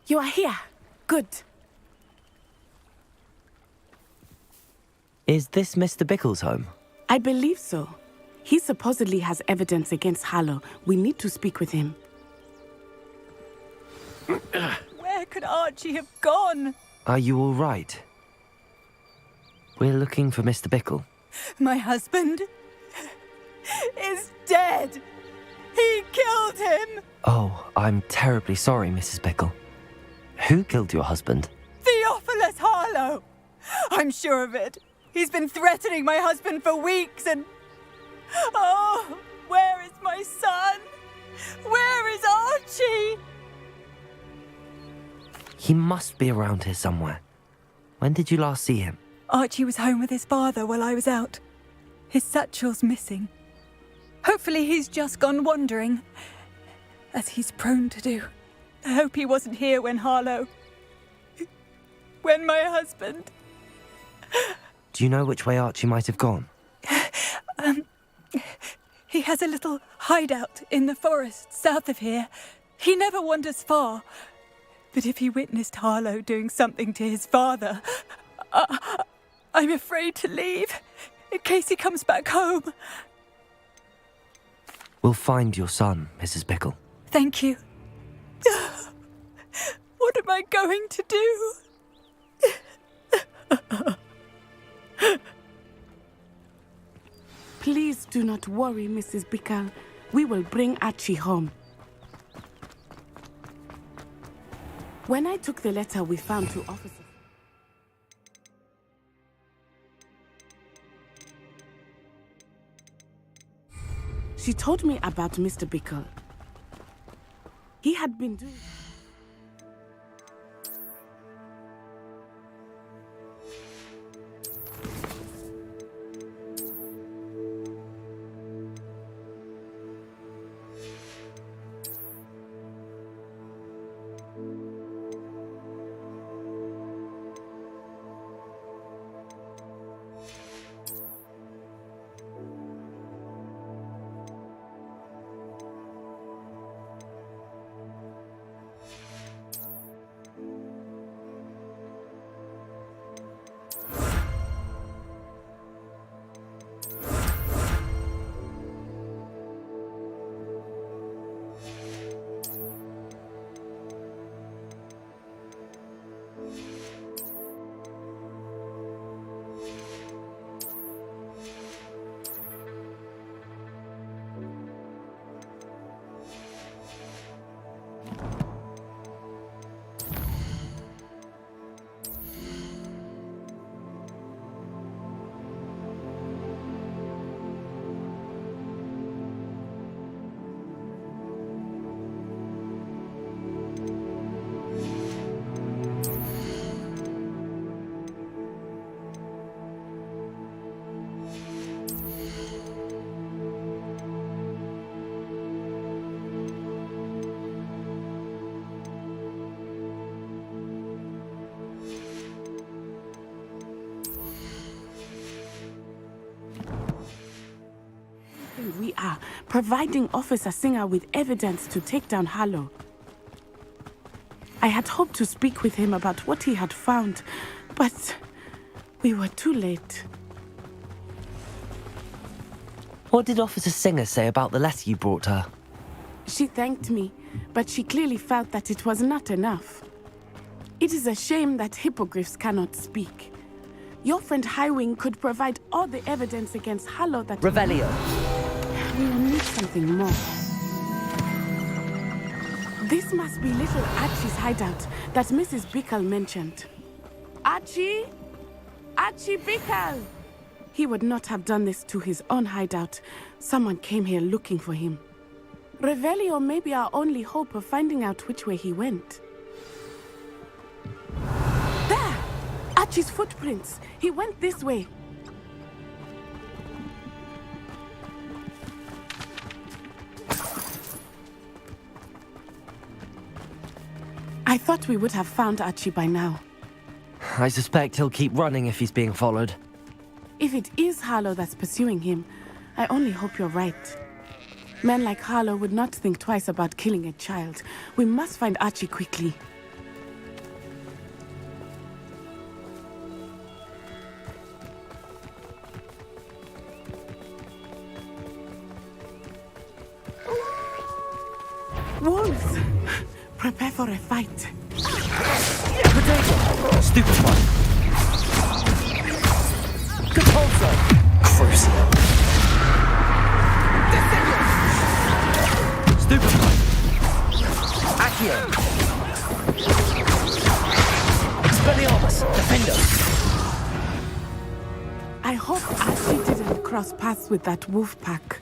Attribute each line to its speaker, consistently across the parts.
Speaker 1: You are here. Good.
Speaker 2: Is this Mr. Bickle's home?
Speaker 1: I believe so. He supposedly has evidence against Harlow. We need to speak with him.
Speaker 3: Where could Archie have gone?
Speaker 2: Are you all right? We're looking for Mr. Bickle.
Speaker 3: My husband is dead. He killed him.
Speaker 2: Oh, I'm terribly sorry, Mrs. Bickle. Who killed your husband?
Speaker 3: Theophilus Harlow. I'm sure of it. He's been threatening my husband for weeks and... Oh, where is my son? Where is Archie?
Speaker 2: He must be around here somewhere. When did you last see him?
Speaker 3: Archie was home with his father while I was out. His satchel's missing. Hopefully he's just gone wandering, as he's prone to do. I hope he wasn't here when when my husband...
Speaker 2: Do you know which way Archie might have gone?
Speaker 3: He has a little hideout in the forest south of here. He never wanders far. But if he witnessed Harlow doing something to his father, I'm afraid to leave, in case he comes back home.
Speaker 2: We'll find your son, Mrs. Bickle.
Speaker 3: Thank you. What am I going to do?
Speaker 1: Please do not worry, Mrs. Bickle. We will bring Archie home. When I took the letter we found to officers... She told me about Mr. Bickle. He had been doing... We are providing Officer Singer with evidence to take down Harlow. I had hoped to speak with him about what he had found, but we were too late.
Speaker 2: What did Officer Singer say about the letter you brought her?
Speaker 1: She thanked me, but she clearly felt that it was not enough. It is a shame that hippogriffs cannot speak. Your friend Highwing could provide all the evidence against Harlow that...
Speaker 2: Revelio.
Speaker 1: We will need something more. This must be little Archie's hideout that Mrs. Bickle mentioned. Archie? Archie Bickle! He would not have done this to his own hideout. Someone came here looking for him. Revelio may be our only hope of finding out which way he went. There! Archie's footprints. He went this way. I thought we would have found Archie by now.
Speaker 2: I suspect he'll keep running if he's being followed.
Speaker 1: If it is Harlow that's pursuing him, I only hope you're right. Men like Harlow would not think twice about killing a child. We must find Archie quickly. Wolves! Prepare for a fight.
Speaker 2: Potato! Stupefy! Capulso! Crucio! Stupefy! Accio! Expelliarmus! Defendo!
Speaker 1: I hope Archie didn't cross paths with that wolf pack.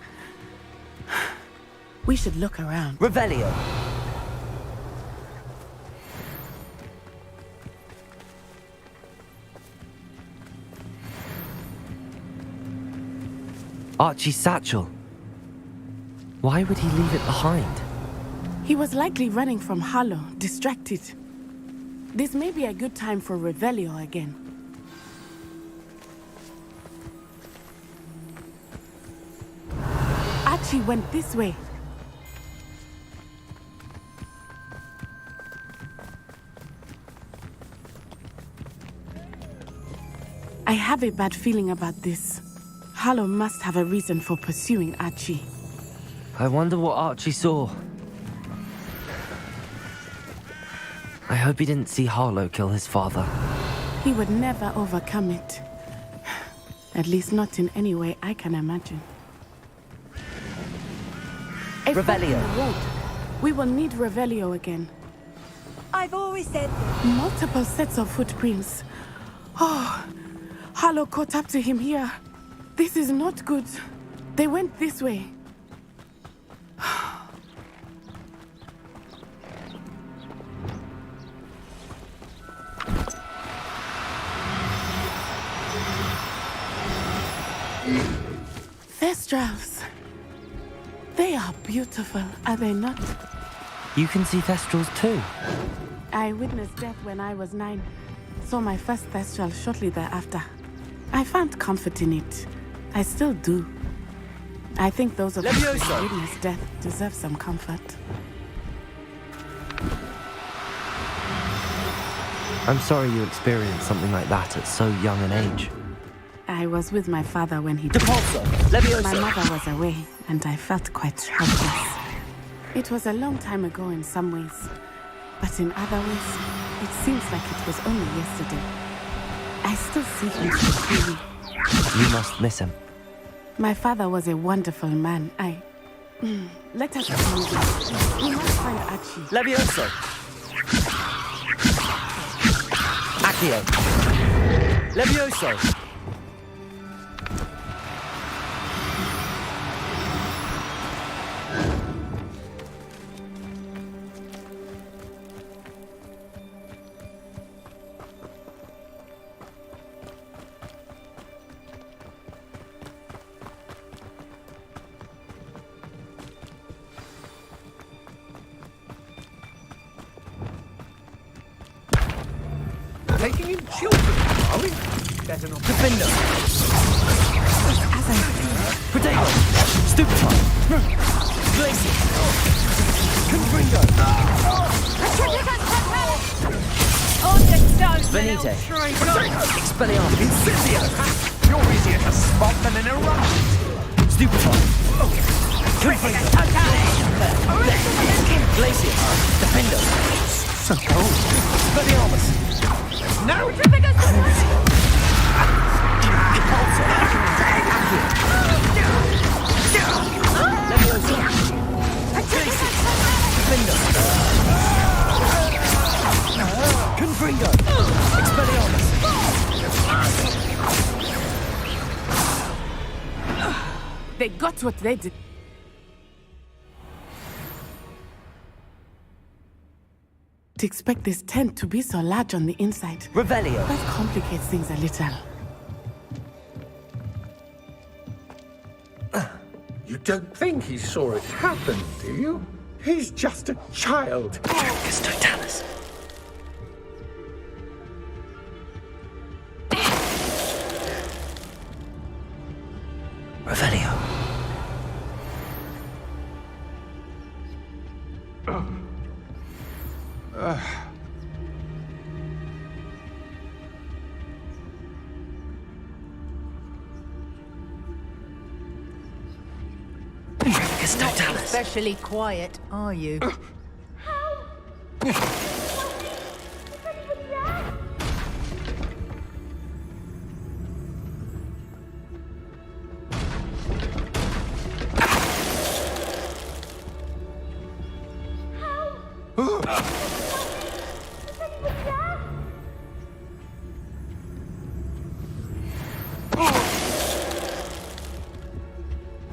Speaker 1: We should look around.
Speaker 2: Revelio! Archie's satchel. Why would he leave it behind?
Speaker 1: He was likely running from Harlow, distracted. This may be a good time for Revelio again. Archie went this way. I have a bad feeling about this. Harlow must have a reason for pursuing Archie.
Speaker 2: I wonder what Archie saw. I hope he didn't see Harlow kill his father.
Speaker 1: He would never overcome it. At least not in any way I can imagine. A fork in
Speaker 2: Revelio.
Speaker 1: the road. We will need Revelio again.
Speaker 3: I've always said
Speaker 1: Multiple sets of footprints. Oh, Harlow caught up to him here. This is not good. They went this way. Thestrals. They are beautiful, are they not?
Speaker 2: You can see Thestrals too.
Speaker 1: I witnessed death when I was 9. Saw my first Thestral shortly thereafter. I found comfort in it. I still do. I think those of us who
Speaker 2: Levioso.
Speaker 1: witnessed death deserve some comfort.
Speaker 2: I'm sorry you experienced something like that at so young an age.
Speaker 1: I was with my father when he died.
Speaker 2: Depulso! Levioso!
Speaker 1: My mother was away, and I felt quite helpless. It was a long time ago in some ways, but in other ways, it seems like it was only yesterday. I still see him so clearly.
Speaker 2: You must miss him.
Speaker 1: My father was a wonderful man. Let us move. We must find Archie.
Speaker 2: Levioso! Accio! Levioso!
Speaker 4: Taking in children, are we? Better not.
Speaker 2: Defender! Potato! Stupefy! Glacier! Confringo! Venite! Expelliarmus!
Speaker 4: Incendio! You're easier to spot than an eruption.
Speaker 2: Stupefy! Confringo! Glacier! Defender!
Speaker 4: So cold.
Speaker 2: Expelliarmus!
Speaker 4: No!
Speaker 2: Levioso! Glacier! Defender! Confringo! Expelliarmus!
Speaker 1: They got what they did. To expect this tent to be so large on the inside.
Speaker 2: Revelio!
Speaker 1: That complicates things a little.
Speaker 4: You don't think he saw it happen, do you? He's just a child.
Speaker 2: Dracus totalis! Revelio! Dracus totalis!
Speaker 5: especially quiet, are you?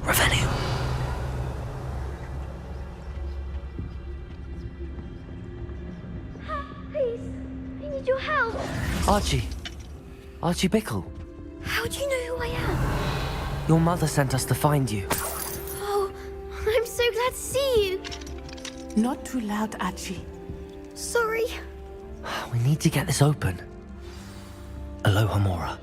Speaker 2: Revenue.
Speaker 6: Please, I need your help.
Speaker 2: Archie. Archie Bickle.
Speaker 6: How do you know who I am?
Speaker 2: Your mother sent us to find you.
Speaker 6: Oh, I'm so glad to see you.
Speaker 1: Not too loud, Archie.
Speaker 6: Sorry.
Speaker 2: We need to get this open. Aloha Mora.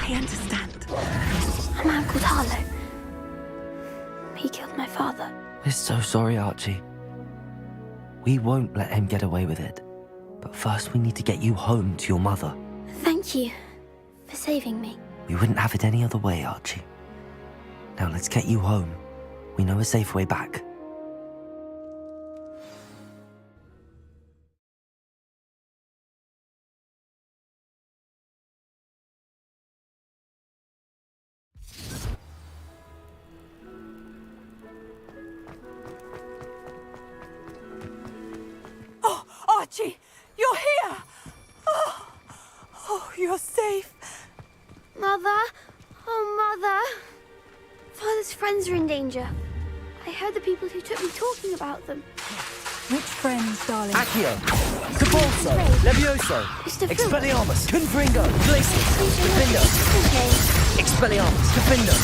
Speaker 1: I understand.
Speaker 6: A man called Harlow. He killed my father.
Speaker 2: We're so sorry, Archie. We won't let him get away with it. But first we need to get you home to your mother.
Speaker 6: Thank you for saving me.
Speaker 2: We wouldn't have it any other way, Archie. Now let's get you home. We know a safe way back.
Speaker 3: Oh, Archie, you're here! Oh, you're safe.
Speaker 6: Mother? Oh, Mother. Father's friends are in danger. I heard the people who took me talking about them.
Speaker 3: Which friends, darling?
Speaker 2: Accio! Capolso! Levioso!
Speaker 6: Mr. Phillips.
Speaker 2: Expelliarmus! Confringo! Glacius! Defindo!
Speaker 6: Okay.
Speaker 2: Expelliarmus! Defindo!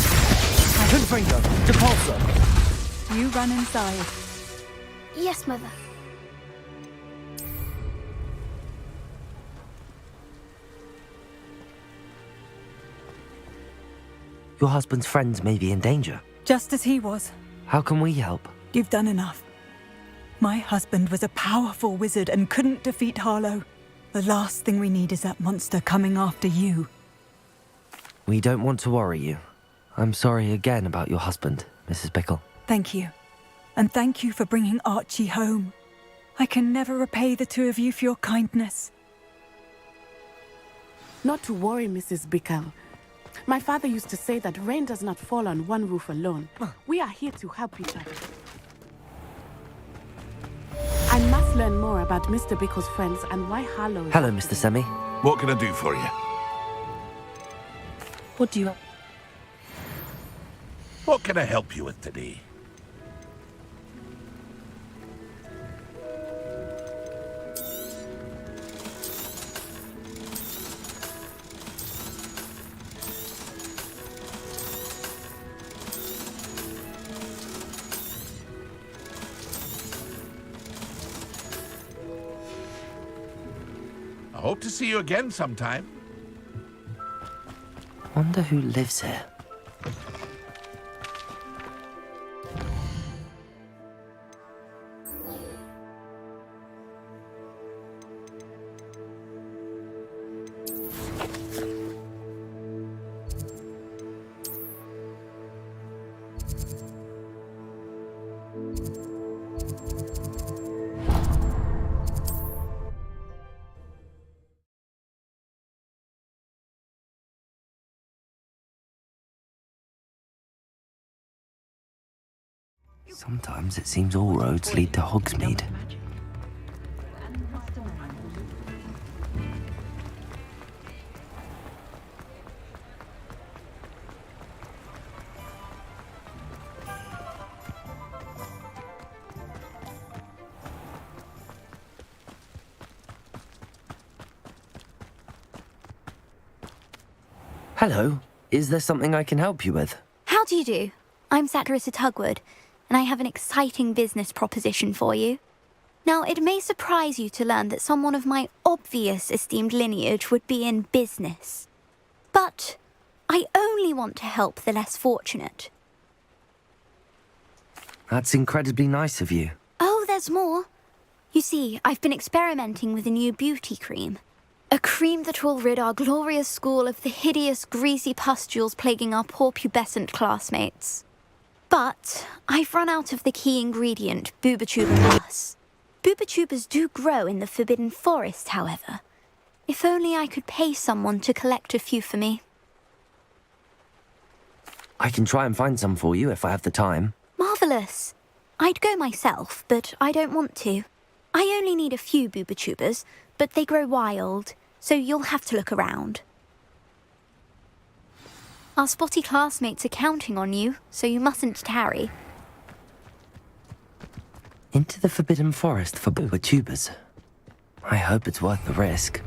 Speaker 2: Confringo! Depulso!
Speaker 3: You run inside.
Speaker 6: Yes, Mother.
Speaker 2: Your husband's friends may be in danger.
Speaker 3: Just as he was.
Speaker 2: How can we help?
Speaker 3: You've done enough. My husband was a powerful wizard and couldn't defeat Harlow. The last thing we need is that monster coming after you.
Speaker 2: We don't want to worry you. I'm sorry again about your husband, Mrs. Bickle.
Speaker 3: Thank you. And thank you for bringing Archie home. I can never repay the two of you for your kindness.
Speaker 1: Not to worry, Mrs. Bickle. My father used to say that rain does not fall on one roof alone. We are here to help each other. I must learn more about Mr. Bickle's friends and why Harlow is...
Speaker 2: Hello, Mr. Semi.
Speaker 7: What can I do for you?
Speaker 2: What do you...
Speaker 7: What can I help you with today? I hope to see you again sometime.
Speaker 2: Wonder who lives here. Sometimes it seems all roads lead to Hogsmeade. Hello. Is there something I can help you with?
Speaker 6: How do you do? I'm Satirissa Tugwood, and I have an exciting business proposition for you. Now, it may surprise you to learn that someone of my obvious esteemed lineage would be in business. But I only want to help the less fortunate.
Speaker 2: That's incredibly nice of you.
Speaker 6: Oh, there's more. You see, I've been experimenting with a new beauty cream. A cream that will rid our glorious school of the hideous, greasy pustules plaguing our poor pubescent classmates. But I've run out of the key ingredient, Boobatuber Plus. Boobachubers do grow in the Forbidden Forest, however. If only I could pay someone to collect a few for me.
Speaker 2: I can try and find some for you if I have the time.
Speaker 6: Marvellous. I'd go myself, but I don't want to. I only need a few Boobachubers, but they grow wild, so you'll have to look around. Our spotty classmates are counting on you, so you mustn't tarry.
Speaker 2: Into the Forbidden Forest for Boobachubers. I hope it's worth the risk.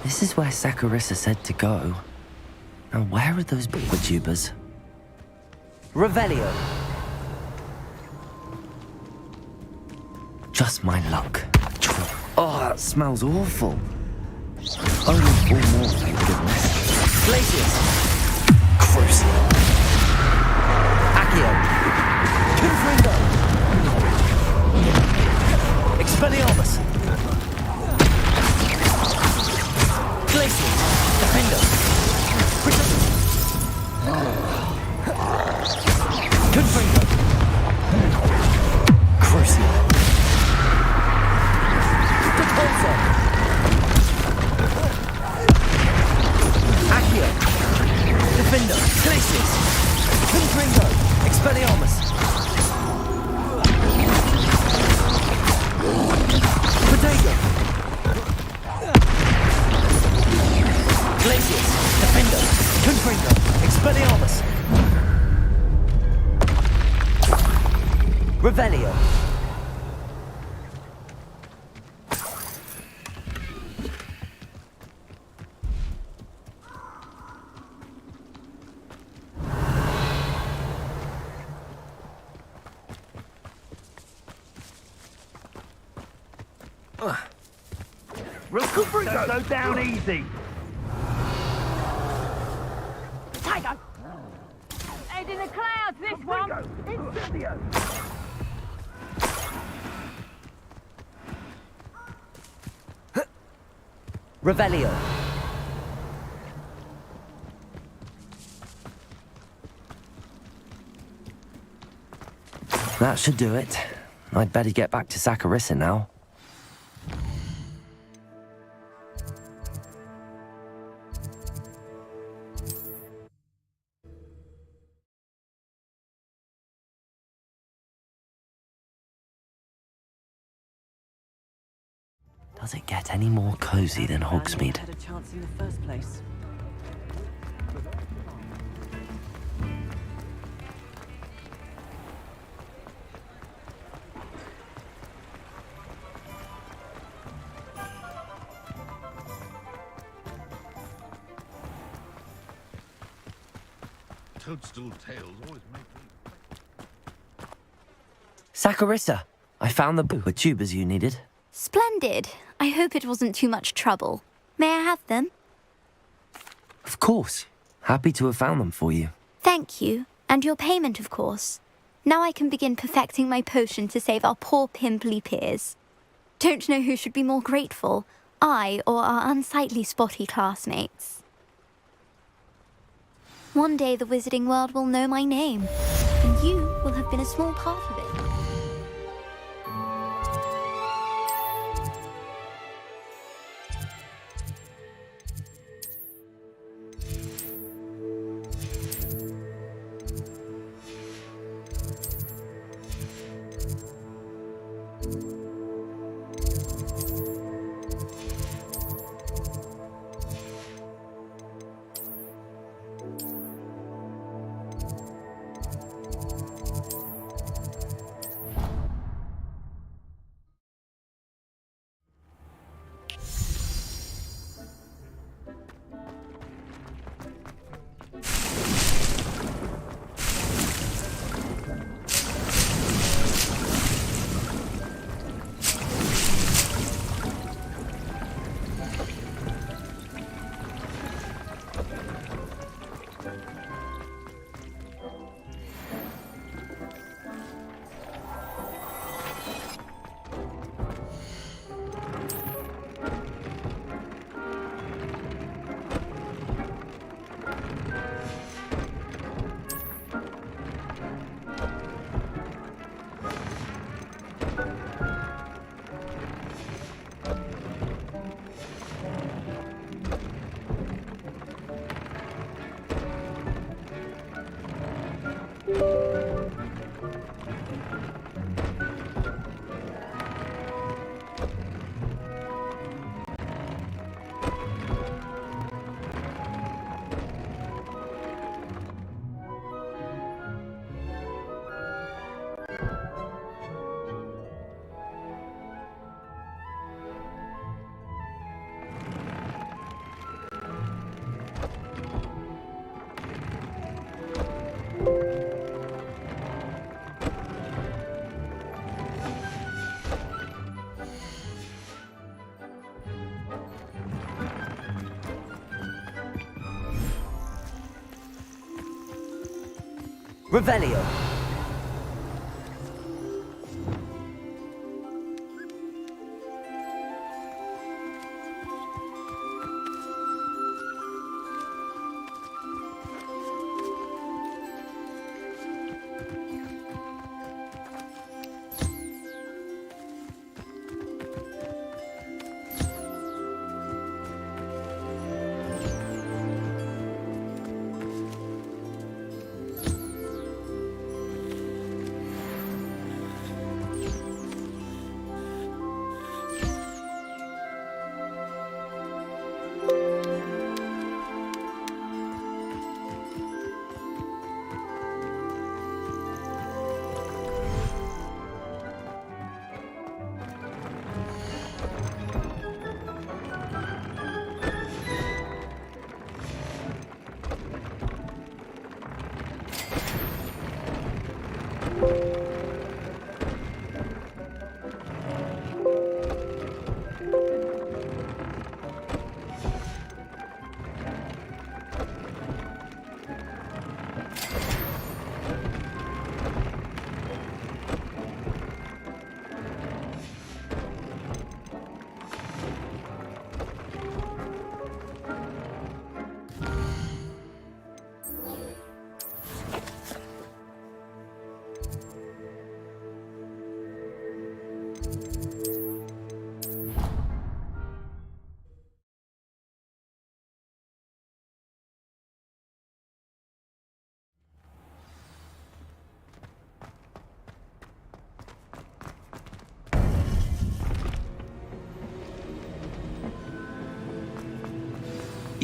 Speaker 2: This is where Saccharissa said to go. Now where are those Boobachubers? Revelio. Just my luck. Oh, that smells awful. Only 4 more, thank goodness. Glacius. Crucial. Accio. Confringo. Expelliarmus. Glacius. Defender. Confringo. Crucial. Accio. Defender. Glacius. Confringo. Expelliarmus. Potato. Glacius. Defender. Confringo. Expelliarmus. Revelio.
Speaker 8: Don't go down easy.
Speaker 3: Tiger! Head in the clouds, this one!
Speaker 8: Incendio.
Speaker 2: Revelio. That should do it. I'd better get back to Saccharissa now. Does it get any more cozy than Hogsmeade?
Speaker 9: Had a chance in the first place.
Speaker 7: Toadstool tails always make me...
Speaker 2: Saccharissa, I found the Boobachubers you needed.
Speaker 6: Splendid. I hope it wasn't too much trouble. May I have them?
Speaker 2: Of course. Happy to have found them for you.
Speaker 6: Thank you. And your payment, of course. Now I can begin perfecting my potion to save our poor pimply peers. Don't know who should be more grateful, I or our unsightly spotty classmates. One day the wizarding world will know my name, and you will have been a small part of it.
Speaker 2: Revelio.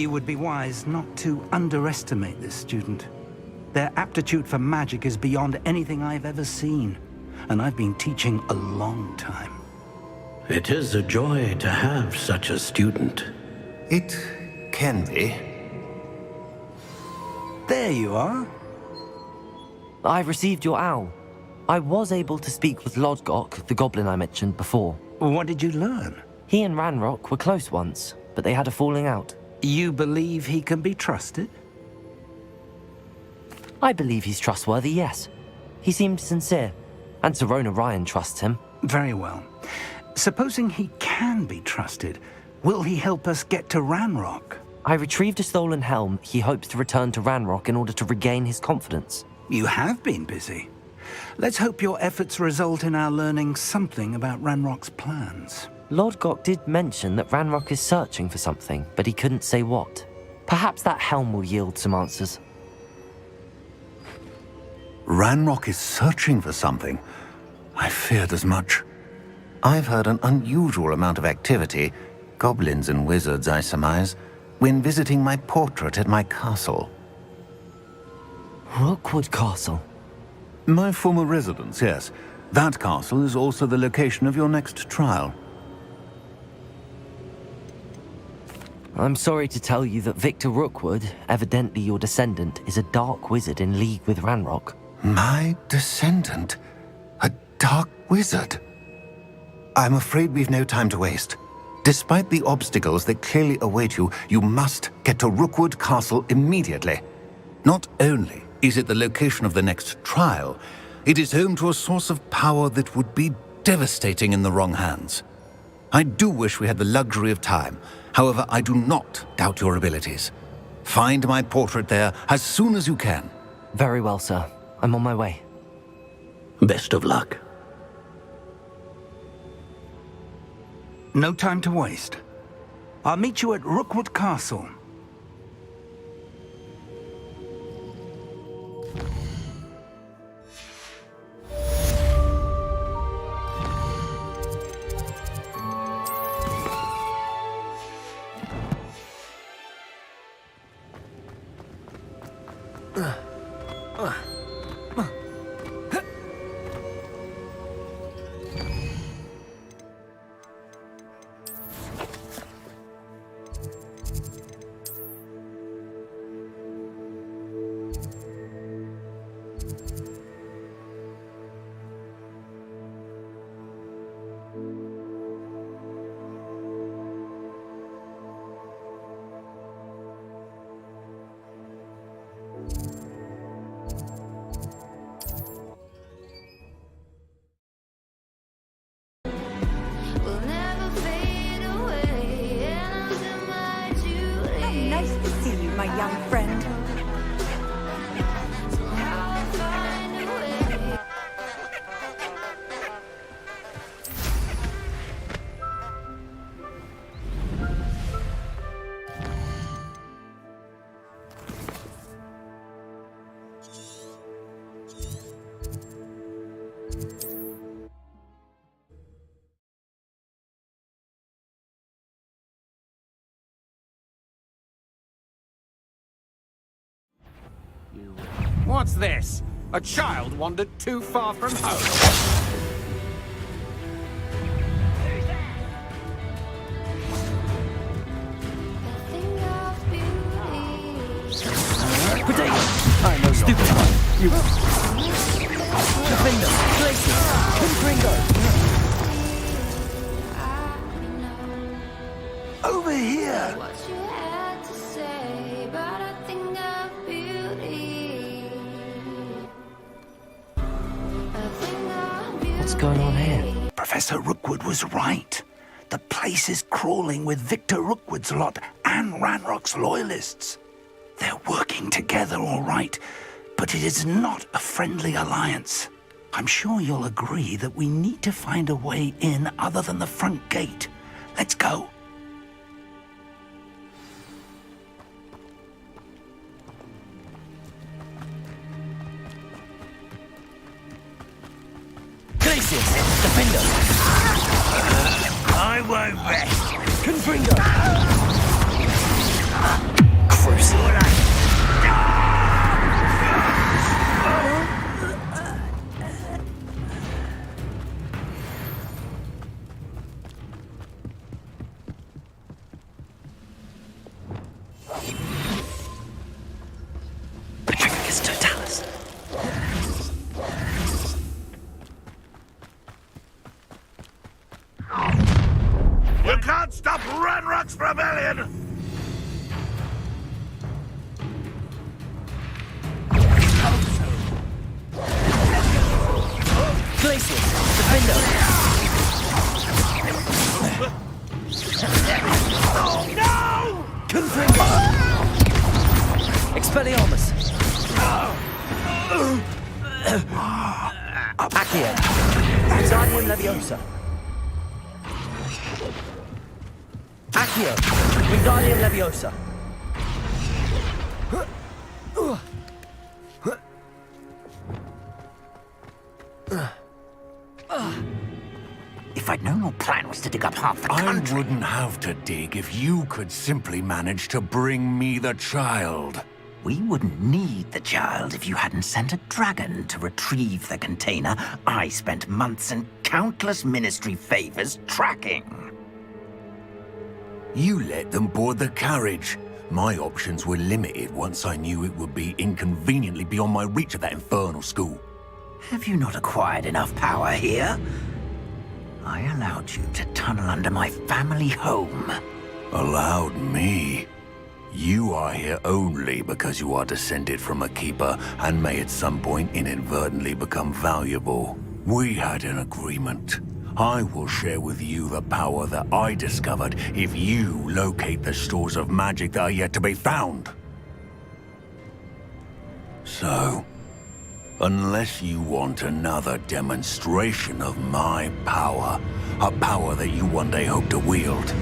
Speaker 9: You would be wise not to underestimate this student. Their aptitude for magic is beyond anything I've ever seen, and I've been teaching a long time.
Speaker 10: It is a joy to have such a student.
Speaker 11: It can be.
Speaker 9: There you are.
Speaker 2: I've received your owl. I was able to speak with Lodgok, the goblin I mentioned before.
Speaker 9: What did you learn?
Speaker 2: He and Ranrock were close once, but they had a falling out.
Speaker 9: You believe he can be trusted?
Speaker 2: I believe he's trustworthy, yes. He seemed sincere, and Serona Ryan trusts him.
Speaker 9: Very well. Supposing he can be trusted, will he help us get to Ranrock?
Speaker 2: I retrieved a stolen helm. He hopes to return to Ranrock in order to regain his confidence.
Speaker 9: You have been busy. Let's hope your efforts result in our learning something about Ranrock's plans.
Speaker 2: Lodgok did mention that Ranrock is searching for something, but he couldn't say what. Perhaps that helm will yield some answers.
Speaker 11: Ranrock is searching for something. I feared as much. I've heard an unusual amount of activity, goblins and wizards, I surmise, when visiting my portrait at my castle.
Speaker 2: Rookwood Castle?
Speaker 11: My former residence, yes. That castle is also the location of your next trial.
Speaker 2: I'm sorry to tell you that Victor Rookwood, evidently your descendant, is a dark wizard in league with Ranrock.
Speaker 11: My descendant? A dark wizard? I'm afraid we've no time to waste. Despite the obstacles that clearly await you, you must get to Rookwood Castle immediately. Not only is it the location of the next trial, it is home to a source of power that would be devastating in the wrong hands. I do wish we had the luxury of time. However, I do not doubt your abilities. Find my portrait there as soon as you can.
Speaker 2: Very well, sir. I'm on my way.
Speaker 10: Best of luck.
Speaker 9: No time to waste. I'll meet you at Rookwood Castle.
Speaker 4: What's this? A child wandered too far from home.
Speaker 2: Potato! I know stupid one. You. Defender, Glacius, Confringo.
Speaker 9: Over here!
Speaker 2: What's going on here?
Speaker 9: Professor Rookwood was right. The place is crawling with Victor Rookwood's lot and Ranrock's loyalists. They're working together, all right, but it is not a friendly alliance. I'm sure you'll agree that we need to find a way in other than the front gate. Let's go.
Speaker 2: Glacius, Defender.
Speaker 10: I won't rest.
Speaker 2: Confringo. Crucible. Petrificus totalis.
Speaker 7: You can't stop Ranrock's rebellion!
Speaker 2: Glacius, Defender.
Speaker 7: Oh, no!
Speaker 2: Confringo. Expelliarmus. Accio. Wingardium Leviosa. Accio. Wingardium Leviosa.
Speaker 9: If I'd known your plan was to dig up half the country...
Speaker 11: I wouldn't have to dig if you could simply manage to bring me the child.
Speaker 9: We wouldn't need the child if you hadn't sent a dragon to retrieve the container I spent months and countless ministry favors tracking.
Speaker 11: You let them board the carriage. My options were limited once I knew it would be inconveniently beyond my reach at that infernal school.
Speaker 9: Have you not acquired enough power here? I allowed you to tunnel under my family home.
Speaker 11: Allowed me? You are here only because you are descended from a keeper and may at some point inadvertently become valuable. We had an agreement. I will share with you the power that I discovered if you locate the stores of magic that are yet to be found. So, unless you want another demonstration of my power, a power that you one day hope to wield,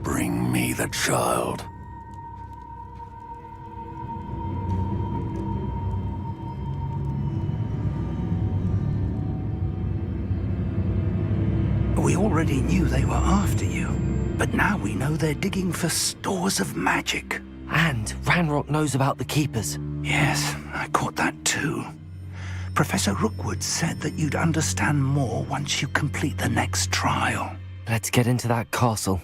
Speaker 11: bring me the child.
Speaker 9: We already knew they were after you, but now we know they're digging for stores of magic.
Speaker 2: And Ranrock knows about the Keepers.
Speaker 9: Yes, I caught that too. Professor Rookwood said that you'd understand more once you complete the next trial.
Speaker 2: Let's get into that castle.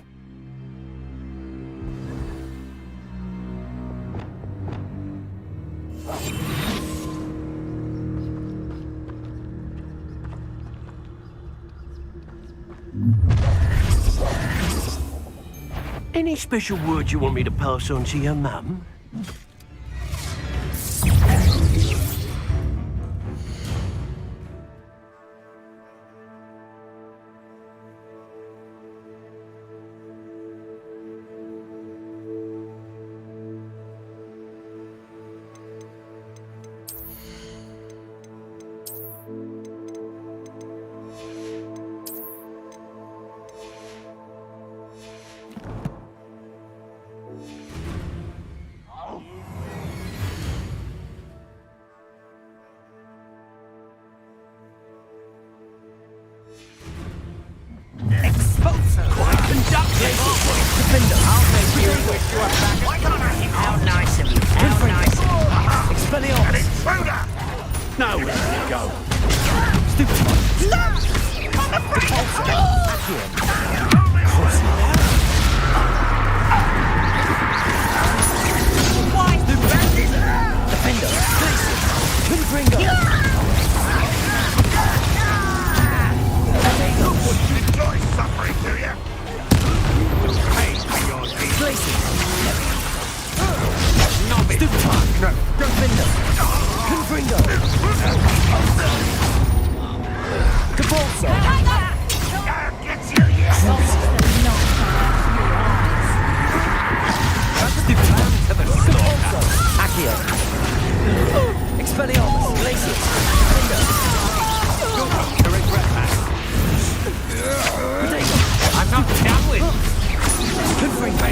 Speaker 10: Any special word you want me to pass on to your mum?
Speaker 2: Expelliarmus!
Speaker 8: Now where did it go?
Speaker 2: Defender, Glacius, Confringo.
Speaker 7: Enjoy suffering, do you? Pay for your deeds.
Speaker 2: Glacius.
Speaker 7: Not me.
Speaker 2: No. Defender, Confringo. Capulso.
Speaker 7: Gets you, yes.
Speaker 2: Capulso. Accio. Expelliarmus. Glacius.
Speaker 7: You're going to regret that. I'm not done with
Speaker 2: Confringo.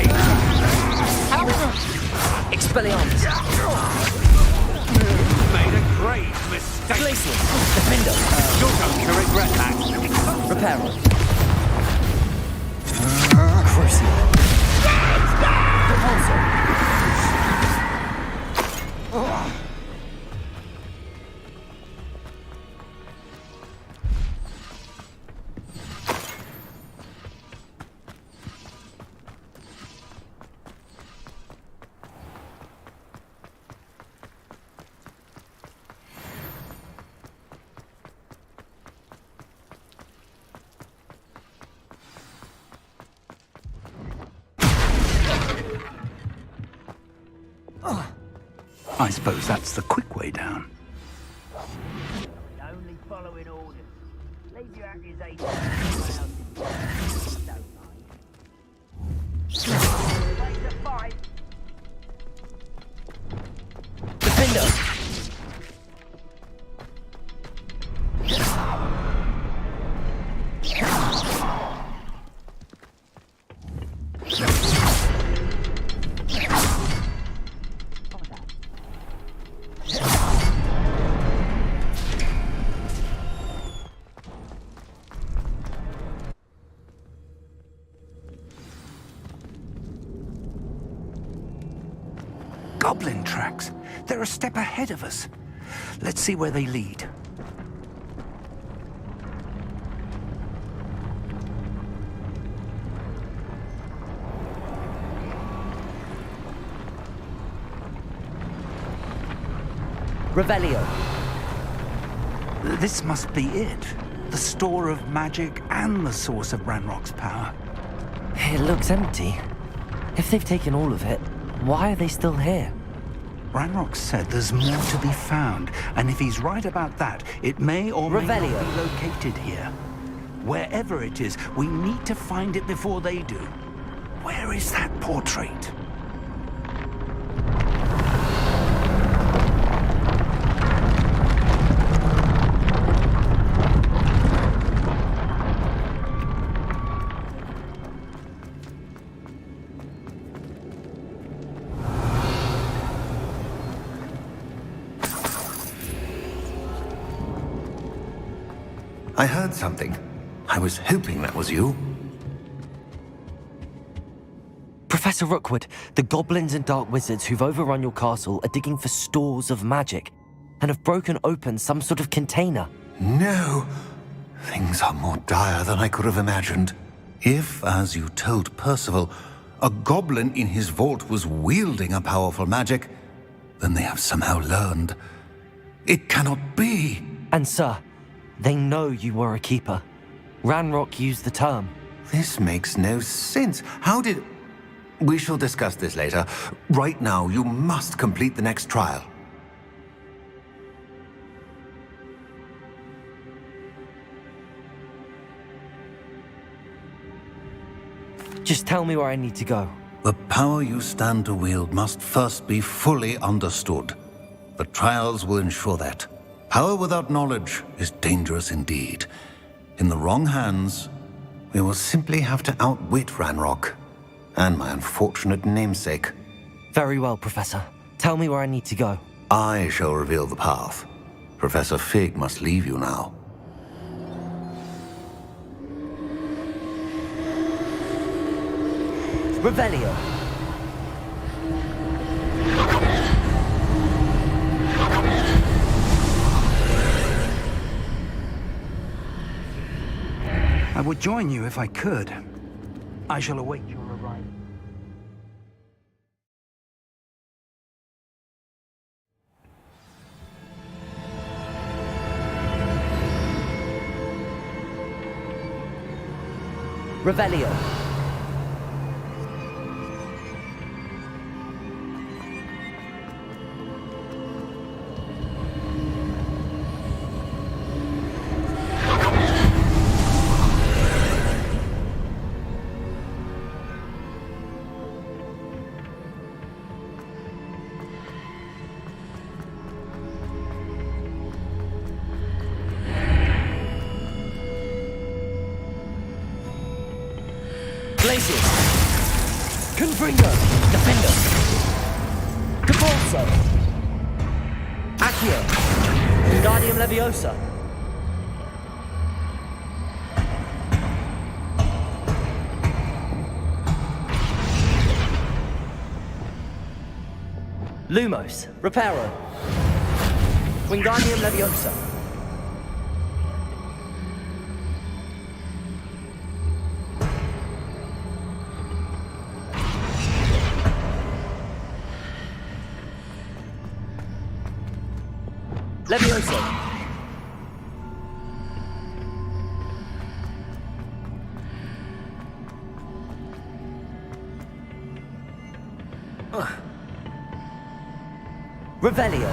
Speaker 2: Expelliarmus.
Speaker 7: made a great mistake.
Speaker 2: Glacius. Defender.
Speaker 7: You're going to regret that.
Speaker 2: Reparo. Crucio. Capulso.
Speaker 9: I suppose that's the quick way down.
Speaker 8: Only following orders. Leave your accusations. Place a fight.
Speaker 2: Defender.
Speaker 9: Goblin tracks. They're a step ahead of us. Let's see where they lead.
Speaker 2: Revelio.
Speaker 9: This must be it. The store of magic and the source of Ranrock's power.
Speaker 2: It looks empty. If they've taken all of it, why are they still here?
Speaker 9: Ranrock said there's more to be found, and if he's right about that, it may or may not
Speaker 2: Revelio.
Speaker 9: be located here. Wherever it is, we need to find it before they do. Where is that portrait?
Speaker 11: I heard something. I was hoping that was you.
Speaker 2: Professor Rookwood, the goblins and dark wizards who've overrun your castle are digging for stores of magic and have broken open some sort of container.
Speaker 11: No. Things are more dire than I could have imagined. If, as you told Percival, a goblin in his vault was wielding a powerful magic, then they have somehow learned. It cannot be.
Speaker 2: And sir, they know you were a keeper. Ranrock used the term.
Speaker 11: This makes no sense. How did... We shall discuss this later. Right now, you must complete the next trial.
Speaker 2: Just tell me where I need to go.
Speaker 11: The power you stand to wield must first be fully understood. The trials will ensure that. Power without knowledge is dangerous indeed. In the wrong hands, we will simply have to outwit Ranrock and my unfortunate namesake.
Speaker 2: Very well, Professor. Tell me where I need to go.
Speaker 11: I shall reveal the path. Professor Fig must leave you now.
Speaker 2: Revelio.
Speaker 9: would join you if I could. I shall await your arrival.
Speaker 2: Revelio. Glacius! Confringo! Defender! Cabalso! Accio! Wingardium Leviosa! Lumos! Reparo! Wingardium Leviosa! Levioso. Revelio.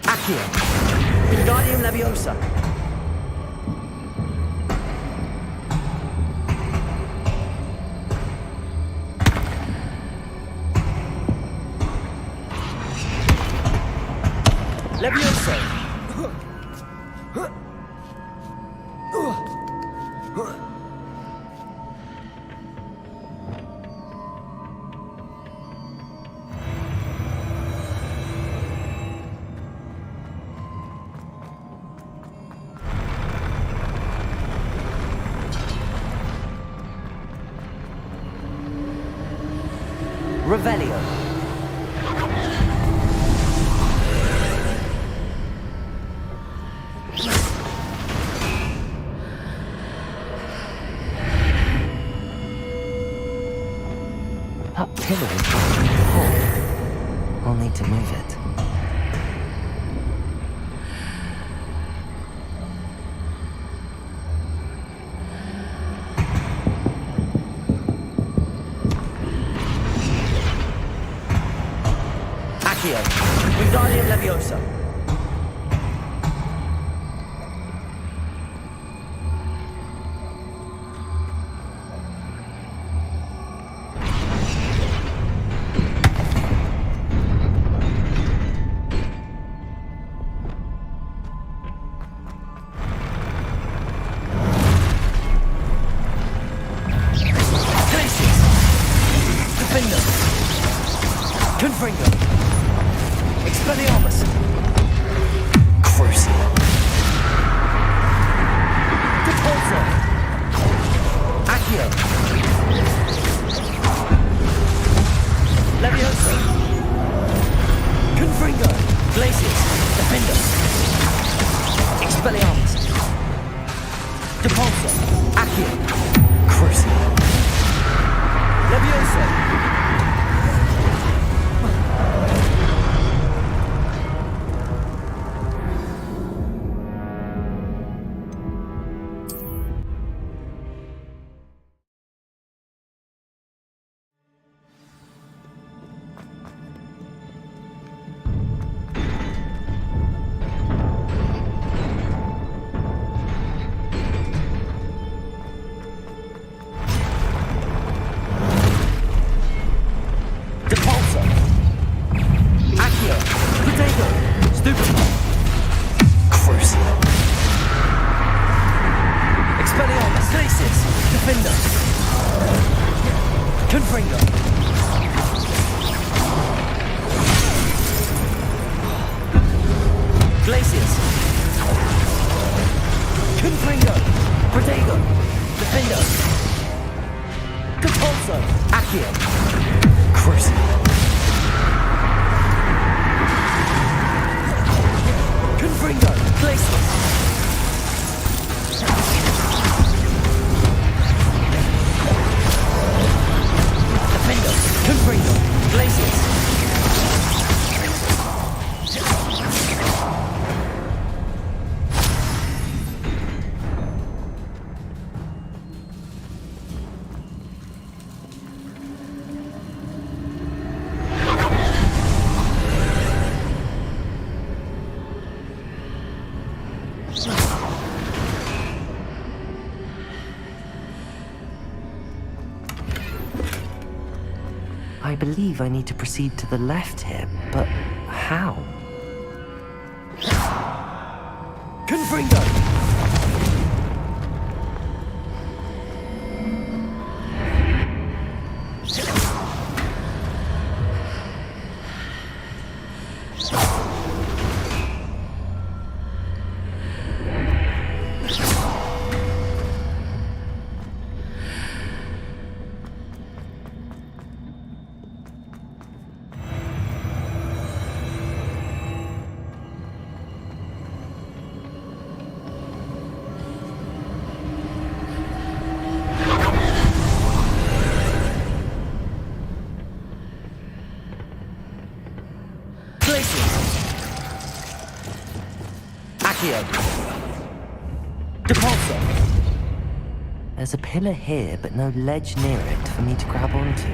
Speaker 2: Accio. Wingardium Leviosa. Levioso. Revelio. That pillar is hot. I'll need to move it. Accio. Wingardium Leviosa. Confringo! Expelliarmus! Crucial! Depulso! Accio! Levioso! Confringo! Glacius! Defender! Expelliarmus! Depulso! Accio! Crucial! Levioso! Expelliarmus, Stasis, Defender, Confringo, Confringo! Protego! Defendo! Compulso! Accio! Crucible! Confringo! Glacius! Defendo! Confringo! Glacius! I believe I need to proceed to the left here, but how? Confringo! Depulso! There's a pillar here, but no ledge near it for me to grab onto.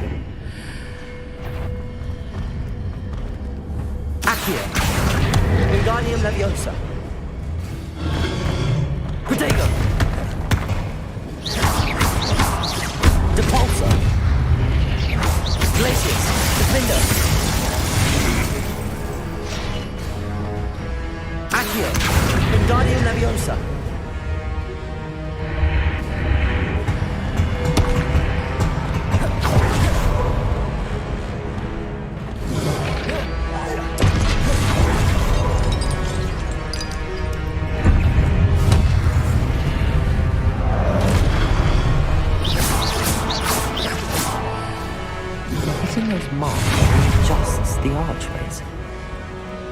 Speaker 2: Accio! Wingardium Leviosa! Protego! Depulso! Glacius! Defender! Accio! Wingardium Leviosa! Hitting those marks adjusts the archways.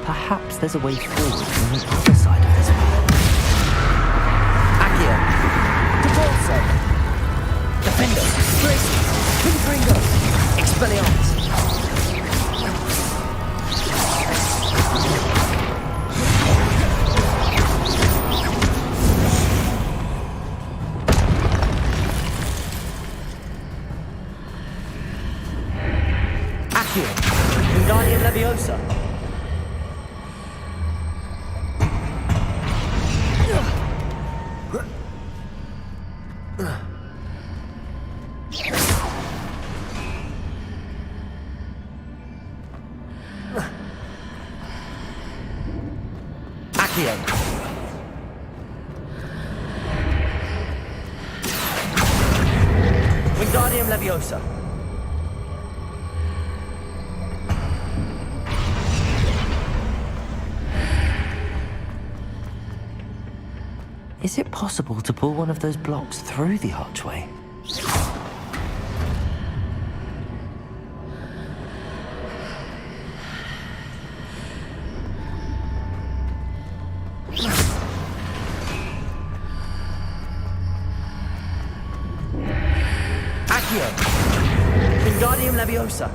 Speaker 2: Perhaps there's a way forward from the other side of this one. Accio! Depulso! Defender! Glacius! Confringo! Expelliarmus! Accio! Wingardium Leviosa! Accio! Wingardium Leviosa! Is it possible to pull one of those blocks through the archway? Accio! Wingardium Leviosa!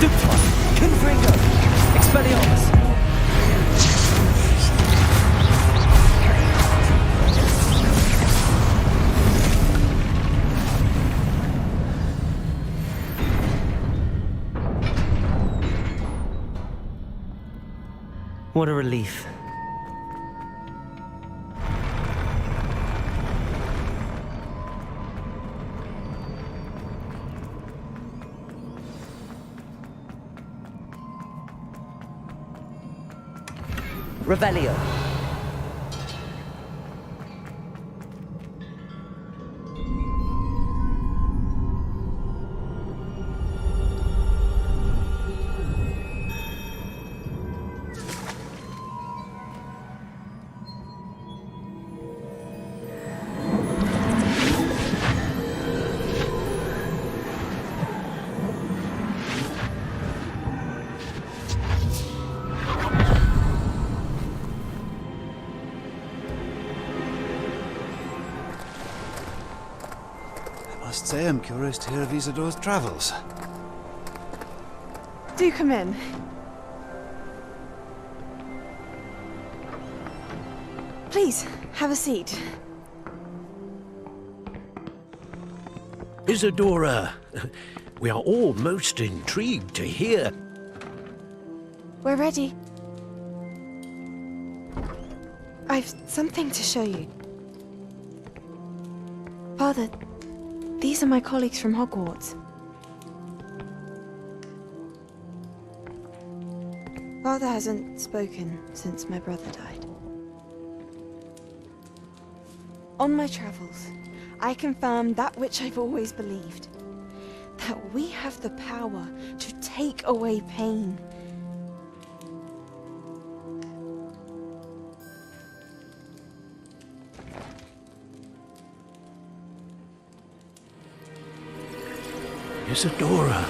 Speaker 2: Stupefy, Confringo, Expelliarmus, What a relief. Revelio.
Speaker 12: I must say I'm curious to hear of Isidore's travels.
Speaker 13: Do come in. Please, have a seat.
Speaker 10: Isadora, we are all most intrigued to hear.
Speaker 13: We're ready. I've something to show you. Father, these are my colleagues from Hogwarts. Father hasn't spoken since my brother died. On my travels, I confirmed that which I've always believed. That we have the power to take away pain.
Speaker 10: Isadora.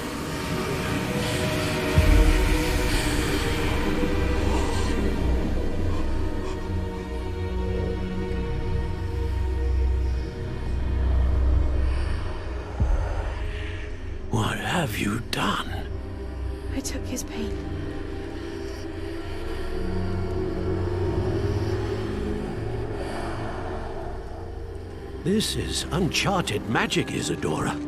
Speaker 10: What have you done?
Speaker 13: I took his pain.
Speaker 10: This is uncharted magic, Isadora.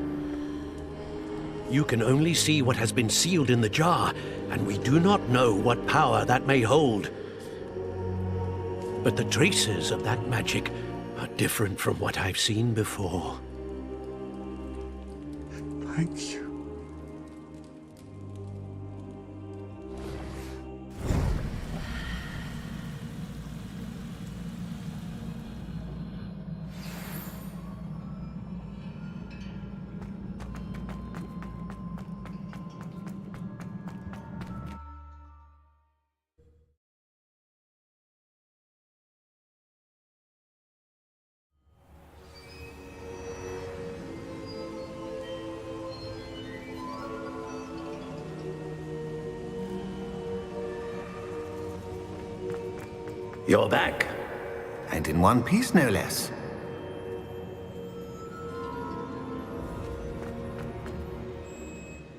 Speaker 10: You can only see what has been sealed in the jar, and we do not know what power that may hold. But the traces of that magic are different from what I've seen before.
Speaker 12: Thank you.
Speaker 10: You're back.
Speaker 11: And in one piece, no less.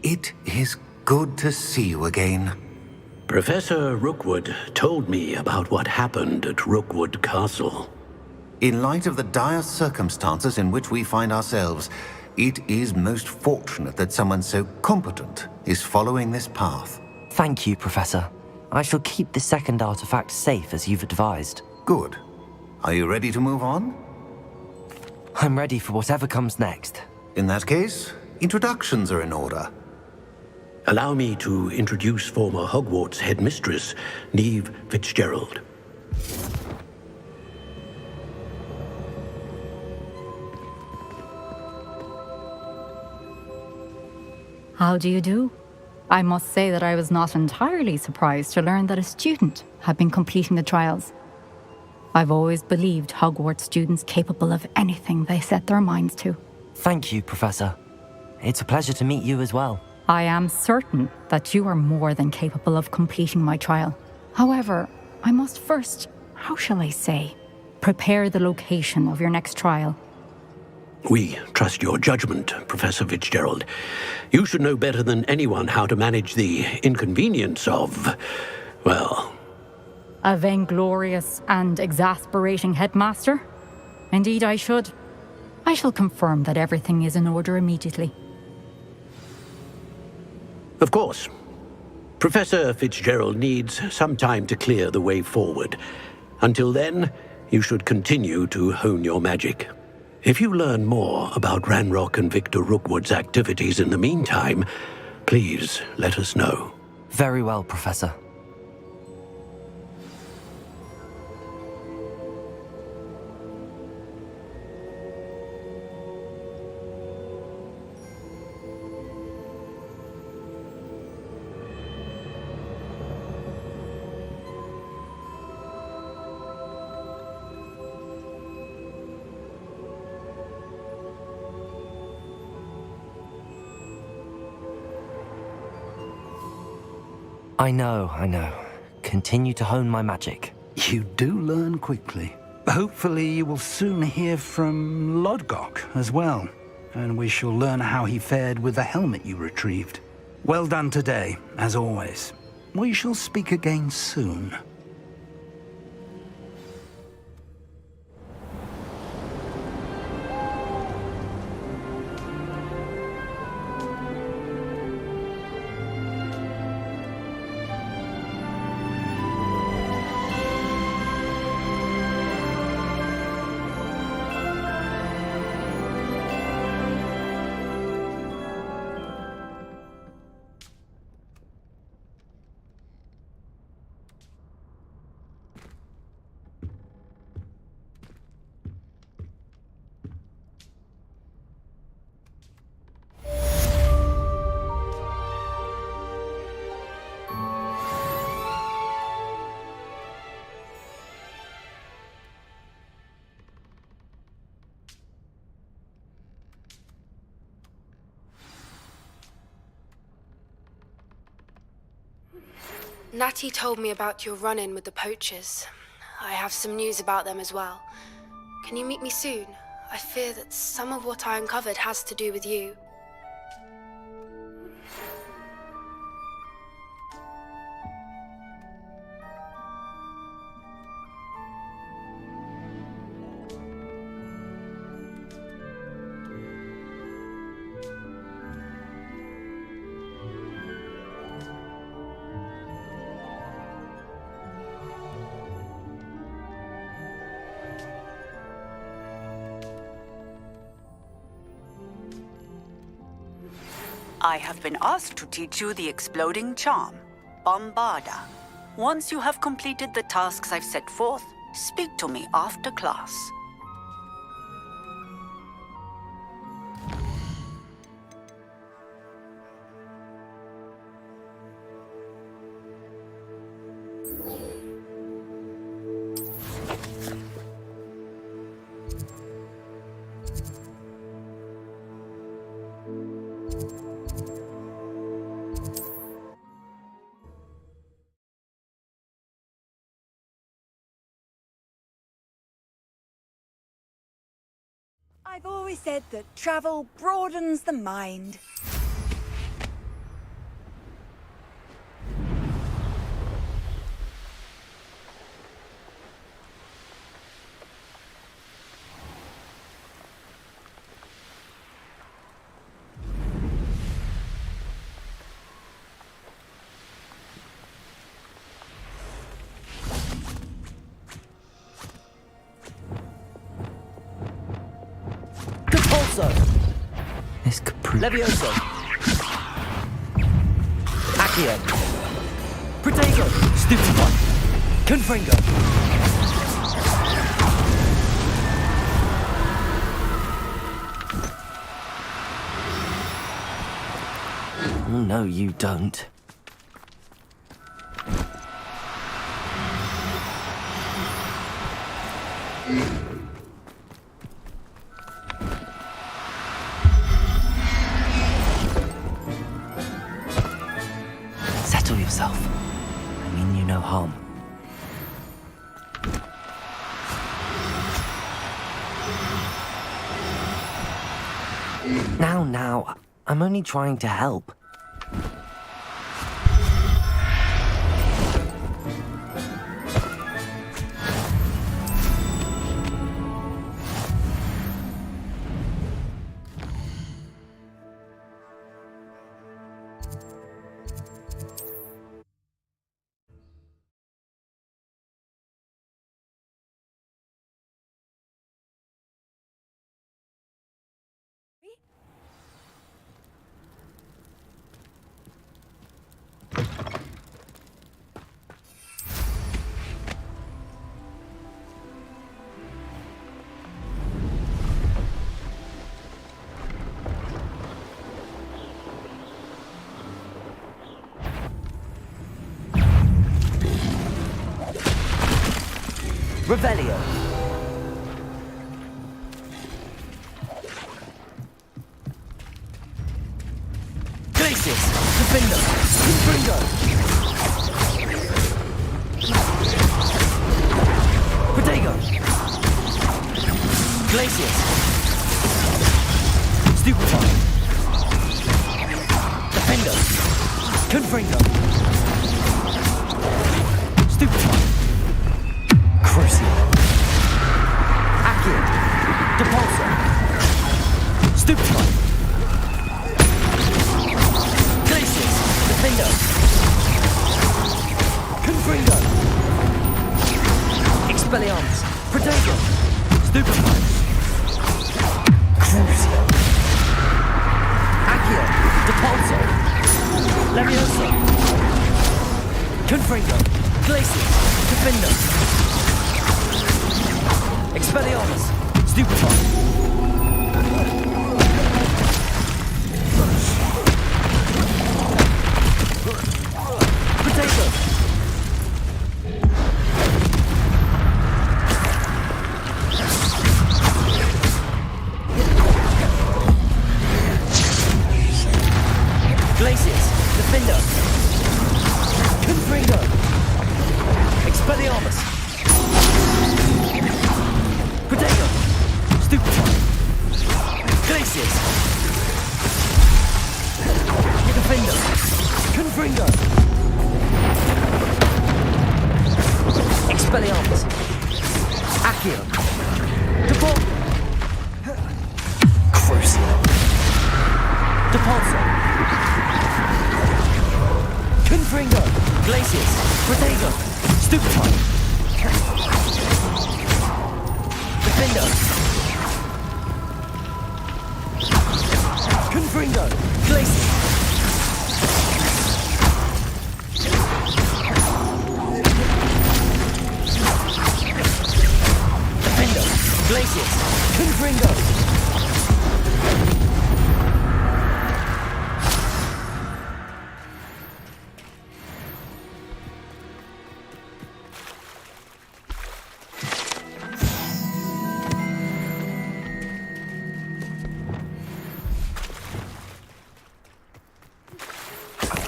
Speaker 11: It is good to see you again.
Speaker 10: Professor Rookwood told me about what happened at Rookwood Castle.
Speaker 11: In light of the dire circumstances in which we find ourselves, it is most fortunate that someone so competent is following this path.
Speaker 2: Thank you, Professor. I shall keep the second artifact safe as you've advised.
Speaker 11: Good. Are you ready to move on?
Speaker 2: I'm ready for whatever comes next.
Speaker 11: In that case, introductions are in order.
Speaker 10: Allow me to introduce former Hogwarts headmistress, Neve Fitzgerald.
Speaker 14: How do you do? I must say that I was not entirely surprised to learn that a student had been completing the trials. I've always believed Hogwarts students capable of anything they set their minds to.
Speaker 2: Thank you, Professor. It's a pleasure to meet you as well.
Speaker 14: I am certain that you are more than capable of completing my trial. However, I must first, how shall I say, prepare the location of your next trial.
Speaker 10: We trust your judgment, Professor Fitzgerald. You should know better than anyone how to manage the inconvenience of, well...
Speaker 14: A vainglorious and exasperating headmaster? Indeed I should. I shall confirm that everything is in order immediately.
Speaker 10: Of course. Professor Fitzgerald needs some time to clear the way forward. Until then, you should continue to hone your magic. If you learn more about Ranrock and Victor Rookwood's activities in the meantime, please let us know.
Speaker 2: Very well, Professor. I know. Continue to hone my magic.
Speaker 9: You do learn quickly. Hopefully you will soon hear from Lodgok as well, and we shall learn how he fared with the helmet you retrieved. Well done today, as always. We shall speak again soon.
Speaker 15: Natty told me about your run-in with the poachers. I have some news about them as well. Can you meet me soon? I fear that some of what I uncovered has to do with you.
Speaker 16: I have been asked to teach you the exploding charm, Bombarda. Once you have completed the tasks I've set forth, speak to me after class.
Speaker 3: I've always said that travel broadens the mind.
Speaker 2: This could prove... Levioso! Accio! Protego! Stupefy! Confringo! No, you don't. Settle yourself. I mean you no harm. Now, I'm only trying to help. Revelio. Glacius. Defender. Confringo. Protego. Glacius. Stupefy. Defender. Confringo. Stupefy. Crucio. Accio. Depulso. Stupefy. Glacius. Defender. Confringo. Expelliarmus. Protego. Stupefy. Crucio. Accio. Depulso. Levioso. Confringo. Glacius. Defender. Expelliarmus. Stupefy. Potato. Glacius. Defender. Confringo. Expelliarmus. Potato. Stupefy. Glacius. Defender. Confringo. Expelliarmus. Accio. Depol. Crucio. Depulso. Confringo. Glacius. Protego. Stupefy. Defender. Confringo. Glacius. Defender. Glacius. Confringo.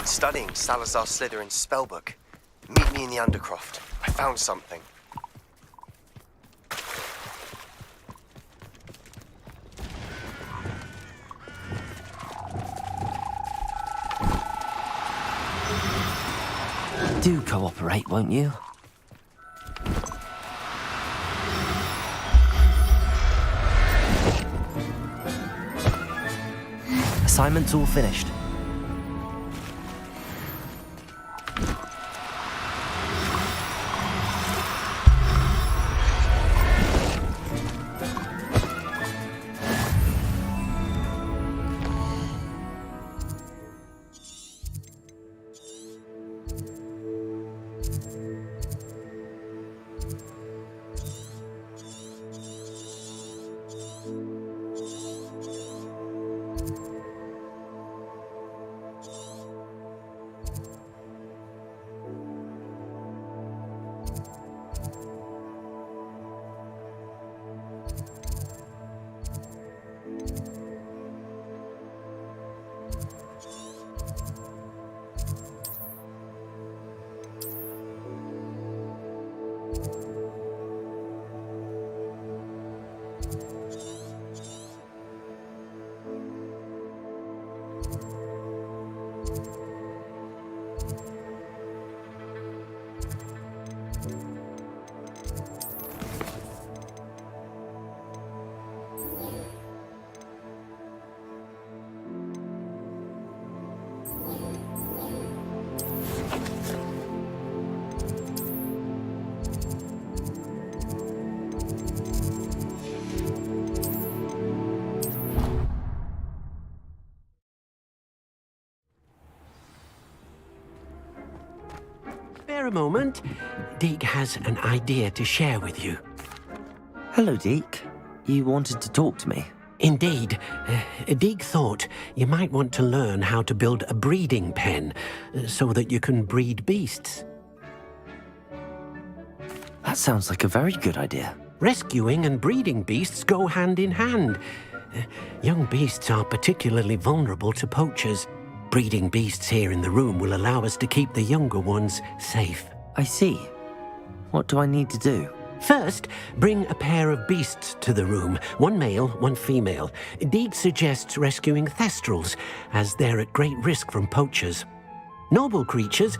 Speaker 17: Studying Salazar Slytherin's spellbook. Meet me in the Undercroft. I found something.
Speaker 2: Do cooperate, won't you? Assignment's all finished.
Speaker 10: Spare a moment. Deke has an idea to share with you.
Speaker 2: Hello, Deke. You wanted to talk to me?
Speaker 10: Indeed. Deke thought you might want to learn how to build a breeding pen so that you can breed beasts.
Speaker 2: That sounds like a very good idea.
Speaker 10: Rescuing and breeding beasts go hand in hand. Young beasts are particularly vulnerable to poachers. Breeding beasts here in the room will allow us to keep the younger ones safe.
Speaker 2: I see. What do I need to do?
Speaker 10: First, bring a pair of beasts to the room. One male, one female. Deed suggests rescuing thestrals, as they're at great risk from poachers. Noble creatures,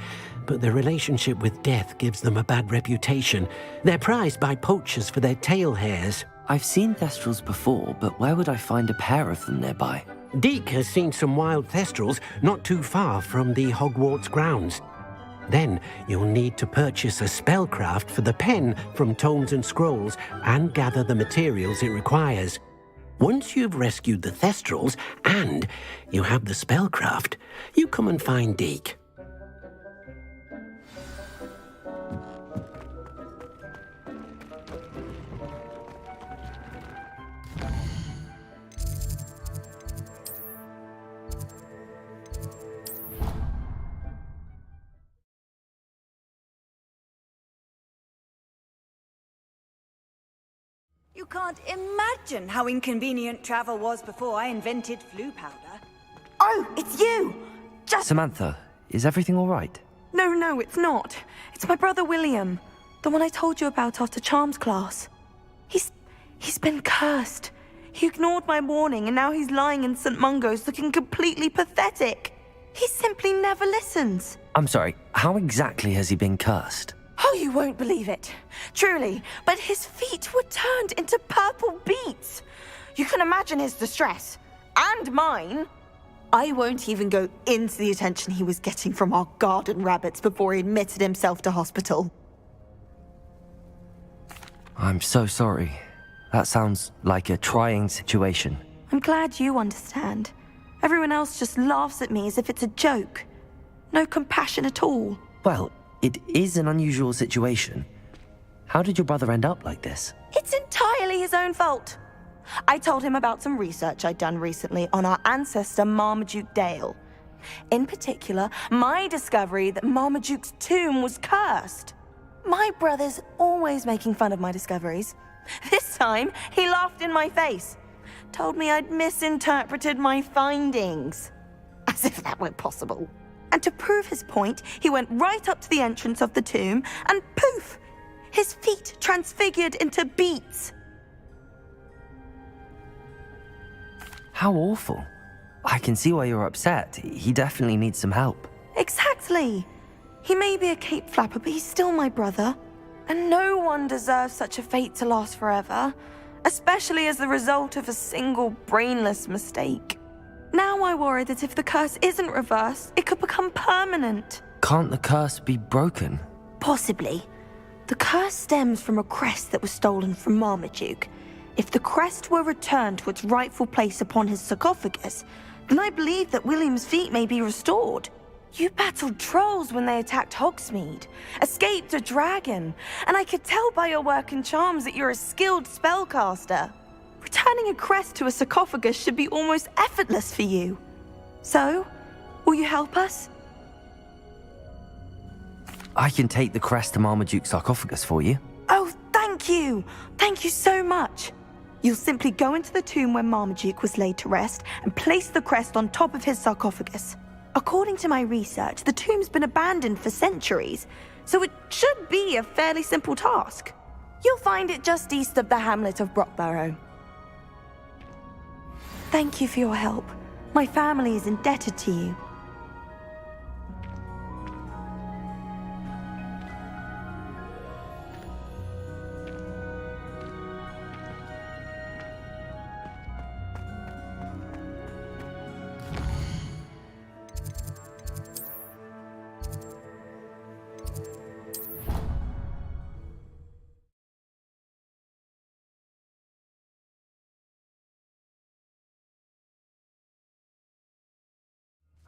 Speaker 10: but their relationship with death gives them a bad reputation. They're prized by poachers for their tail hairs.
Speaker 2: I've seen thestrals before, but where would I find a pair of them nearby?
Speaker 10: Deke has seen some wild thestrals not too far from the Hogwarts grounds. Then you'll need to purchase a spellcraft for the pen from Tomes and Scrolls and gather the materials it requires. Once you've rescued the thestrals and you have the spellcraft, you come and find Deke.
Speaker 5: You can't imagine how inconvenient travel was before I invented flu powder.
Speaker 13: Oh, it's you!
Speaker 2: Samantha, is everything all right?
Speaker 13: No, it's not. It's my brother William. The one I told you about after Charms class. He's been cursed. He ignored my warning and now he's lying in St. Mungo's looking completely pathetic. He simply never listens.
Speaker 2: I'm sorry, how exactly has he been cursed?
Speaker 13: Oh, you won't believe it. Truly, but his feet were turned into purple beets. You can imagine his distress. And mine. I won't even go into the attention he was getting from our garden rabbits before he admitted himself to hospital.
Speaker 2: I'm so sorry. That sounds like a trying situation.
Speaker 13: I'm glad you understand. Everyone else just laughs at me as if it's a joke. No compassion at all.
Speaker 2: Well, it is an unusual situation. How did your brother end up like this?
Speaker 13: It's entirely his own fault. I told him about some research I'd done recently on our ancestor Marmaduke Dale. In particular, my discovery that Marmaduke's tomb was cursed. My brother's always making fun of my discoveries. This time, he laughed in my face. Told me I'd misinterpreted my findings. As if that were possible. And to prove his point, he went right up to the entrance of the tomb and poof! His feet transfigured into beets.
Speaker 2: How awful. I can see why you're upset. He definitely needs some help.
Speaker 13: Exactly. He may be a cape flapper, but he's still my brother. And no one deserves such a fate to last forever, especially as the result of a single brainless mistake. Now I worry that if the curse isn't reversed, it could become permanent.
Speaker 2: Can't the curse be broken?
Speaker 13: Possibly. The curse stems from a crest that was stolen from Marmaduke. If the crest were returned to its rightful place upon his sarcophagus, then I believe that William's feet may be restored. You battled trolls when they attacked Hogsmeade, escaped a dragon, and I could tell by your work and charms that you're a skilled spellcaster. Returning a crest to a sarcophagus should be almost effortless for you. So, will you help us?
Speaker 2: I can take the crest to Marmaduke's sarcophagus for you.
Speaker 13: Oh, thank you! Thank you so much! You'll simply go into the tomb where Marmaduke was laid to rest and place the crest on top of his sarcophagus. According to my research, the tomb's been abandoned for centuries, so it should be a fairly simple task. You'll find it just east of the hamlet of Brockborough. Thank you for your help. My family is indebted to you.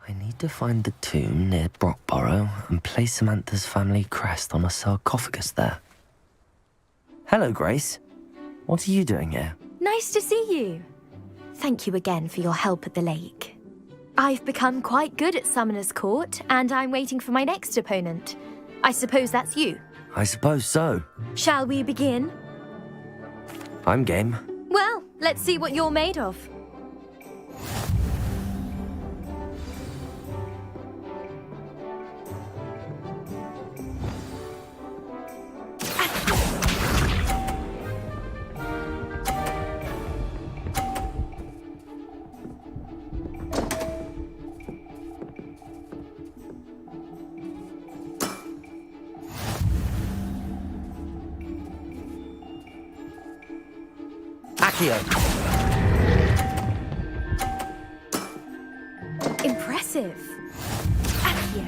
Speaker 2: I need to find the tomb near Brockborough and place Samantha's family crest on a sarcophagus there. Hello, Grace. What are you doing here?
Speaker 18: Nice to see you. Thank you again for your help at the lake. I've become quite good at Summoner's Court, and I'm waiting for my next opponent. I suppose that's you.
Speaker 2: I suppose so.
Speaker 18: Shall we begin?
Speaker 2: I'm game.
Speaker 18: Well, let's see what you're made of.
Speaker 2: Accio.
Speaker 18: Impressive. Accio.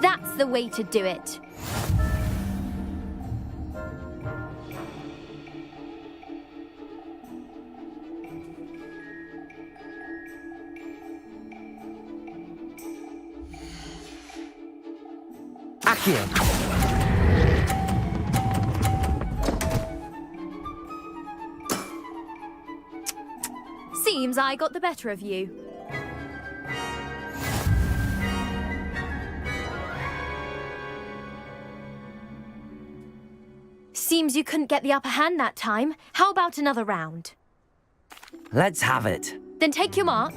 Speaker 18: That's the way to do it.
Speaker 2: Accio.
Speaker 18: Seems I got the better of you. Seems you couldn't get the upper hand that time. How about another round?
Speaker 2: Let's have it.
Speaker 18: Then take your mark.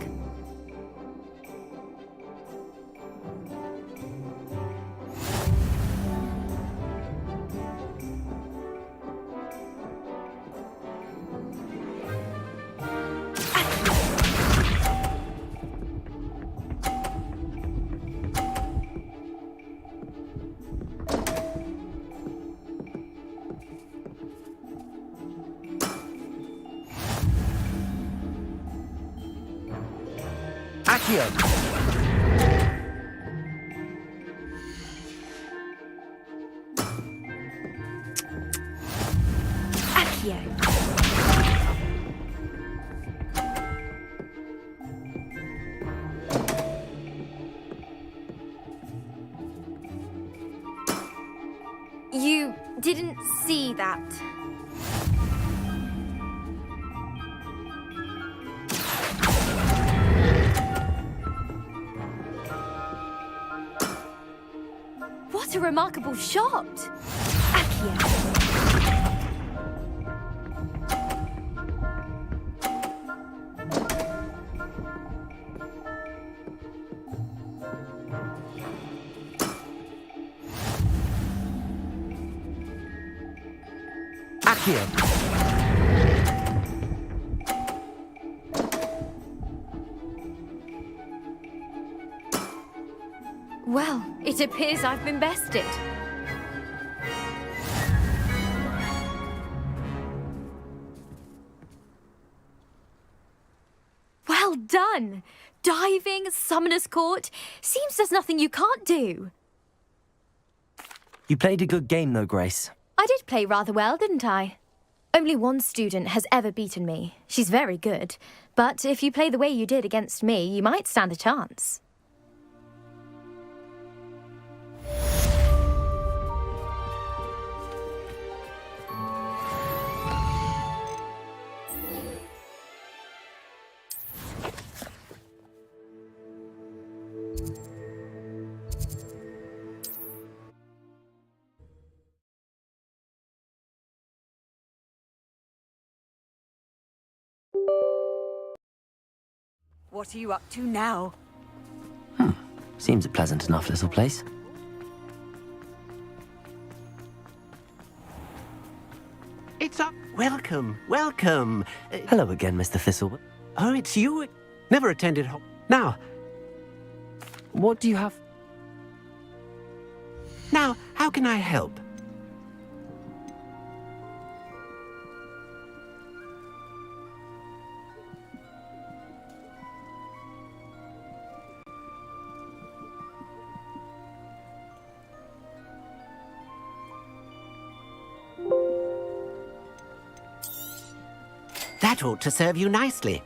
Speaker 2: Accio.
Speaker 18: Accio. You didn't see that. What a remarkable shot! Accio.
Speaker 2: Accio.
Speaker 18: Well, it appears I've been bested. Well done! Diving, summoner's court. Seems there's nothing you can't do.
Speaker 2: You played a good game though, Grace.
Speaker 18: I did play rather well, didn't I? Only one student has ever beaten me. She's very good. But if you play the way you did against me, you might stand a chance.
Speaker 5: What are you up to now?
Speaker 2: Seems a pleasant enough little place.
Speaker 10: It's up. Welcome, welcome.
Speaker 2: Hello again, Mr. Thistlewood.
Speaker 10: Oh, it's you. Never attended. Now,
Speaker 2: what do you have?
Speaker 10: Now, how can I help?
Speaker 19: That ought to serve you nicely.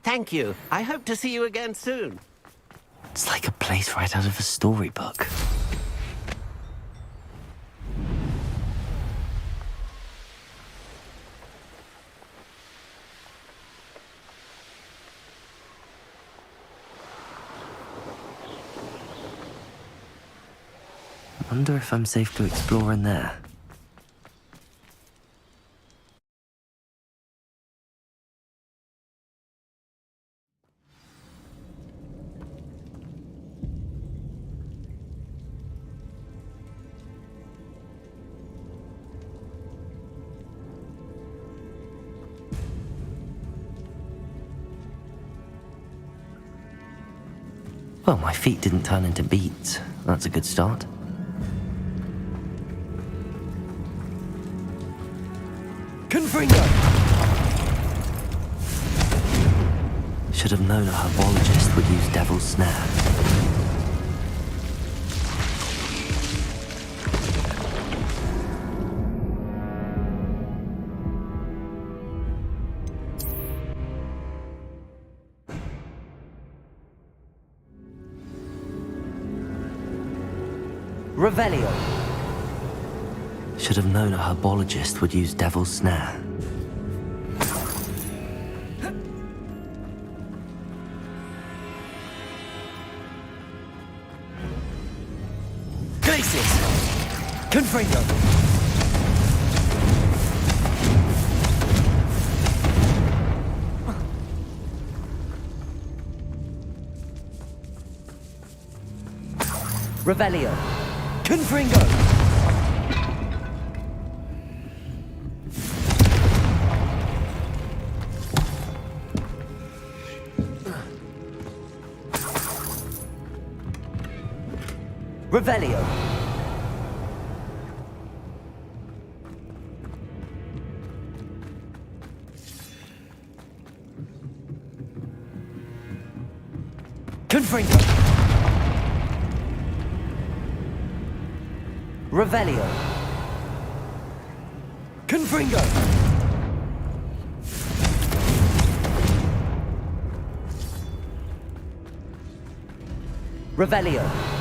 Speaker 19: Thank you. I hope to see you again soon.
Speaker 2: It's like a place right out of a storybook. Wonder if I'm safe to explore in there. Well, my feet didn't turn into beets. That's a good start. Confringo! Should have known a herbologist would use Devil's Snare. Revelio. Should have known a herbologist would use Devil's Snare. Glacis! Confringo! Revelio! Confringo! Revelio! Confringo! Revelio! Confringo! Revelio!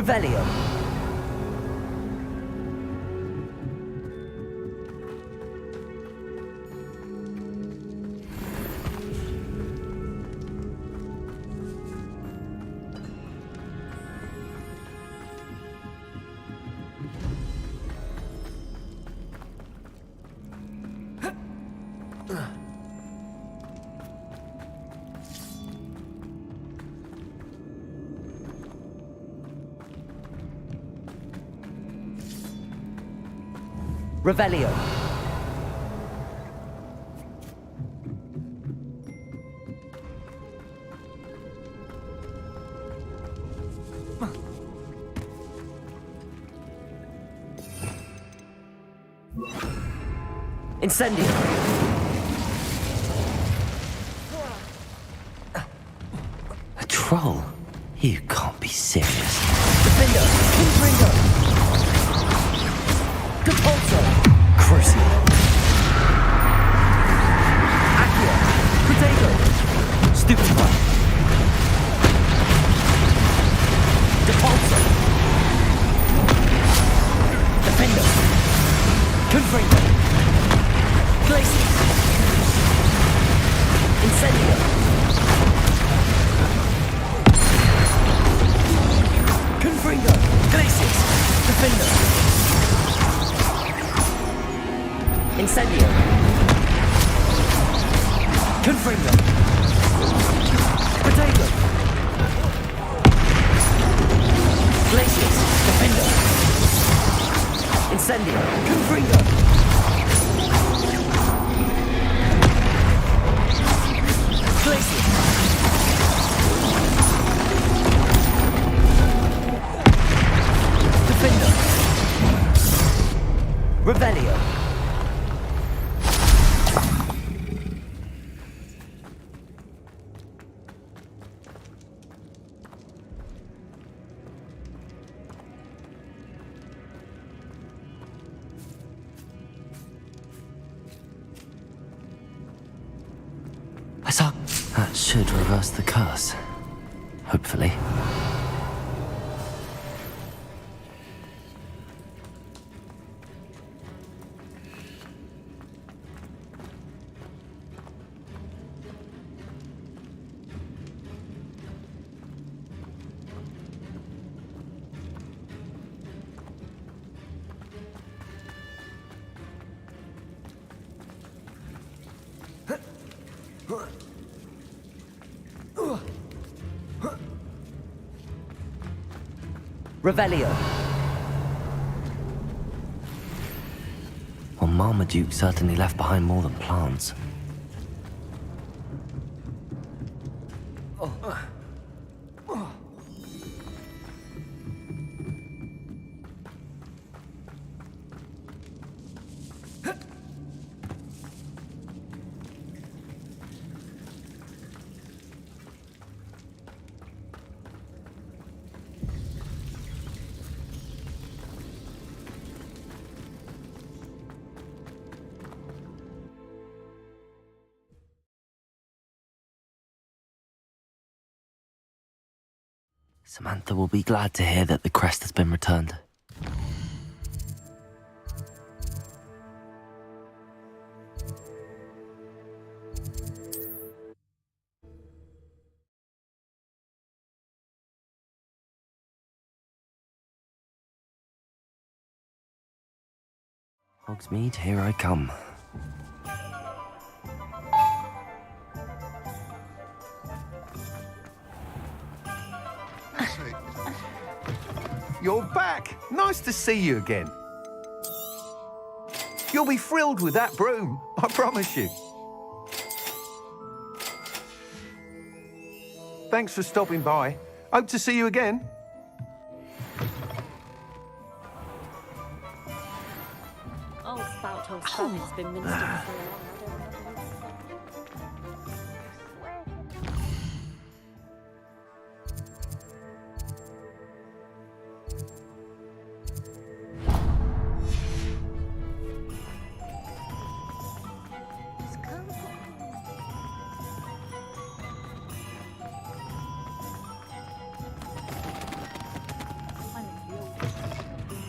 Speaker 2: Revelio. Revelio. Incendio. A troll? You can't be serious. Defender! Confringo! Depulso! Crucio! Accio! Potato! Stupefy! Depulso! Defender! Confringo! Glacius! Incendio! Confringo! Glacius! Defender! Incendio! Confringo! Potato! Glacius! Defender! Incendio! Confringo! Glacius! Defender! Revelio! That should reverse the curse. Hopefully. Revelio. Well, Marmaduke certainly left behind more than plants. Samantha will be glad to hear that the crest has been returned. Hogsmeade, here I come.
Speaker 20: You're back! Nice to see you again. You'll be thrilled with that broom, I promise you. Thanks for stopping by. Hope to see you again.
Speaker 21: Old spout old son has been ministering for a while.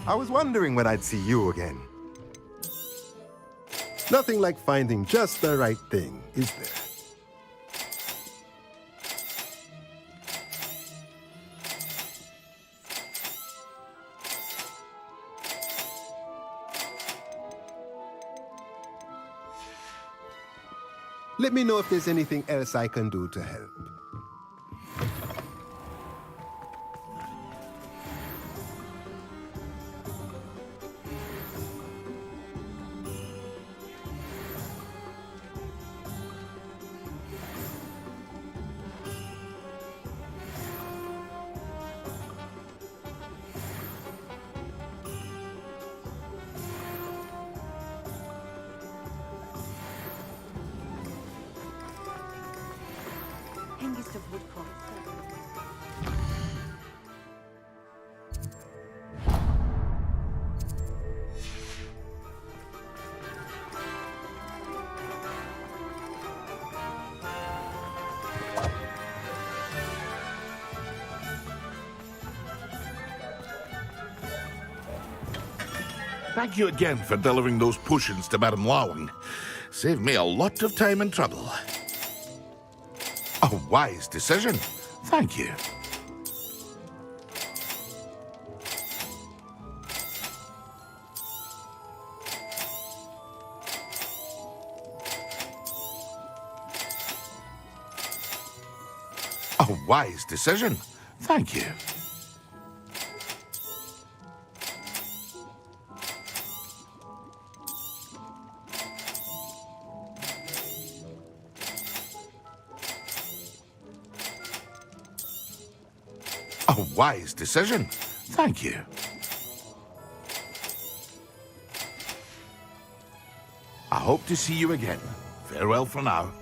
Speaker 1: I was wondering when I'd see you again. Nothing like finding just the right thing, is there? Let me know if there's anything else I can do to help.
Speaker 5: Hengist of Woodcroft.
Speaker 7: Thank you again for delivering those potions to Madame Lawing. Saved me a lot of time and trouble. A wise decision. Thank you. A wise decision. Thank you. A wise decision. Thank you. I hope to see you again. Farewell for now.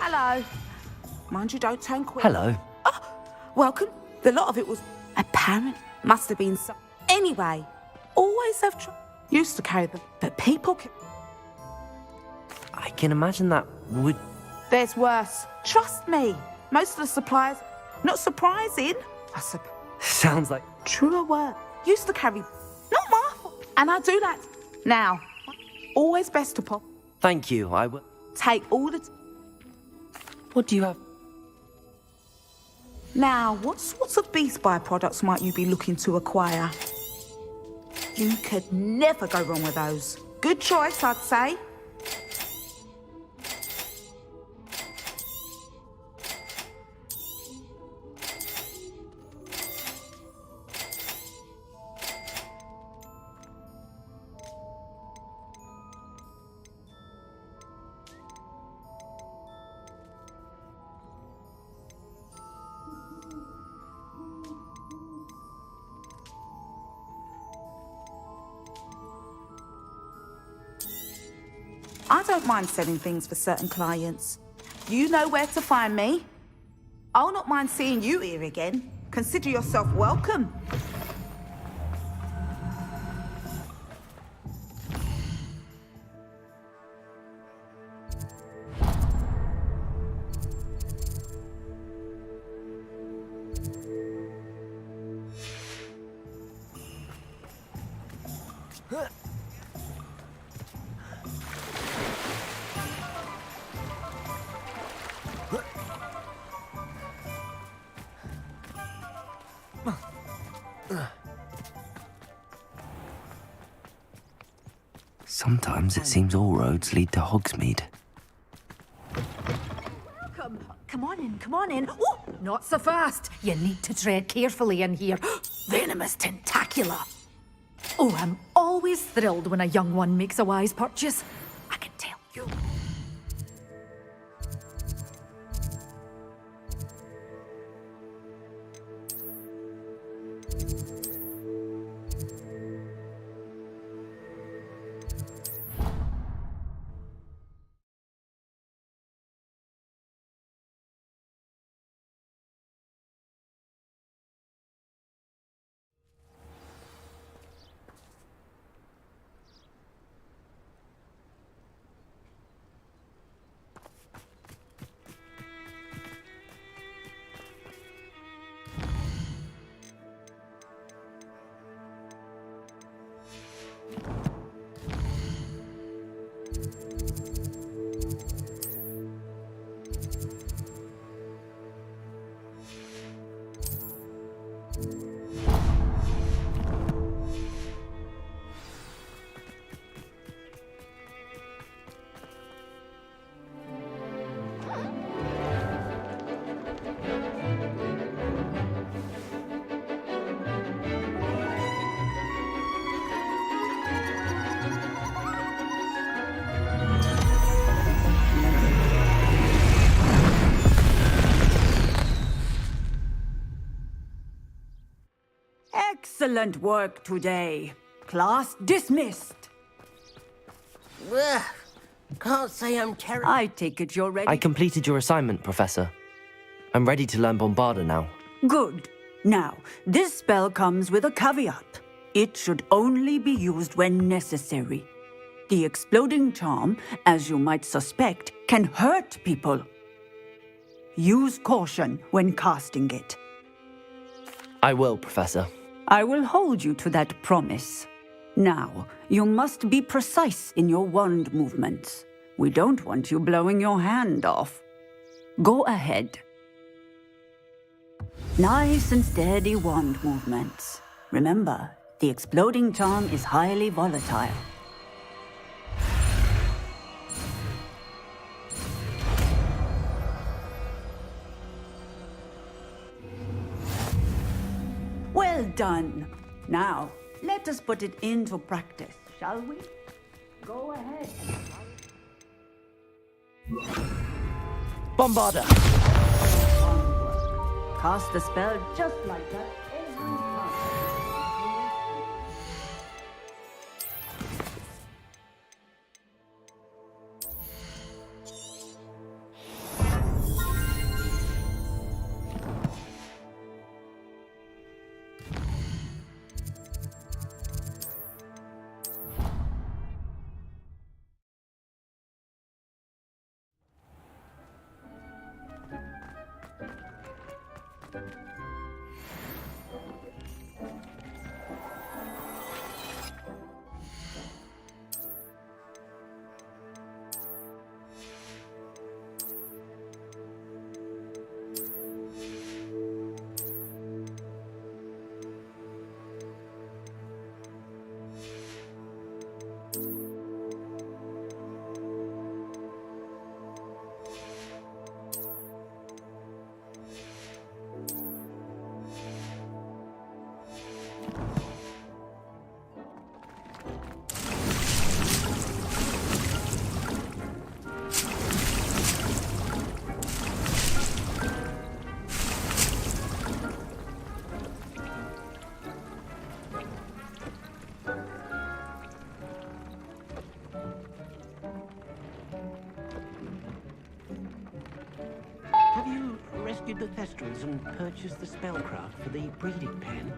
Speaker 13: Hello. Mind you don't turn quick.
Speaker 2: Hello.
Speaker 13: Welcome. The lot of it was apparent. Must have been some. Anyway, always have used to carry them, but people.
Speaker 2: I can imagine that would...
Speaker 13: There's worse. Trust me. Most of the suppliers, not surprising.
Speaker 2: Sounds like...
Speaker 13: Truer work. Used to carry. Not my fault. And I do that. Now, always best to pop.
Speaker 2: Thank you, I will...
Speaker 13: Take all the...
Speaker 2: What do you have?
Speaker 13: Now, what sorts of beast byproducts might you be looking to acquire? You could never go wrong with those. Good choice, I'd say. I don't mind selling things for certain clients. You know where to find me. I'll not mind seeing you here again. Consider yourself welcome.
Speaker 2: Sometimes it seems all roads lead to Hogsmeade.
Speaker 22: Come on in, come on in. Oh, not so fast. You need to tread carefully in here. Venomous tentacula. Oh, I'm always thrilled when a young one makes a wise purchase. I can tell you.
Speaker 4: Excellent work today. Class dismissed.
Speaker 19: Ugh, can't say I'm terrible.
Speaker 4: I take it you're ready.
Speaker 2: I completed your assignment, Professor. I'm ready to learn Bombarda now.
Speaker 4: Good. Now, this spell comes with a caveat. It should only be used when necessary. The exploding charm, as you might suspect, can hurt people. Use caution when casting it.
Speaker 2: I will, Professor.
Speaker 4: I will hold you to that promise. Now, you must be precise in your wand movements. We don't want you blowing your hand off. Go ahead. Nice and steady wand movements. Remember, the exploding charm is highly volatile. Well done. Now, let us put it into practice, shall we? Go ahead.
Speaker 2: Bombarda!
Speaker 4: Cast the spell just like that every time.
Speaker 19: Have you rescued the Thestrals and purchased the spellcraft for the breeding pen?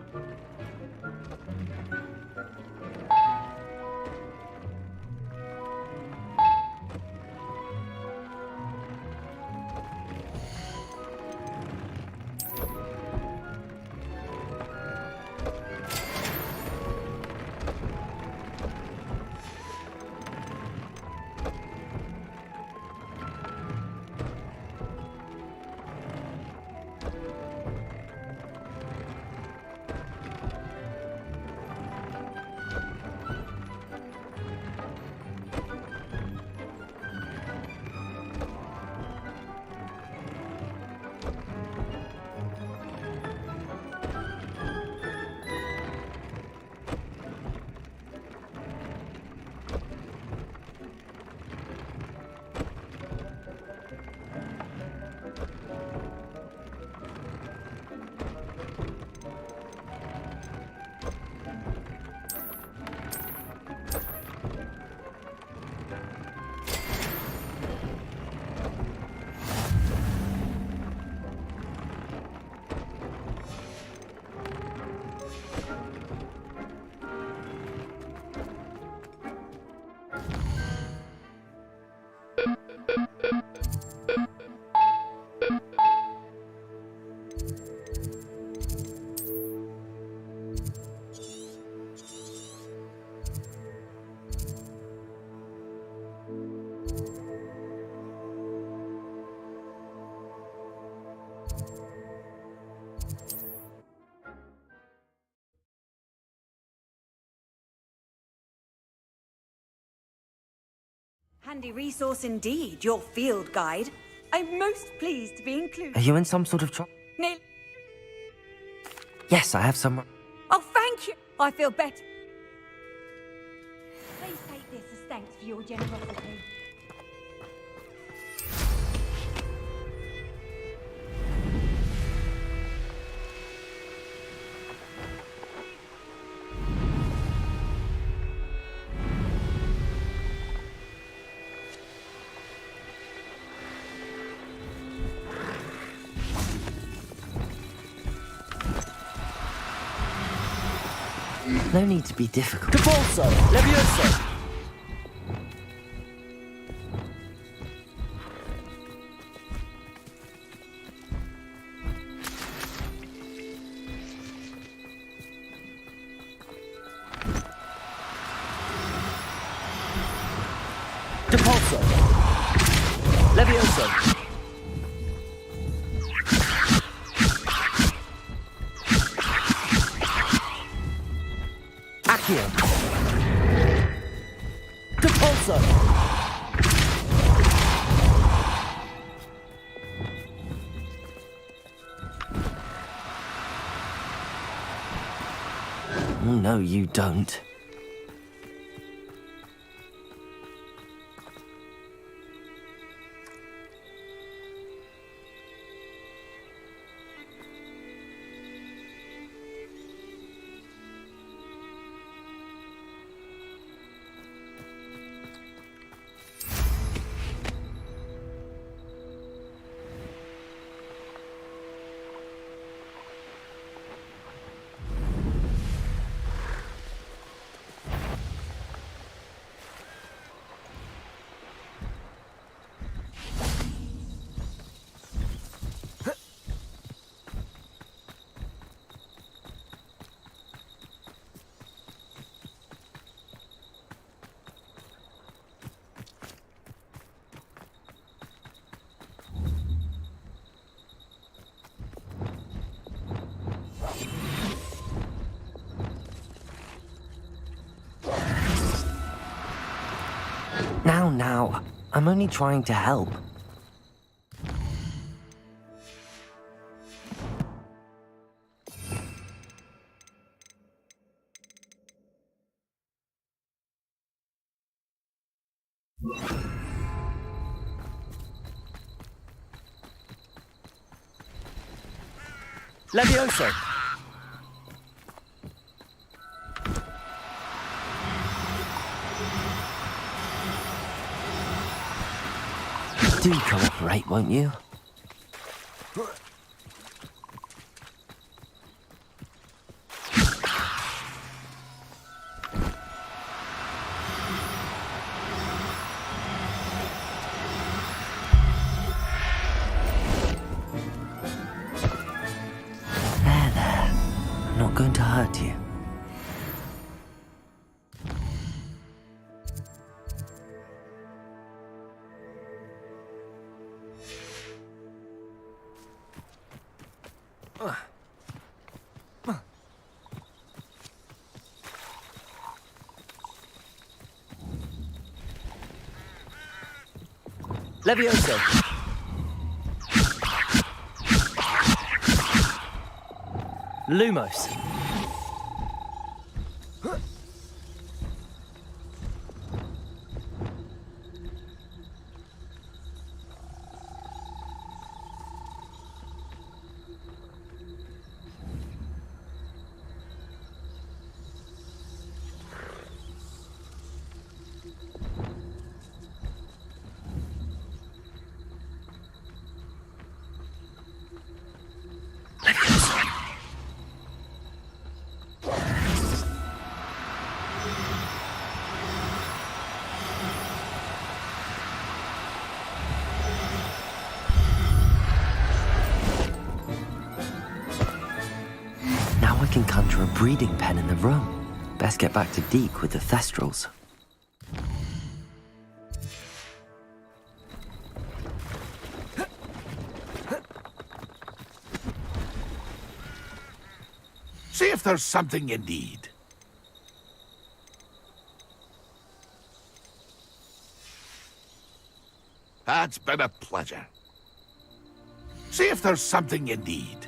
Speaker 5: handy resource indeed, your field guide. I'm most pleased to be included.
Speaker 2: Are you in some sort of trouble?
Speaker 5: Neil.
Speaker 2: Yes, I have some.
Speaker 5: Oh, thank you. I feel better. Please take this as thanks for your generosity.
Speaker 2: No need to be difficult.
Speaker 6: Capolso! Levioso! Capolso! Levioso! Accio! Capolso!
Speaker 2: Oh, no, you don't. Now. I'm only trying to help.
Speaker 6: Levioso!
Speaker 2: Do cooperate, won't you? There. I'm not going to hurt you.
Speaker 6: Levioso! Lumos!
Speaker 2: Now I can conjure a breeding pen in the room. Best get back to Deke with the Thestrals.
Speaker 7: See if there's something you need. It's been a pleasure. See if there's something you need.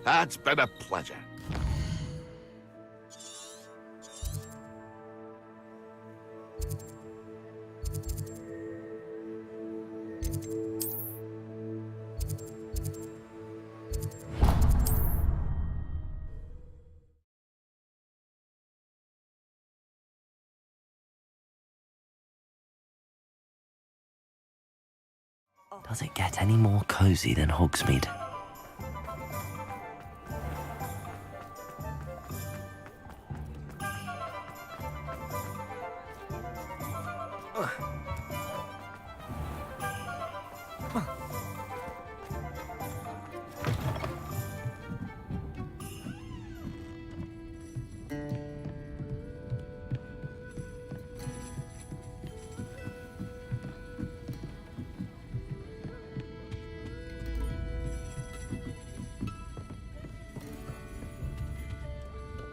Speaker 7: It's been a pleasure.
Speaker 2: Does it get any more cozy than Hogsmeade?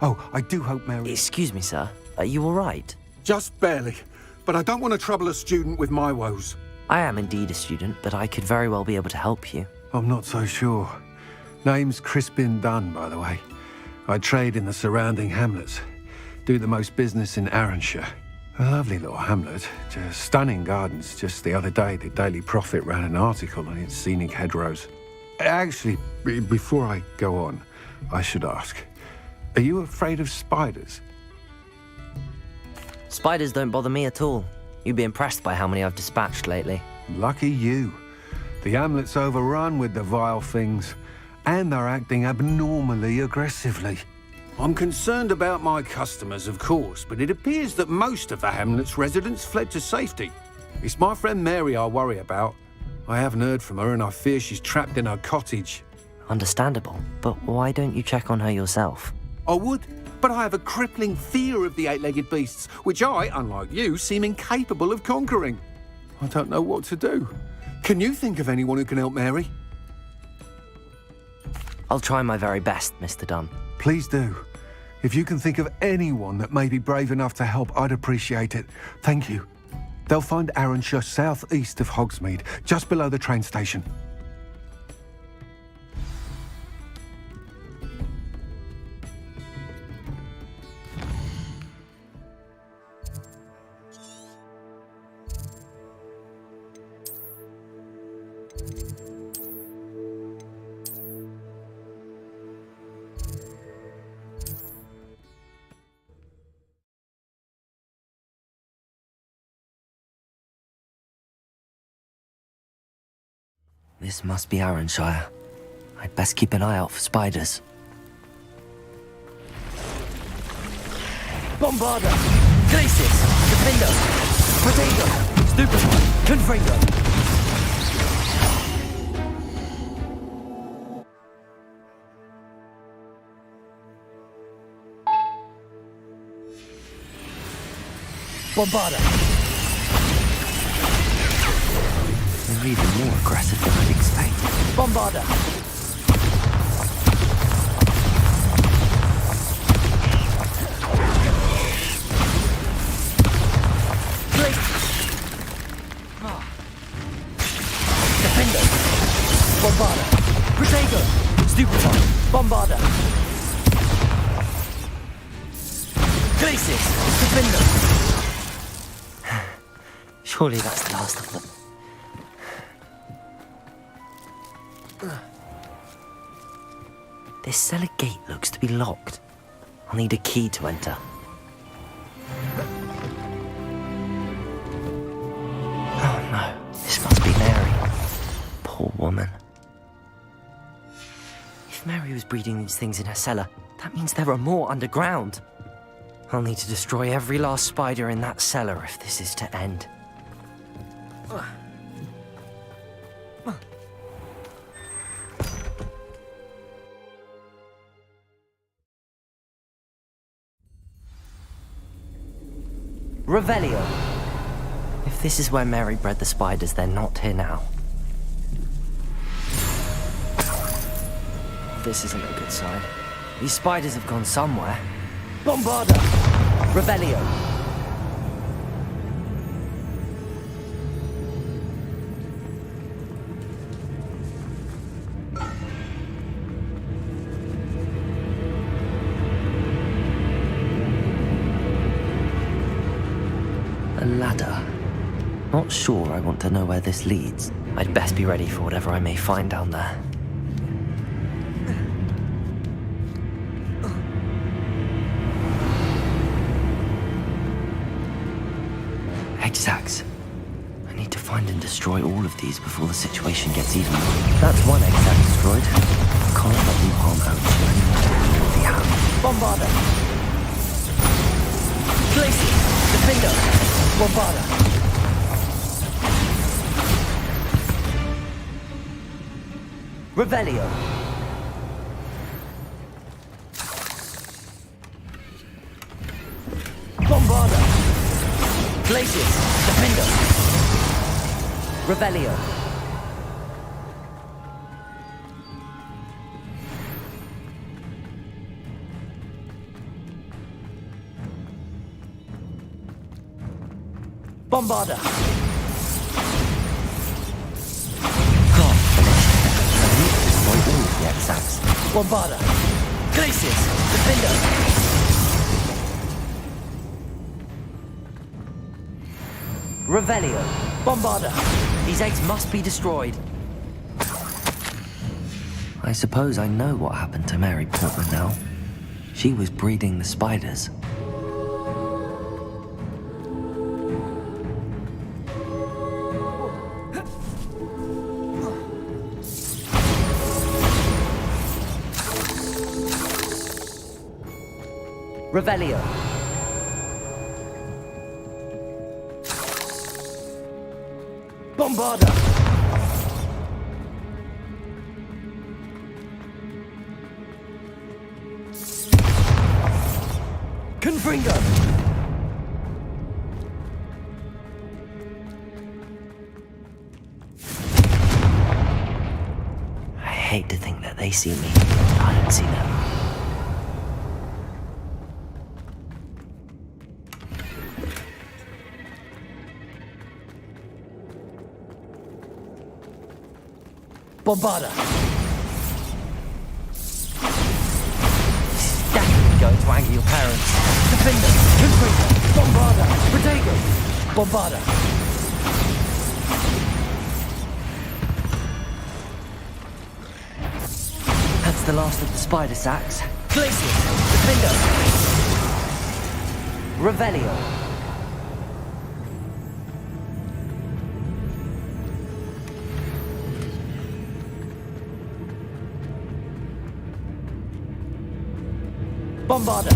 Speaker 8: Oh, I do hope Mary...
Speaker 2: Excuse me, sir. Are you all right?
Speaker 8: Just barely. But I don't want to trouble a student with my woes.
Speaker 2: I am indeed a student, but I could very well be able to help you.
Speaker 8: I'm not so sure. Name's Crispin Dunn, by the way. I trade in the surrounding hamlets. Do the most business in Arranshire. A lovely little hamlet. Just stunning gardens. Just the other day, the Daily Prophet ran an article on its scenic hedgerows. Actually, before I go on, I should ask, are you afraid of spiders?
Speaker 2: Spiders don't bother me at all. You'd be impressed by how many I've dispatched lately.
Speaker 8: Lucky you. The hamlet's overrun with the vile things, and they're acting abnormally aggressively. I'm concerned about my customers, of course, but it appears that most of the hamlet's residents fled to safety. It's my friend Mary I worry about. I haven't heard from her, and I fear she's trapped in her cottage.
Speaker 2: Understandable, but why don't you check on her yourself?
Speaker 8: I would, but I have a crippling fear of the eight-legged beasts, which I, unlike you, seem incapable of conquering. I don't know what to do. Can you think of anyone who can help Mary?
Speaker 2: I'll try my very best, Mr. Dunn.
Speaker 8: Please do. If you can think of anyone that may be brave enough to help, I'd appreciate it. Thank you. They'll find Arranshire southeast of Hogsmeade, just below the train station.
Speaker 2: This must be Arranshire. I'd best keep an eye out for spiders.
Speaker 6: Bombarda! Glacis! Defender! Protego! Stupefy! Confringo! Bombarda!
Speaker 2: They're even more aggressive than I'd expected.
Speaker 6: Bombarda! Defender! Bombarda! Protego! Stupefy! Bombarda! Glacis! Defender!
Speaker 2: Surely that's the last of them. This cellar gate looks to be locked. I'll need a key to enter. Oh no, this must be Mary. Poor woman. If Mary was breeding these things in her cellar, that means there are more underground. I'll need to destroy every last spider in that cellar if this is to end. Revelio. If this is where Mary bred the spiders, they're not here now. This isn't a good sign. These spiders have gone somewhere. Bombarda! Revelio! A ladder. Not sure I want to know where this leads. I'd best be ready for whatever I may find down there. Egg-sacks. I need to find and destroy all of these before the situation gets even worse. That's one egg-sack destroyed. I can't let them harm out to anyone who already have. Bombarda! Glacier! Defender! Bombarda! Revelio! Bombarda! Glacius! Defender! Revelio! Bombarda! Bombarda! Glacius! Defender! Revelio! Bombarda! These eggs must be destroyed. I suppose I know what happened to Mary Portman now. She was breeding the spiders. Revelio. Bombarda. Confringo. I hate to think that they see me. I don't see them. Bombarda. Definitely going to anger your parents. Defender, Confringo, Bombarda, Protego, Bombarda. That's the last of the spider sacks. Glacius, Defender. Revelio. Bombarda.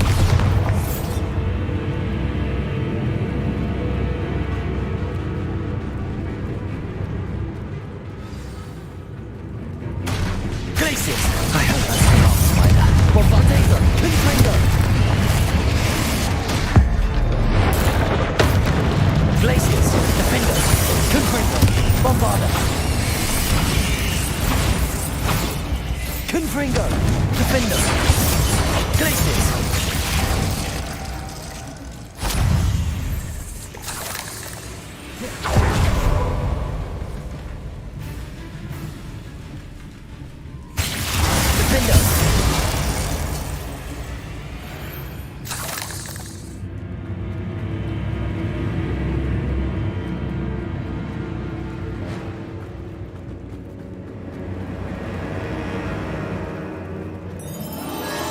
Speaker 2: Glacius. I hope that's the last spider. Bombardego. Confringo. Glacius. Defender. Confringo. Bombarda. Confringo. Defender. Glacius! Defender!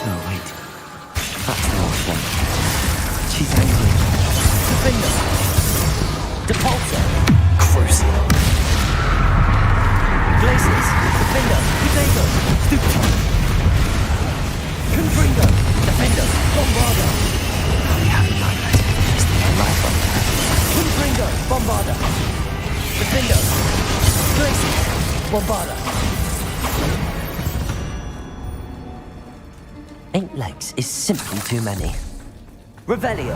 Speaker 2: No, wait. That's the last one. She's angry. Defender! Depulsor! Crucial! Glacius! Defender! Protego! Stupefy! Confringo! Defender! Bombarda! We haven't done that. Just the life on that. Confringo! Bombarda! Defender! Glacius! Bombarda! 8 legs is simply too many. Revelio.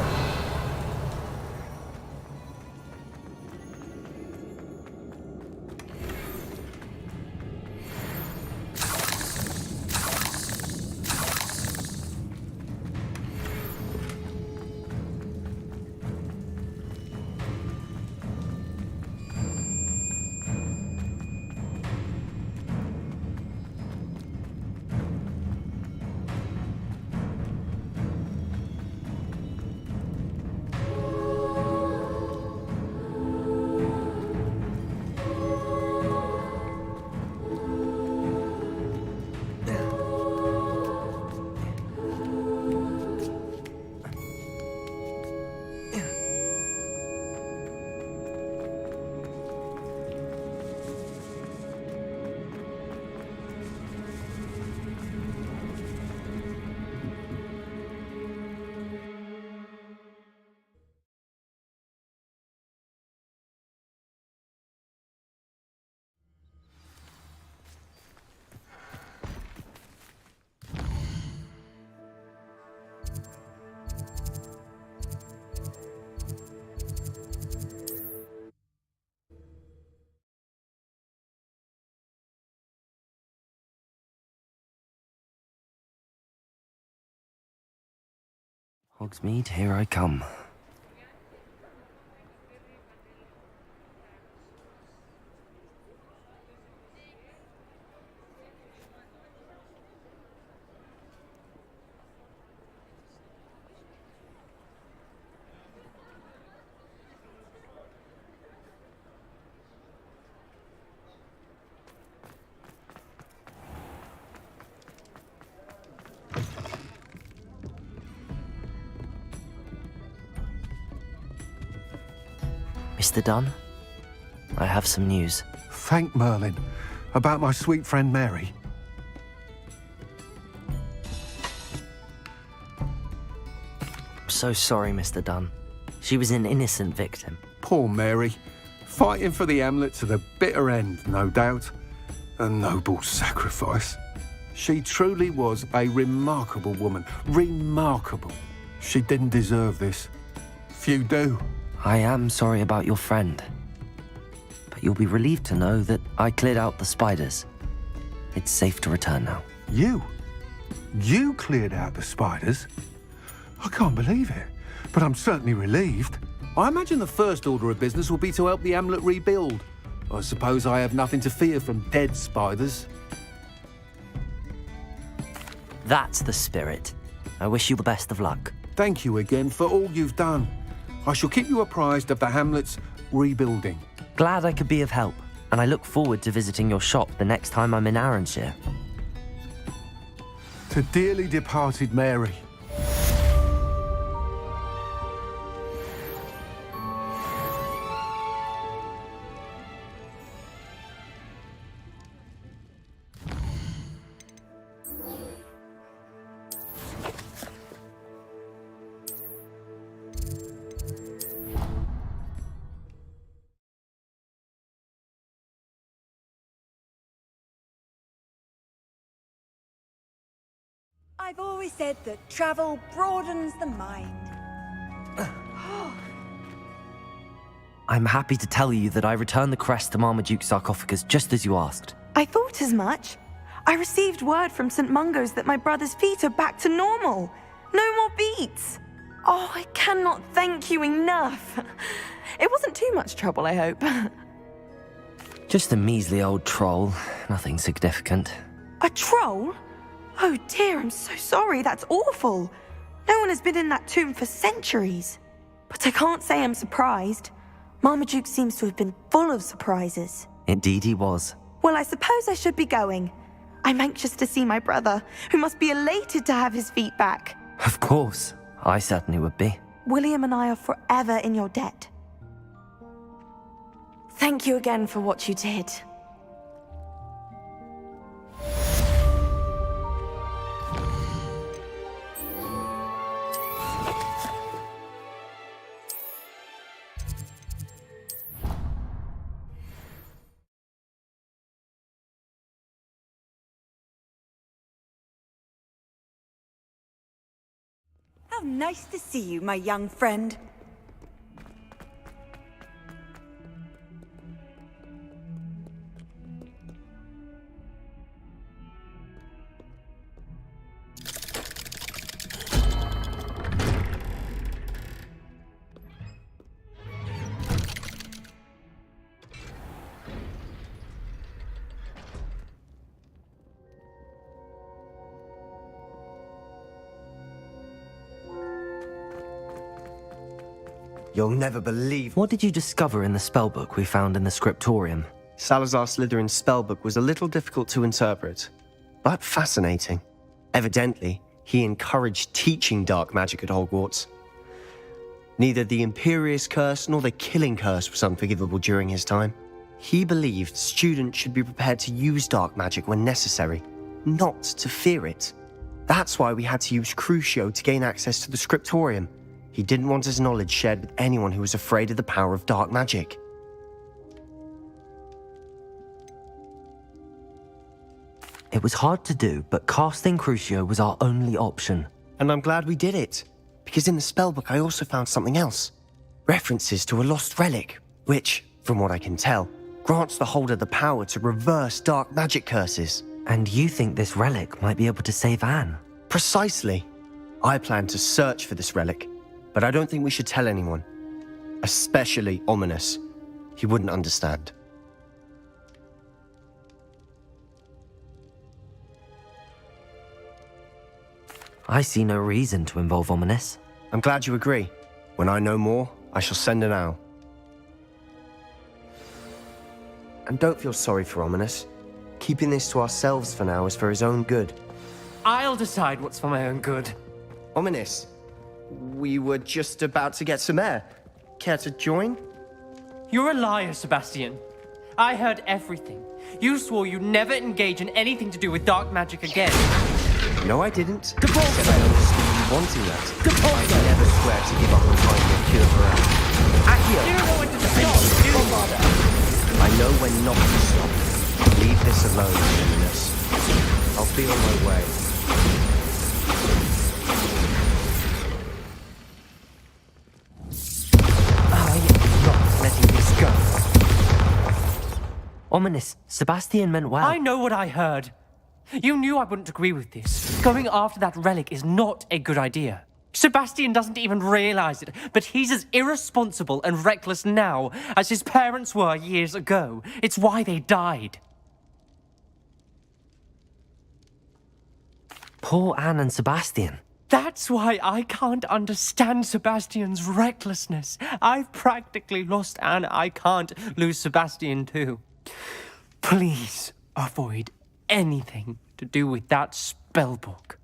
Speaker 2: Hogsmeade, here I come. Mr. Dunn, I have some news.
Speaker 8: Thank Merlin. About my sweet friend Mary.
Speaker 2: I'm so sorry, Mr. Dunn. She was an innocent victim.
Speaker 8: Poor Mary. Fighting for the Hamlet to the bitter end, no doubt. A noble sacrifice. She truly was a remarkable woman. Remarkable. She didn't deserve this. Few do.
Speaker 2: I am sorry about your friend. But you'll be relieved to know that I cleared out the spiders. It's safe to return now.
Speaker 8: You? You cleared out the spiders? I can't believe it, but I'm certainly relieved. I imagine the first order of business will be to help the Hamlet rebuild. I suppose I have nothing to fear from dead spiders.
Speaker 2: That's the spirit. I wish you the best of luck.
Speaker 8: Thank you again for all you've done. I shall keep you apprised of the Hamlet's rebuilding.
Speaker 2: Glad I could be of help, and I look forward to visiting your shop the next time I'm in Arranshire.
Speaker 8: To dearly departed Mary.
Speaker 5: I've always said that travel broadens the mind.
Speaker 2: I'm happy to tell you that I returned the crest to Marmaduke's sarcophagus just as you asked.
Speaker 13: I thought as much. I received word from St. Mungo's that my brother's feet are back to normal. No more beats. Oh, I cannot thank you enough. It wasn't too much trouble, I hope.
Speaker 2: Just a measly old troll. Nothing significant.
Speaker 13: A troll? Oh dear, I'm so sorry. That's awful. No one has been in that tomb for centuries. But I can't say I'm surprised. Marmaduke seems to have been full of surprises.
Speaker 2: Indeed he was.
Speaker 13: Well, I suppose I should be going. I'm anxious to see my brother, who must be elated to have his feet back.
Speaker 2: Of course. I certainly would be.
Speaker 13: William and I are forever in your debt. Thank you again for what you did.
Speaker 5: How nice to see you, my young friend.
Speaker 17: You'll never believe...
Speaker 2: What did you discover in the spellbook we found in the scriptorium?
Speaker 17: Salazar Slytherin's spellbook was a little difficult to interpret, but fascinating. Evidently, he encouraged teaching dark magic at Hogwarts. Neither the Imperious Curse nor the Killing Curse was unforgivable during his time. He believed students should be prepared to use dark magic when necessary, not to fear it. That's why we had to use Crucio to gain access to the scriptorium. He didn't want his knowledge shared with anyone who was afraid of the power of dark magic.
Speaker 2: It was hard to do, but casting Crucio was our only option.
Speaker 17: And I'm glad we did it, because in the spellbook I also found something else. References to a lost relic, which, from what I can tell, grants the holder the power to reverse dark magic curses.
Speaker 2: And you think this relic might be able to save Anne?
Speaker 17: Precisely. I plan to search for this relic, but I don't think we should tell anyone. Especially Ominous. He wouldn't understand.
Speaker 2: I see no reason to involve Ominous.
Speaker 17: I'm glad you agree. When I know more, I shall send an owl. And don't feel sorry for Ominous. Keeping this to ourselves for now is for his own good.
Speaker 6: I'll decide what's for my own good.
Speaker 17: Ominous, we were just about to get some air. Care to join?
Speaker 6: You're a liar, Sebastian. I heard everything. You swore you'd never engage in anything to do with dark magic again.
Speaker 17: No, I didn't. I said I understood you wanting that. I never swear to give up on finding a cure for us. Accio!
Speaker 6: You don't know when to stop, Bombarda!
Speaker 17: I know when not to stop. Leave this alone, Ominous. I'll be on my way.
Speaker 2: Letting this go. Ominous, Sebastian meant well.
Speaker 6: I know what I heard. You knew I wouldn't agree with this. Going after that relic is not a good idea. Sebastian doesn't even realize it, but he's as irresponsible and reckless now as his parents were years ago. It's why they died.
Speaker 2: Poor Anne and Sebastian.
Speaker 6: That's why I can't understand Sebastian's recklessness. I've practically lost Anne. I can't lose Sebastian too. Please avoid anything to do with that spellbook.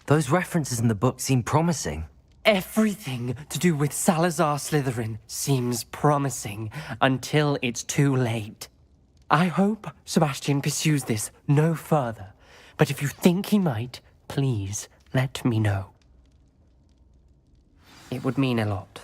Speaker 2: Those references in the book seem promising.
Speaker 6: Everything to do with Salazar Slytherin seems promising until it's too late. I hope Sebastian pursues this no further, but if you think he might, please let me know. It would mean a lot.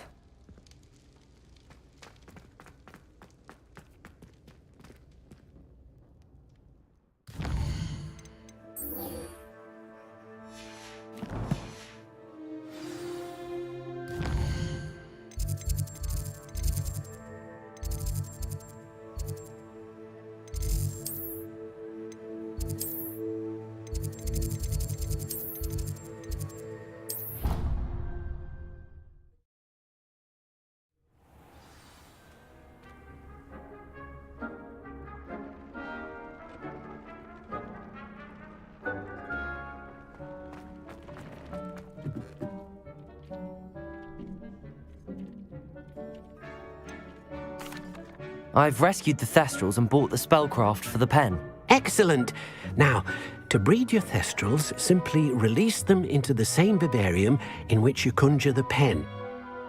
Speaker 2: I've rescued the Thestrals and bought the spellcraft for the pen.
Speaker 10: Excellent. Now, to breed your Thestrals, simply release them into the same vivarium in which you conjure the pen.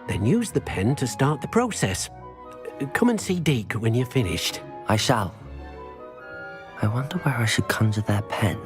Speaker 10: Then use the pen to start the process. Come and see Deke when you're finished.
Speaker 2: I shall. I wonder where I should conjure their pen.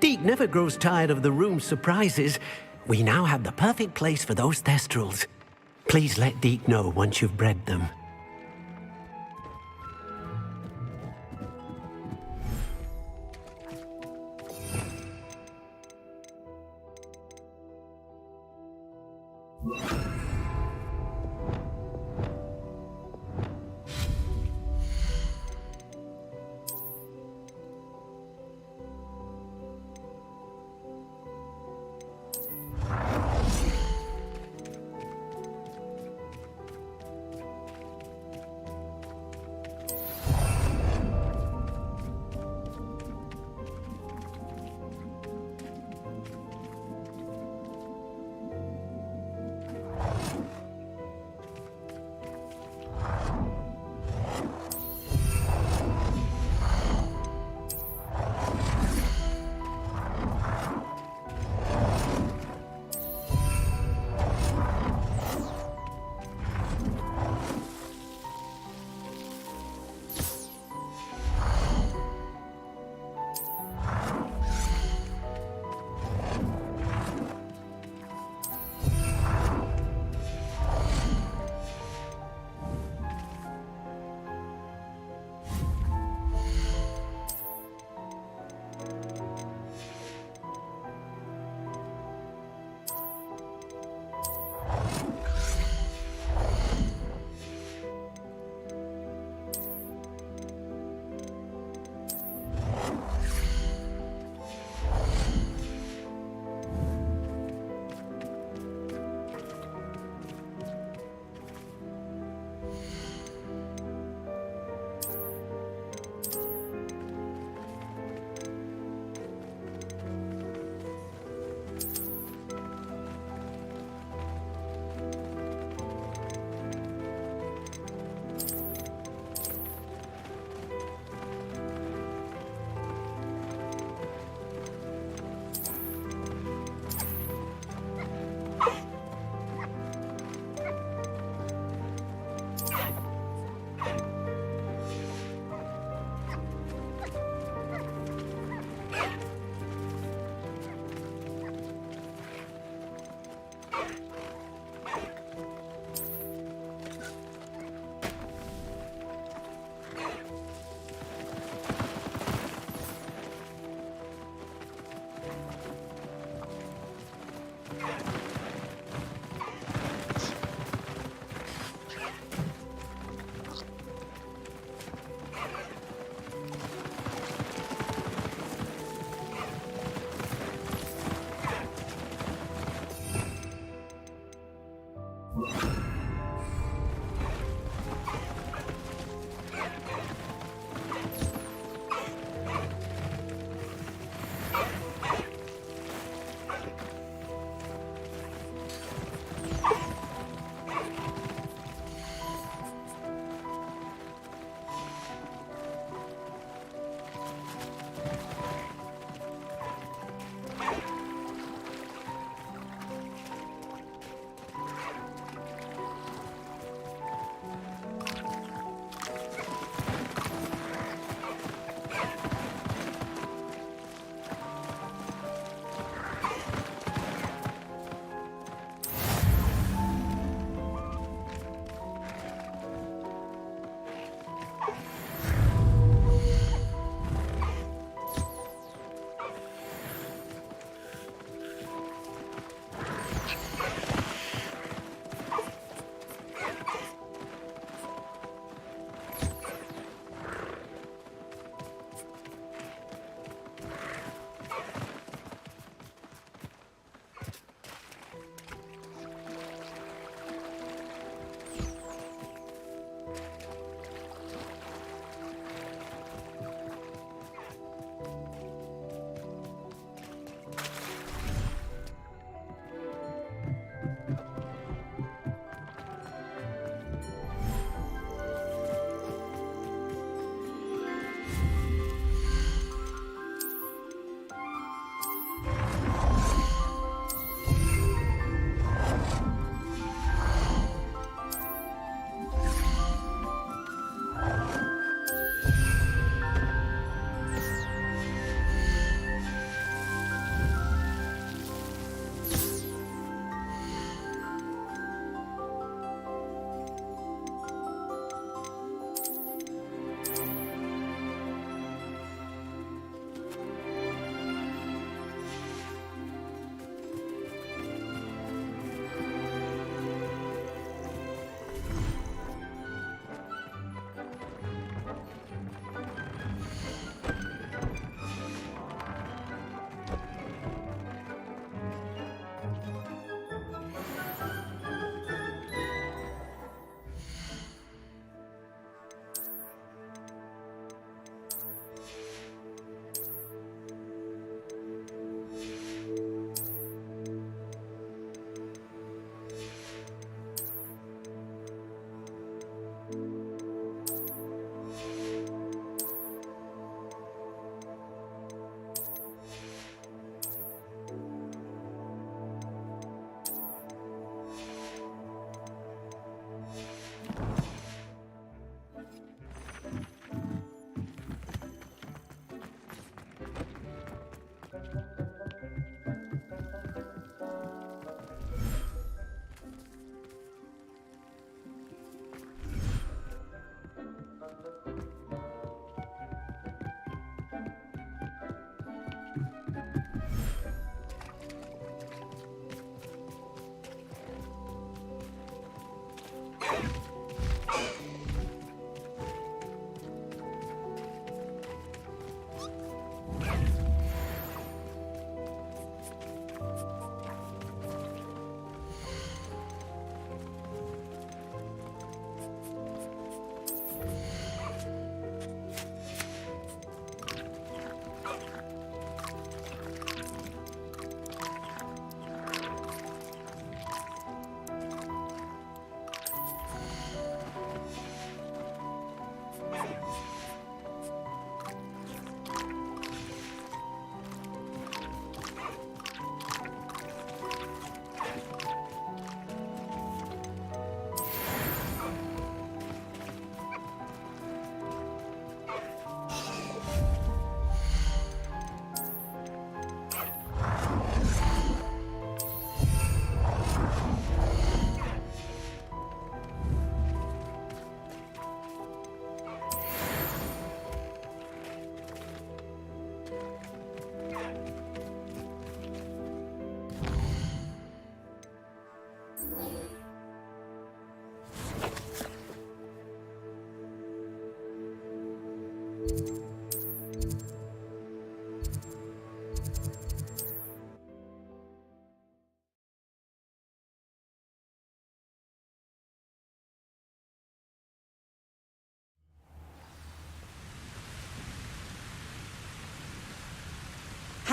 Speaker 10: Deke never grows tired of the room's surprises. We now have the perfect place for those Thestrals. Please let Deke know once you've bred them.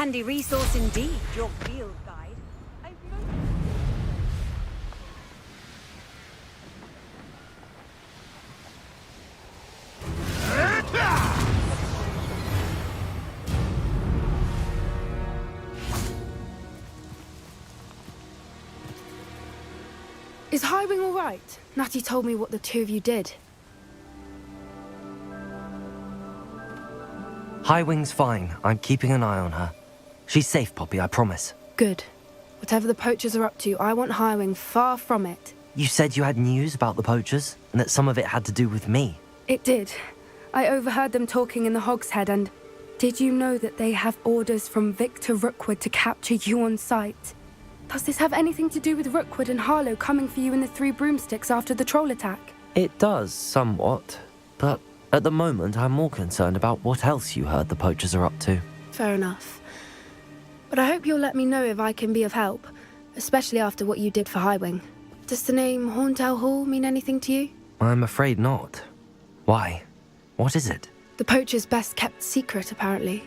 Speaker 5: handy resource indeed, your field guide.
Speaker 15: Is Highwing all right? Natty told me what the two of you did.
Speaker 2: Highwing's fine. I'm keeping an eye on her. She's safe, Poppy, I promise.
Speaker 15: Good. Whatever the poachers are up to, I want Highwing far from it.
Speaker 2: You said you had news about the poachers, and that some of it had to do with me.
Speaker 15: It did. I overheard them talking in the Hogshead, and did you know that they have orders from Victor Rookwood to capture you on sight? Does this have anything to do with Rookwood and Harlow coming for you in the Three Broomsticks after the troll attack?
Speaker 2: It does, somewhat. But at the moment, I'm more concerned about what else you heard the poachers are up to.
Speaker 15: Fair enough. But I hope you'll let me know if I can be of help, especially after what you did for Highwing. Does the name Horntail Hall mean anything to you?
Speaker 2: I'm afraid not. Why? What is it?
Speaker 15: The poachers' best kept secret, apparently.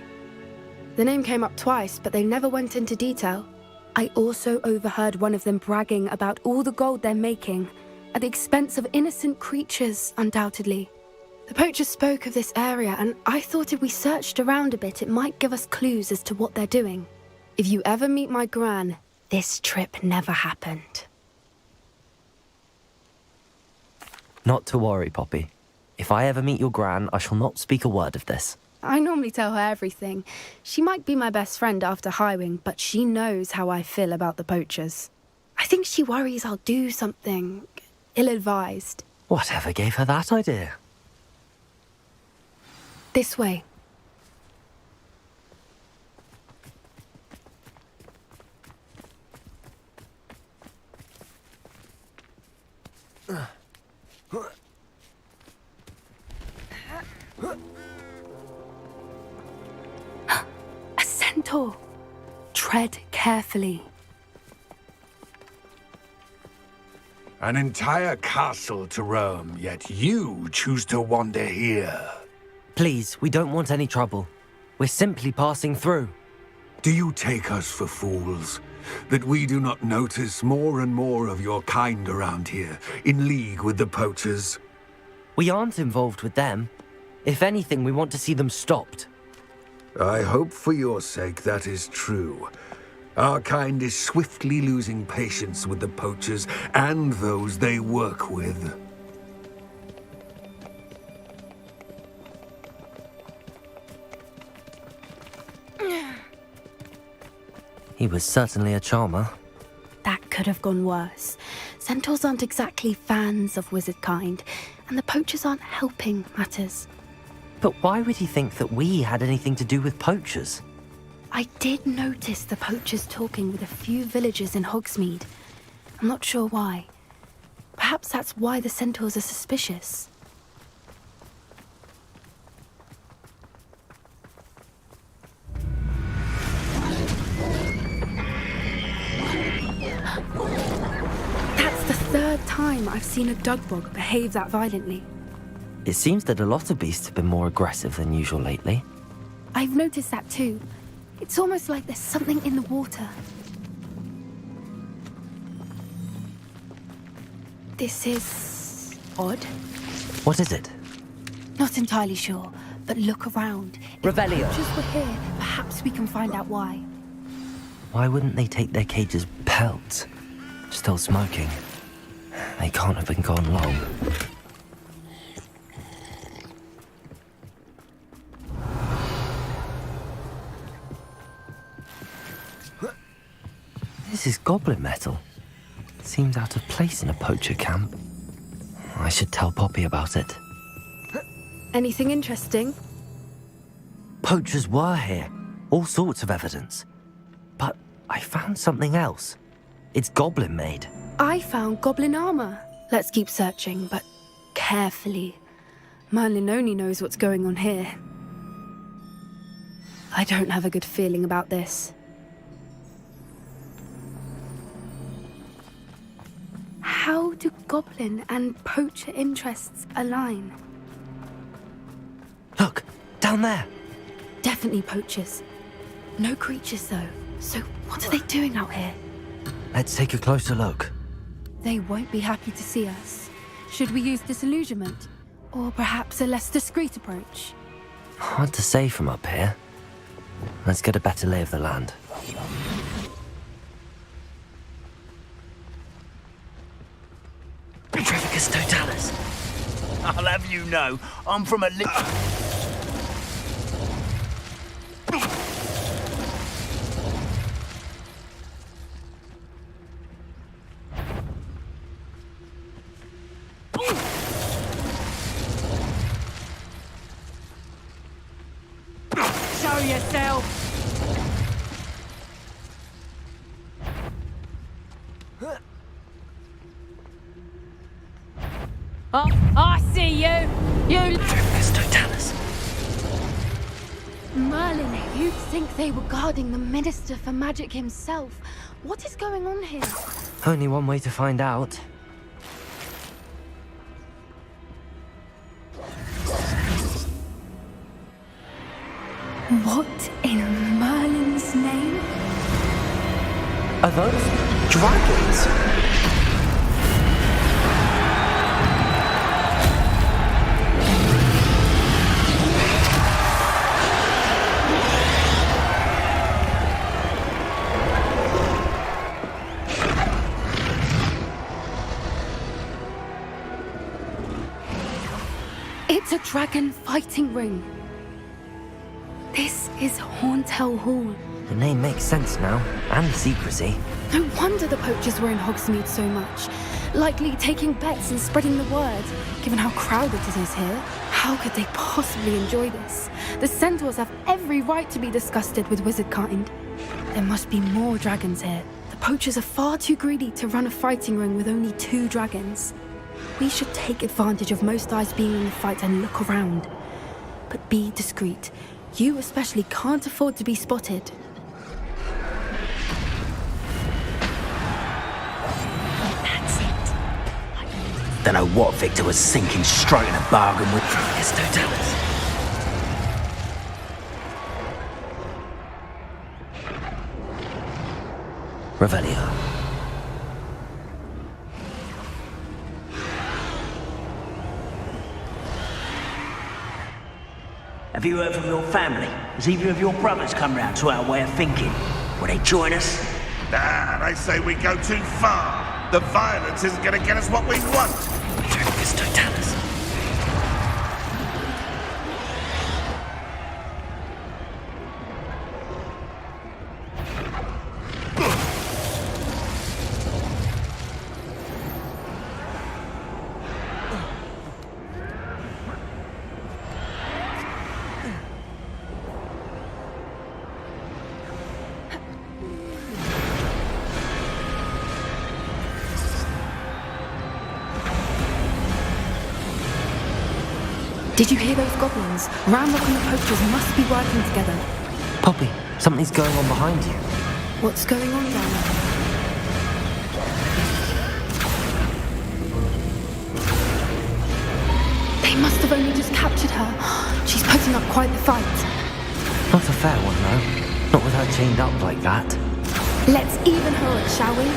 Speaker 15: The name came up twice, but they never went into detail. I also overheard one of them bragging about all the gold they're making, at the expense of innocent creatures, undoubtedly. The poachers spoke of this area, and I thought if we searched around a bit, it might give us clues as to what they're doing. If you ever meet my gran, this trip never happened.
Speaker 2: Not to worry, Poppy. If I ever meet your gran, I shall not speak a word of this.
Speaker 15: I normally tell her everything. She might be my best friend after Highwing, but she knows how I feel about the poachers. I think she worries I'll do something ill-advised.
Speaker 2: Whatever gave her that idea?
Speaker 15: This way. A centaur. Tread carefully.
Speaker 9: An entire castle to roam, yet you choose to wander here.
Speaker 2: Please, we don't want any trouble. We're simply passing through.
Speaker 9: Do you take us for fools? That we do not notice more and more of your kind around here, in league with the poachers?
Speaker 2: We aren't involved with them. If anything, we want to see them stopped.
Speaker 9: I hope for your sake that is true. Our kind is swiftly losing patience with the poachers and those they work with.
Speaker 2: He was certainly a charmer.
Speaker 15: That could have gone worse. Centaurs aren't exactly fans of wizard kind, and the poachers aren't helping matters.
Speaker 2: But why would he think that we had anything to do with poachers?
Speaker 15: I did notice the poachers talking with a few villagers in Hogsmeade. I'm not sure why. Perhaps that's why the centaurs are suspicious. That's the third time I've seen a dugbog behave that violently.
Speaker 2: It seems that a lot of beasts have been more aggressive than usual lately.
Speaker 15: I've noticed that too. It's almost like there's something in the water. This is odd.
Speaker 2: What is it?
Speaker 15: Not entirely sure, but look around.
Speaker 2: Revelio.
Speaker 15: If poachers were here, perhaps we can find out why.
Speaker 2: Why wouldn't they take their cages pelts? Still smoking. They can't have been gone long. This is goblin metal. Seems out of place in a poacher camp. I should tell Poppy about it.
Speaker 15: Anything interesting?
Speaker 2: Poachers were here. All sorts of evidence. But I found something else. It's goblin made.
Speaker 15: I found goblin armor. Let's keep searching, but carefully. Merlin only knows what's going on here. I don't have a good feeling about this. How do goblin and poacher interests align?
Speaker 2: Look, down there.
Speaker 15: Definitely poachers. No creatures, though. So what are they doing out here?
Speaker 2: Let's take a closer look.
Speaker 15: They won't be happy to see us. Should we use disillusionment? Or perhaps a less discreet approach?
Speaker 2: Hard to say from up here. Let's get a better lay of the land. Petrificus totalis.
Speaker 9: I'll have you know, I'm from a
Speaker 22: Show yourself! Oh, I see you! You...
Speaker 2: totalis.
Speaker 15: Merlin, you'd think they were guarding the Minister for Magic himself. What is going on here?
Speaker 2: Only one way to find out.
Speaker 15: What in Merlin's name?
Speaker 2: Are those dragons?
Speaker 15: It's a dragon fighting ring. This is Hauntel Hall.
Speaker 2: The name makes sense now, and the secrecy.
Speaker 15: No wonder the poachers were in Hogsmeade so much. Likely taking bets and spreading the word, given how crowded it is here. How could they possibly enjoy this? The centaurs have every right to be disgusted with wizard kind. There must be more dragons here. The poachers are far too greedy to run a fighting ring with only 2 dragons. We should take advantage of most eyes being in the fight and look around. But be discreet. You especially can't afford to be spotted.
Speaker 9: That's it. Don't know what Victor was thinking, striking a bargain with Petrificus totalis.
Speaker 2: Revelio.
Speaker 9: Have you heard from your family? Has either of your brothers come round to our way of thinking? Will they join us?
Speaker 7: Nah, they say we go too far. The violence isn't going to get us what we want.
Speaker 2: Petrificus totalis.
Speaker 15: Did you hear those goblins? Ramrock and the poachers must be working together.
Speaker 2: Poppy, something's going on behind you.
Speaker 15: What's going on down there? They must have only just captured her. She's putting up quite the fight.
Speaker 2: Not a fair one, though. Not with her chained up like that.
Speaker 15: Let's even her up, shall we?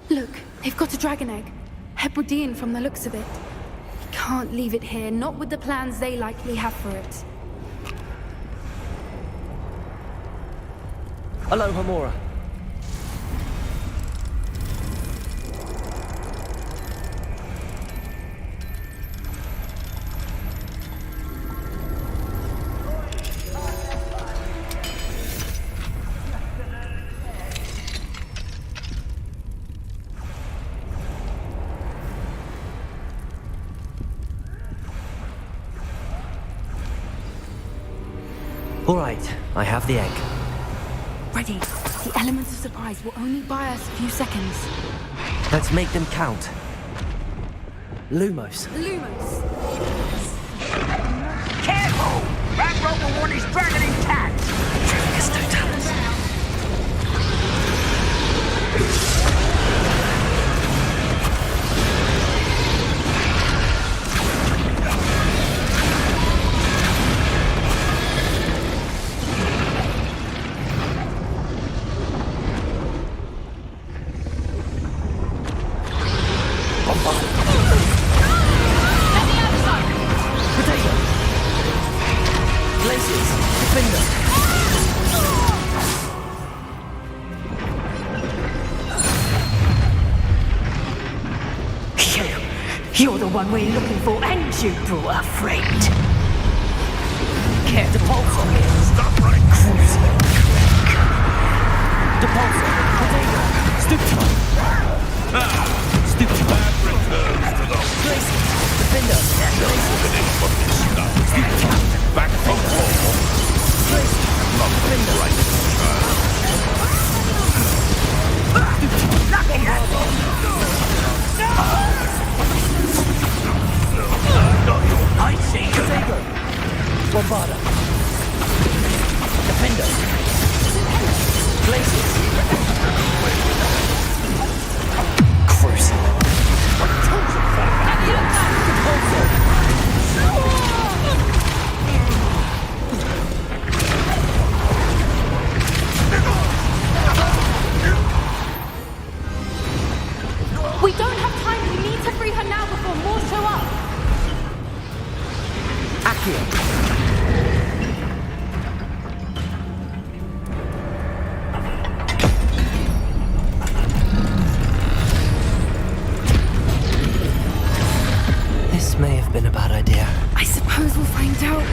Speaker 15: Look, they've got a dragon egg. Hebridean from the looks of it. Can't leave it here, not with the plans they likely have for it.
Speaker 2: Hello, Hamora. All right, I have the egg.
Speaker 15: Ready. The elements of surprise will only buy us a few seconds.
Speaker 2: Let's make them count. Lumos.
Speaker 15: Lumos.
Speaker 9: Careful! Ramrock will want his dragon intact!
Speaker 2: Petrificus totalis. Grace, defend us.
Speaker 22: You're the one we're looking for, and you brought a friend. Care to pulse on me?
Speaker 7: Stop running!
Speaker 2: Cruising. Depulso, potato, stupid. Stupid.
Speaker 7: That returns to the
Speaker 2: Grace, defend us.
Speaker 7: finish what this stuff. Back from home.
Speaker 2: Grace,
Speaker 7: Not
Speaker 2: defend us.
Speaker 7: right,
Speaker 2: I see you. Potato, Bombarda. Defend us. Places. Cruising.
Speaker 15: We don't have time. We need to free her now before more show up.
Speaker 2: Accio. This may have been a bad idea.
Speaker 15: I suppose we'll find out.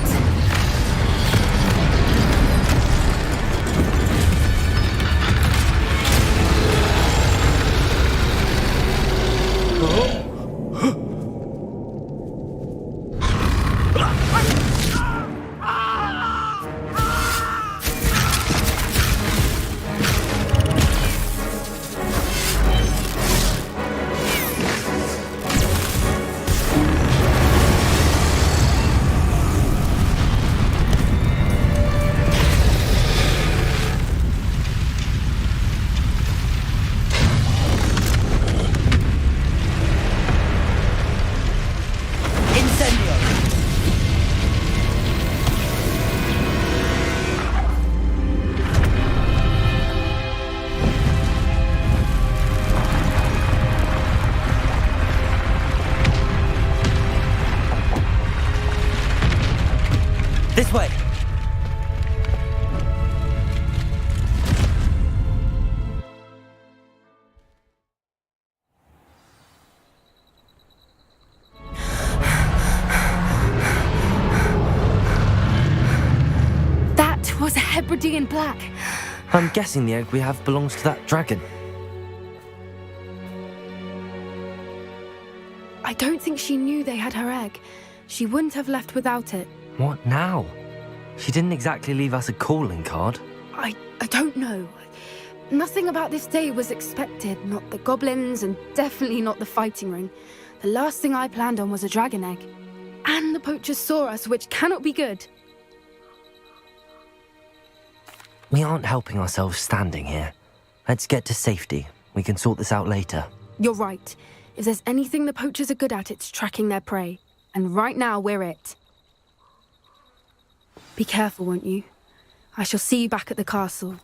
Speaker 2: This way.
Speaker 15: That was a Hebridean black.
Speaker 2: I'm guessing the egg we have belongs to that dragon.
Speaker 15: I don't think she knew they had her egg. She wouldn't have left without it.
Speaker 2: What now? She didn't exactly leave us a calling card.
Speaker 15: I don't know. Nothing about this day was expected. Not the goblins, and definitely not the fighting ring. The last thing I planned on was a dragon egg. And the poachers saw us, which cannot be good.
Speaker 2: We aren't helping ourselves standing here. Let's get to safety. We can sort this out later.
Speaker 15: You're right. If there's anything the poachers are good at, it's tracking their prey. And right now, we're it. Be careful, won't you? I shall see you back at the castle.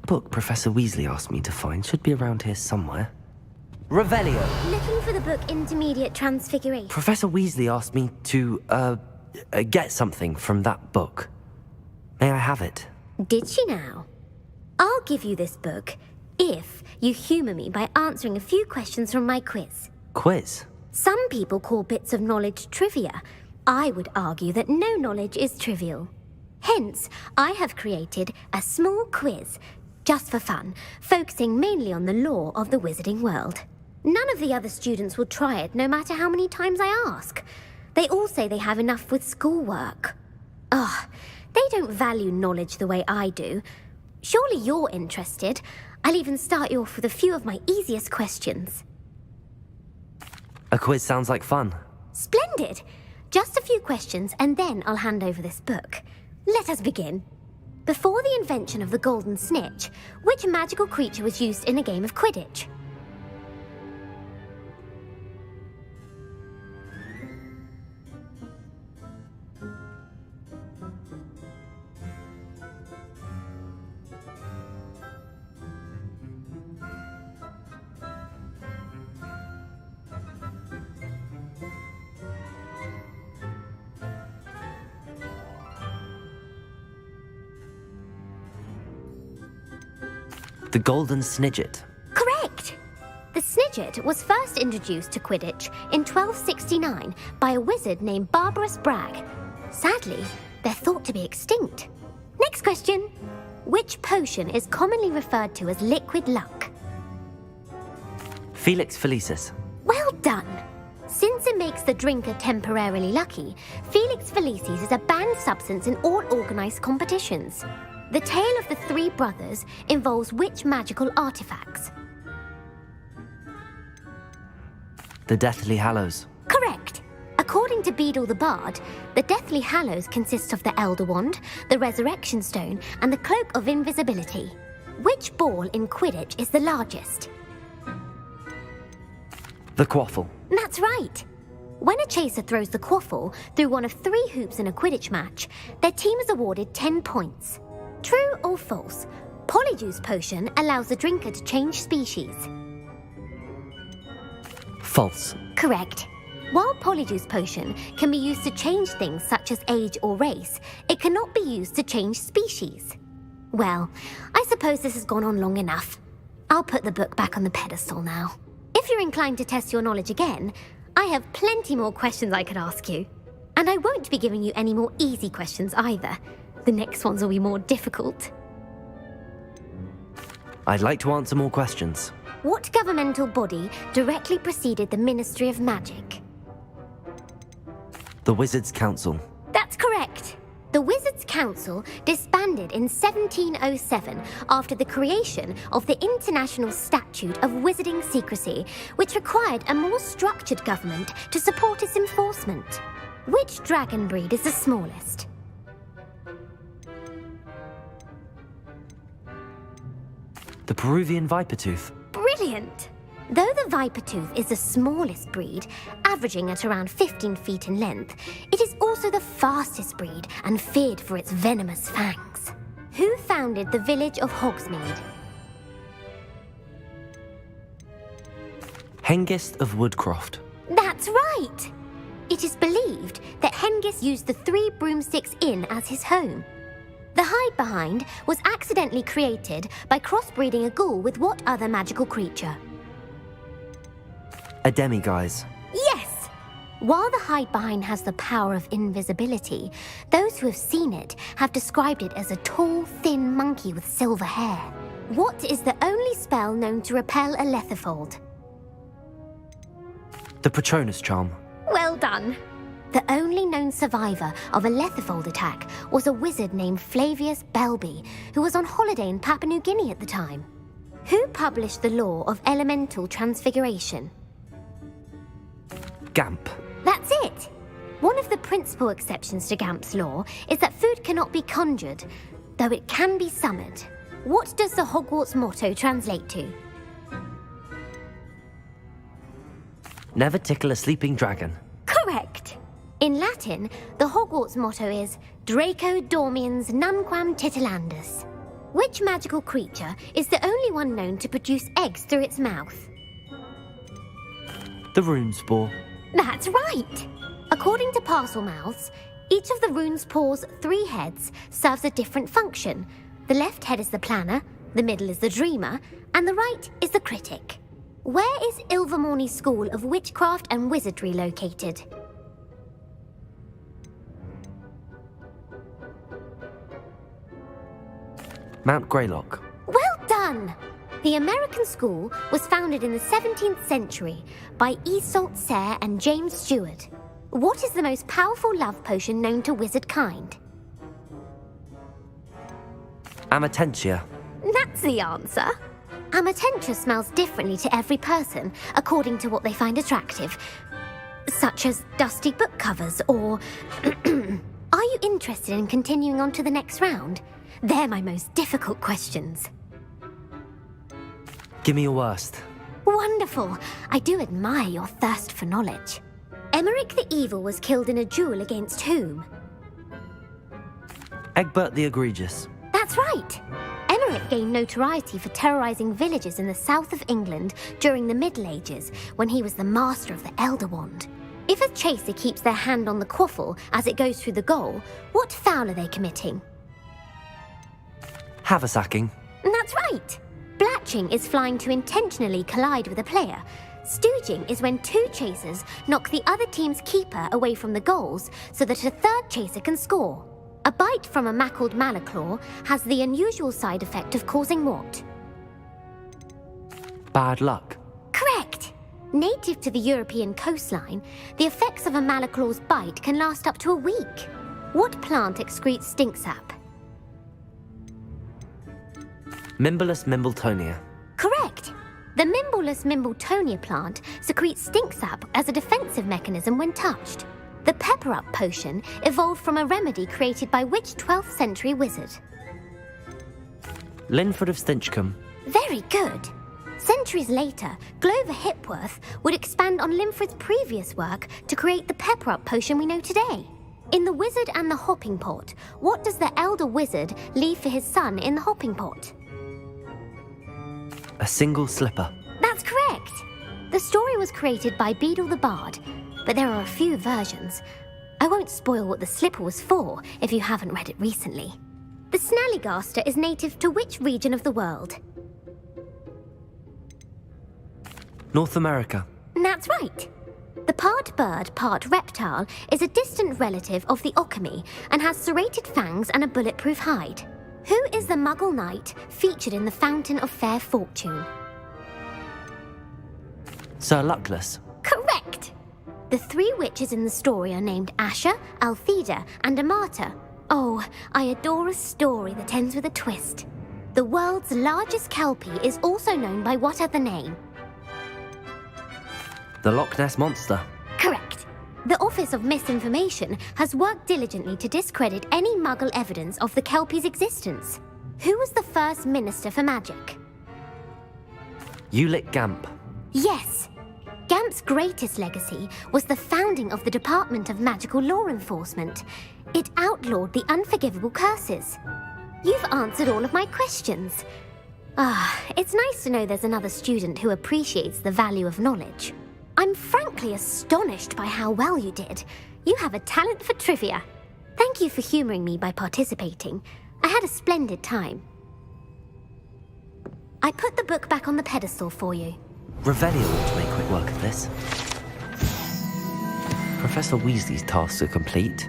Speaker 2: book Professor Weasley asked me to find should be around here somewhere. Revelio!
Speaker 11: Looking for the book Intermediate Transfiguration.
Speaker 2: Professor Weasley asked me to, get something from that book. May I have it?
Speaker 11: Did she now? I'll give you this book if you humour me by answering a few questions from my quiz.
Speaker 2: Quiz?
Speaker 11: Some people call bits of knowledge trivia. I would argue that no knowledge is trivial. Hence, I have created a small quiz, just for fun, focusing mainly on the lore of the wizarding world. None of the other students will try it, no matter how many times I ask. They all say they have enough with schoolwork. Ugh, they don't value knowledge the way I do. Surely you're interested. I'll even start you off with a few of my easiest questions.
Speaker 2: A quiz sounds like fun.
Speaker 11: Splendid! Just a few questions, and then I'll hand over this book. Let us begin. Before the invention of the golden snitch, which magical creature was used in a game of Quidditch?
Speaker 2: The Golden Snidget.
Speaker 11: Correct! The Snidget was first introduced to Quidditch in 1269 by a wizard named Barbarous Bragg. Sadly, they're thought to be extinct. Next question. Which potion is commonly referred to as liquid luck?
Speaker 2: Felix Felicis.
Speaker 11: Well done! Since it makes the drinker temporarily lucky, Felix Felicis is a banned substance in all organised competitions. The tale of the three brothers involves which magical artifacts?
Speaker 2: The Deathly Hallows.
Speaker 11: Correct. According to Beedle the Bard, the Deathly Hallows consists of the Elder Wand, the Resurrection Stone, and the Cloak of Invisibility. Which ball in Quidditch is the largest?
Speaker 2: The Quaffle.
Speaker 11: That's right. When a chaser throws the quaffle through one of 3 hoops in a Quidditch match, their team is awarded 10 points. True or false? Polyjuice Potion allows the drinker to change species.
Speaker 2: False.
Speaker 11: Correct. While Polyjuice Potion can be used to change things such as age or race, it cannot be used to change species. Well, I suppose this has gone on long enough. I'll put the book back on the pedestal now. If you're inclined to test your knowledge again, I have plenty more questions I could ask you. And I won't be giving you any more easy questions either. The next ones will be more difficult.
Speaker 2: I'd like to answer more questions.
Speaker 11: What governmental body directly preceded the Ministry of Magic?
Speaker 2: The Wizards' Council.
Speaker 11: That's correct. The Wizards' Council disbanded in 1707 after the creation of the International Statute of Wizarding Secrecy, which required a more structured government to support its enforcement. Which dragon breed is the smallest?
Speaker 2: The Peruvian Vipertooth.
Speaker 11: Brilliant! Though the Vipertooth is the smallest breed, averaging at around 15 feet in length, it is also the fastest breed and feared for its venomous fangs. Who founded the village of Hogsmeade?
Speaker 2: Hengist of Woodcroft.
Speaker 11: That's right! It is believed that Hengist used the 3 Broomsticks Inn as his home. The Hide-Behind was accidentally created by crossbreeding a ghoul with what other magical creature?
Speaker 2: A Demiguise.
Speaker 11: Yes! While the Hide-Behind has the power of invisibility, those who have seen it have described it as a tall, thin monkey with silver hair. What is the only spell known to repel a Lethifold?
Speaker 2: The Patronus Charm.
Speaker 11: Well done! The only known survivor of a Lethifold attack was a wizard named Flavius Belby, who was on holiday in Papua New Guinea at the time. Who published the law of elemental transfiguration?
Speaker 2: Gamp.
Speaker 11: That's it! One of the principal exceptions to Gamp's law is that food cannot be conjured, though it can be summoned. What does the Hogwarts motto translate to?
Speaker 2: Never tickle a sleeping dragon.
Speaker 11: Correct! In Latin, the Hogwarts motto is Draco Dormiens Nunquam Titilandus. Which magical creature is the only one known to produce eggs through its mouth?
Speaker 2: The rune spore.
Speaker 11: That's right! According to Parselmouths, each of the rune's paws' 3 heads serves a different function. The left head is the planner, the middle is the dreamer, and the right is the critic. Where is Ilvermorny School of Witchcraft and Wizardry located?
Speaker 2: Mount Greylock.
Speaker 11: Well done! The American school was founded in the 17th century by Iseult Sayre and James Stewart. What is the most powerful love potion known to wizard kind?
Speaker 2: Amatentia.
Speaker 11: That's the answer. Amatentia smells differently to every person according to what they find attractive, such as dusty book covers or... Are you interested in continuing on to the next round? They're my most difficult questions.
Speaker 2: Give me your worst.
Speaker 11: Wonderful. I do admire your thirst for knowledge. Emmerich the Evil was killed in a duel against whom?
Speaker 2: Egbert the Egregious.
Speaker 11: That's right. Emmerich gained notoriety for terrorizing villages in the south of England during the Middle Ages when he was the master of the Elder Wand. If a chaser keeps their hand on the quaffle as it goes through the goal, what foul are they committing?
Speaker 2: Haversacking.
Speaker 11: That's right. Blatching is flying to intentionally collide with a player. Stooging is when 2 chasers knock the other team's keeper away from the goals so that a third chaser can score. A bite from a mackled malaclaw has the unusual side effect of causing what?
Speaker 2: Bad luck.
Speaker 11: Correct! Native to the European coastline, the effects of a malaclaw's bite can last up to a week. What plant excretes stink sap?
Speaker 2: Mimbolus Mimbletonia.
Speaker 11: Correct! The Mimbolus Mimbletonia plant secretes stink sap as a defensive mechanism when touched. The Pepper Up potion evolved from a remedy created by which 12th century wizard?
Speaker 2: Linford of Stinchcombe.
Speaker 11: Very good. Centuries later, Glover Hipworth would expand on Linford's previous work to create the Pepper Up potion we know today. In The Wizard and the Hopping Pot, what does the elder wizard leave for his son in the hopping pot?
Speaker 2: A single slipper.
Speaker 11: That's correct. The story was created by Beadle the Bard, but there are a few versions. I won't spoil what the slipper was for if you haven't read it recently. The Snallygaster is native to which region of the world?
Speaker 2: North America.
Speaker 11: That's right. The part bird, part reptile is a distant relative of the Occamy and has serrated fangs and a bulletproof hide. Who is the Muggle knight featured in the Fountain of Fair Fortune?
Speaker 2: Sir Luckless.
Speaker 11: Correct! The 3 witches in the story are named Asha, Altheda, and Amata. Oh, I adore a story that ends with a twist. The world's largest kelpie is also known by what other name?
Speaker 2: The Loch Ness Monster.
Speaker 11: Correct. The Office of Misinformation has worked diligently to discredit any Muggle evidence of the Kelpie's existence. Who was the first Minister for Magic?
Speaker 2: Ulick Gamp.
Speaker 11: Yes. Gamp's greatest legacy was the founding of the Department of Magical Law Enforcement. It outlawed the unforgivable curses. You've answered all of my questions. It's nice to know there's another student who appreciates the value of knowledge. I'm frankly astonished by how well you did. You have a talent for trivia. Thank you for humouring me by participating. I had a splendid time. I put the book back on the pedestal for you.
Speaker 2: Revelio ought to make quick work of this. Professor Weasley's tasks are complete.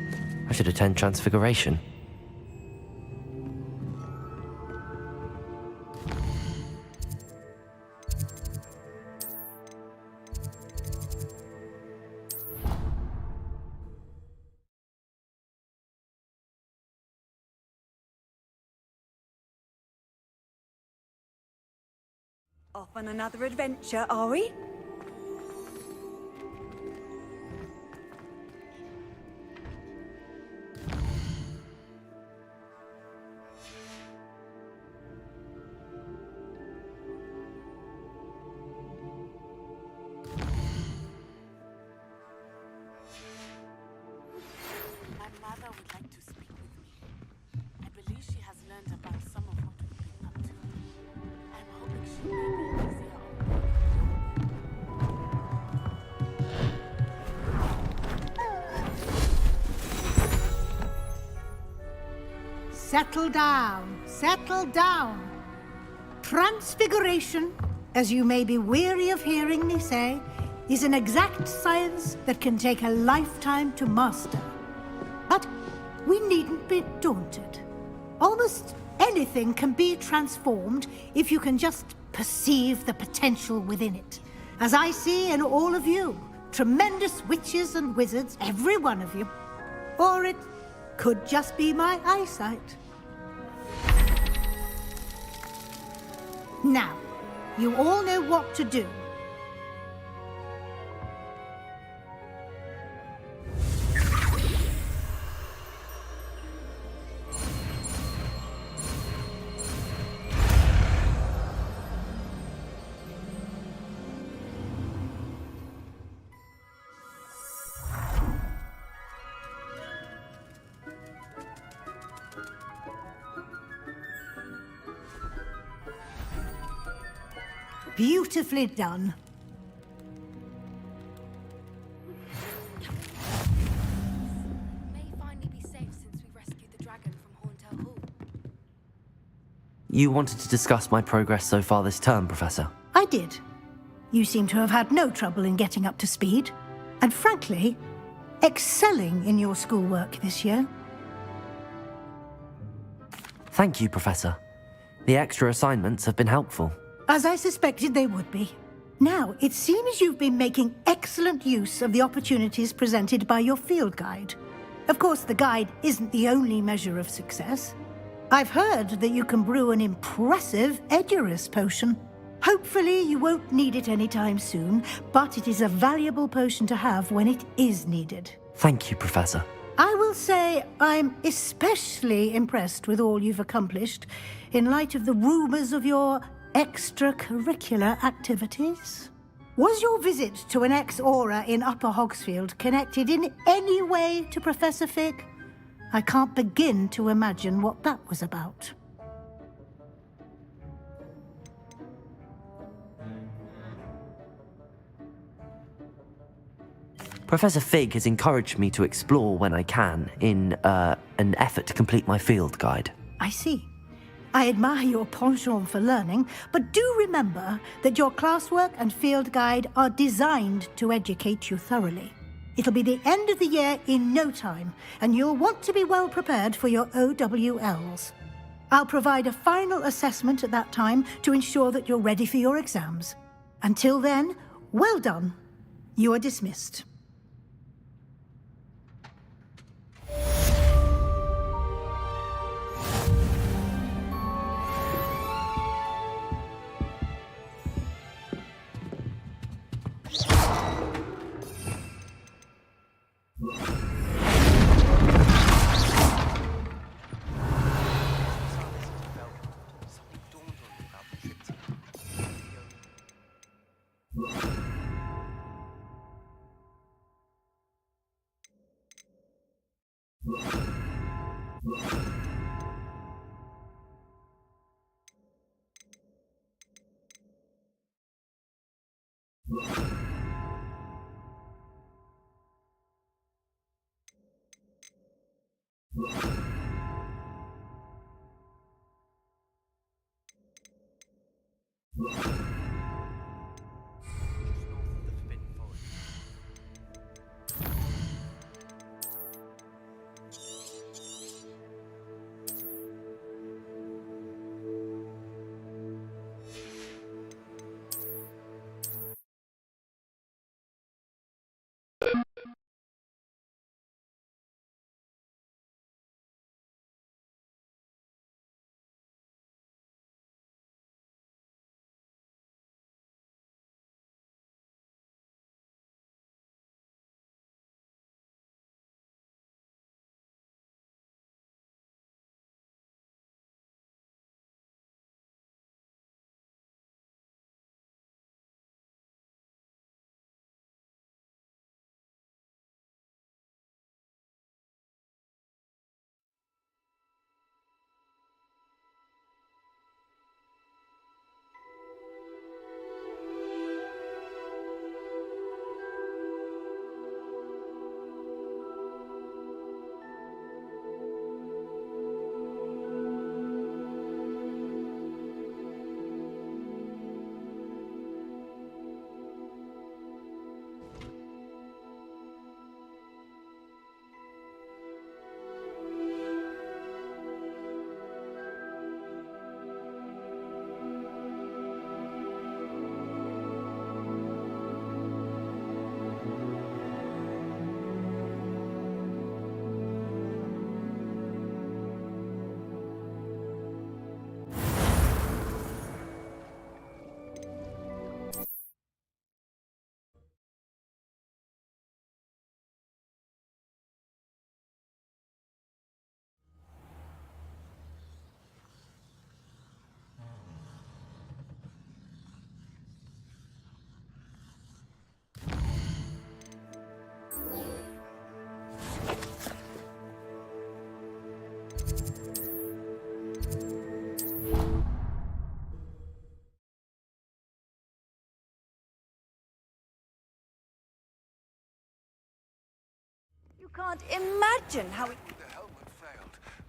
Speaker 2: I should attend Transfiguration.
Speaker 5: Off on another adventure, are we?
Speaker 12: My mother would like to speak with me. I believe she has learned about some of what we settle down. Settle down. Transfiguration, as you may be weary of hearing me say, is an exact science that can take a lifetime to master. But we needn't be daunted. Almost anything can be transformed if you can just perceive the potential within it. As I see in all of you, tremendous witches and wizards, every one of you. Or it could just be my eyesight. Now, you all know what to do. Beautifully done.
Speaker 15: May finally be safe since we rescued the dragon from Horntail Hall.
Speaker 2: You wanted to discuss my progress so far this term, Professor?
Speaker 12: I did. You seem to have had no trouble in getting up to speed. And frankly, excelling in your schoolwork this year.
Speaker 2: Thank you, Professor. The extra assignments have been helpful.
Speaker 12: As I suspected they would be. Now, it seems you've been making excellent use of the opportunities presented by your field guide. Of course, the guide isn't the only measure of success. I've heard that you can brew an impressive Edurus potion. Hopefully, you won't need it anytime soon, but it is a valuable potion to have when it is needed.
Speaker 2: Thank you, Professor.
Speaker 12: I will say I'm especially impressed with all you've accomplished in light of the rumors of your extracurricular activities. Was your visit to an ex-aura in Upper Hogsfield connected in any way to Professor Fig? I can't begin to imagine what that was about.
Speaker 2: Professor Fig has encouraged me to explore when I can in an effort to complete my field guide.
Speaker 12: I see. I admire your penchant for learning, but do remember that your classwork and field guide are designed to educate you thoroughly. It'll be the end of the year in no time, and you'll want to be well prepared for your OWLs. I'll provide a final assessment at that time to ensure that you're ready for your exams. Until then, well done. You are dismissed.
Speaker 5: Can't imagine how it...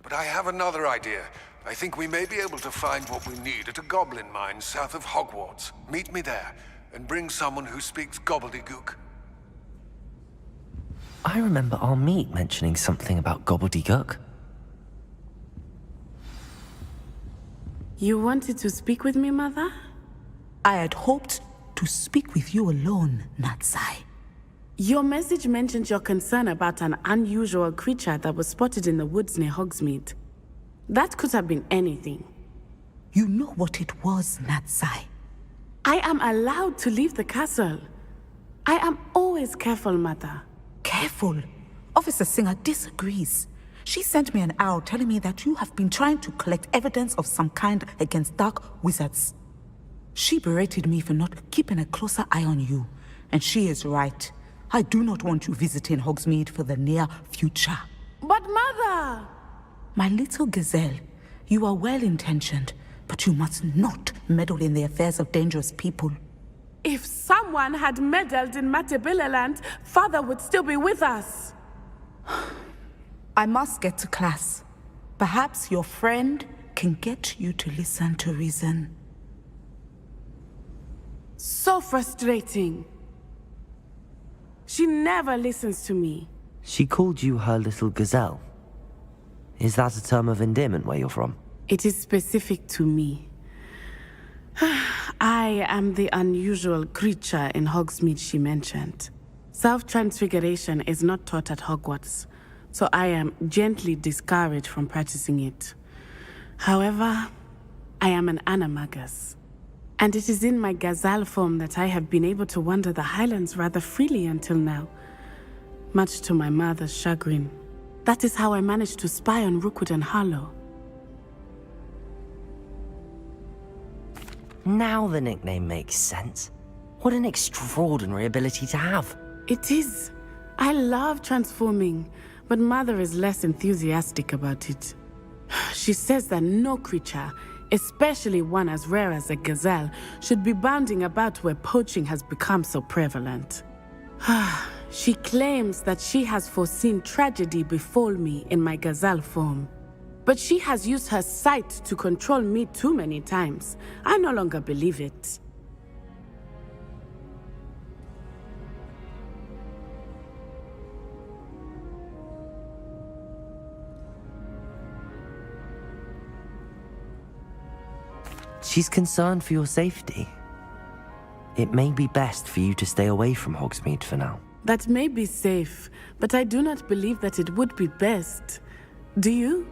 Speaker 8: But I have another idea. I think we may be able to find what we need at a goblin mine south of Hogwarts. Meet me there, and bring someone who speaks gobbledygook.
Speaker 2: I remember our meet mentioning something about gobbledygook.
Speaker 14: You wanted to speak with me, Mother?
Speaker 16: I had hoped to speak with you alone, Natsai.
Speaker 14: Your message mentioned your concern about an unusual creature that was spotted in the woods near Hogsmeade. That could have been anything.
Speaker 16: You know what it was, Natsai.
Speaker 14: I am allowed to leave the castle. I am always careful, Mother.
Speaker 16: Careful? Officer Singer disagrees. She sent me an owl telling me that you have been trying to collect evidence of some kind against dark wizards. She berated me for not keeping a closer eye on you, and she is right. I do not want you visiting Hogsmeade for the near future.
Speaker 14: But Mother!
Speaker 16: My little gazelle, you are well-intentioned, but you must not meddle in the affairs of dangerous people.
Speaker 14: If someone had meddled in Matabeleland, Father would still be with us.
Speaker 16: I must get to class. Perhaps your friend can get you to listen to reason.
Speaker 14: So frustrating. She never listens to me.
Speaker 2: She called you her little gazelle. Is that a term of endearment where you're from?
Speaker 14: It is specific to me. I am the unusual creature in Hogsmeade she mentioned. Self-transfiguration is not taught at Hogwarts, so I am gently discouraged from practicing it. However, I am an animagus, and it is in my gazelle form that I have been able to wander the Highlands rather freely until now, much to my mother's chagrin. That is how I managed to spy on Rookwood and Harlow.
Speaker 2: Now the nickname makes sense. What an extraordinary ability to have.
Speaker 14: It is. I love transforming, but Mother is less enthusiastic about it. She says that no creature, especially one as rare as a gazelle, should be bounding about where poaching has become so prevalent. She claims that she has foreseen tragedy befall me in my gazelle form. But she has used her sight to control me too many times. I no longer believe it.
Speaker 2: She's concerned for your safety. It may be best for you to stay away from Hogsmeade for now.
Speaker 14: That may be safe, but I do not believe that it would be best. Do you?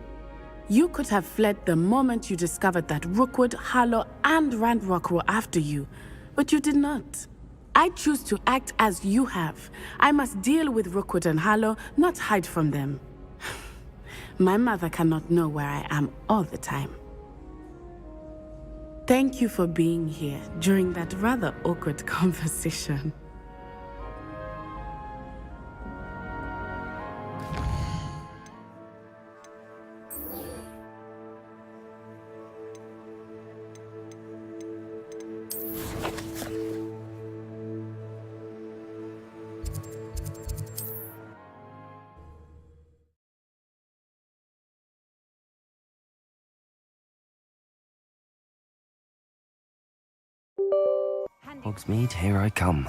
Speaker 14: You could have fled the moment you discovered that Rookwood, Harlow, and Ranrock were after you, but you did not. I choose to act as you have. I must deal with Rookwood and Harlow, not hide from them. My mother cannot know where I am all the time. Thank you for being here during that rather awkward conversation.
Speaker 2: Hogsmeade, here I come.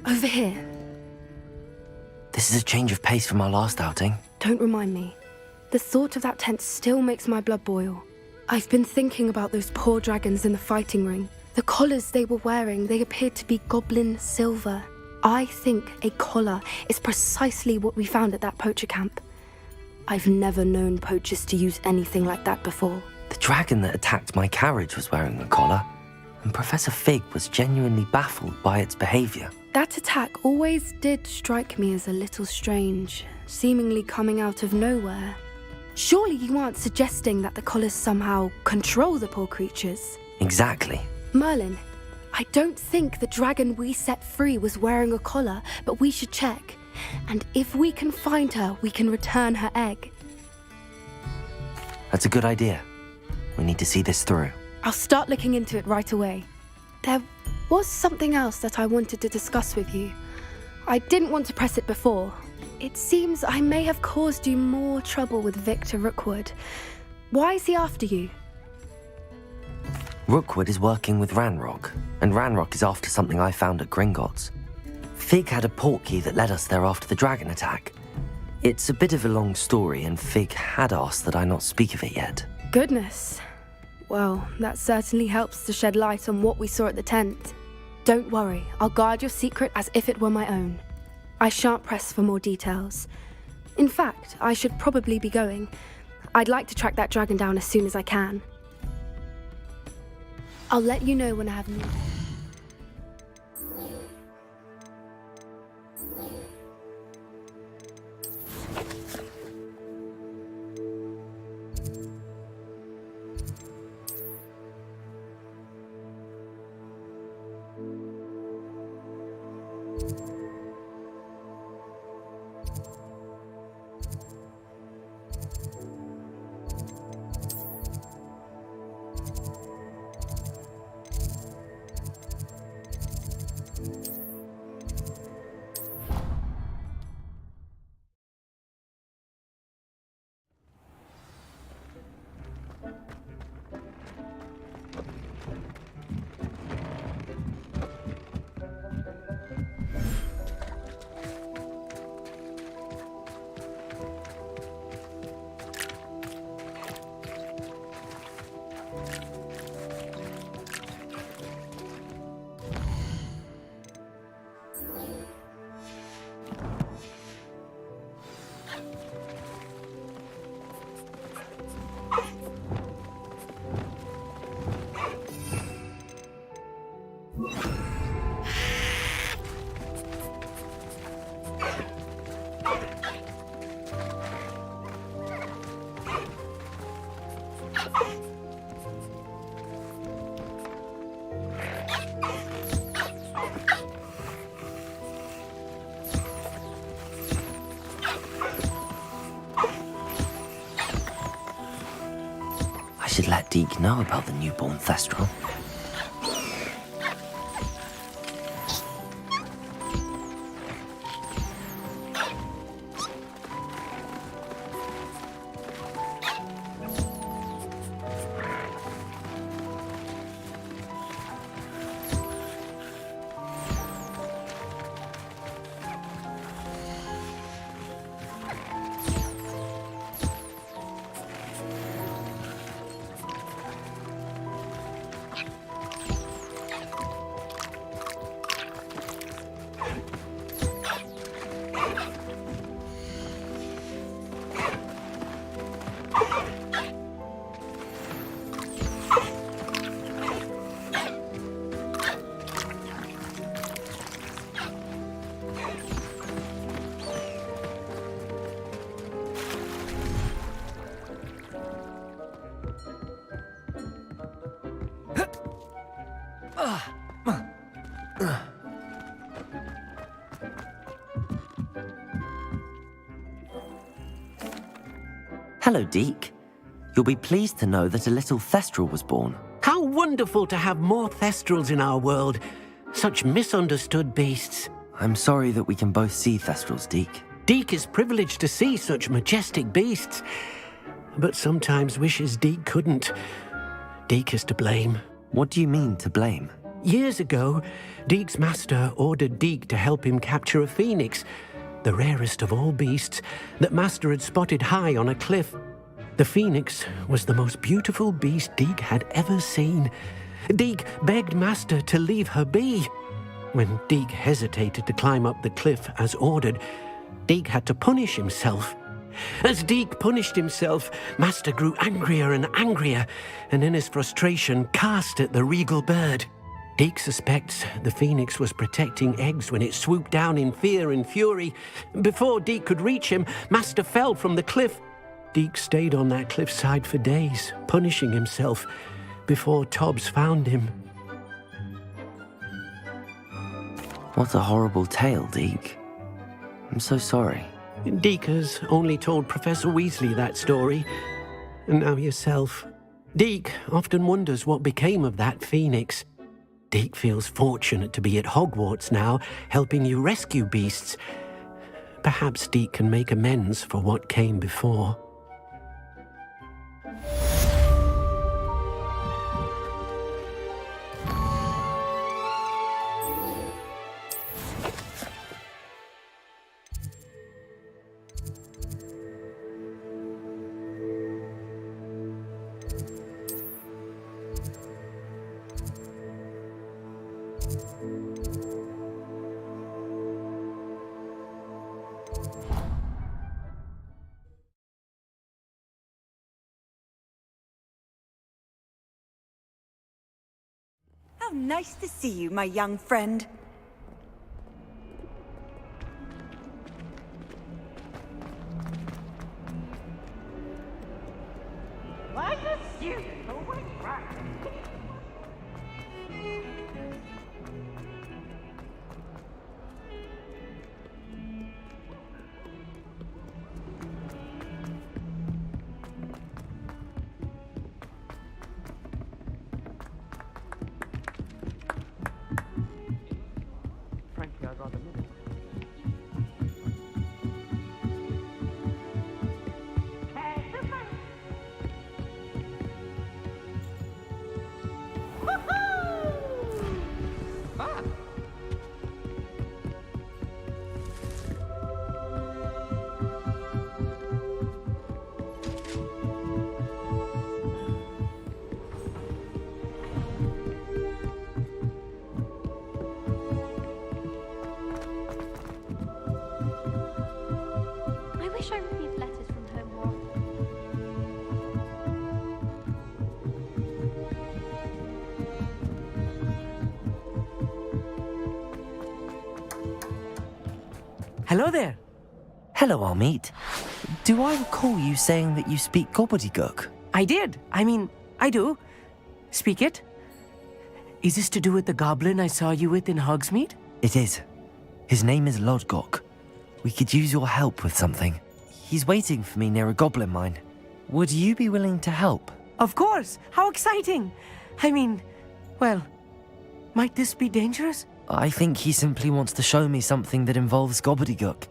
Speaker 15: Over here.
Speaker 2: This is a change of pace from our last outing.
Speaker 15: Don't remind me. The thought of that tent still makes my blood boil. I've been thinking about those poor dragons in the fighting ring. The collars they were wearing, they appeared to be goblin silver. I think a collar is precisely what we found at that poacher camp. I've never known poachers to use anything like that before.
Speaker 2: The dragon that attacked my carriage was wearing a collar, and Professor Fig was genuinely baffled by its behavior.
Speaker 15: That attack always did strike me as a little strange, seemingly coming out of nowhere. Surely you aren't suggesting that the collars somehow control the poor creatures?
Speaker 2: Exactly.
Speaker 15: Merlin, I don't think the dragon we set free was wearing a collar, but we should check. And if we can find her, we can return her egg.
Speaker 2: That's a good idea. We need to see this through.
Speaker 15: I'll start looking into it right away. There was something else that I wanted to discuss with you. I didn't want to press it before. It seems I may have caused you more trouble with Victor Rookwood. Why is he after you?
Speaker 2: Rookwood is working with Ranrock, and Ranrock is after something I found at Gringotts. Fig had a portkey that led us there after the dragon attack. It's a bit of a long story, and Fig had asked that I not speak of it yet.
Speaker 15: Goodness. Well, that certainly helps to shed light on what we saw at the tent. Don't worry, I'll guard your secret as if it were my own. I shan't press for more details. In fact, I should probably be going. I'd like to track that dragon down as soon as I can. I'll let you know when I have news.
Speaker 2: I should let Deke know about the newborn Thestral. Hello, Deke. You'll be pleased to know that a little Thestral was born.
Speaker 10: How wonderful to have more Thestrals in our world. Such misunderstood beasts.
Speaker 2: I'm sorry that we can both see Thestrals, Deke.
Speaker 10: Deke is privileged to see such majestic beasts, but sometimes wishes Deke couldn't. Deke is to blame.
Speaker 2: What do you mean, to blame?
Speaker 10: Years ago, Deke's master ordered Deke to help him capture a phoenix, the rarest of all beasts, that Master had spotted high on a cliff. The phoenix was the most beautiful beast Deke had ever seen. Deke begged Master to leave her be. When Deke hesitated to climb up the cliff as ordered, Deke had to punish himself. As Deke punished himself, Master grew angrier and angrier, and in his frustration cast at the regal bird. Deke suspects the phoenix was protecting eggs when it swooped down in fear and fury. Before Deke could reach him, Master fell from the cliff. Deke stayed on that cliffside for days, punishing himself, before Tobbs found him.
Speaker 2: What a horrible tale, Deke. I'm so sorry.
Speaker 10: Deke has only told Professor Weasley that story, and now yourself. Deke often wonders what became of that phoenix. Deke feels fortunate to be at Hogwarts now, helping you rescue beasts. Perhaps Deke can make amends for what came before.
Speaker 5: How nice to see you, my young friend.
Speaker 3: Why the student always right?
Speaker 19: Frankly, I'd rather live.
Speaker 11: I wish I received letters from home more often.
Speaker 6: Hello there.
Speaker 2: Hello, Armeet. Do I recall you saying that you speak gobbledygook?
Speaker 6: I did. I mean, I do. Speak it. Is this to do with the goblin I saw you with in Hogsmeade?
Speaker 2: It is. His name is Lodgok. We could use your help with something. He's waiting for me near a goblin mine. Would you be willing to help?
Speaker 6: Of course. How exciting. I mean, well, might this be dangerous?
Speaker 2: I think he simply wants to show me something that involves gobbledygook.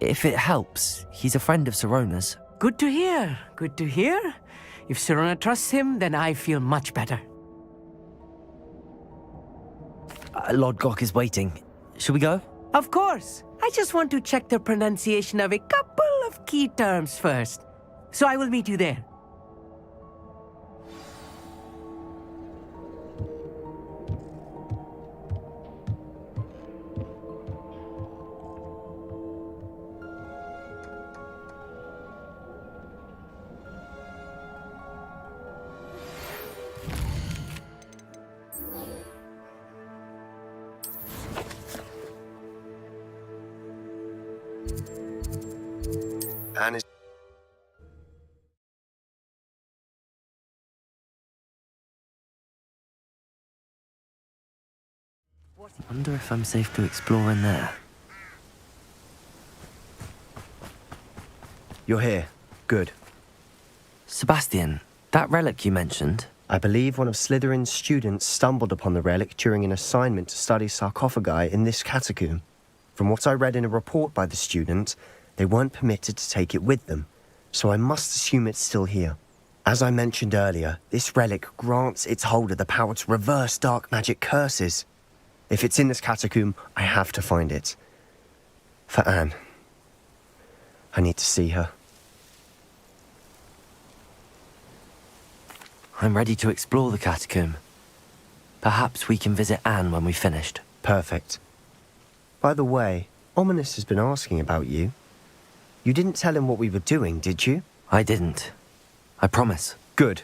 Speaker 2: If it helps, he's a friend of Sirona's.
Speaker 6: Good to hear. Good to hear. If Sirona trusts him, then I feel much better.
Speaker 2: Lodgok is waiting. Shall we go?
Speaker 6: Of course. I just want to check the pronunciation of a couple of key terms first. So I will meet you there.
Speaker 17: Anne is...
Speaker 2: Wonder if I'm safe to explore in there.
Speaker 17: You're here. Good.
Speaker 2: Sebastian, that relic you mentioned...
Speaker 17: I believe one of Slytherin's students stumbled upon the relic during an assignment to study sarcophagi in this catacomb. From what I read in a report by the student, they weren't permitted to take it with them, so I must assume it's still here. As I mentioned earlier, this relic grants its holder the power to reverse dark magic curses. If it's in this catacomb, I have to find it. For Anne. I need to see her.
Speaker 2: I'm ready to explore the catacomb. Perhaps we can visit Anne when we've finished.
Speaker 17: Perfect. By the way, Ominous has been asking about you. You didn't tell him what we were doing, did you?
Speaker 2: I didn't. I promise.
Speaker 17: Good.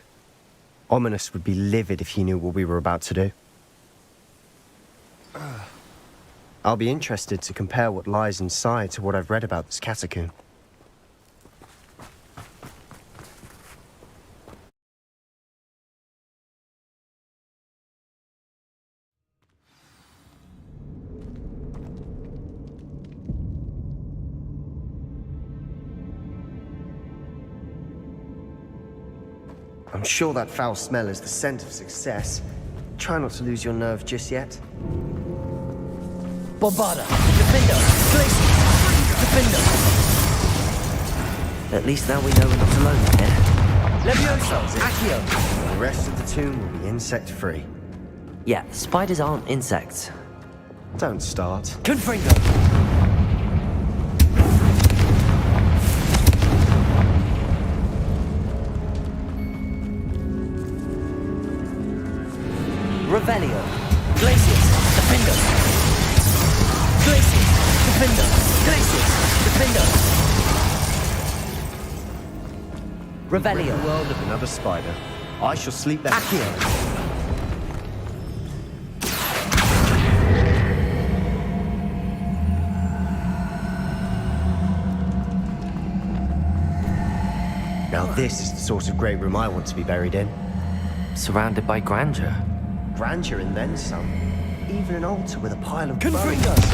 Speaker 17: Ominous would be livid if he knew what we were about to do. I'll be interested to compare what lies inside to what I've read about this catacomb. I'm sure that foul smell is the scent of success. Try not to lose your nerve just yet.
Speaker 2: Bombarda! Defender! Glacier! Defender! At least now we know we're not alone in here.
Speaker 17: Levioso! Accio! The rest of the tomb will be insect-free.
Speaker 2: Yeah, spiders aren't insects.
Speaker 17: Don't start.
Speaker 2: Confringo! Revelio! Glacius! Defender! Glacius! Defender! Glacius! Defender! Revelio!
Speaker 17: The world of another spider. I shall sleep there.
Speaker 2: Accio!
Speaker 17: Now this is the sort of great room I want to be buried in.
Speaker 2: Surrounded by grandeur.
Speaker 17: Grandeur and then some. Even an altar with a pile of
Speaker 2: Confringo!
Speaker 17: bones.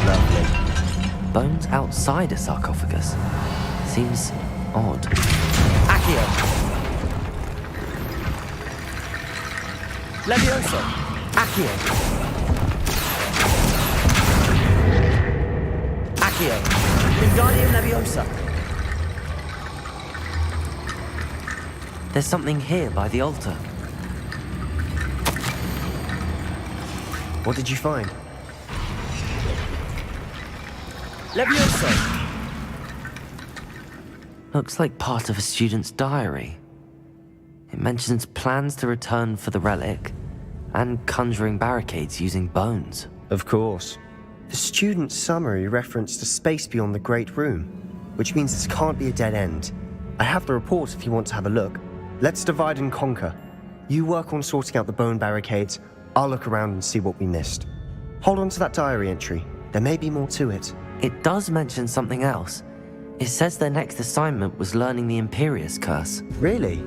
Speaker 17: Lovely.
Speaker 2: Bones outside a sarcophagus. Seems odd. Accio! Levioso! Accio! Accio! Wingardium Leviosa! There's something here by the altar.
Speaker 17: What did you find?
Speaker 2: Levioso! Looks like part of a student's diary. It mentions plans to return for the relic and conjuring barricades using bones.
Speaker 17: Of course. The student's summary referenced a space beyond the Great Room, which means this can't be a dead end. I have the report if you want to have a look. Let's divide and conquer. You work on sorting out the bone barricades. I'll look around and see what we missed. Hold on to that diary entry. There may be more to it.
Speaker 2: It does mention something else. It says their next assignment was learning the Imperius Curse.
Speaker 17: Really?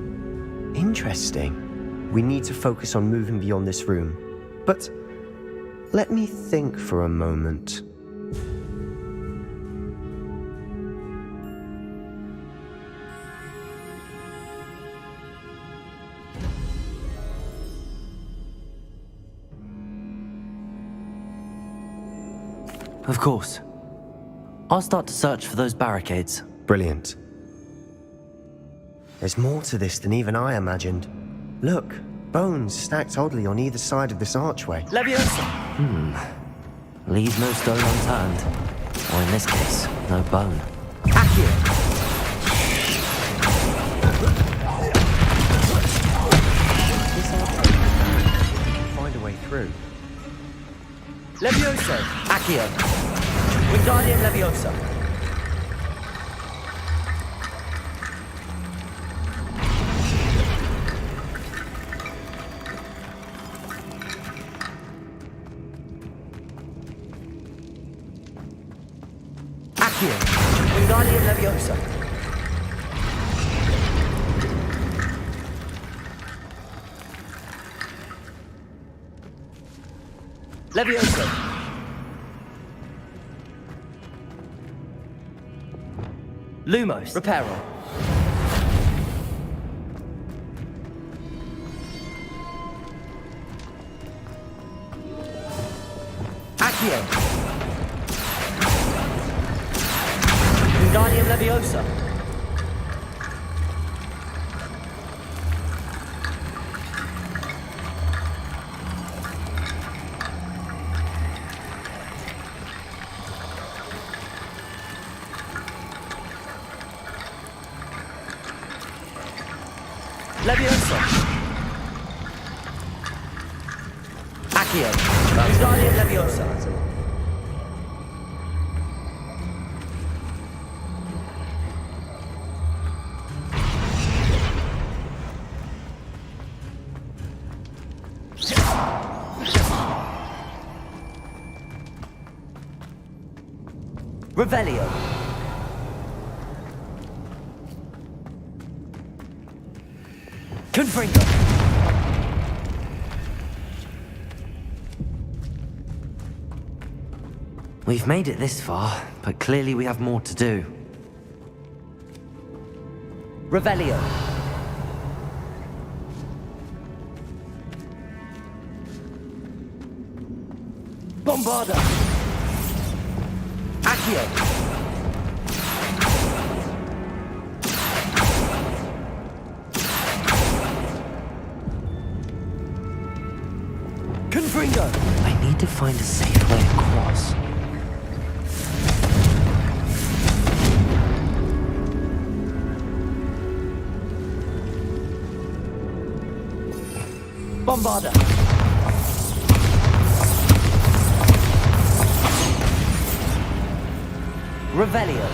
Speaker 17: Interesting. We need to focus on moving beyond this room. But let me think for a moment.
Speaker 2: Of course. I'll start to search for those barricades.
Speaker 17: Brilliant. There's more to this than even I imagined. Look, bones stacked oddly on either side of this archway.
Speaker 2: Leviosa! Leave no stone unturned. Or in this case, no bone. Accio!
Speaker 17: Find a way through.
Speaker 2: Levioso! Accio! Wingardium Leviosa! Accio! Wingardium Leviosa! Levioso! Lumos! Reparo! Accio! Wingardium Leviosa! Leviosa! Accio! Wingardium Leviosa! Revelio! Confringo! We've made it this far, but clearly we have more to do. Revelio! Bombarda! Accio! Confringo! I need to find a safe way across. Bombarda! Revelio!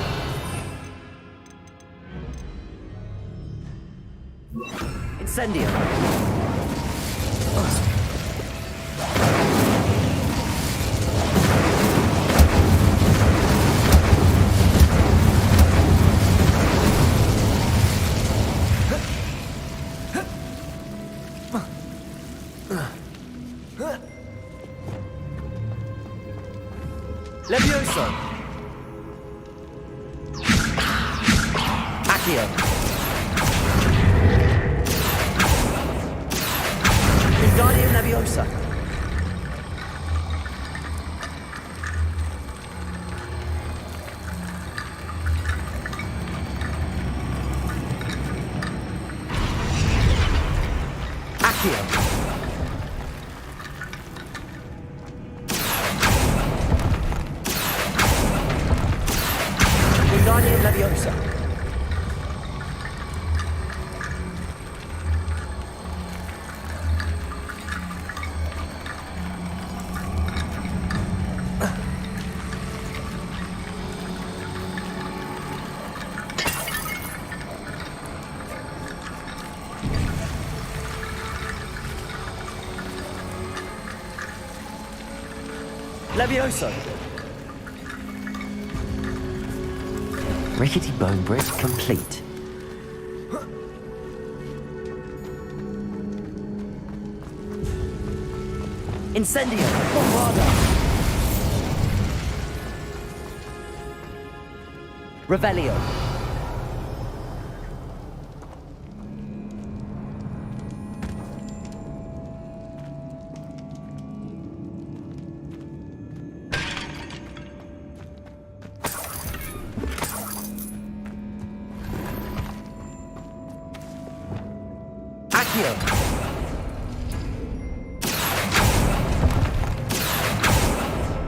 Speaker 2: Incendio! Levioso! Accio! Wingardium Leviosa! Accio! Wingardium Leviosa! Levioso! Rickety bone bridge complete. Incendio! Bombarda! Revelio! Accio!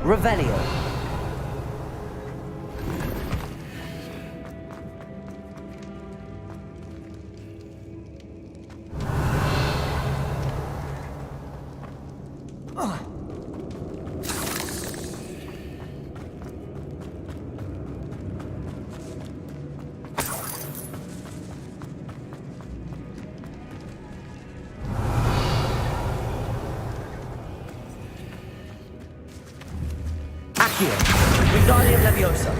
Speaker 2: Revelio! Accio! Wingardium Leviosa!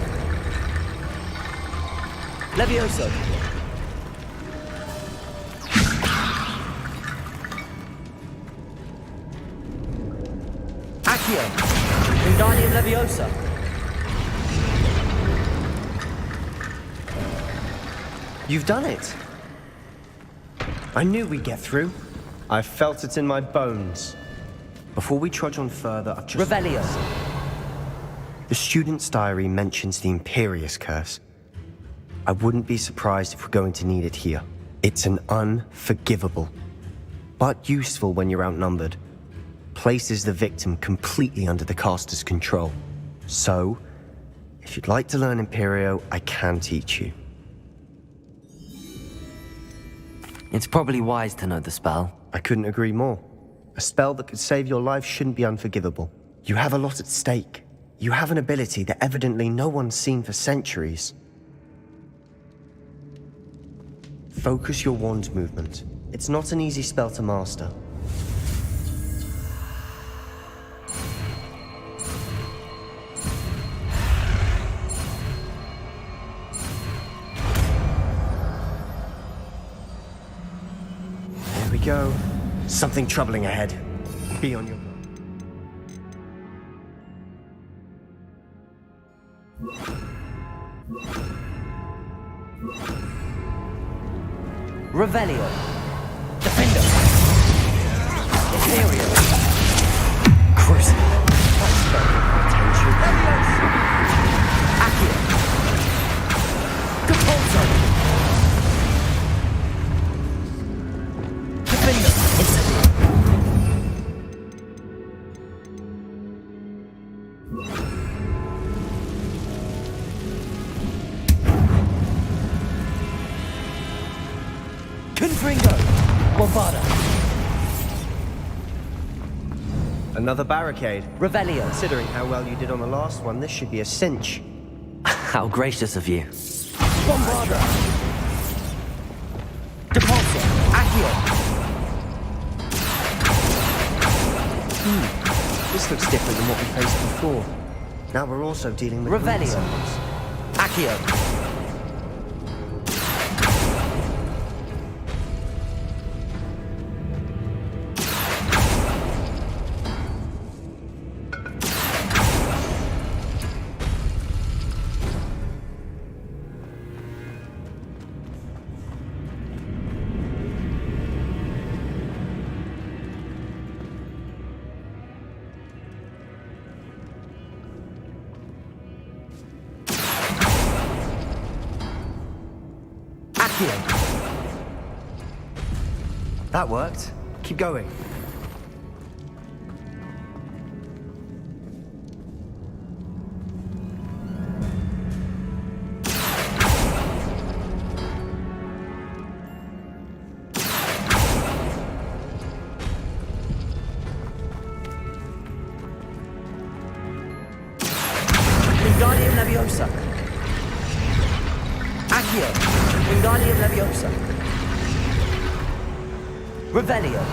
Speaker 2: Levioso! Accio! Wingardium Leviosa!
Speaker 17: You've done it! I knew we'd get through. I felt it in my bones. Before we trudge on further, I've just...
Speaker 2: Revelio!
Speaker 17: The student's diary mentions the Imperious Curse. I wouldn't be surprised if we're going to need it here. It's an unforgivable, but useful when you're outnumbered. Places the victim completely under the caster's control. So, if you'd like to learn Imperio, I can teach you.
Speaker 2: It's probably wise to know the spell.
Speaker 17: I couldn't agree more. A spell that could save your life shouldn't be unforgivable. You have a lot at stake. You have an ability that evidently no one's seen for centuries. Focus your wand movement. It's not an easy spell to master. There we go. Something troubling ahead. Be on your guard.
Speaker 2: Revelio! Defender! Imperio! Crucible! Fringo! Bombarda!
Speaker 17: Another barricade.
Speaker 2: Revelio!
Speaker 17: Considering how well you did on the last one, this should be a cinch.
Speaker 2: How gracious of you.
Speaker 17: Bombarda!
Speaker 2: Depulso! Accio!
Speaker 17: This looks different than what we faced before. Now we're also dealing with...
Speaker 2: Revelio! Accio!
Speaker 17: That worked. Keep going.
Speaker 2: Wingardium Leviosa! Accio! Wingardium Leviosa! Revelio!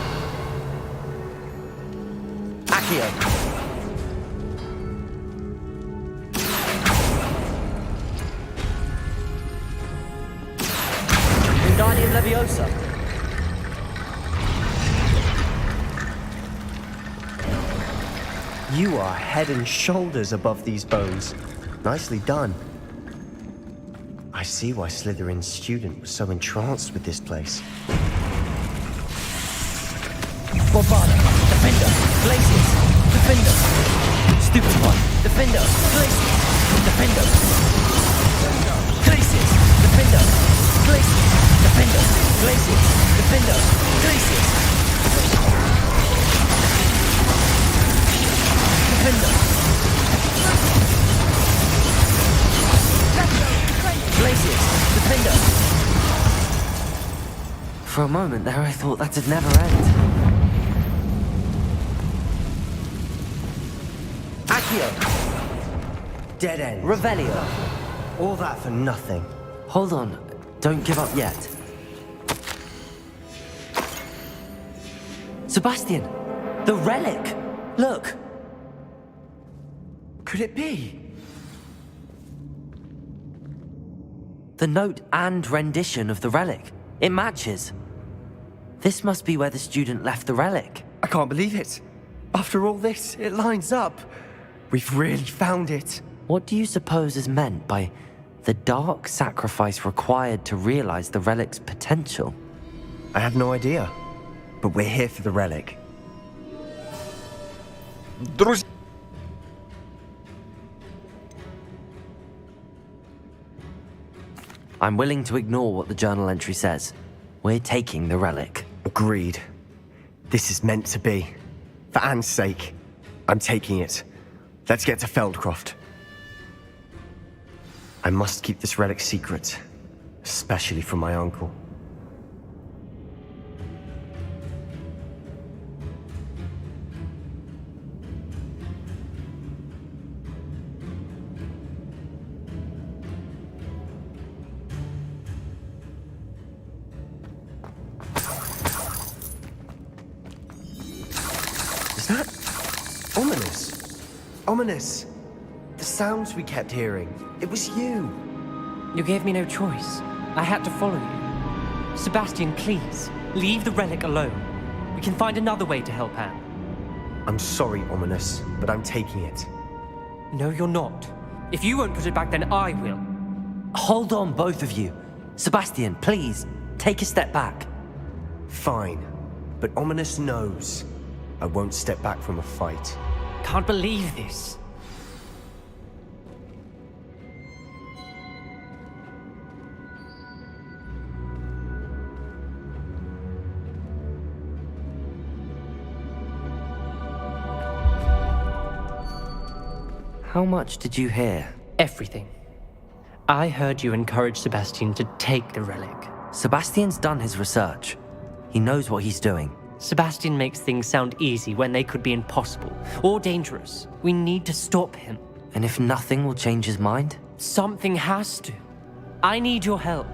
Speaker 2: Accio! Wingardium Leviosa!
Speaker 17: You are head and shoulders above these bones. Nicely done. I see why Slytherin's student was so entranced with this place.
Speaker 2: Bombarda! Defender! Glacius! Defender! Stupid one! Defender! Glacius! Defender! Glacius! Defender! Glacius! Defender! Glacius! Defender! Glacius! Defender! Glacius! Defender! For a moment there I thought that'd never end. Accio!
Speaker 17: Dead end.
Speaker 2: Revelio!
Speaker 17: All that for nothing.
Speaker 2: Hold on. Don't give up yet. Sebastian! The relic! Look!
Speaker 17: Could it be?
Speaker 2: The note and rendition of the relic. It matches. This must be where the student left the relic.
Speaker 17: I can't believe it. After all this, it lines up. We've really found it.
Speaker 2: What do you suppose is meant by the dark sacrifice required to realize the relic's potential?
Speaker 17: I have no idea. But we're here for the relic.
Speaker 2: I'm willing to ignore what the journal entry says. We're taking the relic.
Speaker 17: Agreed. This is meant to be. For Anne's sake, I'm taking it. Let's get to Feldcroft. I must keep this relic secret, especially from my uncle. Is that ominous? Ominous. The sounds we kept hearing. It was you.
Speaker 6: You gave me no choice. I had to follow you. Sebastian, please, leave the relic alone. We can find another way to help Anne.
Speaker 17: I'm sorry, Ominous, but I'm taking it.
Speaker 6: No, you're not. If you won't put it back, then I will.
Speaker 2: Hold on, both of you. Sebastian, please, take a step back.
Speaker 17: Fine, but Ominous knows I won't step back from a fight.
Speaker 6: Can't believe this.
Speaker 2: How much did you hear?
Speaker 6: Everything. I heard you encourage Sebastian to take the relic.
Speaker 2: Sebastian's done his research. He knows what he's doing.
Speaker 6: Sebastian makes things sound easy when they could be impossible or dangerous. We need to stop him.
Speaker 2: And if nothing will change his mind?
Speaker 6: Something has to. I need your help.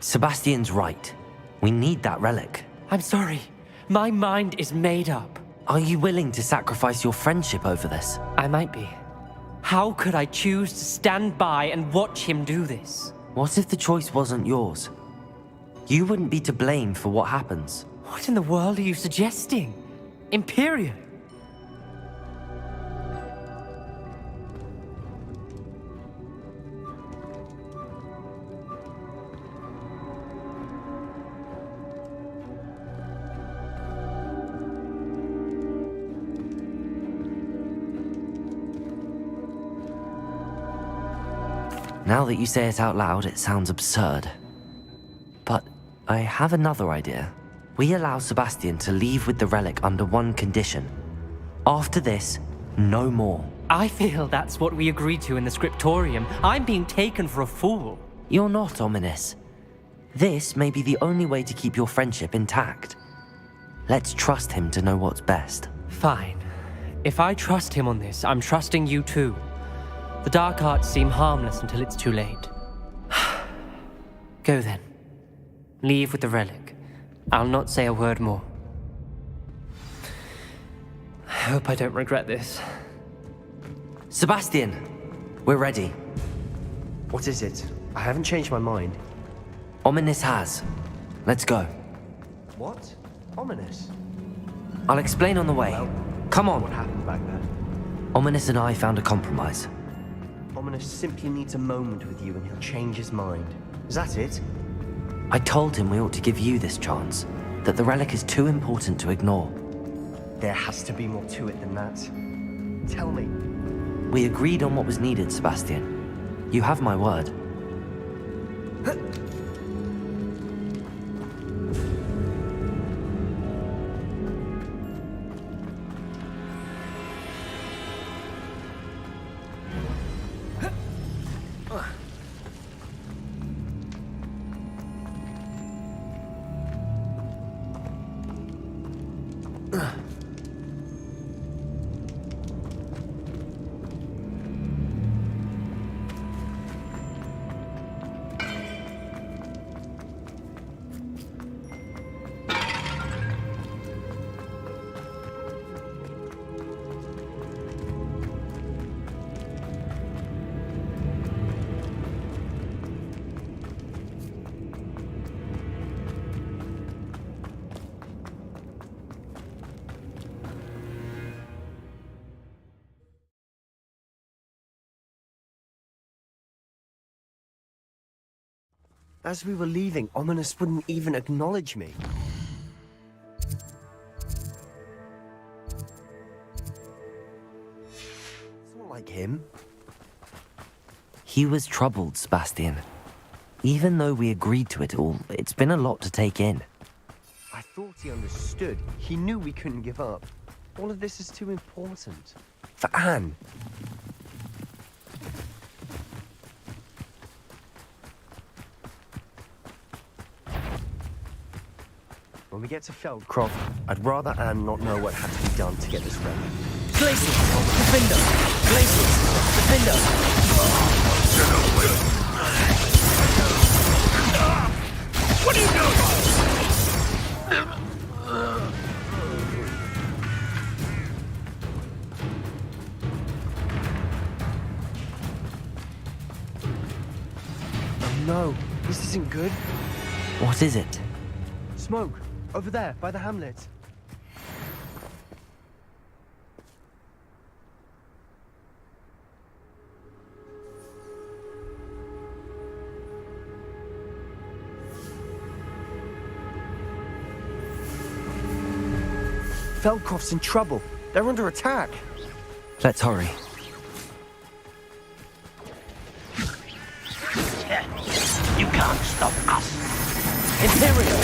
Speaker 2: Sebastian's right. We need that relic.
Speaker 6: I'm sorry. My mind is made up.
Speaker 2: Are you willing to sacrifice your friendship over this?
Speaker 6: I might be. How could I choose to stand by and watch him do this?
Speaker 2: What if the choice wasn't yours? You wouldn't be to blame for what happens.
Speaker 6: What in the world are you suggesting? Imperium?
Speaker 2: Now that you say it out loud, it sounds absurd. But I have another idea. We allow Sebastian to leave with the relic under one condition. After this, no more.
Speaker 6: I feel that's what we agreed to in the scriptorium. I'm being taken for a fool.
Speaker 2: You're not, Ominous. This may be the only way to keep your friendship intact. Let's trust him to know what's best.
Speaker 6: Fine. If I trust him on this, I'm trusting you too. The dark arts seem harmless until it's too late. Go then. Leave with the relic. I'll not say a word more. I hope I don't regret this.
Speaker 2: Sebastian, we're ready.
Speaker 17: What is it? I haven't changed my mind.
Speaker 2: Ominous has. Let's go.
Speaker 17: What? Ominous?
Speaker 2: I'll explain on the way.
Speaker 17: Well,
Speaker 2: come on.
Speaker 17: What happened back there?
Speaker 2: Ominous and I found a compromise.
Speaker 17: Ominous simply needs a moment with you and he'll change his mind. Is that it?
Speaker 2: I told him we ought to give you this chance, that the relic is too important to ignore.
Speaker 17: There has to be more to it than that. Tell me.
Speaker 2: We agreed on what was needed, Sebastian. You have my word.
Speaker 17: As we were leaving, Ominous wouldn't even acknowledge me. It's not like him.
Speaker 2: He was troubled, Sebastian. Even though we agreed to it all, it's been a lot to take in.
Speaker 17: I thought he understood. He knew we couldn't give up. All of this is too important. For Anne. When we get to Feldcroft, I'd rather Anne not know what had to be done to get this ready.
Speaker 2: Glacius! Defender! Glacius! Defender!
Speaker 7: What are you doing?
Speaker 17: Oh no, this isn't good.
Speaker 2: What is it?
Speaker 17: Smoke! Over there, by the hamlet. Feldcroft's in trouble. They're under attack.
Speaker 2: Let's hurry.
Speaker 19: You can't stop us.
Speaker 2: Imperial!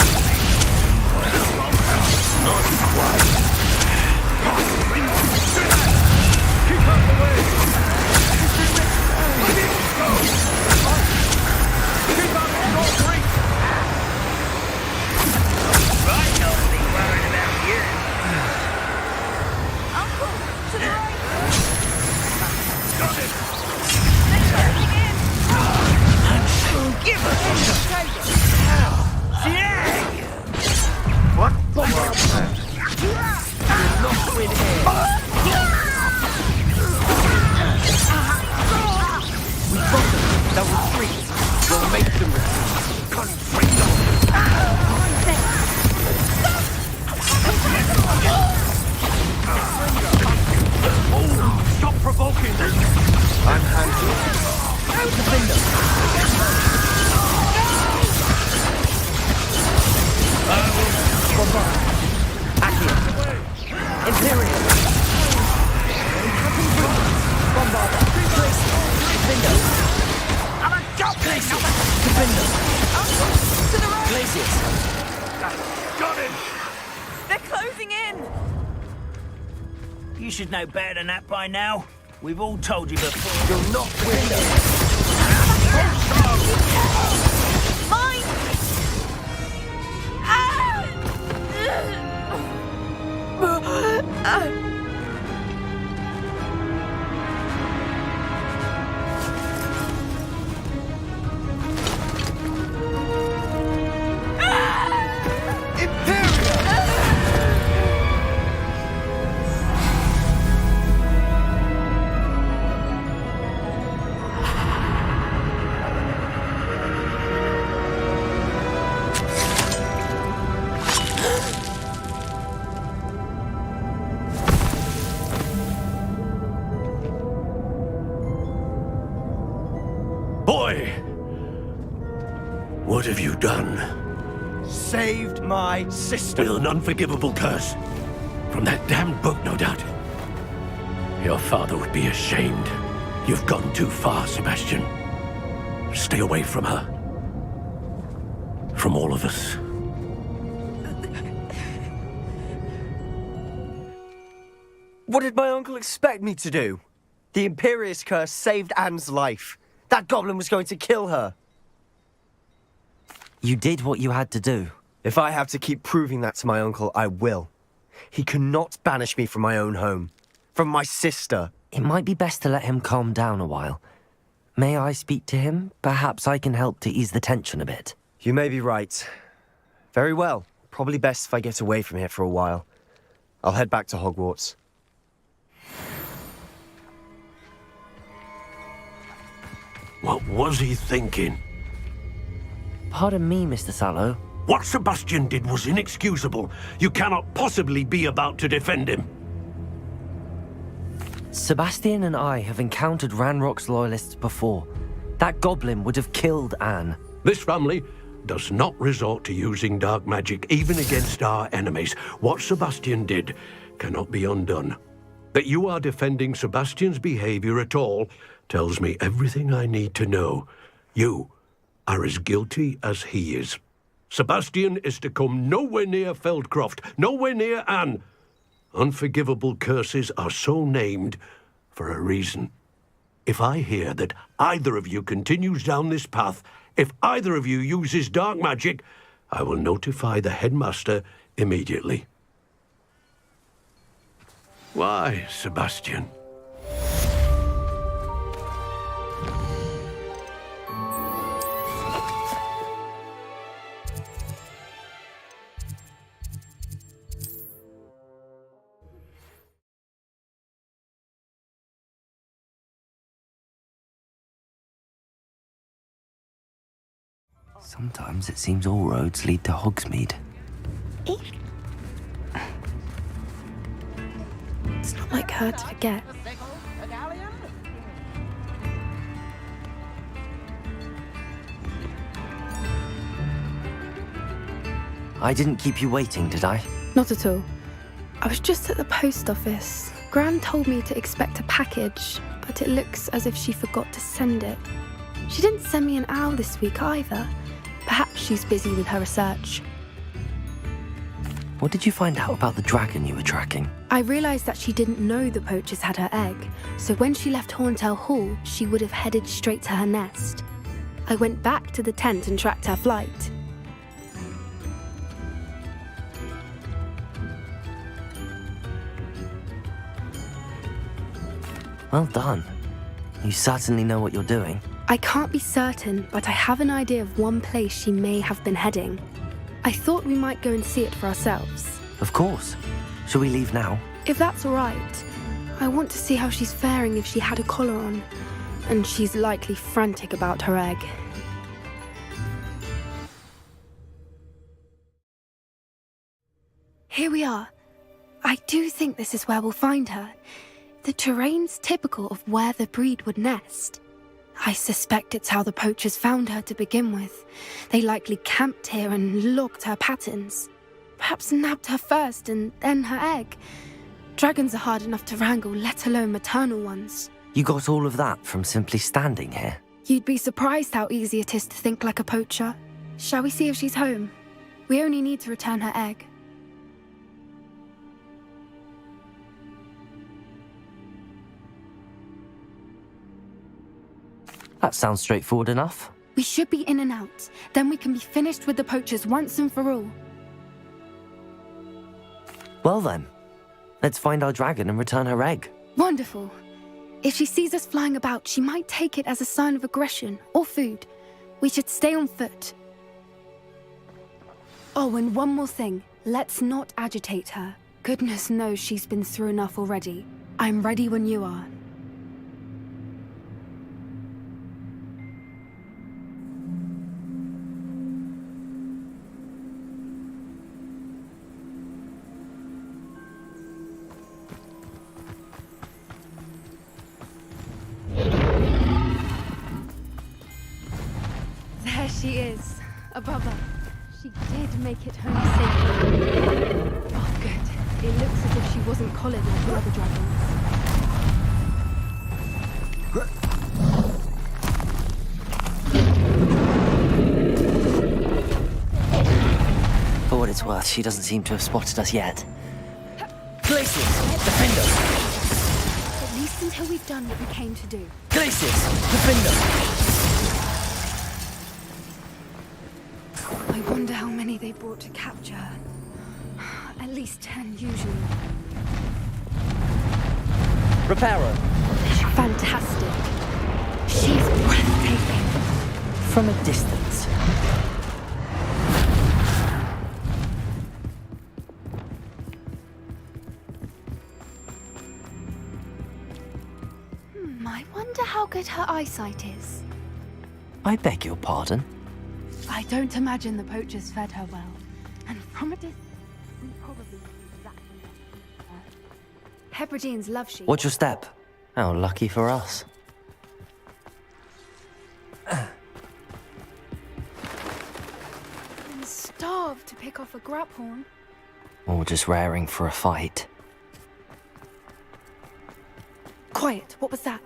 Speaker 7: Not quite.
Speaker 8: Keep out the way!
Speaker 13: moving in!
Speaker 18: You should know better than that by now. We've all told you before.
Speaker 2: You're not with
Speaker 13: Mine!
Speaker 10: Boy! What have you done?
Speaker 17: Saved my sister.
Speaker 10: With an unforgivable curse. From that damned book, no doubt. Your father would be ashamed. You've gone too far, Sebastian. Stay away from her. From all of us.
Speaker 17: What did my uncle expect me to do? The Imperious curse saved Anne's life. That goblin was going to kill her.
Speaker 2: You did what you had to do.
Speaker 17: If I have to keep proving that to my uncle, I will. He cannot banish me from my own home. From my sister.
Speaker 2: It might be best to let him calm down a while. May I speak to him? Perhaps I can help to ease the tension a bit.
Speaker 17: You may be right. Very well. Probably best if I get away from here for a while. I'll head back to Hogwarts.
Speaker 10: What was he thinking?
Speaker 2: Pardon me, Mr. Sallow.
Speaker 10: What Sebastian did was inexcusable. You cannot possibly be about to defend him.
Speaker 2: Sebastian and I have encountered Ranrock's loyalists before. That goblin would have killed Anne.
Speaker 10: This family does not resort to using dark magic, even against our enemies. What Sebastian did cannot be undone. That you are defending Sebastian's behavior at all tells me everything I need to know. You are as guilty as he is. Sebastian is to come nowhere near Feldcroft, nowhere near Anne. Unforgivable curses are so named for a reason. If I hear that either of you continues down this path, if either of you uses dark magic, I will notify the headmaster immediately. Why, Sebastian?
Speaker 2: Sometimes it seems all roads lead to Hogsmeade.
Speaker 15: It's not like her to forget.
Speaker 2: I didn't keep you waiting, did I?
Speaker 15: Not at all. I was just at the post office. Gran told me to expect a package, but it looks as if she forgot to send it. She didn't send me an owl this week either. Perhaps she's busy with her research.
Speaker 2: What did you find out about the dragon you were tracking?
Speaker 15: I realised that she didn't know the poachers had her egg, so when she left Horntail Hall, she would have headed straight to her nest. I went back to the tent and tracked her flight.
Speaker 2: Well done. You certainly know what you're doing.
Speaker 15: I can't be certain, but I have an idea of one place she may have been heading. I thought we might go and see it for ourselves.
Speaker 2: Of course. Shall we leave now?
Speaker 15: If that's all right. I want to see how she's faring if she had a collar on. And she's likely frantic about her egg. Here we are. I do think this is where we'll find her. The terrain's typical of where the breed would nest. I suspect it's how the poachers found her to begin with. They likely camped here and logged her patterns. Perhaps nabbed her first and then her egg. Dragons are hard enough to wrangle, let alone maternal ones.
Speaker 2: You got all of that from simply standing here?
Speaker 15: You'd be surprised how easy it is to think like a poacher. Shall we see if she's home? We only need to return her egg.
Speaker 2: That sounds straightforward enough.
Speaker 15: We should be in and out. Then we can be finished with the poachers once and for all.
Speaker 2: Well then, let's find our dragon and return her egg.
Speaker 15: Wonderful. If she sees us flying about, she might take it as a sign of aggression or food. We should stay on foot. Oh, and one more thing. Let's not agitate her. Goodness knows she's been through enough already. I'm ready when you are. There she is, above us. She did make it home safely. Oh, good. It looks as if she wasn't collared like the other dragons.
Speaker 2: For what it's worth, she doesn't seem to have spotted us yet. Glacius, defend us!
Speaker 15: At least until we've done what we came to do.
Speaker 2: Glacius, defend us!
Speaker 15: I wonder how many they brought to capture her. At least 10 usually.
Speaker 2: Reparo.
Speaker 15: Fantastic. She's breathtaking.
Speaker 2: From a distance.
Speaker 15: I wonder how good her eyesight is.
Speaker 2: I beg your pardon?
Speaker 15: I don't imagine the poachers fed her well. And from a distance, we probably exactly Hebrideans love sheep.
Speaker 2: Watch your step. How lucky for us.
Speaker 15: I'm starved to pick off a graphorn.
Speaker 2: Or just raring for a fight.
Speaker 15: Quiet, what was that?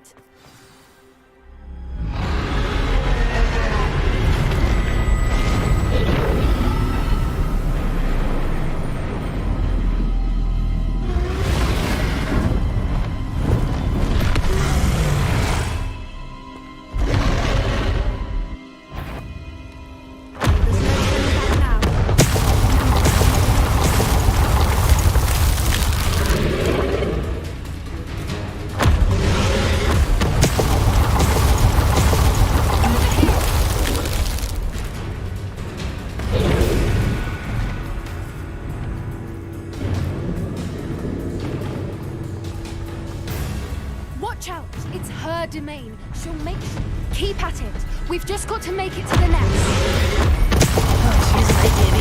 Speaker 15: Watch out! It's her domain. She'll make sure. Keep at it. We've just got to make it to the nest.
Speaker 2: She's making it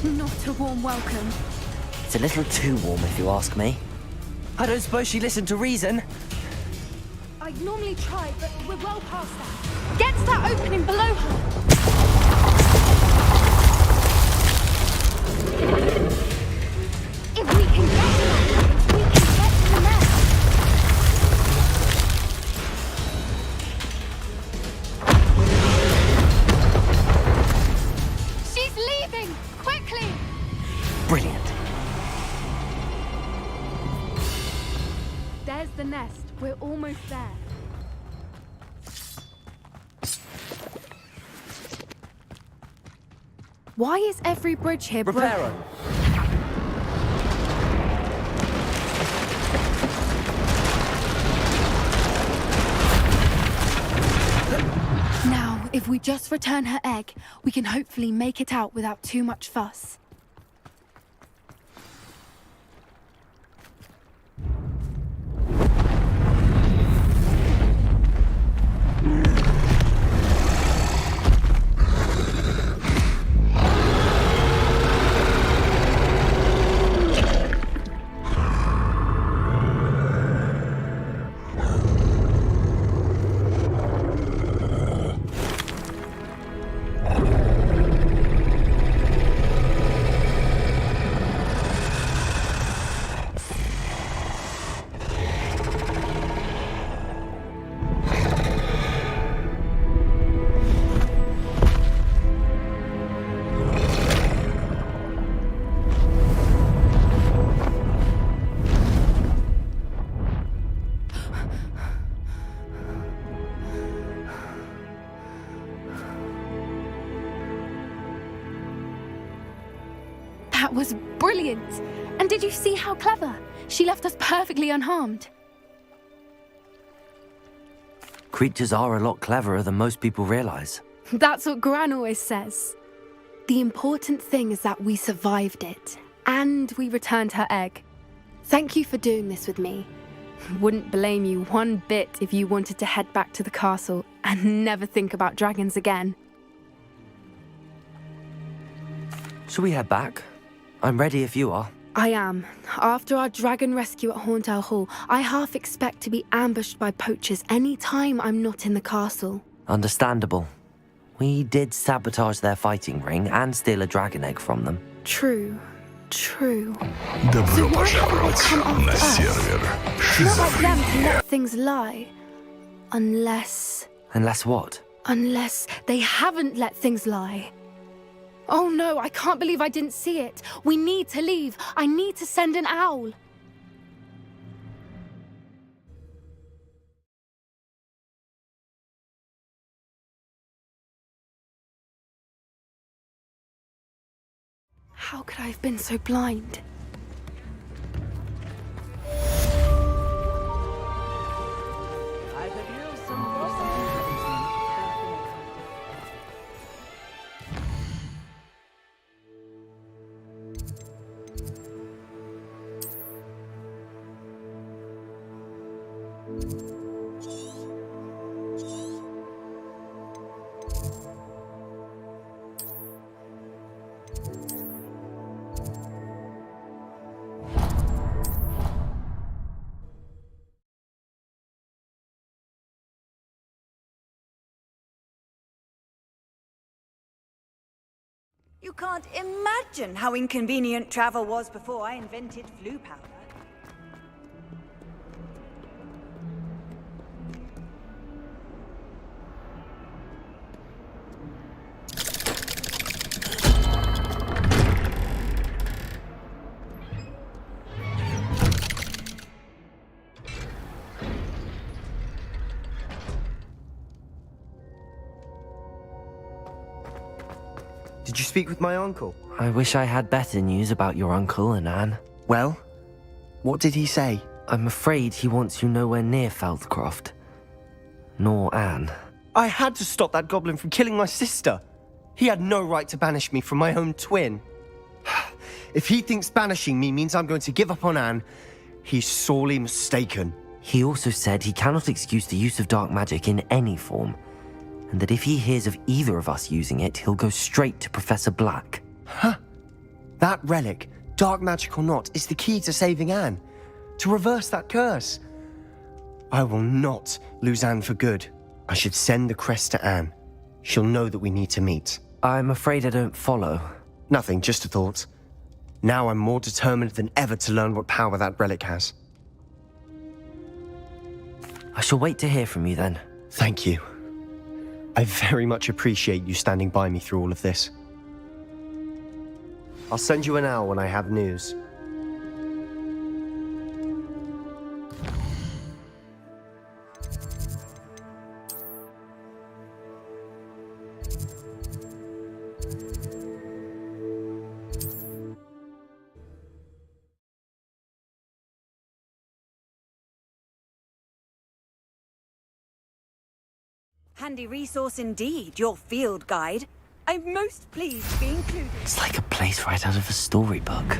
Speaker 2: easy.
Speaker 15: Not a warm welcome.
Speaker 2: It's a little too warm, if you ask me. I don't suppose she listened to reason.
Speaker 15: I'd normally try, but we're well past that. Get to that opening below her. If we can get to that, we can get to the nest. She's leaving! Quickly!
Speaker 2: Brilliant.
Speaker 15: There's the nest. We're almost there. Why is every bridge here broken? Now, if we just return her egg, we can hopefully make it out without too much fuss. That was brilliant. And did you see how clever? She left us perfectly unharmed.
Speaker 2: Creatures are a lot cleverer than most people realize.
Speaker 15: That's what Gran always says. The important thing is that we survived it, and we returned her egg. Thank you for doing this with me. Wouldn't blame you one bit if you wanted to head back to the castle and never think about dragons again.
Speaker 2: Shall we head back? I'm ready if you are.
Speaker 15: I am. After our dragon rescue at Hauntowl Hall, I half expect to be ambushed by poachers any time I'm not in the castle.
Speaker 2: Understandable. We did sabotage their fighting ring and steal a dragon egg from them.
Speaker 15: True. True.
Speaker 20: Добро пожаловать на сервер
Speaker 15: Not like them to let things lie. Unless
Speaker 2: what?
Speaker 15: Unless they haven't let things lie. Oh no, I can't believe I didn't see it. We need to leave. I need to send an owl. How could I have been so blind?
Speaker 5: You can't imagine how inconvenient travel was before I invented flu powder.
Speaker 17: Did you speak with my uncle?
Speaker 2: I wish I had better news about your uncle and Anne.
Speaker 17: Well, what did he say?
Speaker 2: I'm afraid he wants you nowhere near Feldcroft. Nor Anne.
Speaker 17: I had to stop that goblin from killing my sister. He had no right to banish me from my own twin. If he thinks banishing me means I'm going to give up on Anne, he's sorely mistaken.
Speaker 2: He also said he cannot excuse the use of dark magic in any form, and that if he hears of either of us using it, he'll go straight to Professor Black.
Speaker 17: Huh. That relic, dark magic or not, is the key to saving Anne. To reverse that curse. I will not lose Anne for good. I should send the crest to Anne. She'll know that we need to meet.
Speaker 2: I'm afraid I don't follow.
Speaker 17: Nothing, just a thought. Now I'm more determined than ever to learn what power that relic has.
Speaker 2: I shall wait to hear from you then.
Speaker 17: Thank you. I very much appreciate you standing by me through all of this. I'll send you an owl when I have news.
Speaker 5: Handy resource indeed, your field guide. I'm most pleased to be included.
Speaker 2: It's like a place right out of a storybook.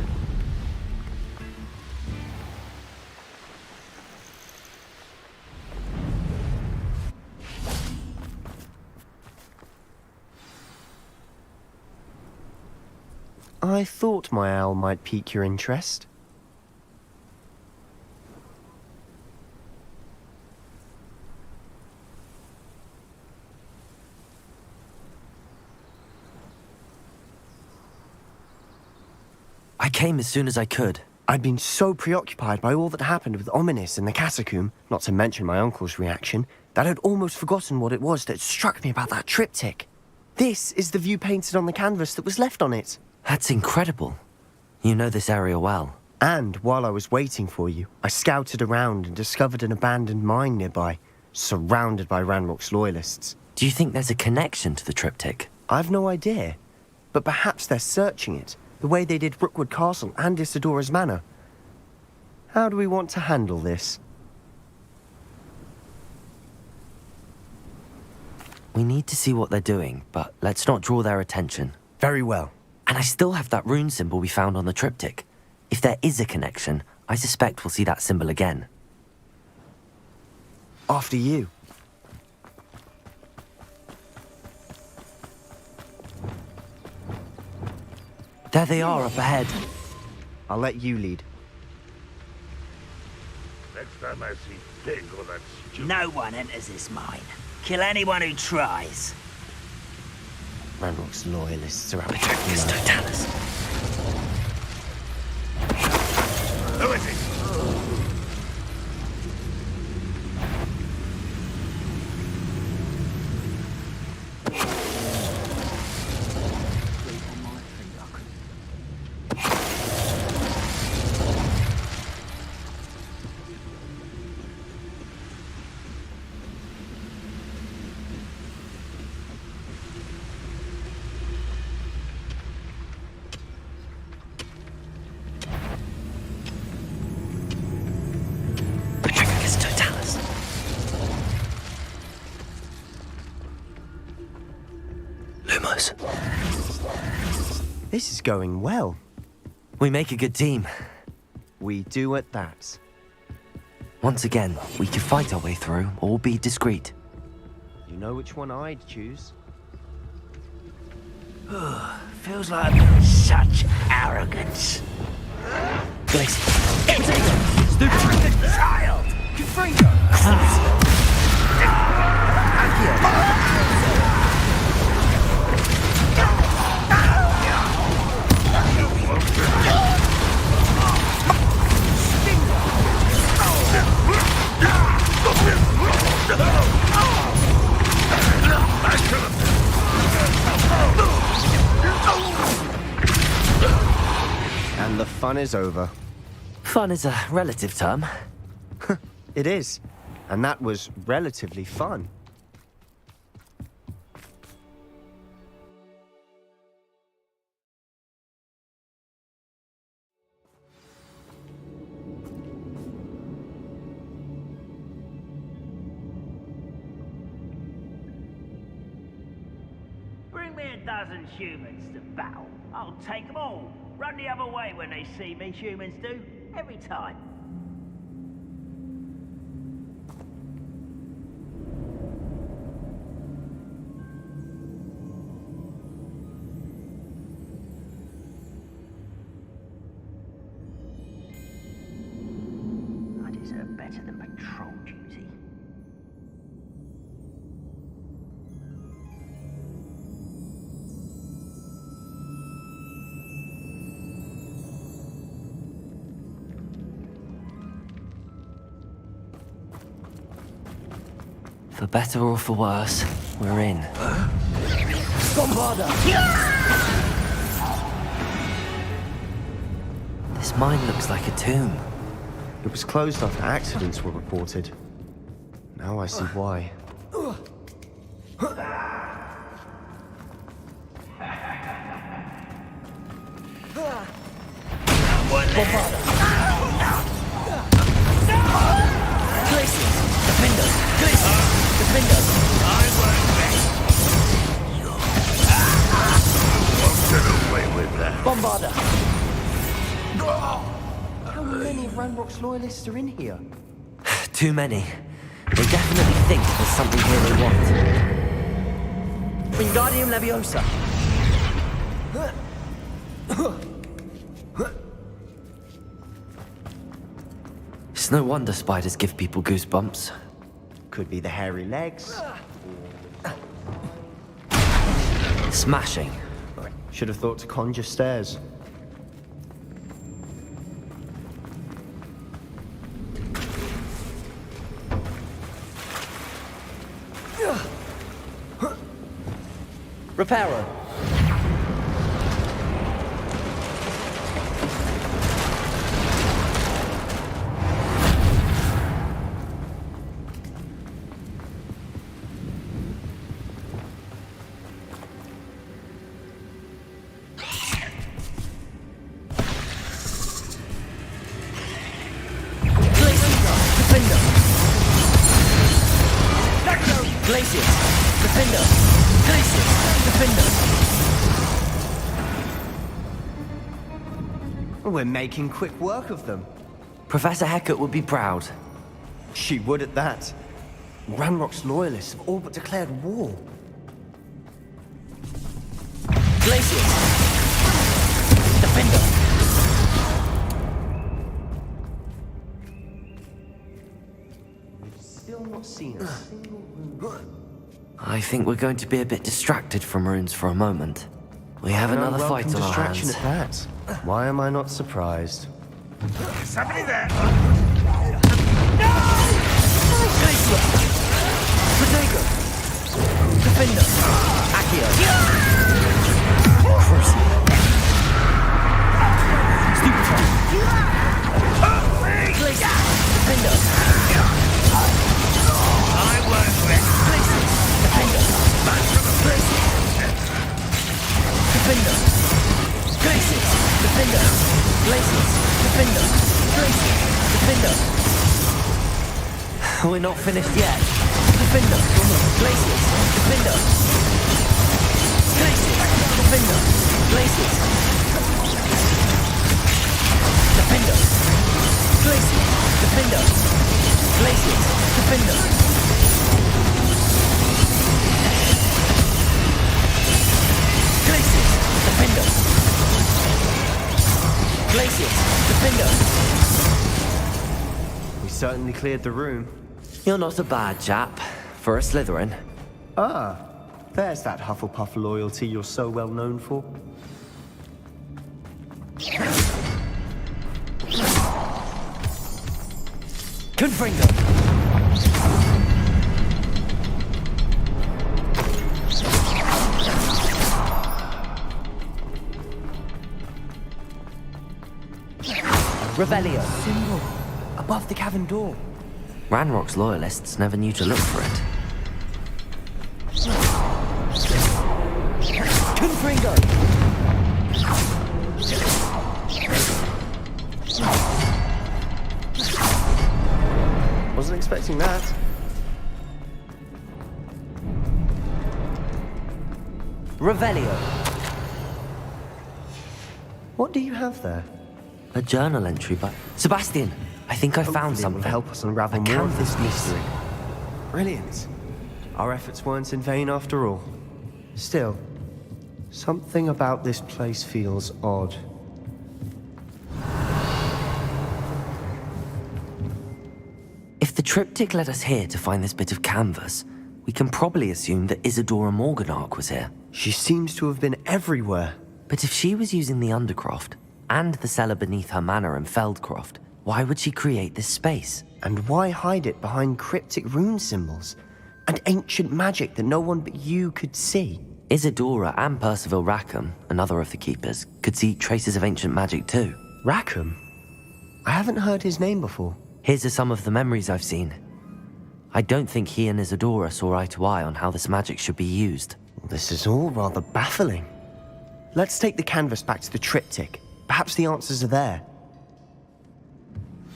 Speaker 17: I thought my owl might pique your interest.
Speaker 2: I came as soon as I could.
Speaker 17: I'd been so preoccupied by all that happened with Ominis in the catacomb, not to mention my uncle's reaction, that I'd almost forgotten what it was that struck me about that triptych. This is the view painted on the canvas that was left on it.
Speaker 2: That's incredible. You know this area well.
Speaker 17: And while I was waiting for you, I scouted around and discovered an abandoned mine nearby, surrounded by Ranrock's loyalists.
Speaker 2: Do you think there's a connection to the triptych?
Speaker 17: I've no idea, but perhaps they're searching it, The way they did Rookwood Castle and Isidora's Manor. How do we want to handle this?
Speaker 2: We need to see what they're doing, but let's not draw their attention.
Speaker 17: Very well.
Speaker 2: And I still have that rune symbol we found on the triptych. If there is a connection, I suspect we'll see that symbol again.
Speaker 17: After you.
Speaker 2: There they are up ahead.
Speaker 17: I'll let you lead.
Speaker 7: Next time I see pig or that stupid...
Speaker 18: No one enters this mine. Kill anyone who tries.
Speaker 17: Ranrock's loyalists are out
Speaker 2: Petricus Totalis.
Speaker 7: Who is it?
Speaker 2: Petricus Totalis. Lumos.
Speaker 17: This is going well.
Speaker 2: We make a good team.
Speaker 17: We do at that.
Speaker 2: Once again, we can fight our way through or be discreet.
Speaker 17: You know which one I'd choose?
Speaker 18: Feels like such arrogance.
Speaker 2: Grace.
Speaker 18: Stupid child!
Speaker 17: And the fun is over.
Speaker 2: Fun is a relative term.
Speaker 17: It is. And that was relatively fun.
Speaker 18: Bring me a dozen humans to battle. I'll take them all. Run the other way when they see me, humans do. Every time. I deserve better than patrol duty.
Speaker 2: For better or for worse, we're in.
Speaker 17: Bombarda!
Speaker 2: This mine looks like a tomb.
Speaker 17: It was closed after accidents were reported. Now I see why. Bombarda! How many of Ranrock's loyalists are in here?
Speaker 2: Too many. They definitely think there's something here they want.
Speaker 17: Wingardium Leviosa!
Speaker 2: It's no wonder spiders give people goosebumps.
Speaker 17: Could be the hairy legs.
Speaker 2: Smashing.
Speaker 17: Should have thought to conjure stairs.
Speaker 2: Reparo.
Speaker 17: We're making quick work of them.
Speaker 2: Professor Hecat would be proud.
Speaker 17: She would at that. Ranrock's loyalists have all but declared war.
Speaker 2: Glacius! Defender!
Speaker 17: Still not seen a single rune.
Speaker 2: I think we're going to be a bit distracted from runes for a moment. We have another fight on our
Speaker 17: distraction
Speaker 2: hands.
Speaker 17: at that. Why am I not surprised?
Speaker 7: Somebody there!
Speaker 2: Protego! Defender! Accio! Crucible! Stupefy! Glacius! Defender!
Speaker 7: I won't rest.
Speaker 2: Glacius! Defender! Glacius! Defender! Glacius! Defender! Glacius! Defender! Glacius! Defender! We're not finished yet. Defender! Glacius! Defender! Glacius! Defender! Glacius! Defender! Glacius! Defender! Glacius! Defender! Glacius! Defender! Glacius! Defender!
Speaker 17: We certainly cleared the room.
Speaker 2: You're not a bad chap for a Slytherin.
Speaker 17: Ah, there's that Hufflepuff loyalty you're so well known for.
Speaker 2: Confringo! Revelio.
Speaker 17: Symbol above the cavern door.
Speaker 2: Ranrock's loyalists never knew to look for it. Confringo!
Speaker 17: Wasn't expecting that.
Speaker 2: Revelio.
Speaker 17: What do you have there?
Speaker 2: A journal entry, but... Sebastian, I think I found
Speaker 17: Hopefully
Speaker 2: something.
Speaker 17: It will help us unravel more of this mystery. Brilliant. Our efforts weren't in vain after all. Still, something about this place feels odd.
Speaker 2: If the triptych led us here to find this bit of canvas, we can probably assume that Isadora Morganach was here.
Speaker 17: She seems to have been everywhere.
Speaker 2: But if she was using the Undercroft, and the cellar beneath her manor in Feldcroft, why would she create this space?
Speaker 17: And why hide it behind cryptic rune symbols? And ancient magic that no one but you could see?
Speaker 2: Isadora and Percival Rackham, another of the keepers, could see traces of ancient magic too.
Speaker 17: Rackham? I haven't heard his name before.
Speaker 2: Here's are some of the memories I've seen. I don't think he and Isadora saw eye to eye on how this magic should be used.
Speaker 17: This is all rather baffling. Let's take the canvas back to the triptych. Perhaps the answers are there.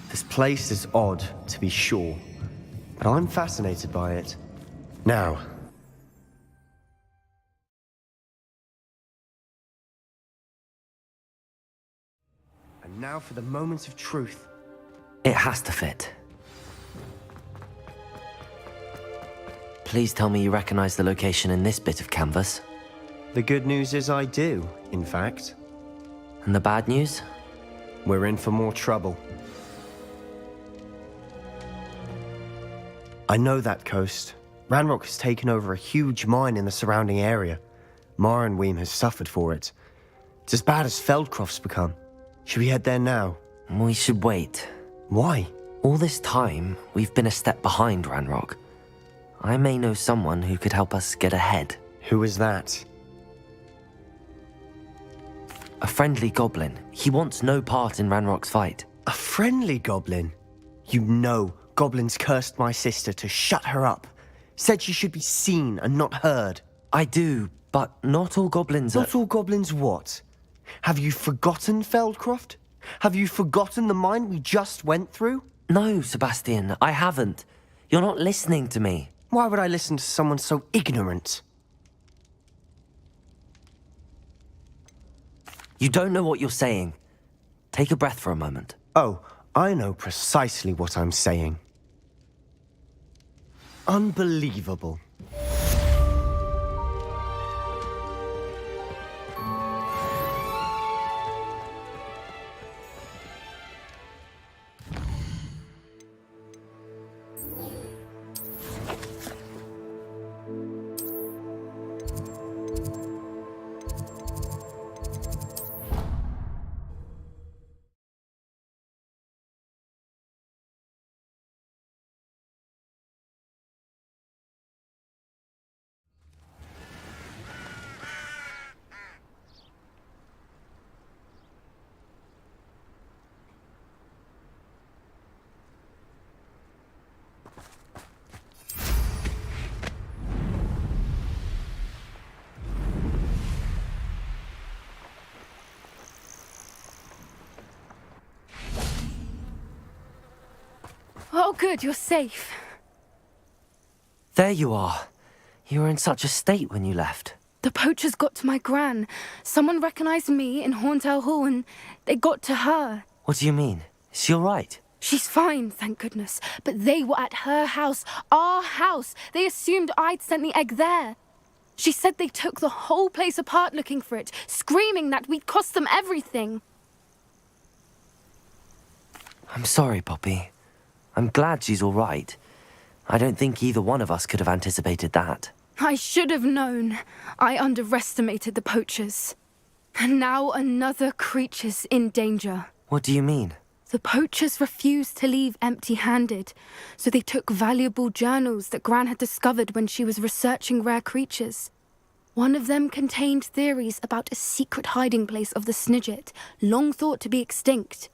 Speaker 17: This place is odd, to be sure, but I'm fascinated by it. Now. And now for the moment of truth.
Speaker 2: It has to fit. Please tell me you recognize the location in this bit of canvas.
Speaker 17: The good news is I do, in fact.
Speaker 2: And the bad news?
Speaker 17: We're in for more trouble. I know that coast. Ranrock has taken over a huge mine in the surrounding area. Marrenweem has suffered for it. It's as bad as Feldcroft's become. Should we head there now?
Speaker 2: We should wait.
Speaker 17: Why?
Speaker 2: All this time, we've been a step behind Ranrock. I may know someone who could help us get ahead.
Speaker 17: Who is that?
Speaker 2: A friendly goblin. He wants no part in Ranrock's fight.
Speaker 17: A friendly goblin? You know goblins cursed my sister to shut her up. Said she should be seen and not heard.
Speaker 2: I do, but not all goblins
Speaker 17: Not all goblins what? Have you forgotten Feldcroft? Have you forgotten the mine we just went through?
Speaker 2: No, Sebastian, I haven't. You're not listening to me.
Speaker 17: Why would I listen to someone so ignorant?
Speaker 2: You don't know what you're saying. Take a breath for a moment.
Speaker 17: Oh, I know precisely what I'm saying. Unbelievable.
Speaker 15: Oh, good, you're safe.
Speaker 2: There you are. You were in such a state when you left.
Speaker 15: The poachers got to my gran. Someone recognized me in Horntail Hall and they got to her.
Speaker 2: What do you mean? Is she all right?
Speaker 15: She's fine, thank goodness. But they were at her house, our house. They assumed I'd sent the egg there. She said they took the whole place apart looking for it, screaming that we'd cost them everything.
Speaker 2: I'm sorry, Poppy. I'm glad she's all right. I don't think either one of us could have anticipated that.
Speaker 15: I should have known. I underestimated the poachers. And now another creature's in danger.
Speaker 2: What do you mean?
Speaker 15: The poachers refused to leave empty-handed, so they took valuable journals that Gran had discovered when she was researching rare creatures. One of them contained theories about a secret hiding place of the Snidget, long thought to be extinct.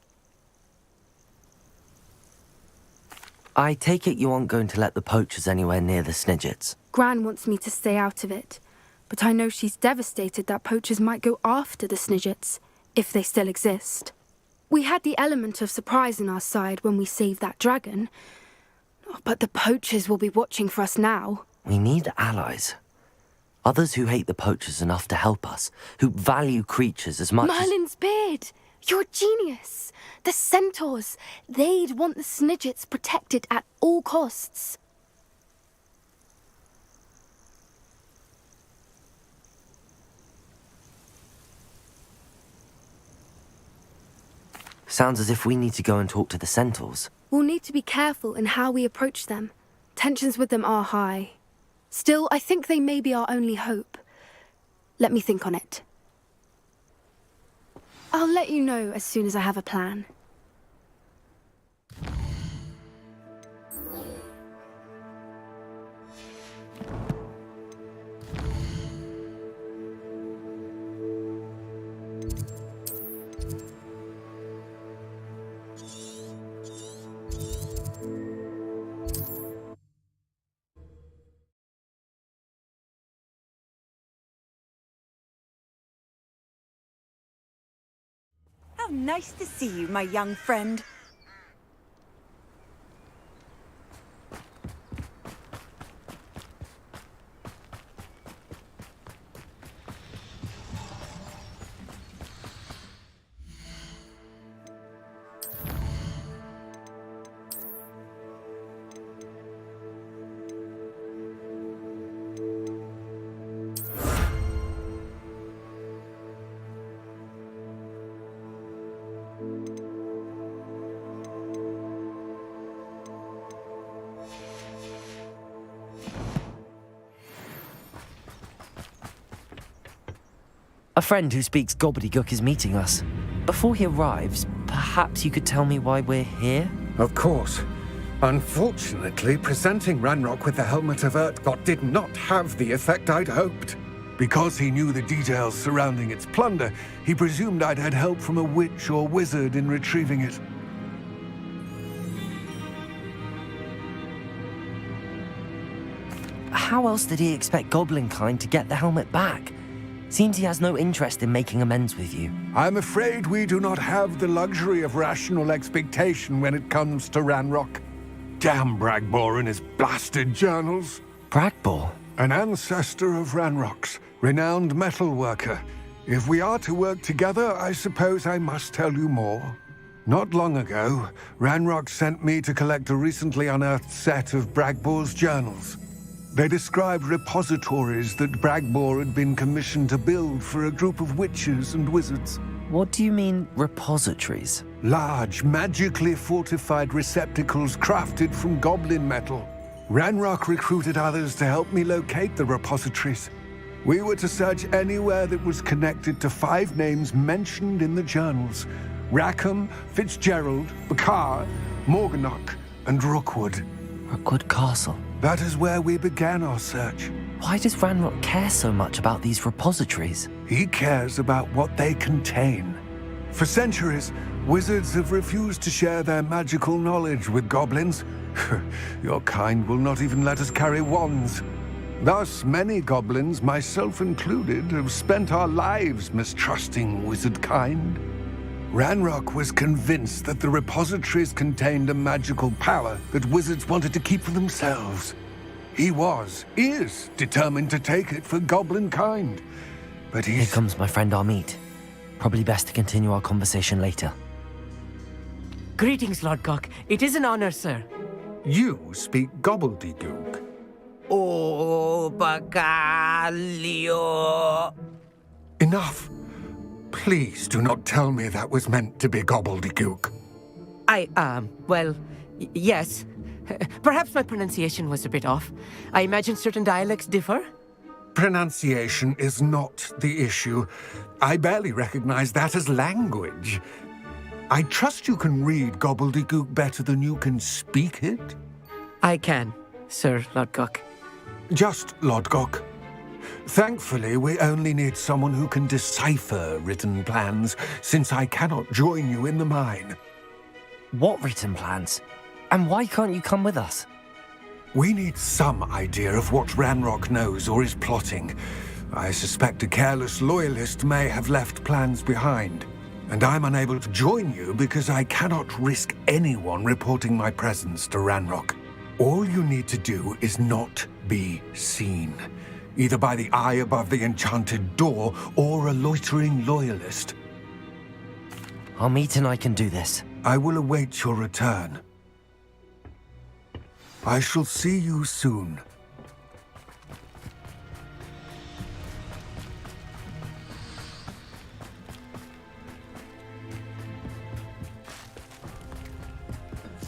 Speaker 2: I take it you aren't going to let the poachers anywhere near the Snidgets.
Speaker 15: Gran wants me to stay out of it, but I know she's devastated that poachers might go after the Snidgets, if they still exist. We had the element of surprise on our side when we saved that dragon, but the poachers will be watching for us now.
Speaker 2: We need allies. Others who hate the poachers enough to help us, who value creatures as much
Speaker 15: Merlin's beard! You're a genius! The centaurs! They'd want the Snidgets protected at all costs.
Speaker 2: Sounds as if we need to go and talk to the centaurs.
Speaker 15: We'll need to be careful in how we approach them. Tensions with them are high. Still, I think they may be our only hope. Let me think on it. I'll let you know as soon as I have a plan.
Speaker 5: How nice to see you, my young friend.
Speaker 2: A friend who speaks gobbledygook is meeting us. Before he arrives, perhaps you could tell me why we're here?
Speaker 8: Of course. Unfortunately, presenting Ranrock with the Helmet of Urtkot did not have the effect I'd hoped. Because he knew the details surrounding its plunder, he presumed I'd had help from a witch or wizard in retrieving it.
Speaker 2: How else did he expect Goblinkind to get the helmet back? Seems he has no interest in making amends with you.
Speaker 8: I'm afraid we do not have the luxury of rational expectation when it comes to Ranrock. Damn Bragbor and his blasted journals.
Speaker 2: Bragbor?
Speaker 8: An ancestor of Ranrock's, renowned metal worker. If we are to work together, I suppose I must tell you more. Not long ago, Ranrock sent me to collect a recently unearthed set of Bragbor's journals. They described repositories that Bragbor had been commissioned to build for a group of witches and wizards.
Speaker 2: What do you mean, repositories?
Speaker 8: Large, magically fortified receptacles crafted from goblin metal. Ranrock recruited others to help me locate the repositories. We were to search anywhere that was connected to 5 names mentioned in the journals: Rackham, Fitzgerald, Bakar, Morganach, and Rookwood.
Speaker 2: Rookwood Castle?
Speaker 8: That is where we began our search.
Speaker 2: Why does Ranrock care so much about these repositories?
Speaker 8: He cares about what they contain. For centuries, wizards have refused to share their magical knowledge with goblins. Your kind will not even let us carry wands. Thus, many goblins, myself included, have spent our lives mistrusting wizard kind. Ranrock was convinced that the repositories contained a magical power that wizards wanted to keep for themselves. He is determined to take it for goblin kind. But
Speaker 2: Here comes my friend Amit. Probably best to continue our conversation later.
Speaker 6: Greetings, Lord Cock. It is an honor, sir.
Speaker 8: You speak gobbledygook.
Speaker 1: Oh, Bacalio.
Speaker 8: Enough. Please do not tell me that was meant to be gobbledygook.
Speaker 6: Yes. Perhaps my pronunciation was a bit off. I imagine certain dialects differ?
Speaker 8: Pronunciation is not the issue. I barely recognize that as language. I trust you can read gobbledygook better than you can speak it?
Speaker 6: I can, Sir Lodgok.
Speaker 8: Just Lodgok. Thankfully, we only need someone who can decipher written plans, since I cannot join you in the mine.
Speaker 2: What written plans? And why can't you come with us?
Speaker 8: We need some idea of what Ranrock knows or is plotting. I suspect a careless loyalist may have left plans behind. And I'm unable to join you because I cannot risk anyone reporting my presence to Ranrock. All you need to do is not be seen, either by the eye above the enchanted door or a loitering loyalist.
Speaker 2: Amit and I can do this.
Speaker 8: I will await your return. I shall see you soon.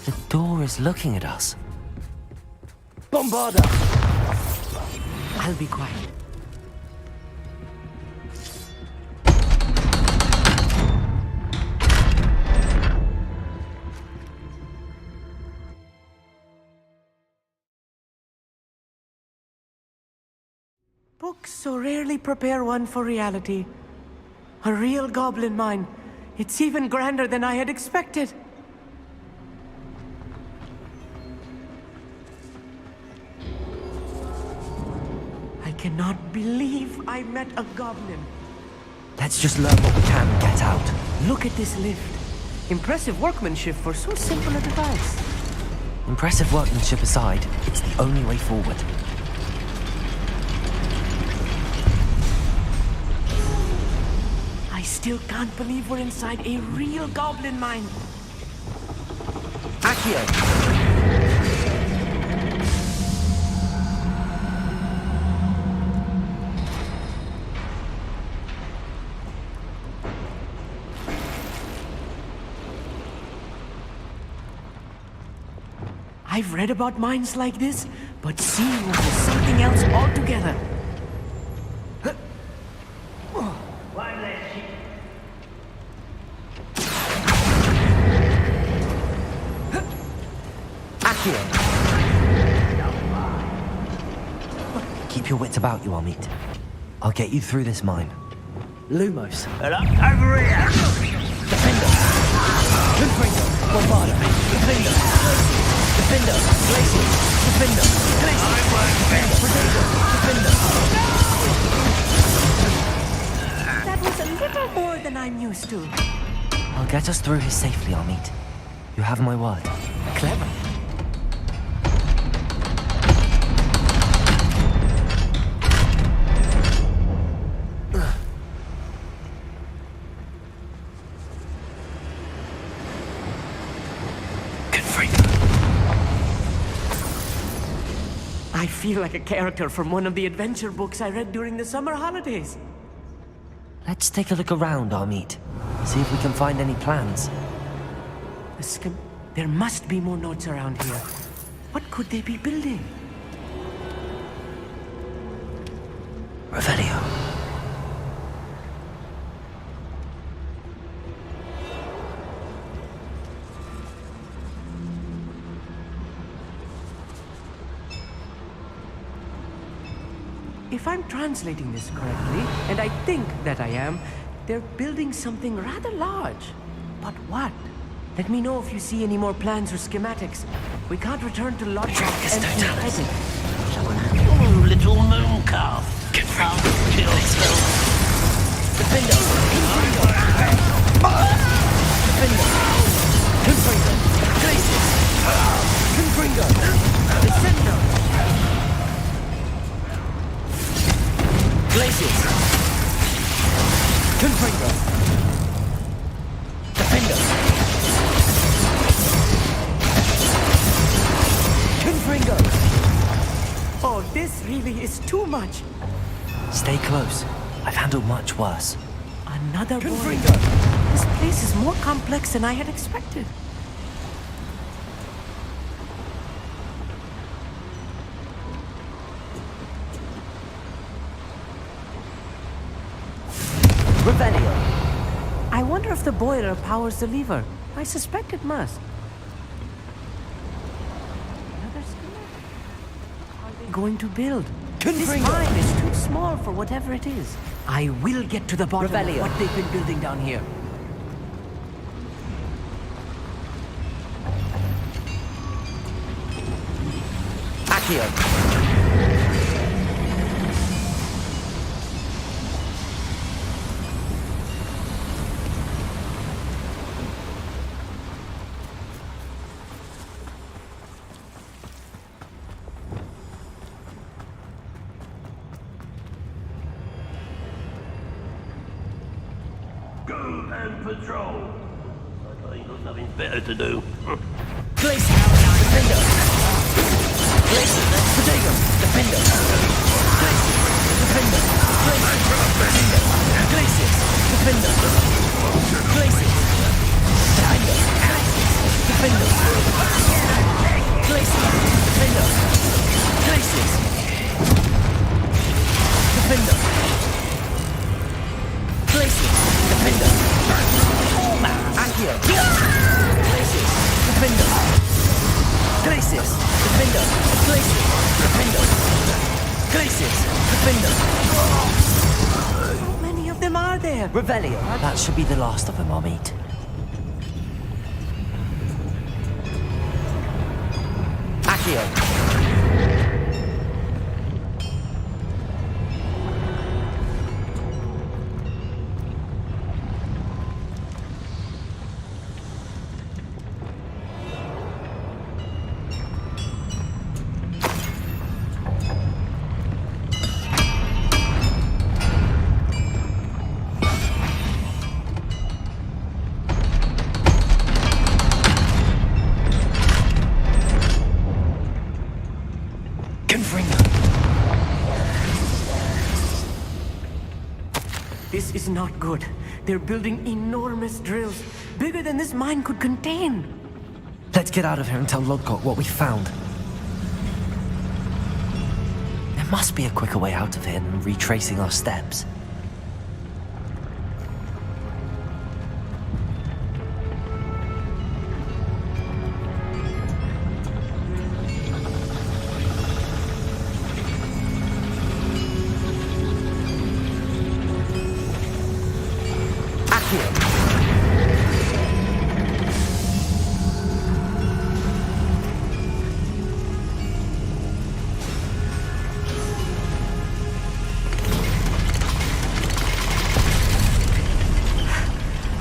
Speaker 2: The door is looking at us.
Speaker 1: Bombarda!
Speaker 6: I'll be quiet. Books so rarely prepare one for reality. A real goblin mine. It's even grander than I had expected. I cannot believe I met a goblin.
Speaker 2: Let's just learn what we can and get out.
Speaker 6: Look at this lift. Impressive workmanship for so simple a device.
Speaker 2: Impressive workmanship aside, it's the only way forward.
Speaker 6: I still can't believe we're inside a real goblin mine. Accio! I've read about mines like this, but seeing one is something else altogether.
Speaker 2: Keep your wits about you, Amit. I'll get you through this mine.
Speaker 1: Lumos. Over here! Defender! Confringo! Bombarda! Defender! Defender! Glacier! Defender! Glacier! Defender!
Speaker 6: That was a little more than I'm used to.
Speaker 2: I'll get us through here safely, Amit. You have my word.
Speaker 6: Clever. I feel like a character from one of the adventure books I read during the summer holidays.
Speaker 2: Let's take a look around, Amit. See if we can find any plans.
Speaker 6: There must be more notes around here. What could they be building?
Speaker 2: Revelio.
Speaker 6: If I'm translating this correctly, and I think that I am, they're building something rather large. But what? Let me know if you see any more plans or schematics. We can't return to Lodge empty-headed.
Speaker 18: Oh, little moon calf. I'll kill you.
Speaker 1: Defender! Defender! Confringo! Glacius! Confringo! Defender! Glacius! Confringo! Defender! Confringo!
Speaker 6: Oh, this really is too much.
Speaker 2: Stay close. I've handled much worse.
Speaker 6: Another boy. This place is more complex than I had expected.
Speaker 1: Revelio.
Speaker 6: I wonder if the boiler powers the lever. I suspect it must. Another schematic. What are they going to build? This mine is too small for whatever it is. I will get to the bottom of what they've been building down here.
Speaker 1: Accio.
Speaker 18: Go and patrol. I ain't got nothing better to do.
Speaker 1: Glacius. Defender. Glacius. Protego. Defender. Glacius. Defender. Glacius. Glacius. Defender. Glacius. Defender. Defender. Glacius. Defender. Glacius. Defender. Glacius. Defender. Accio. Glacius. Defender. Glacius. Defender. Glacius. Defender. Glacius. Defender.
Speaker 6: How many of them are there?
Speaker 1: Revelio.
Speaker 2: That should be the last of them, Amit.
Speaker 1: Accio.
Speaker 6: This is not good. They're building enormous drills, bigger than this mine could contain.
Speaker 2: Let's get out of here and tell Lodgok what we found. There must be a quicker way out of here than retracing our steps.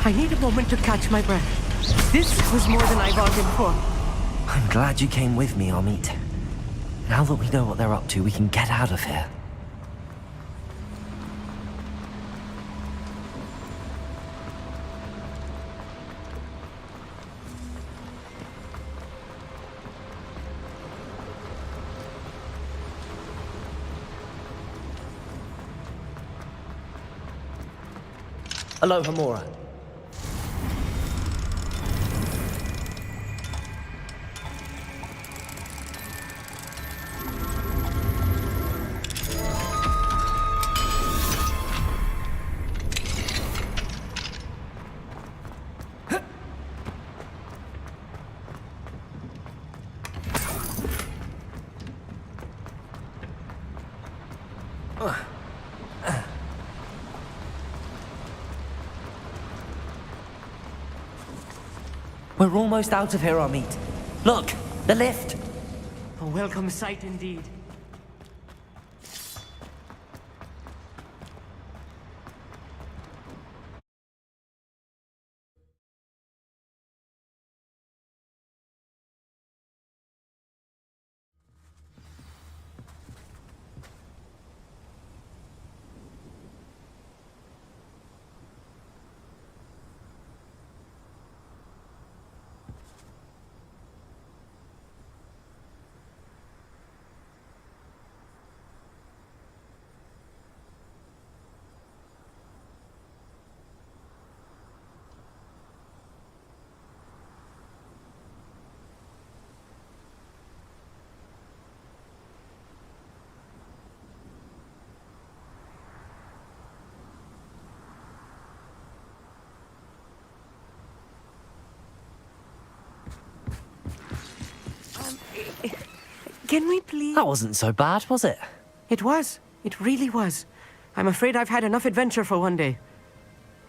Speaker 6: I need a moment to catch my breath. This was more than I bargained for.
Speaker 2: I'm glad you came with me, Amit. Now that we know what they're up to, we can get out of here. Aloha Mora. We're almost out of here, Amit. Look, the lift.
Speaker 6: A welcome sight indeed.
Speaker 4: Can we please...
Speaker 2: That wasn't so bad, was it?
Speaker 4: It was. It really was. I'm afraid I've had enough adventure for one day.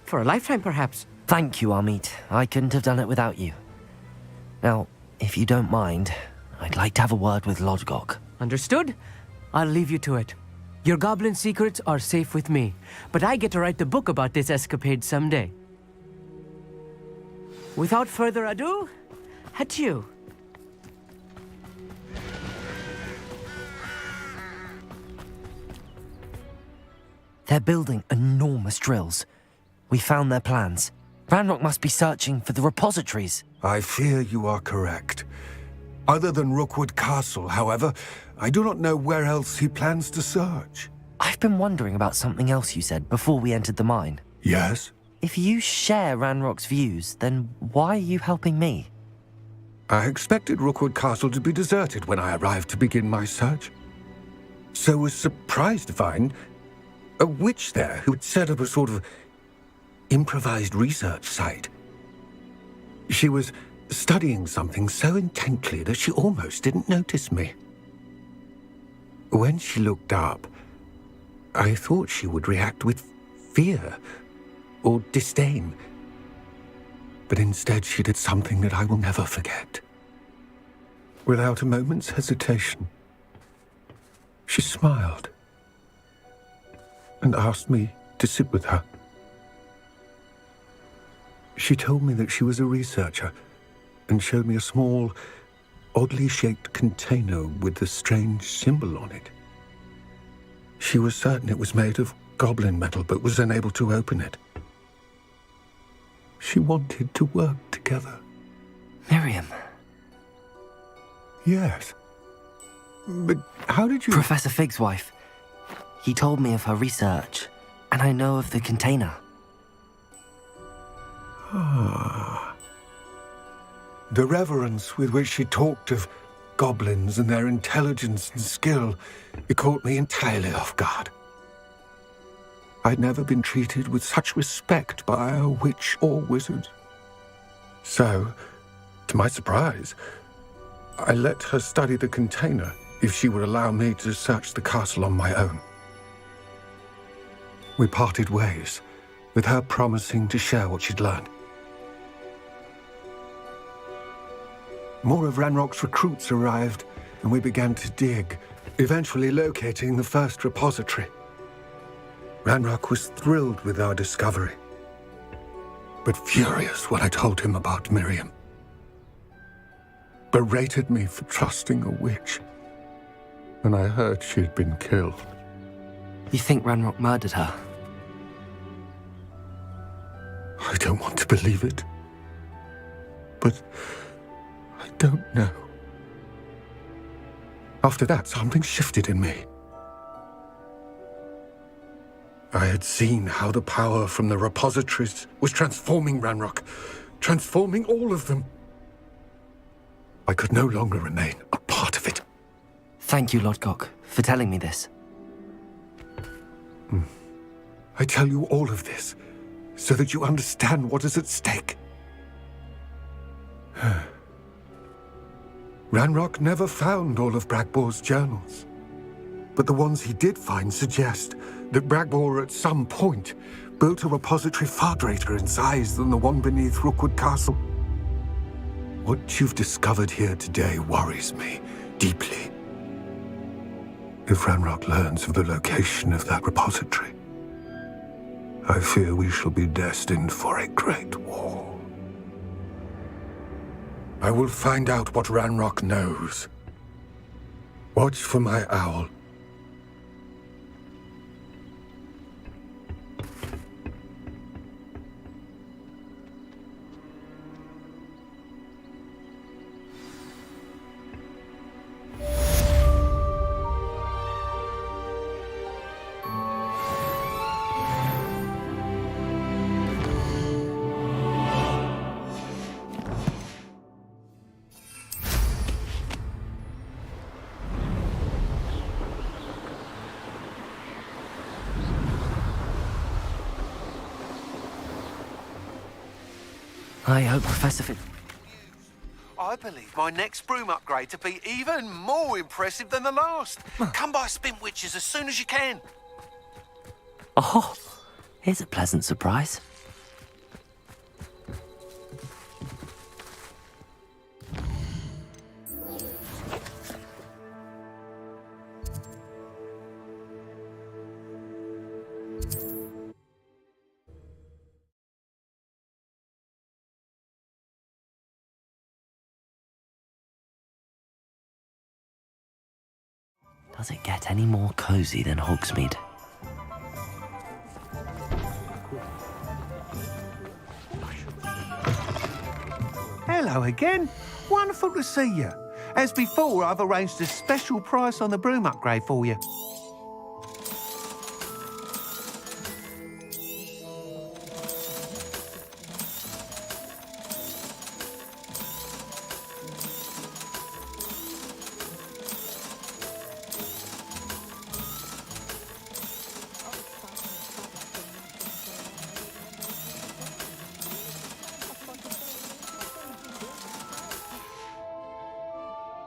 Speaker 4: For a lifetime, perhaps.
Speaker 2: Thank you, Amit. I couldn't have done it without you. Now, if you don't mind, I'd like to have a word with Lodgok.
Speaker 4: Understood? I'll leave you to it. Your goblin secrets are safe with me, but I get to write the book about this escapade someday. Without further ado, adieu.
Speaker 2: They're building enormous drills. We found their plans. Ranrock must be searching for the repositories.
Speaker 8: I fear you are correct. Other than Rookwood Castle, however, I do not know where else he plans to search.
Speaker 2: I've been wondering about something else you said before we entered the mine.
Speaker 8: Yes?
Speaker 2: If you share Ranrock's views, then why are you helping me?
Speaker 8: I expected Rookwood Castle to be deserted when I arrived to begin my search. So was surprised to find a witch there who had set up a sort of improvised research site. She was studying something so intently that she almost didn't notice me. When she looked up, I thought she would react with fear or disdain. But instead she did something that I will never forget. Without a moment's hesitation, she smiled and asked me to sit with her. She told me that she was a researcher and showed me a small, oddly shaped container with a strange symbol on it. She was certain it was made of goblin metal, but was unable to open it. She wanted to work together.
Speaker 2: Miriam.
Speaker 8: Yes. But how did you...
Speaker 2: Professor Fig's wife. He told me of her research, and I know of the container.
Speaker 8: Ah. The reverence with which she talked of goblins and their intelligence and skill, it caught me entirely off guard. I'd never been treated with such respect by a witch or wizard. So, to my surprise, I let her study the container if she would allow me to search the castle on my own. We parted ways, with her promising to share what she'd learned. More of Ranrock's recruits arrived, and we began to dig, eventually locating the first repository. Ranrock was thrilled with our discovery, but furious when I told him about Miriam. Berated me for trusting a witch, and I heard she'd been killed.
Speaker 2: You think Ranrock murdered her?
Speaker 8: I don't want to believe it, but I don't know. After that, something shifted in me. I had seen how the power from the repositories was transforming Ranrock, transforming all of them. I could no longer remain a part of it.
Speaker 2: Thank you, Lodgok, for telling me this.
Speaker 8: I tell you all of this so that you understand what is at stake. Ranrock never found all of Bragbor's journals, but the ones he did find suggest that Bragbor at some point built a repository far greater in size than the one beneath Rookwood Castle. What you've discovered here today worries me deeply. If Ranrock learns of the location of that repository, I fear we shall be destined for a great war. I will find out what Ranrock knows. Watch for my owl.
Speaker 2: I hope Professor
Speaker 9: I believe my next broom upgrade to be even more impressive than the last. Come by Spin Witches as soon as you can.
Speaker 2: Oh, here's a pleasant surprise. Does it get any more cozy than Hogsmeade?
Speaker 21: Hello again. Wonderful to see you. As before, I've arranged a special price on the broom upgrade for you.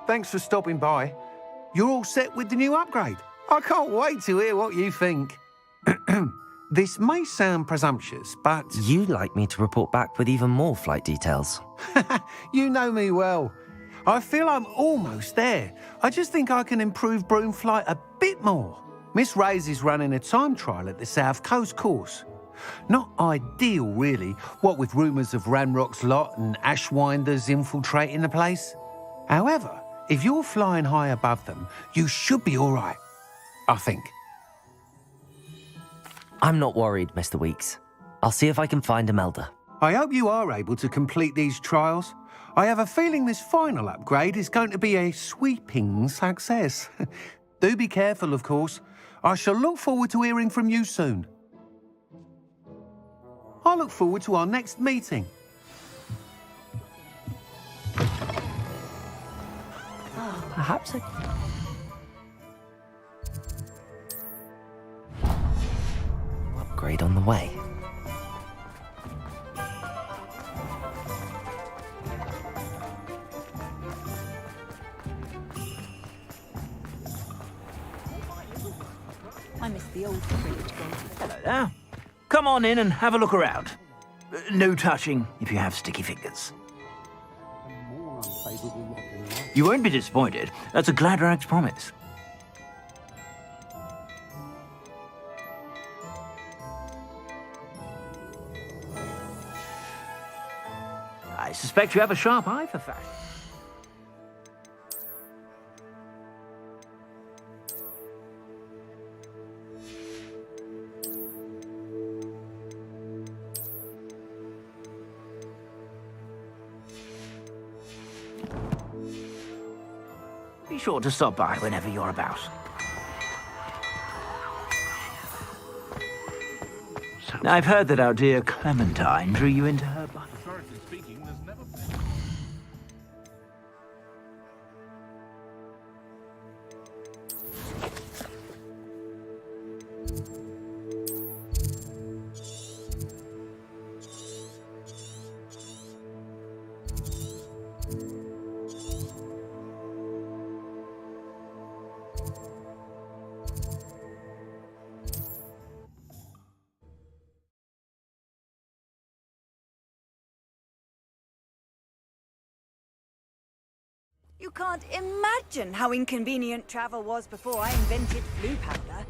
Speaker 21: Thanks for stopping by. You're all set with the new upgrade. I can't wait to hear what you think. This may sound presumptuous, but...
Speaker 2: You'd like me to report back with even more flight details.
Speaker 21: You know me well. I feel I'm almost there. I just think I can improve broom flight a bit more. Miss Ray's is running a time trial at the South Coast course. Not ideal, really, what with rumours of Ranrock's lot and Ashwinders infiltrating the place. However, if you're flying high above them, you should be all right, I think.
Speaker 2: I'm not worried, Mr. Weeks. I'll see if I can find Imelda.
Speaker 21: I hope you are able to complete these trials. I have a feeling this final upgrade is going to be a sweeping success. Do be careful, of course. I shall look forward to hearing from you soon. I look forward to our next meeting.
Speaker 2: Perhaps I... Upgrade on the way.
Speaker 5: I miss the old privilege games.
Speaker 18: Hello there. Come on in and have a look around. No touching if you have sticky fingers. You won't be disappointed. That's a Gladrag's promise. I suspect you have a sharp eye for fashion. Be sure to stop by whenever you're about. I've heard that our dear Clementine drew you into her body.
Speaker 5: You can't imagine how inconvenient travel was before I invented blue powder.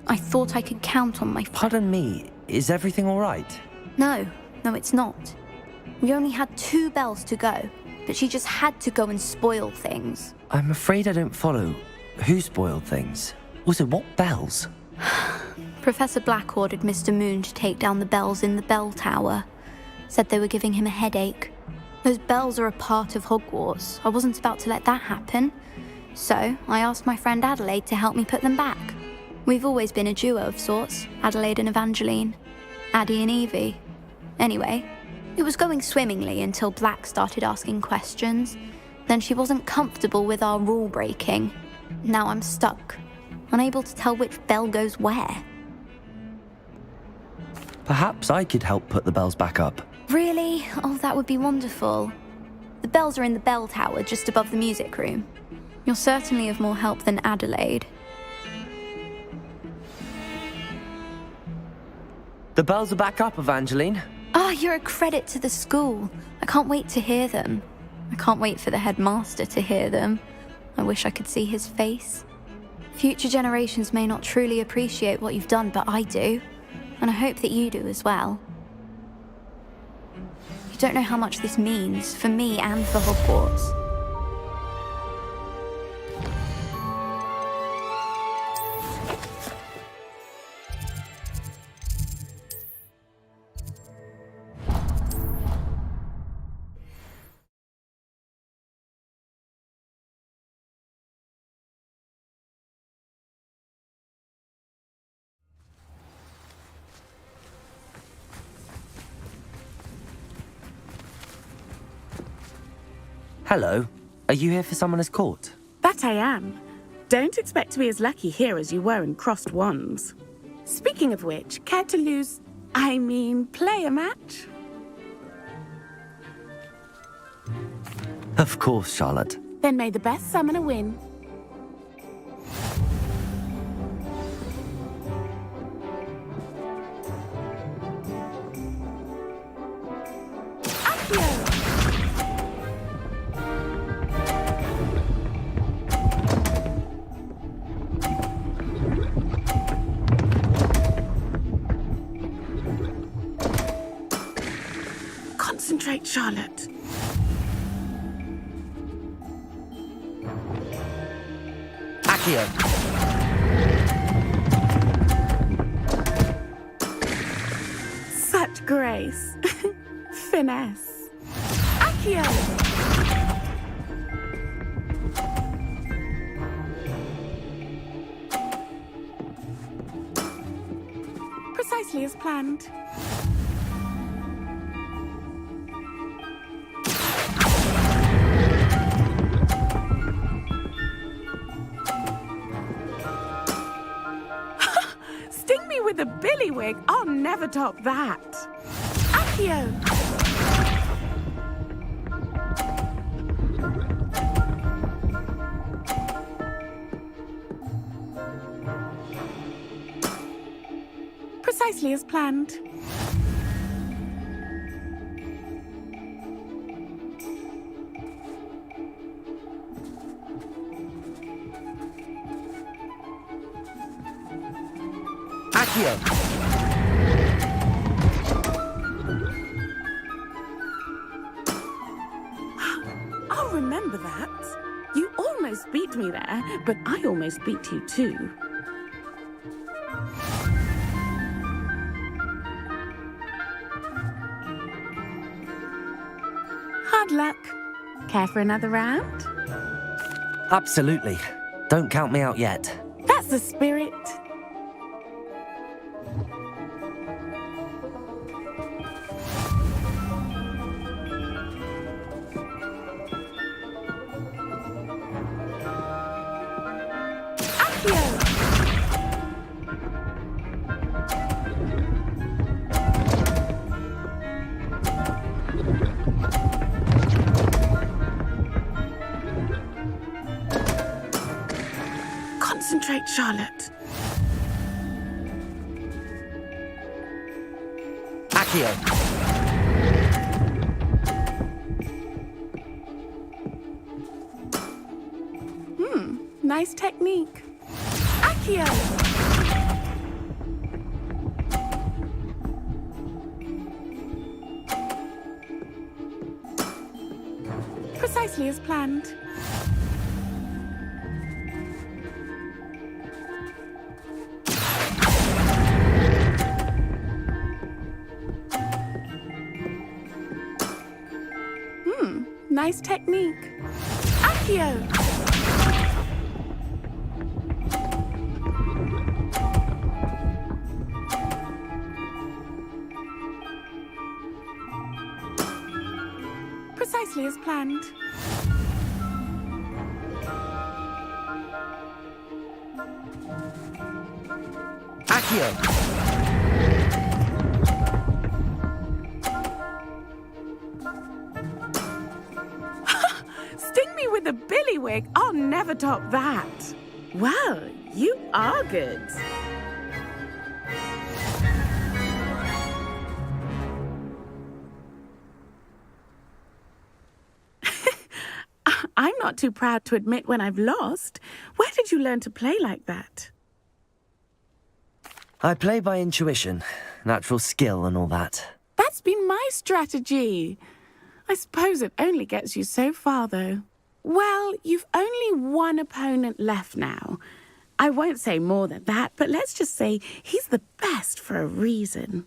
Speaker 12: I thought I could count on my friend.
Speaker 2: Pardon me, is everything all right?
Speaker 12: No, it's not. We only had 2 bells to go, but she just had to go and spoil things.
Speaker 2: I'm afraid I don't follow. Who spoiled things? Also, what bells?
Speaker 12: Professor Black ordered Mr. Moon to take down the bells in the bell tower. Said they were giving him a headache. Those bells are a part of Hogwarts. I wasn't about to let that happen. So, I asked my friend Adelaide to help me put them back. We've always been a duo of sorts, Adelaide and Evangeline. Addie and Evie. Anyway, it was going swimmingly until Black started asking questions. Then she wasn't comfortable with our rule breaking. Now I'm stuck, unable to tell which bell goes where.
Speaker 2: Perhaps I could help put the bells back up.
Speaker 12: Really? Oh, that would be wonderful. The bells are in the bell tower just above the music room. You're certainly of more help than Adelaide.
Speaker 2: The bells are back up, Evangeline.
Speaker 12: You're a credit to the school. I can't wait to hear them. I can't wait for the headmaster to hear them. I wish I could see his face. Future generations may not truly appreciate what you've done, but I do. And I hope that you do as well. You don't know how much this means for me and for Hogwarts.
Speaker 2: Hello. Are you here for someone as court?
Speaker 14: That I am. Don't expect to be as lucky here as you were in Crossed Wands. Speaking of which, care to play a match?
Speaker 2: Of course, Charlotte.
Speaker 14: Then may the best summoner win. Concentrate, Charlotte.
Speaker 2: Accio.
Speaker 14: Grace. Finesse. Accio! Precisely as planned. Sting me with a billywig. I'll never top that. Accio! Precisely as planned.
Speaker 1: Accio!
Speaker 14: I'll remember that. You almost beat me there, but I almost beat you too. Hard luck. Care for another round?
Speaker 2: Absolutely. Don't count me out yet.
Speaker 14: That's the spirit. Concentrate, Charlotte.
Speaker 1: Accio!
Speaker 14: Nice technique. Accio! Precisely as planned. Nice technique. Accio! Precisely as planned.
Speaker 1: Accio!
Speaker 14: Sting me with a billywig. I'll never top that. Well, you are good. I'm not too proud to admit when I've lost. Where did you learn to play like that?
Speaker 2: I play by intuition, natural skill and all that.
Speaker 14: That's been my strategy. I suppose it only gets you so far, though. Well, you've only one opponent left now. I won't say more than that, but let's just say he's the best for a reason.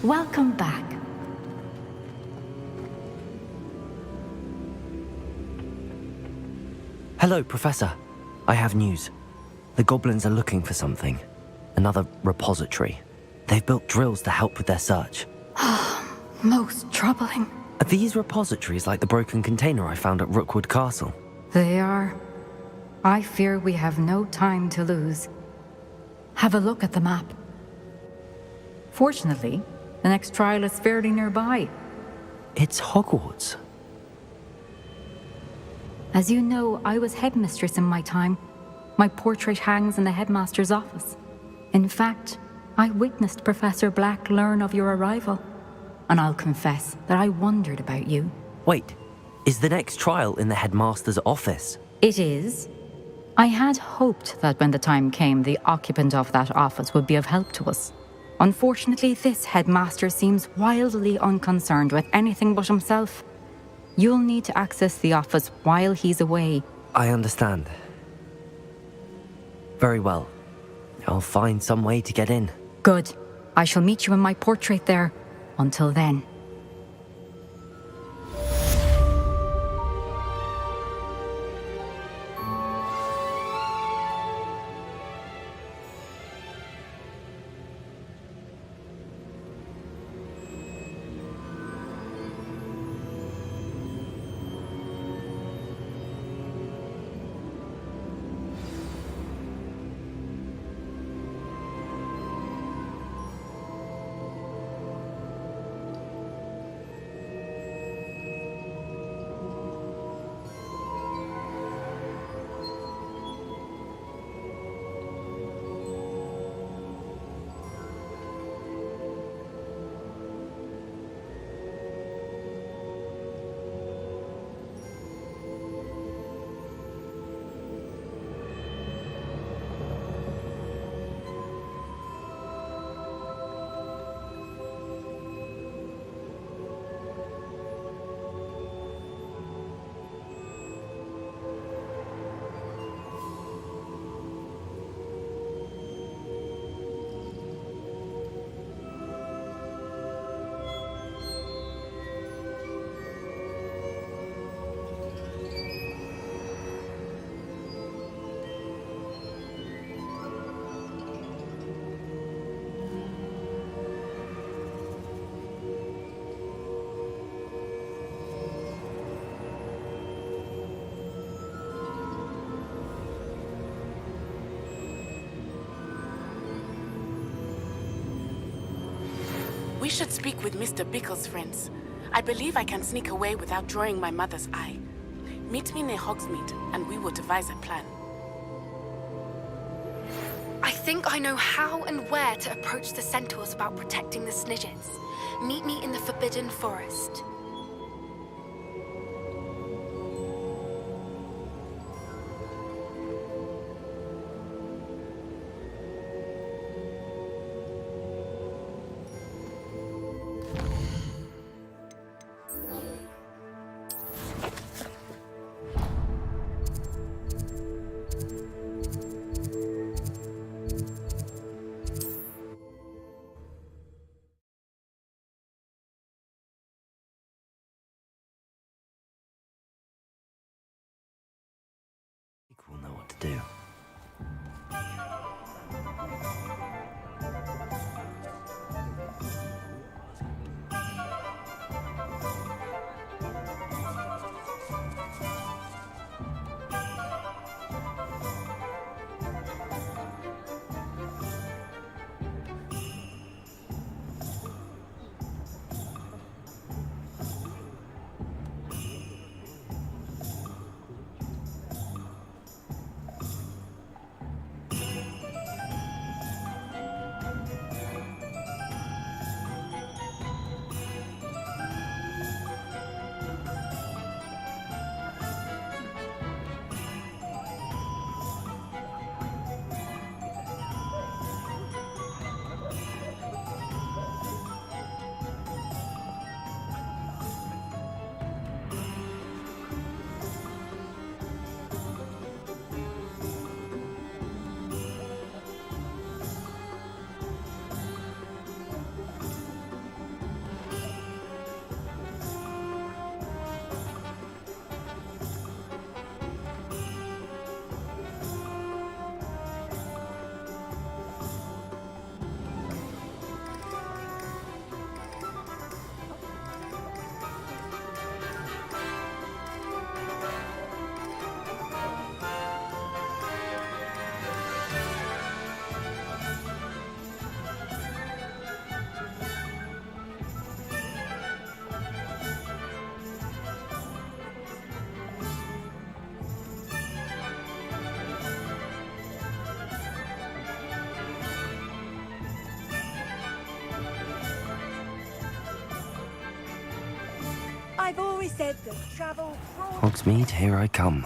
Speaker 16: Welcome back.
Speaker 2: Hello, Professor. I have news. The goblins are looking for something. Another repository. They've built drills to help with their search.
Speaker 16: Most troubling.
Speaker 2: Are these repositories like the broken container I found at Rookwood Castle?
Speaker 16: They are. I fear we have no time to lose. Have a look at the map. Fortunately, the next trial is fairly nearby.
Speaker 2: It's Hogwarts.
Speaker 16: As you know, I was headmistress in my time. My portrait hangs in the headmaster's office. In fact, I witnessed Professor Black learn of your arrival. And I'll confess that I wondered about you.
Speaker 2: Wait, is the next trial in the headmaster's office?
Speaker 16: It is. I had hoped that when the time came, the occupant of that office would be of help to us. Unfortunately, this headmaster seems wildly unconcerned with anything but himself. You'll need to access the office while he's away.
Speaker 2: I understand. Very well. I'll find some way to get in.
Speaker 16: Good. I shall meet you in my portrait there. Until then.
Speaker 14: We should speak with Mr. Bickle's friends. I believe I can sneak away without drawing my mother's eye. Meet me near Hogsmeade, and we will devise a plan.
Speaker 15: I think I know how and where to approach the centaurs about protecting the Snidgets. Meet me in the Forbidden Forest.
Speaker 2: We'll know what to do.
Speaker 5: I've always said that travel...
Speaker 2: Hogsmeade, here I come.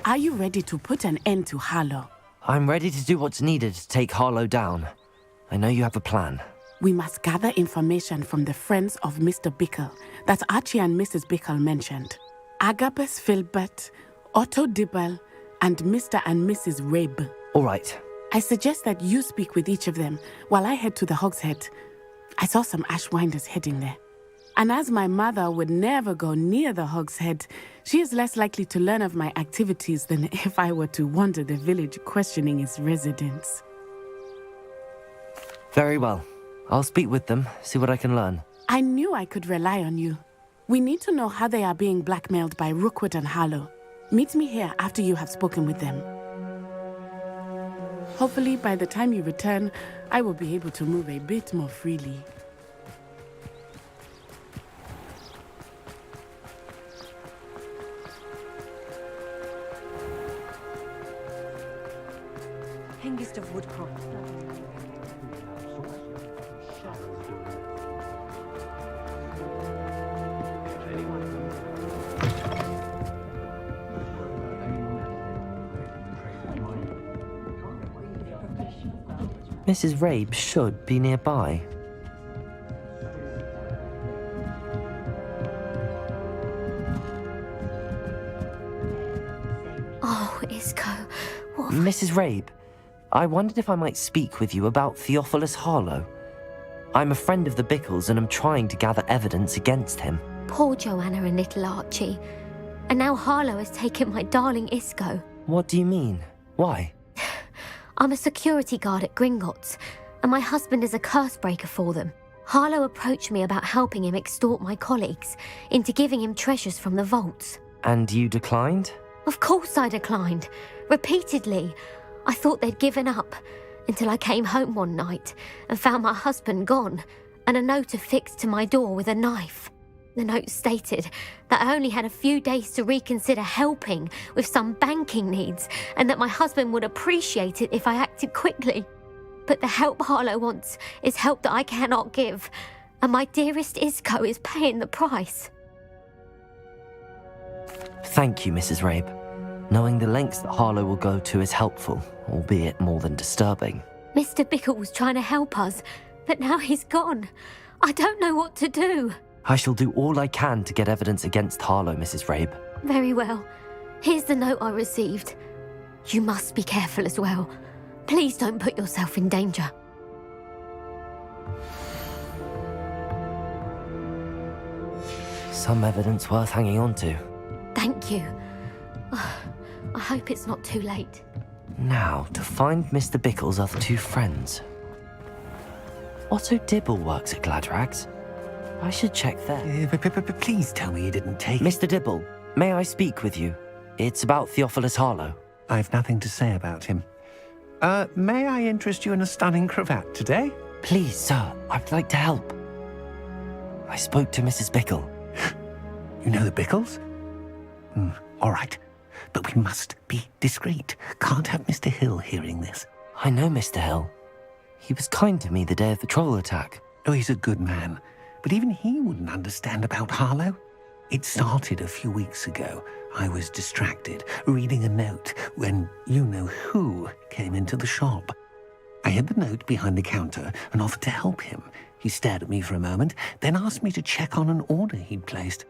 Speaker 14: Are you ready to put an end to Harlow?
Speaker 2: I'm ready to do what's needed to take Harlow down. I know you have a plan.
Speaker 14: We must gather information from the friends of Mr. Bickle that Archie and Mrs. Bickle mentioned. Agabus Filbert, Otto Dibble, and Mr. and Mrs. Rabe.
Speaker 2: All right.
Speaker 14: I suggest that you speak with each of them while I head to the Hogshead. I saw some Ashwinders heading there. And as my mother would never go near the Hogshead, she is less likely to learn of my activities than if I were to wander the village questioning its residents.
Speaker 2: Very well. I'll speak with them, see what I can learn.
Speaker 14: I knew I could rely on you. We need to know how they are being blackmailed by Rookwood and Harlow. Meet me here after you have spoken with them. Hopefully, by the time you return, I will be able to move a bit more freely.
Speaker 5: Hengist of Woodcroft.
Speaker 2: Mrs. Rabe should be nearby.
Speaker 11: Oh, Isco, what?
Speaker 2: Mrs. Rabe, I wondered if I might speak with you about Theophilus Harlow. I'm a friend of the Bickles and I'm trying to gather evidence against him.
Speaker 11: Poor Joanna and little Archie. And now Harlow has taken my darling Isco.
Speaker 2: What do you mean? Why?
Speaker 11: I'm a security guard at Gringotts, and my husband is a curse breaker for them. Harlow approached me about helping him extort my colleagues into giving him treasures from the vaults.
Speaker 2: And you declined?
Speaker 11: Of course I declined. Repeatedly. I thought they'd given up, until I came home one night and found my husband gone, and a note affixed to my door with a knife. The note stated that I only had a few days to reconsider helping with some banking needs, and that my husband would appreciate it if I acted quickly. But the help Harlow wants is help that I cannot give, and my dearest Isco is paying the price.
Speaker 2: Thank you, Mrs. Rabe. Knowing the lengths that Harlow will go to is helpful, albeit more than disturbing.
Speaker 11: Mr. Bickle was trying to help us, but now he's gone. I don't know what to do.
Speaker 2: I shall do all I can to get evidence against Harlow, Mrs. Rabe.
Speaker 11: Very well. Here's the note I received. You must be careful as well. Please don't put yourself in danger.
Speaker 2: Some evidence worth hanging on to.
Speaker 11: Thank you. I hope it's not too late.
Speaker 2: Now, to find Mr. Bickle's other two friends. Otto Dibble works at Gladrags. I should check there.
Speaker 21: Please tell me you didn't take...
Speaker 2: Mr. Dibble, may I speak with you? It's about Theophilus Harlow.
Speaker 21: I've nothing to say about him. May I interest you in a stunning cravat today?
Speaker 2: Please, sir, I'd like to help. I spoke to Mrs. Bickle.
Speaker 21: You know the Bickles? All right. But we must be discreet. Can't have Mr. Hill hearing this.
Speaker 2: I know Mr. Hill. He was kind to me the day of the troll attack.
Speaker 21: Oh, he's a good man. But even he wouldn't understand about Harlow. It started a few weeks ago. I was distracted, reading a note, when you-know-who came into the shop. I hid the note behind the counter and offered to help him. He stared at me for a moment, then asked me to check on an order he'd placed.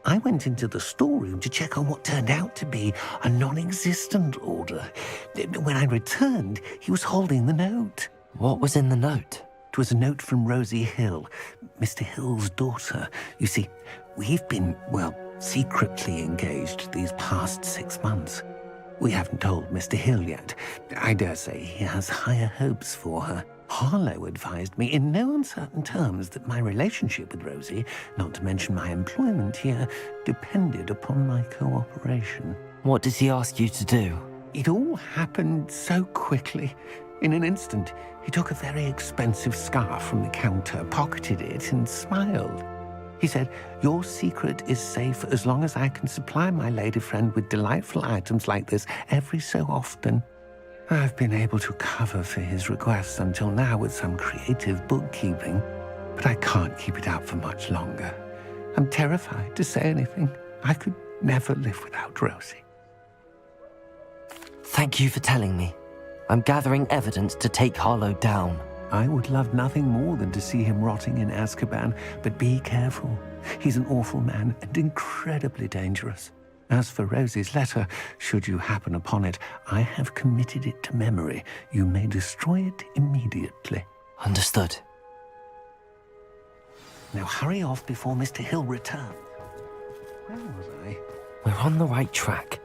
Speaker 21: I went into the storeroom to check on what turned out to be a non-existent order. When I returned, he was holding the note.
Speaker 2: What was in the note?
Speaker 21: It was a note from Rosie Hill, Mr. Hill's daughter. You see, we've been, secretly engaged these past 6 months. We haven't told Mr. Hill yet. I dare say he has higher hopes for her. Harlow advised me in no uncertain terms that my relationship with Rosie, not to mention my employment here, depended upon my cooperation.
Speaker 2: What does he ask you to do?
Speaker 21: It all happened so quickly. In an instant, he took a very expensive scarf from the counter, pocketed it, and smiled. He said, "Your secret is safe as long as I can supply my lady friend with delightful items like this every so often." I've been able to cover for his requests until now with some creative bookkeeping, but I can't keep it up for much longer. I'm terrified to say anything. I could never live without Rosie.
Speaker 2: Thank you for telling me. I'm gathering evidence to take Harlow down.
Speaker 21: I would love nothing more than to see him rotting in Azkaban, but be careful. He's an awful man and incredibly dangerous. As for Rosie's letter, should you happen upon it, I have committed it to memory. You may destroy it immediately.
Speaker 2: Understood.
Speaker 21: Now hurry off before Mr. Hill returns. Where was I?
Speaker 2: We're on the right track.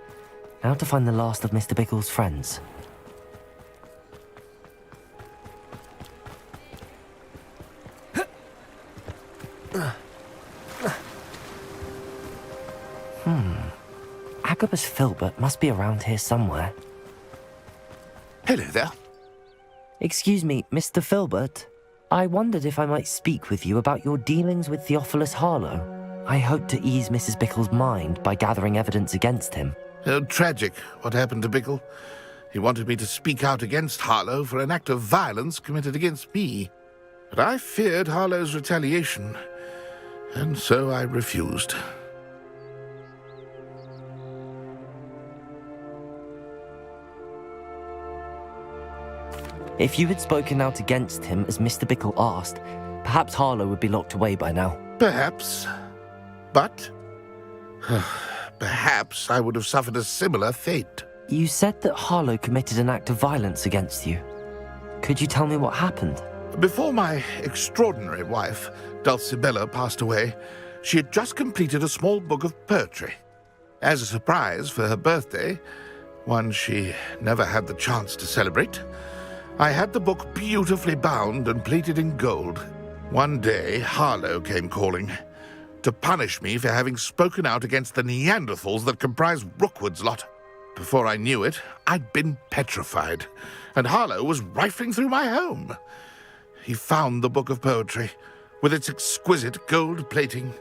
Speaker 2: Now to find the last of Mr. Bickle's friends. Agabus Filbert must be around here somewhere.
Speaker 7: Hello there.
Speaker 2: Excuse me, Mr. Filbert. I wondered if I might speak with you about your dealings with Theophilus Harlow. I hope to ease Mrs. Bickle's mind by gathering evidence against him.
Speaker 7: Tragic, what happened to Bickle. He wanted me to speak out against Harlow for an act of violence committed against me. But I feared Harlow's retaliation, and so I refused.
Speaker 2: If you had spoken out against him as Mr. Bickle asked, perhaps Harlow would be locked away by now.
Speaker 7: Perhaps. But perhaps I would have suffered a similar fate.
Speaker 2: You said that Harlow committed an act of violence against you. Could you tell me what happened?
Speaker 7: Before my extraordinary wife, Dulcibella, passed away, she had just completed a small book of poetry. As a surprise for her birthday, one she never had the chance to celebrate, I had the book beautifully bound and plated in gold. One day, Harlow came calling to punish me for having spoken out against the Neanderthals that comprise Rookwood's lot. Before I knew it, I'd been petrified, and Harlow was rifling through my home. He found the book of poetry, with its exquisite gold plating.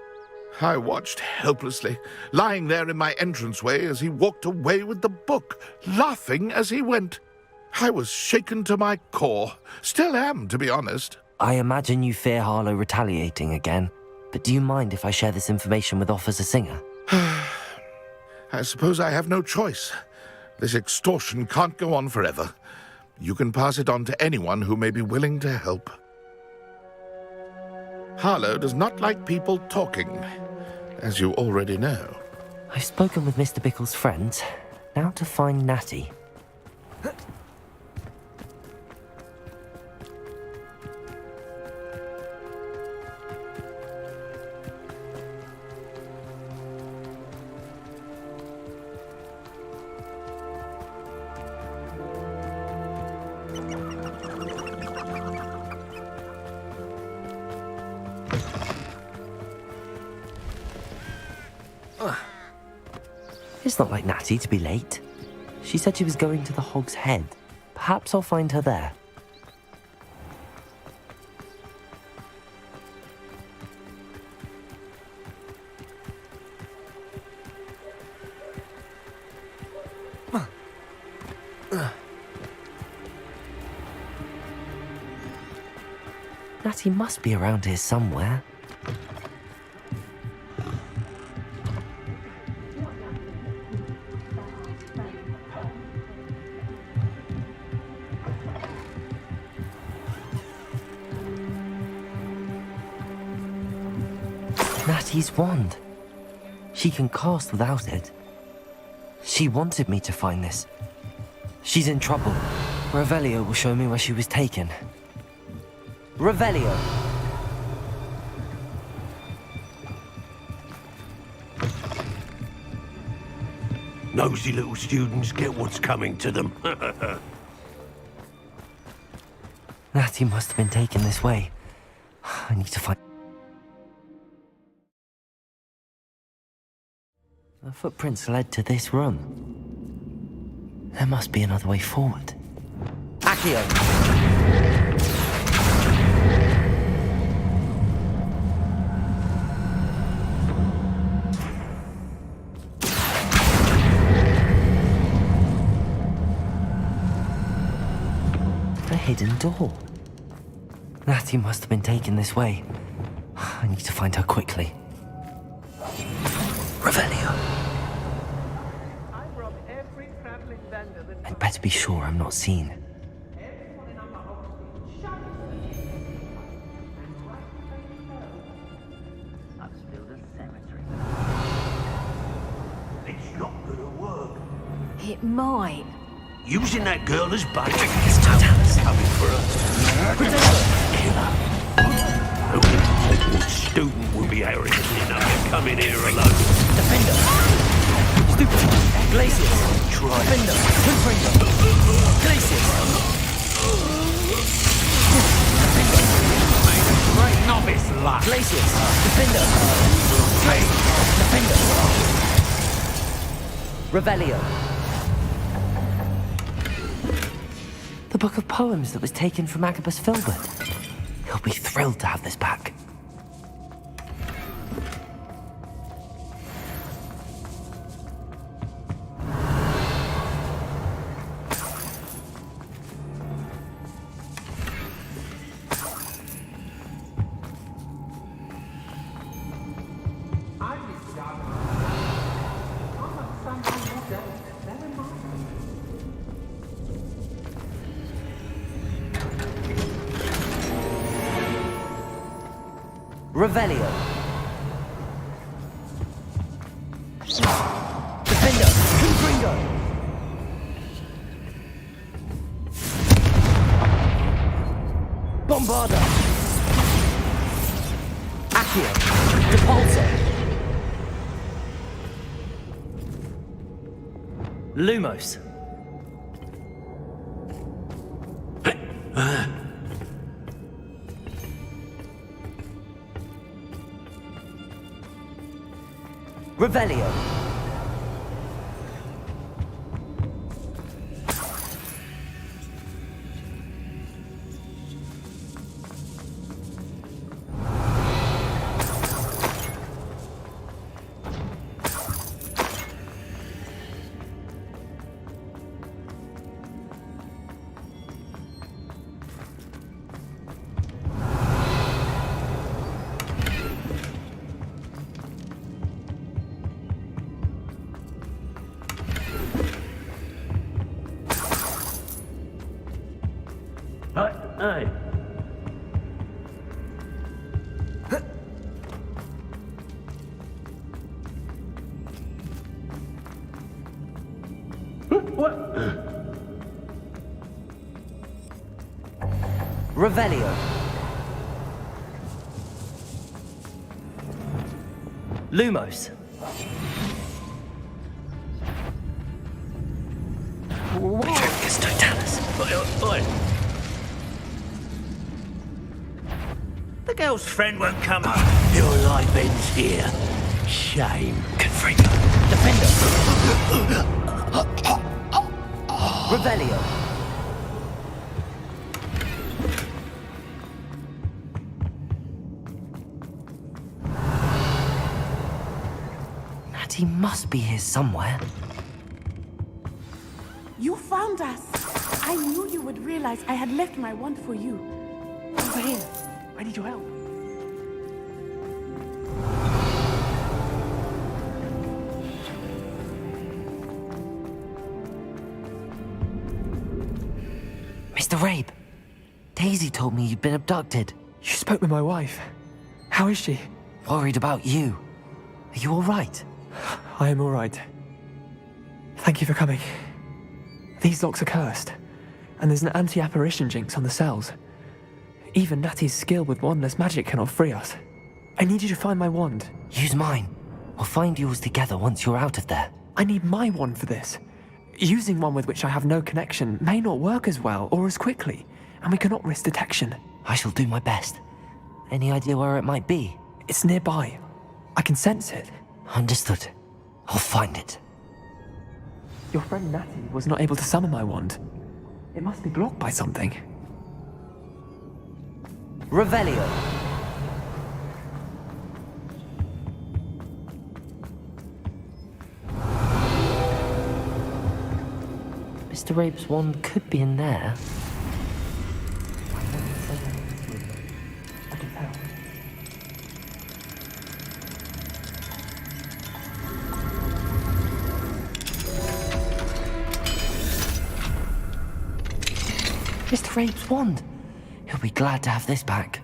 Speaker 7: I watched helplessly, lying there in my entranceway as he walked away with the book, laughing as he went. I was shaken to my core. Still am, to be honest.
Speaker 2: I imagine you fear Harlow retaliating again, but do you mind if I share this information with Officer Singer?
Speaker 7: I suppose I have no choice. This extortion can't go on forever. You can pass it on to anyone who may be willing to help. Harlow does not like people talking, as you already know.
Speaker 2: I've spoken with Mr. Bickle's friends. Now to find Natty. It's not like Natty to be late. She said she was going to the Hog's Head. Perhaps I'll find her there. Natty must be around here somewhere. Natty's wand. She can cast without it. She wanted me to find this. She's in trouble. Revelio will show me where she was taken. Revelio!
Speaker 10: Nosy little students get what's coming to them.
Speaker 2: Natty must have been taken this way. I need to find... The footprints led to this room. There must be another way forward.
Speaker 1: Accio.
Speaker 2: A hidden door. Natty must have been taken this way. I need to find her quickly. Revelio. I'd better be sure I'm not seen.
Speaker 19: It's not gonna work.
Speaker 5: It might.
Speaker 19: Using that girl as bait. It's coming for us. Killer. Only a Hogwarts student will be arrogant enough to come in here alone.
Speaker 1: Defender. Stupid. Glacius.
Speaker 19: Try.
Speaker 1: Defender. Confringo. Glacius.
Speaker 19: Great novice luck.
Speaker 1: Glacius. Defender. Defender. Revelio.
Speaker 2: The book of poems that was taken from Agabus Filbert. He'll be thrilled to have this back.
Speaker 1: Revelio. Defender. Confringo. Bombarda. Accio. Depulso. Lumos. Revelio.
Speaker 19: Hey. What?
Speaker 1: Revelio. Lumos.
Speaker 19: Victorious Totalis. Oi. The girl's friend won't come up. Your life ends here. Shame.
Speaker 1: Confringo. Defender. Revelio.
Speaker 2: Natty must be here somewhere.
Speaker 14: You found us. I knew you would realize I had left my wand for you. Over here. I need your help.
Speaker 2: Mr. Rabe, Daisy told me you'd been abducted.
Speaker 4: You spoke with my wife. How is she?
Speaker 2: Worried about you. Are you all right?
Speaker 4: I am all right. Thank you for coming. These locks are cursed, and there's an anti-apparition jinx on the cells. Even Natty's skill with wandless magic cannot free us. I need you to find my wand.
Speaker 2: Use mine. We'll find yours together once you're out of there.
Speaker 4: I need my wand for this. Using one with which I have no connection may not work as well or as quickly, and we cannot risk detection.
Speaker 2: I shall do my best. Any idea where it might be?
Speaker 4: It's nearby. I can sense it.
Speaker 2: Understood. I'll find it.
Speaker 4: Your friend Natty was not able to summon my wand. It must be blocked by something.
Speaker 1: Revelio.
Speaker 2: Mr. Rabe's wand could be in there. Mr. Rabe's wand. He'll be glad to have this back.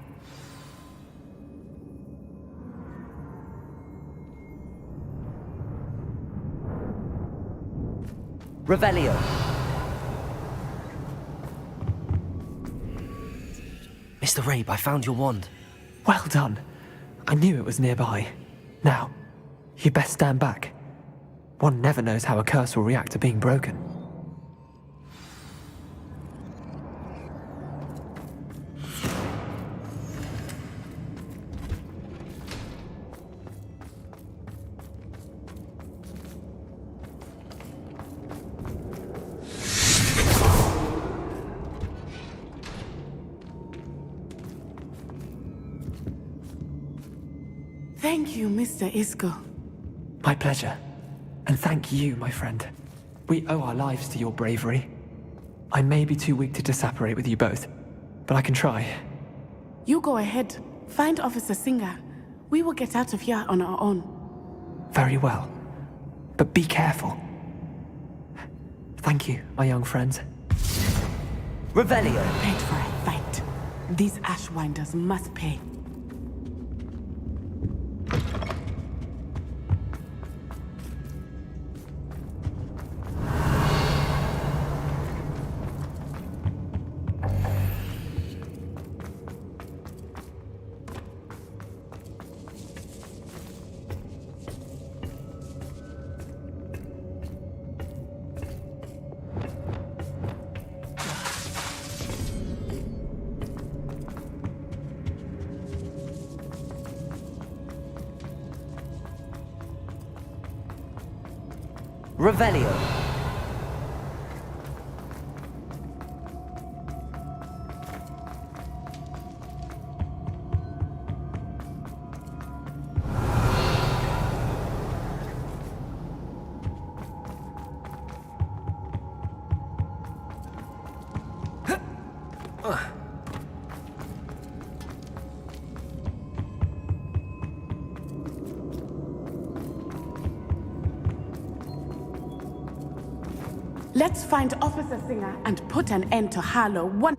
Speaker 1: Revelio.
Speaker 2: Mr. Rabe, I found your wand.
Speaker 4: Well done. I knew it was nearby. Now, you best stand back. One never knows how a curse will react to being broken.
Speaker 14: Thank you, Mr. Isco.
Speaker 4: My pleasure. And thank you, my friend. We owe our lives to your bravery. I may be too weak to disapparate with you both, but I can try.
Speaker 14: You go ahead. Find Officer Singer. We will get out of here on our own.
Speaker 4: Very well. But be careful. Thank you, my young friends.
Speaker 1: Revelio.
Speaker 14: Paid for a fight. These Ashwinders must pay.
Speaker 1: Revelio.
Speaker 14: Let's find Officer Singer and put an end to Harlow one.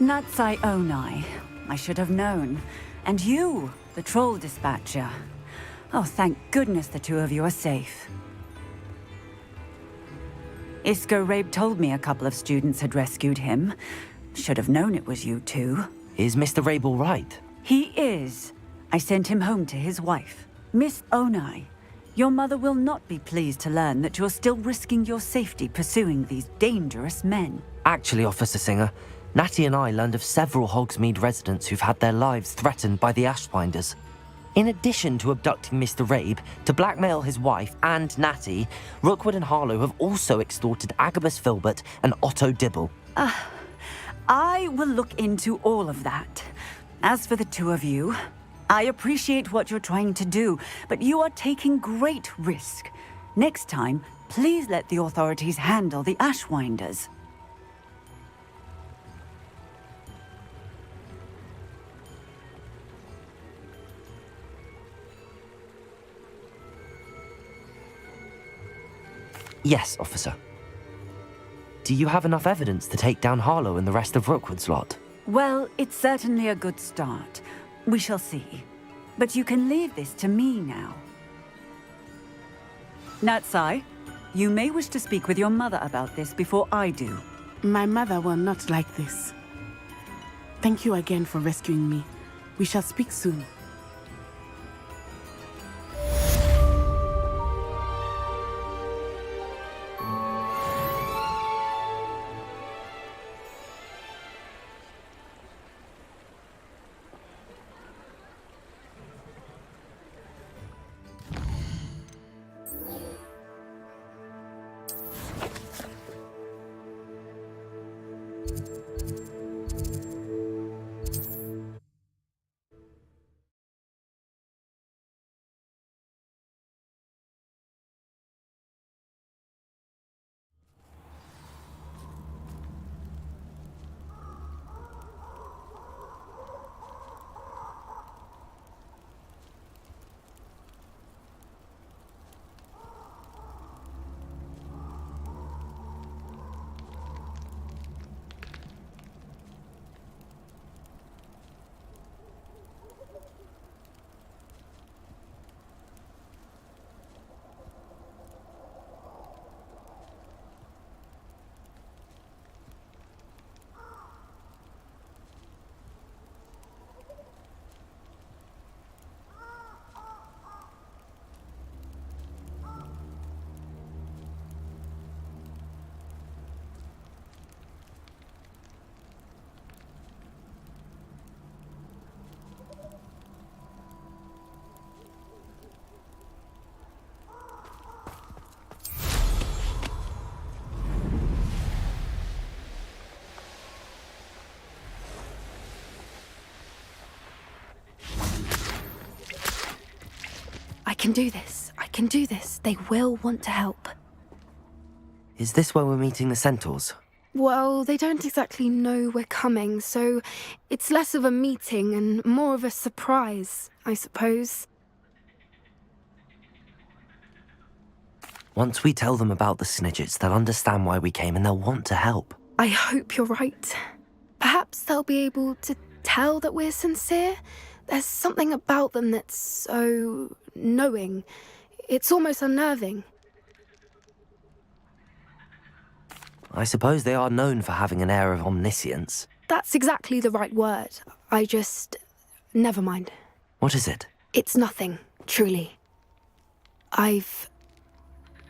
Speaker 3: Natsai Onai. I should have known. And you, the troll dispatcher. Oh, thank goodness the two of you are safe. Isco Rabe told me a couple of students had rescued him. Should have known it was you two.
Speaker 2: Is Mr. Rabe all right?
Speaker 3: He is. I sent him home to his wife. Miss Onai, your mother will not be pleased to learn that you're still risking your safety pursuing these dangerous men.
Speaker 2: Actually, Officer Singer, Natty and I learned of several Hogsmeade residents who've had their lives threatened by the Ashwinders. In addition to abducting Mr. Rabe to blackmail his wife and Natty, Rookwood and Harlow have also extorted Agabus Filbert and Otto Dibble.
Speaker 3: I will look into all of that. As for the two of you, I appreciate what you're trying to do, but you are taking great risk. Next time, please let the authorities handle the Ashwinders.
Speaker 2: Yes, officer. Do you have enough evidence to take down Harlow and the rest of Rookwood's lot?
Speaker 3: Well, it's certainly a good start. We shall see. But you can leave this to me now. Natsai, you may wish to speak with your mother about this before I do.
Speaker 14: My mother will not like this. Thank you again for rescuing me. We shall speak soon.
Speaker 15: I can do this. I can do this. They will want to help.
Speaker 2: Is this where we're meeting the centaurs?
Speaker 15: Well, they don't exactly know we're coming, so it's less of a meeting and more of a surprise, I suppose.
Speaker 2: Once we tell them about the Snidgets, they'll understand why we came and they'll want to help.
Speaker 15: I hope you're right. Perhaps they'll be able to tell that we're sincere. There's something about them that's so knowing. It's almost unnerving.
Speaker 2: I suppose they are known for having an air of omniscience.
Speaker 15: That's exactly the right word. Never mind.
Speaker 2: What is it?
Speaker 15: It's nothing, truly.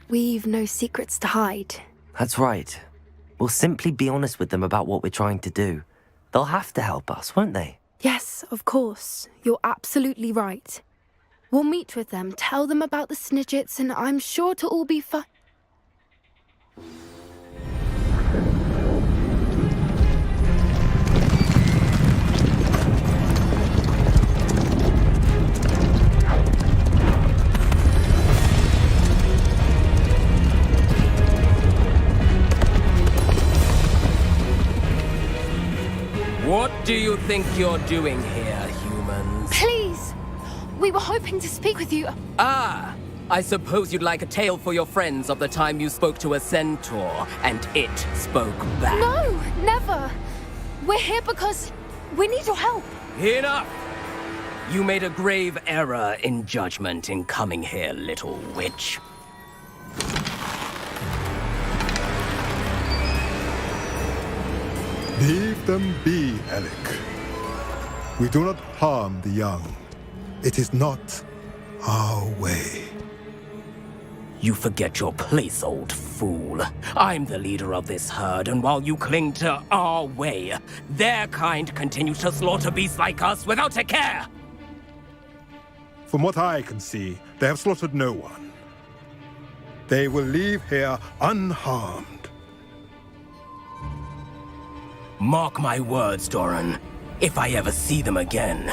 Speaker 15: We've no secrets to hide.
Speaker 2: That's right. We'll simply be honest with them about what we're trying to do. They'll have to help us, won't they?
Speaker 15: Yes, of course. You're absolutely right. We'll meet with them, tell them about the Snidgets, and I'm sure to all be fine.
Speaker 13: What do you think you're doing here, humans?
Speaker 15: Please! We were hoping to speak with you.
Speaker 13: Ah! I suppose you'd like a tale for your friends of the time you spoke to a centaur, and it spoke back.
Speaker 15: No, never! We're here because we need your help.
Speaker 13: Enough! You made a grave error in judgment in coming here, little witch.
Speaker 22: Leave them be, Alec. We do not harm the young. It is not our way.
Speaker 13: You forget your place, old fool. I'm the leader of this herd, and while you cling to our way, their kind continue to slaughter beasts like us without a care!
Speaker 22: From what I can see, they have slaughtered no one. They will leave here unharmed.
Speaker 13: Mark my words, Doran. If I ever see them again,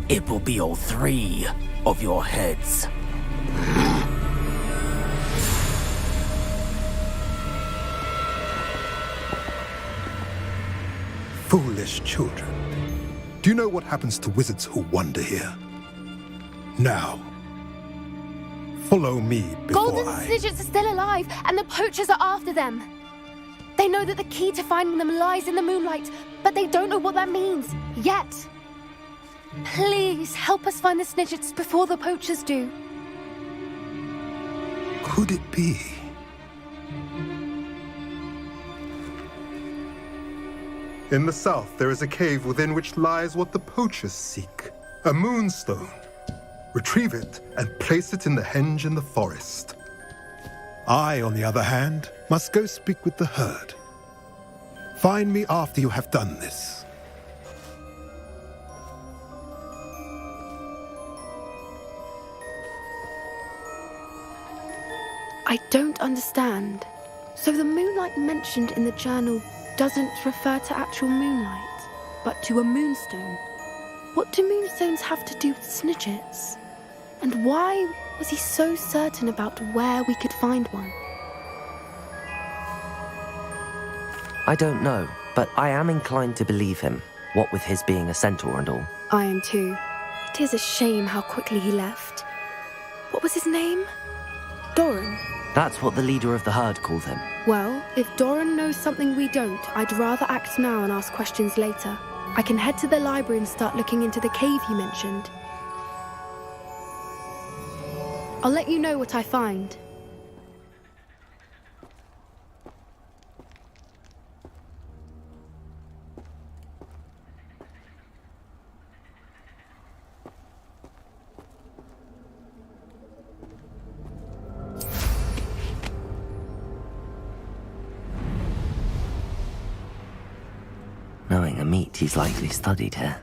Speaker 13: it will be all 3 of your heads.
Speaker 22: Foolish children. Do you know what happens to wizards who wander here? Now, follow me before
Speaker 15: Golden Snidgets are still alive, and the poachers are after them. They know that the key to finding them lies in the moonlight, but they don't know what that means, yet. Please, help us find the snitchets before the poachers do.
Speaker 22: Could it be? In the south, there is a cave within which lies what the poachers seek. A moonstone. Retrieve it and place it in the henge in the forest. I, on the other hand, must go speak with the herd. Find me after you have done this.
Speaker 15: I don't understand. So the moonlight mentioned in the journal doesn't refer to actual moonlight, but to a moonstone. What do moonstones have to do with snitchets? And why was he so certain about where we could find one?
Speaker 2: I don't know, but I am inclined to believe him, what with his being a centaur and all.
Speaker 15: I am too. It is a shame how quickly he left. What was his name? Doran.
Speaker 2: That's what the leader of the herd called him.
Speaker 15: Well, if Doran knows something we don't, I'd rather act now and ask questions later. I can head to the library and start looking into the cave you mentioned. I'll let you know what I find.
Speaker 2: Knowing a meat, he's likely studied here.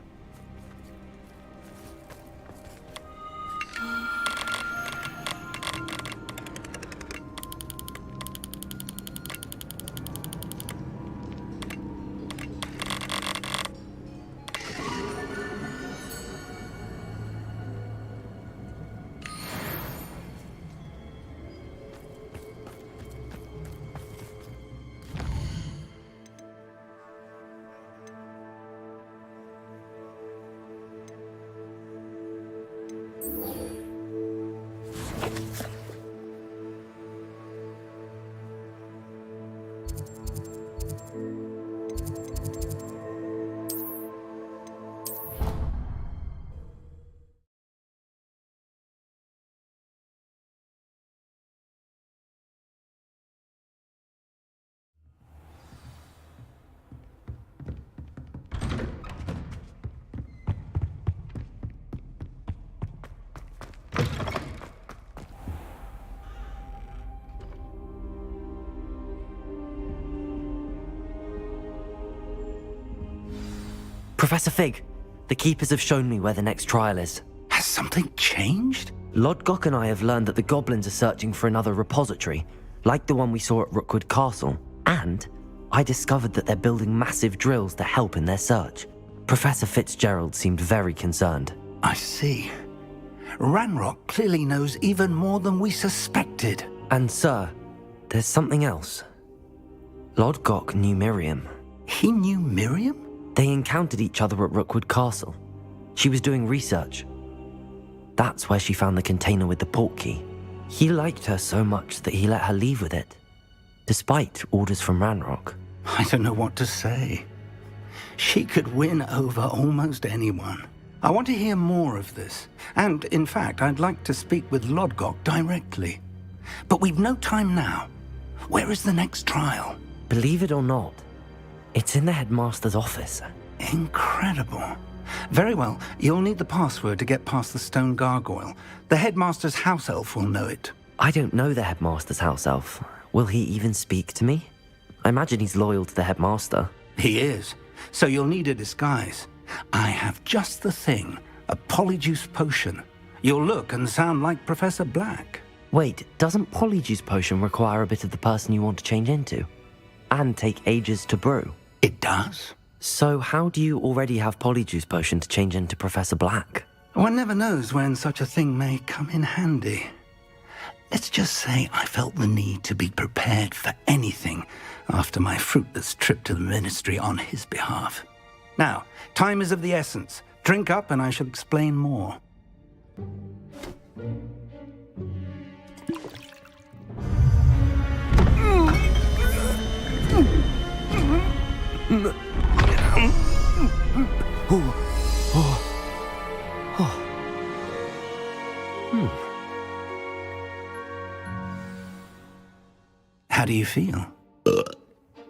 Speaker 2: Professor Fig, the Keepers have shown me where the next trial is.
Speaker 19: Has something changed?
Speaker 2: Lodgok and I have learned that the goblins are searching for another repository, like the one we saw at Rookwood Castle. And I discovered that they're building massive drills to help in their search. Professor Fitzgerald seemed very concerned.
Speaker 19: I see. Ranrock clearly knows even more than we suspected.
Speaker 2: And sir, there's something else. Lodgok knew Miriam.
Speaker 19: He knew Miriam?
Speaker 2: They encountered each other at Rookwood Castle. She was doing research. That's where she found the container with the port key. He liked her so much that he let her leave with it, despite orders from Ranrock.
Speaker 19: I don't know what to say. She could win over almost anyone. I want to hear more of this. And, in fact, I'd like to speak with Lodgok directly. But we've no time now. Where is the next trial?
Speaker 2: Believe it or not, it's in the headmaster's office.
Speaker 19: Incredible. Very well, you'll need the password to get past the stone gargoyle. The headmaster's house elf will know it.
Speaker 2: I don't know the headmaster's house elf. Will he even speak to me? I imagine he's loyal to the headmaster.
Speaker 19: He is. So you'll need a disguise. I have just the thing. A polyjuice potion. You'll look and sound like Professor Black.
Speaker 2: Wait, doesn't polyjuice potion require a bit of the person you want to change into? And take ages to brew?
Speaker 19: It does.
Speaker 2: So how do you already have polyjuice potion to change into Professor Black?
Speaker 19: One never knows when such a thing may come in handy. Let's just say I felt the need to be prepared for anything after my fruitless trip to the ministry on his behalf. Now, time is of the essence. Drink up and I shall explain more. How do you feel?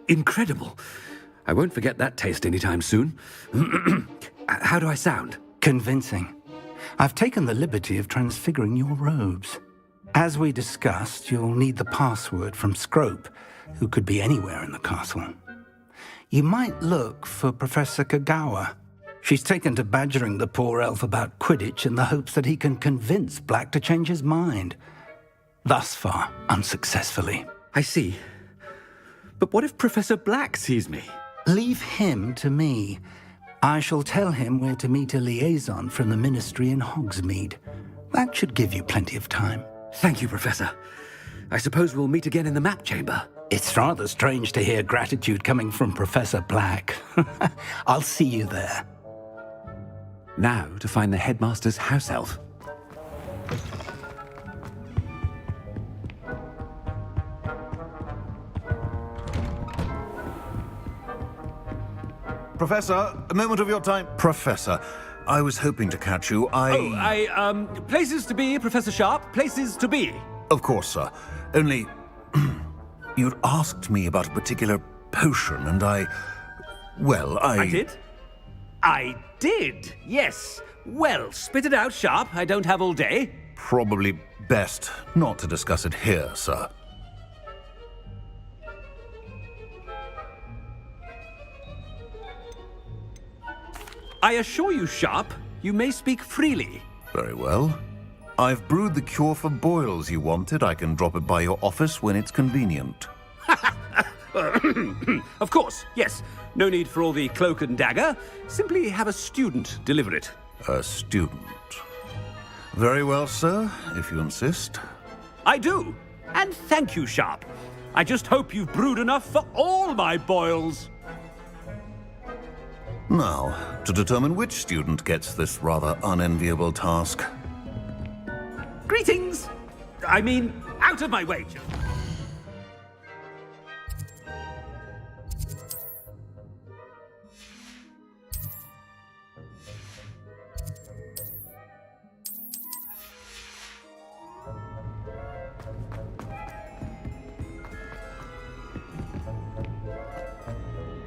Speaker 17: Incredible. I won't forget that taste anytime soon. How do I sound?
Speaker 19: Convincing. I've taken the liberty of transfiguring your robes. As we discussed, you'll need the password from Scrope, who could be anywhere in the castle. You might look for Professor Kagawa. She's taken to badgering the poor elf about Quidditch in the hopes that he can convince Black to change his mind. Thus far, unsuccessfully.
Speaker 17: I see. But what if Professor Black sees me?
Speaker 19: Leave him to me. I shall tell him where to meet a liaison from the Ministry in Hogsmeade. That should give you plenty of time.
Speaker 17: Thank you, Professor. I suppose we'll meet again in the map chamber.
Speaker 19: It's rather strange to hear gratitude coming from Professor Black. I'll see you there.
Speaker 17: Now to find the headmaster's house elf.
Speaker 20: Professor, a moment of your time. Professor, I was hoping to catch you.
Speaker 17: Places to be, Professor Sharp. Places to be.
Speaker 20: Of course, sir. Only, you'd asked me about a particular potion, and I
Speaker 17: did? I did, yes. Well, spit it out, Sharp. I don't have all day.
Speaker 20: Probably best not to discuss it here, sir.
Speaker 17: I assure you, Sharp, you may speak freely.
Speaker 20: Very well. I've brewed the cure for boils you wanted. I can drop it by your office when it's convenient.
Speaker 17: Of course, yes. No need for all the cloak and dagger. Simply have a student deliver it.
Speaker 20: A student. Very well, sir, if you insist.
Speaker 17: I do. And thank you, Sharp. I just hope you've brewed enough for all my boils.
Speaker 20: Now, to determine which student gets this rather unenviable task.
Speaker 17: Greetings! I mean, out of my way, Joe.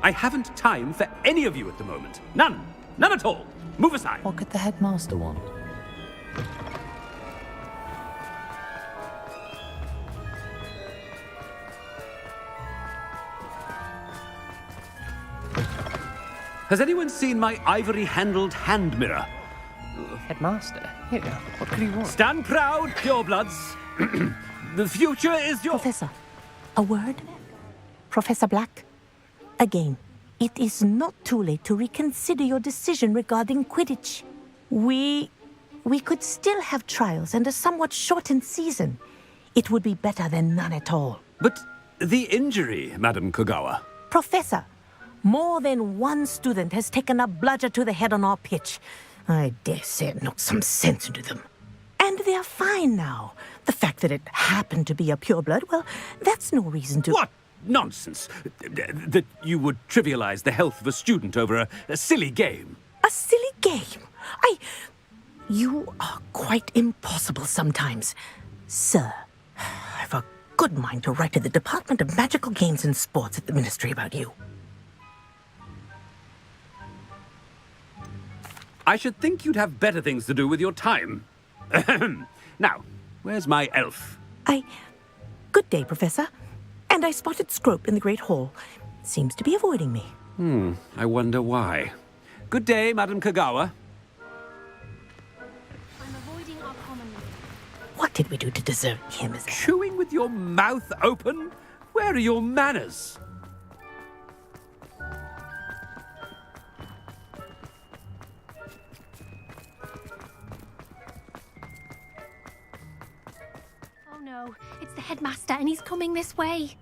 Speaker 17: I haven't time for any of you at the moment. None. None at all. Move aside.
Speaker 2: What could the headmaster want?
Speaker 17: Has anyone seen my ivory-handled hand mirror?
Speaker 6: Headmaster? Here, what could he want?
Speaker 17: Stand proud, purebloods. The future is your...
Speaker 23: Professor, a word? Professor Black? Again, it is not too late to reconsider your decision regarding Quidditch. We could still have trials and a somewhat shortened season. It would be better than none at all.
Speaker 17: But the injury, Madam Kagawa.
Speaker 23: Professor, more than one student has taken a bludger to the head on our pitch. I dare say it knocked some sense into them. And they're fine now. The fact that it happened to be a pureblood, well, that's no reason to...
Speaker 17: What? Nonsense. That you would trivialize the health of a student over a silly game.
Speaker 23: A silly game? You are quite impossible sometimes. Sir, I've a good mind to write to the Department of Magical Games and Sports at the Ministry about you.
Speaker 17: I should think you'd have better things to do with your time. Now, where's my elf?
Speaker 23: Good day, Professor. And I spotted Scrope in the Great Hall. Seems to be avoiding me.
Speaker 17: I wonder why. Good day, Madam Kagawa.
Speaker 11: I'm avoiding our common...
Speaker 23: What did we do to deserve him as...
Speaker 17: Chewing with your mouth open? Where are your manners?
Speaker 11: Oh no, it's the headmaster and he's coming this way.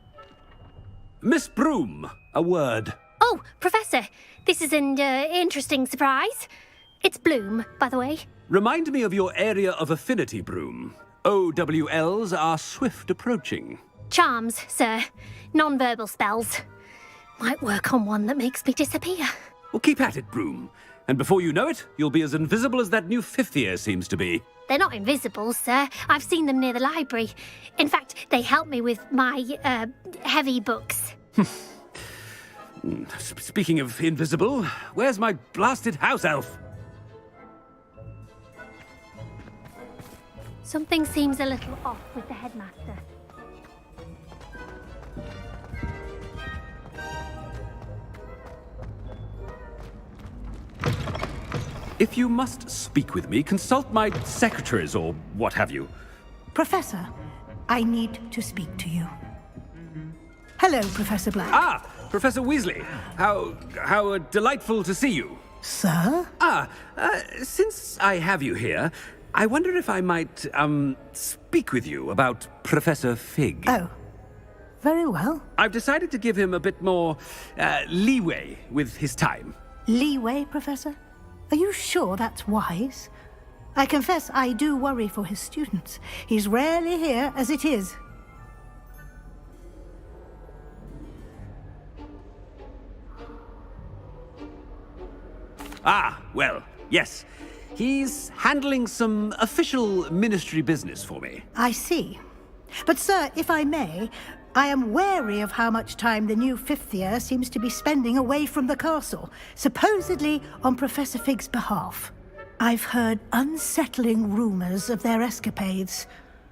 Speaker 17: Miss Broom, a word.
Speaker 11: Oh, Professor, this is an interesting surprise. It's Bloom, by the way.
Speaker 17: Remind me of your area of affinity, Broom. OWLs are swift approaching.
Speaker 11: Charms, sir. Non-verbal spells. Might work on one that makes me disappear.
Speaker 17: Well, keep at it, Broom. And before you know it, you'll be as invisible as that new fifth year seems to be.
Speaker 11: They're not invisible, sir. I've seen them near the library. In fact, they help me with my, heavy books.
Speaker 17: Speaking of invisible, where's my blasted house elf?
Speaker 11: Something seems a little off with the headmaster.
Speaker 17: If you must speak with me, consult my secretaries or what have you.
Speaker 8: Professor, I need to speak to you. Hello, Professor Black.
Speaker 17: Ah, Professor Weasley. How delightful to see you.
Speaker 8: Sir?
Speaker 17: Since I have you here, I wonder if I might, speak with you about Professor Fig.
Speaker 8: Oh, very well.
Speaker 17: I've decided to give him a bit more, leeway with his time.
Speaker 8: Leeway, Professor? Are you sure that's wise? I confess I do worry for his students. He's rarely here as it is.
Speaker 17: Ah, well, yes. He's handling some official ministry business for me.
Speaker 8: I see. But, sir, if I may, I am wary of how much time the new fifth year seems to be spending away from the castle, supposedly on Professor Fig's behalf. I've heard unsettling rumors of their escapades.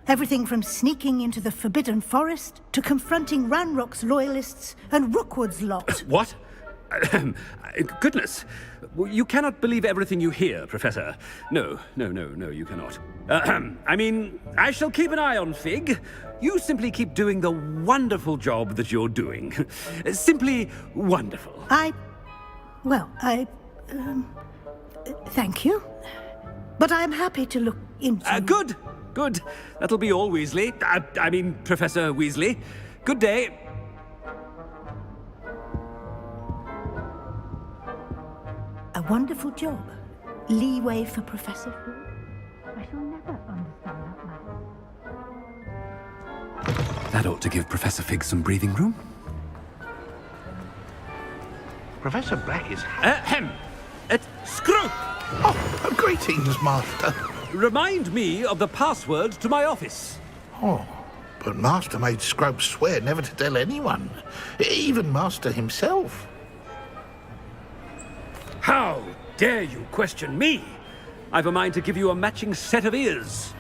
Speaker 8: Everything from sneaking into the Forbidden Forest to confronting Ranrock's loyalists and Rookwood's lot.
Speaker 17: What? Goodness. You cannot believe everything you hear, Professor. No, you cannot. I mean, I shall keep an eye on Fig. You simply keep doing the wonderful job that you're doing. Simply wonderful.
Speaker 8: Thank you. But I'm happy to look into...
Speaker 17: Good. That'll be all, Weasley. I mean, Professor Weasley. Good day.
Speaker 8: A wonderful job. Leeway for Professor Fig. I shall never understand that matter.
Speaker 17: That ought to give Professor Fig some breathing room.
Speaker 7: Professor Black is...
Speaker 17: Scrope!
Speaker 7: Oh, greetings, Master.
Speaker 17: Remind me of the password to my office.
Speaker 7: Oh, but Master made Scrope swear never to tell anyone. Even Master himself.
Speaker 17: How dare you question me? I've a mind to give you a matching set of ears.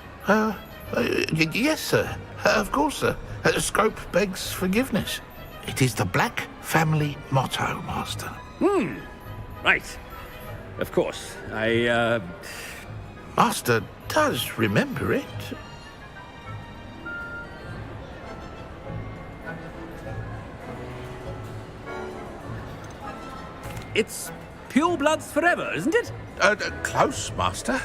Speaker 7: Yes, sir. Of course, sir. Scrope begs forgiveness. It is the Black family motto, Master.
Speaker 17: Right. Of course.
Speaker 7: Master does remember it.
Speaker 17: It's pure bloods forever, isn't it?
Speaker 7: Close, Master.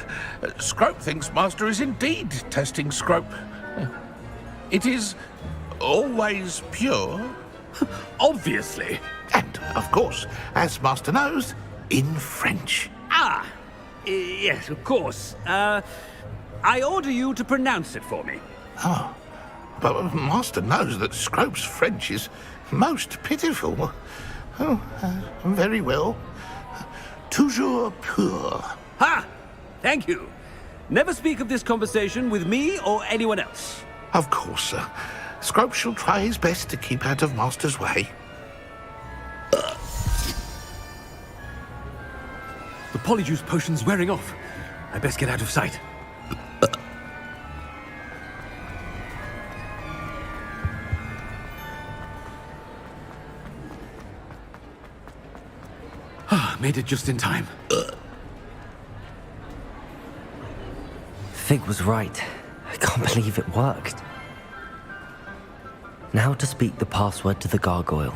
Speaker 7: Scrope thinks Master is indeed testing Scrope. It is always pure.
Speaker 17: Obviously.
Speaker 7: And, of course, as Master knows, in French.
Speaker 17: Yes, of course. I order you to pronounce it for me.
Speaker 7: Oh, but Master knows that Scrope's French is most pitiful. Very well. Toujours pur.
Speaker 17: Ha! Thank you. Never speak of this conversation with me or anyone else.
Speaker 7: Of course, sir. Scrope shall try his best to keep out of Master's way.
Speaker 17: The Polyjuice potion's wearing off. I best get out of sight. Made it just in time.
Speaker 2: Fig was right. I can't believe it worked. Now to speak the password to the gargoyle.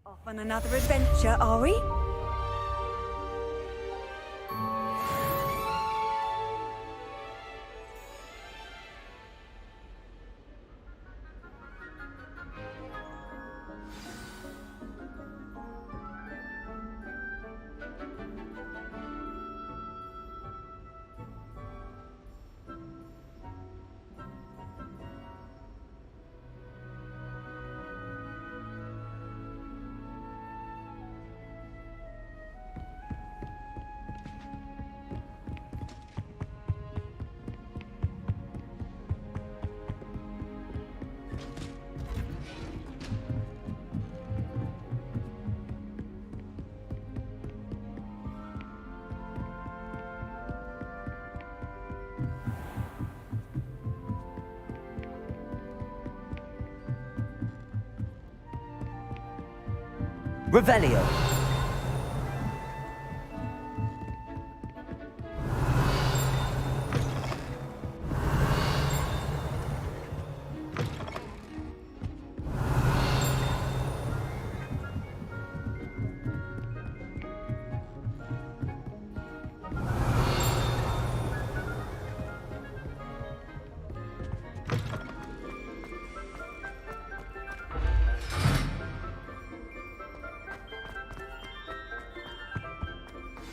Speaker 5: Off on another adventure, are we?
Speaker 1: Revelio.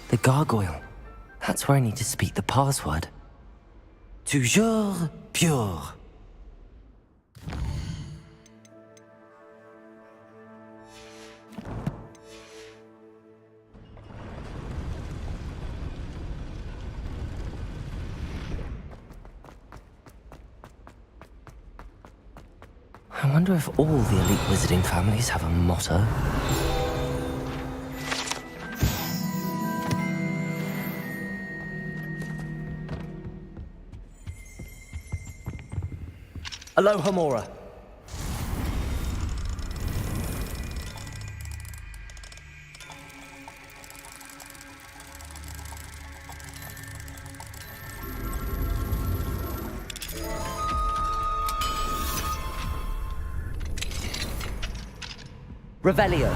Speaker 2: The gargoyle. That's where I need to speak the password. Toujours pure. I wonder if all the elite wizarding families have a motto.
Speaker 1: Alohomora. Revelio.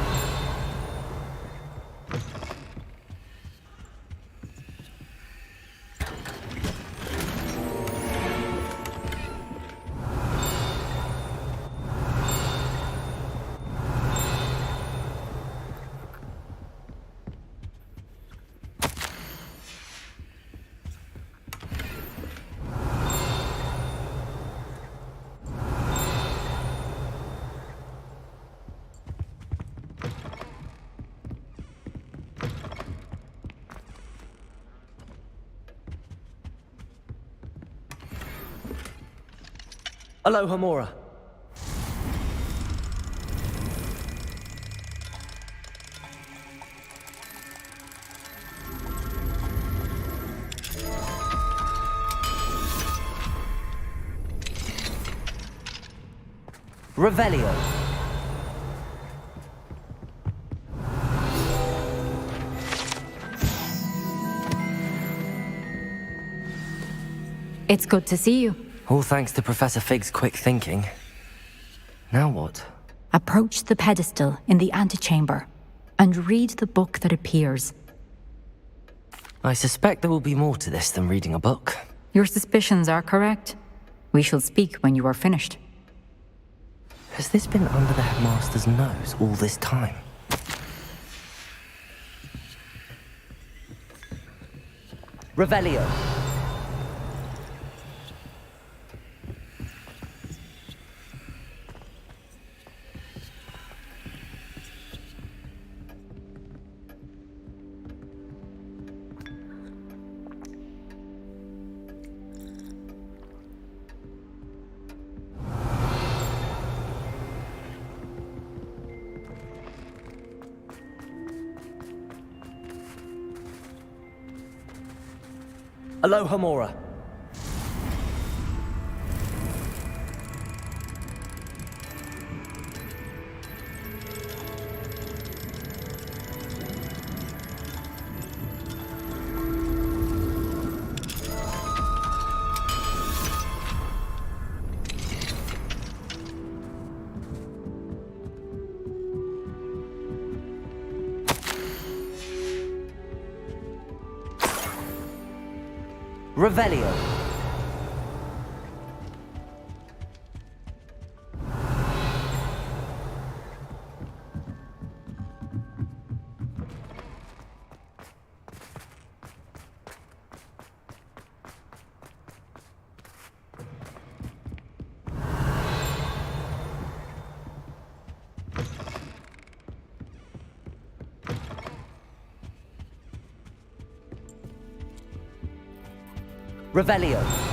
Speaker 1: Alohomora. Revelio.
Speaker 16: It's good to see you.
Speaker 2: All thanks to Professor Fig's quick thinking. Now what?
Speaker 16: Approach the pedestal in the antechamber and read the book that appears.
Speaker 2: I suspect there will be more to this than reading a book.
Speaker 16: Your suspicions are correct. We shall speak when you are finished.
Speaker 2: Has this been under the headmaster's nose all this time?
Speaker 1: Revelio. Alohomora. Revelio. Revelio.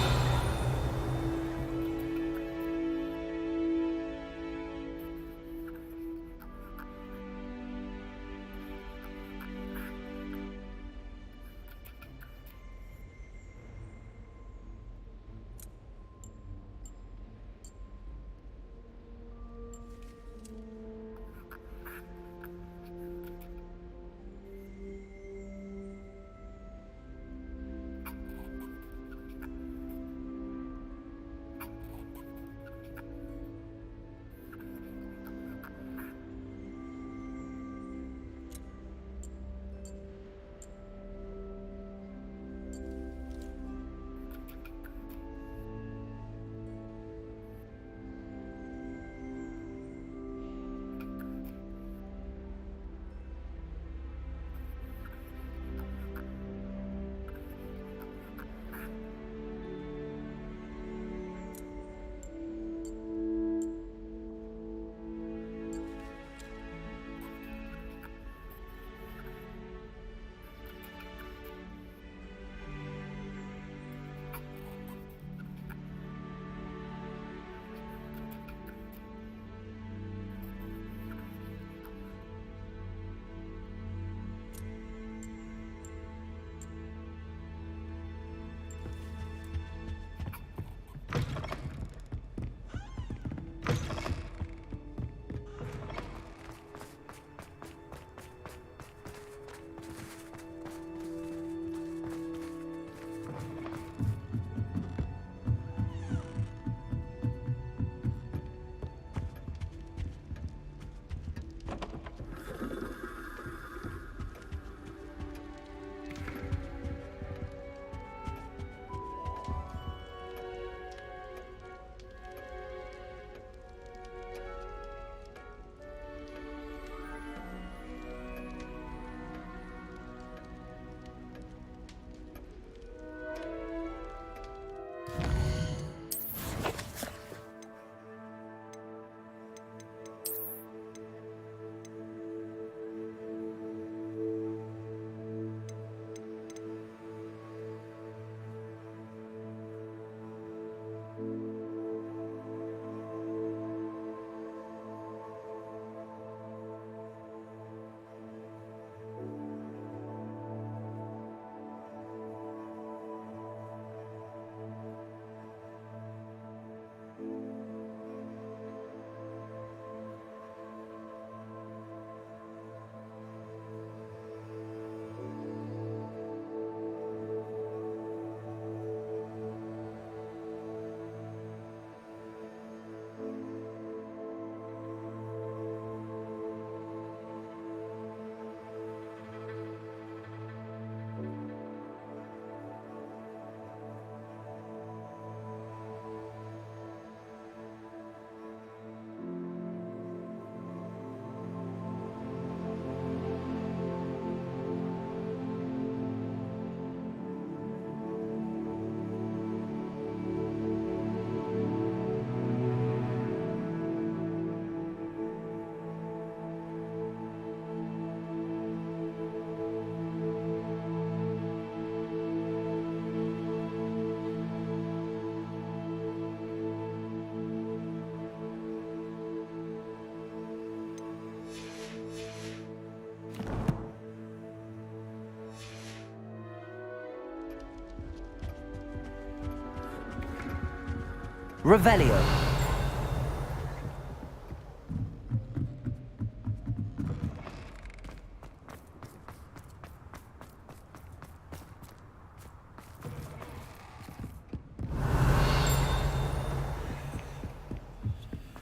Speaker 1: Revelio.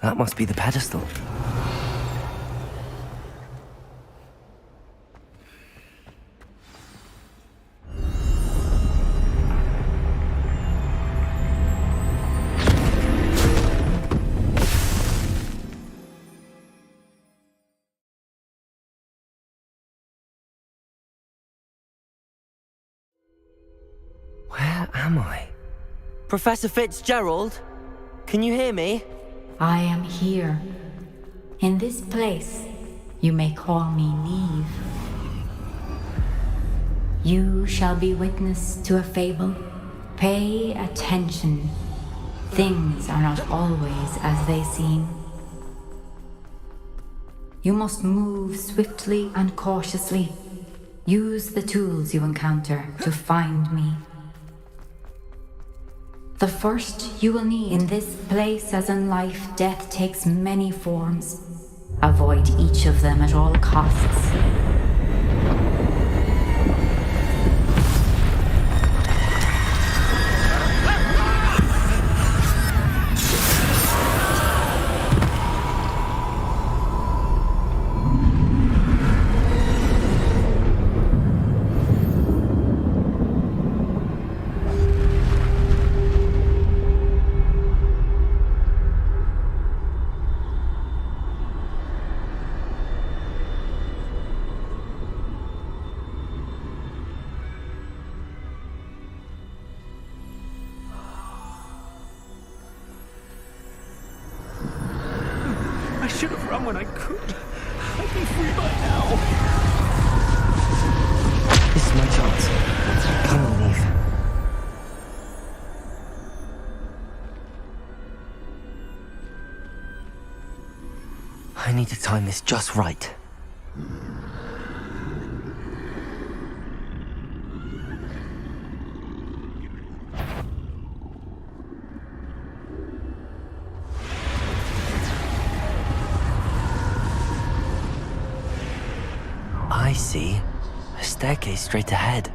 Speaker 2: That must be the pedestal. Where am I?
Speaker 1: Professor Fitzgerald? Can you hear me?
Speaker 16: I am here. In this place, you may call me Neve. You shall be witness to a fable. Pay attention. Things are not always as they seem. You must move swiftly and cautiously. Use the tools you encounter to find me. The first you will need in this place, as in life, death takes many forms. Avoid each of them at all costs.
Speaker 4: I should have run when I could. I'd be free by now.
Speaker 2: This is my chance. Come on, Neve. I need to time this just right. I see. A staircase straight ahead.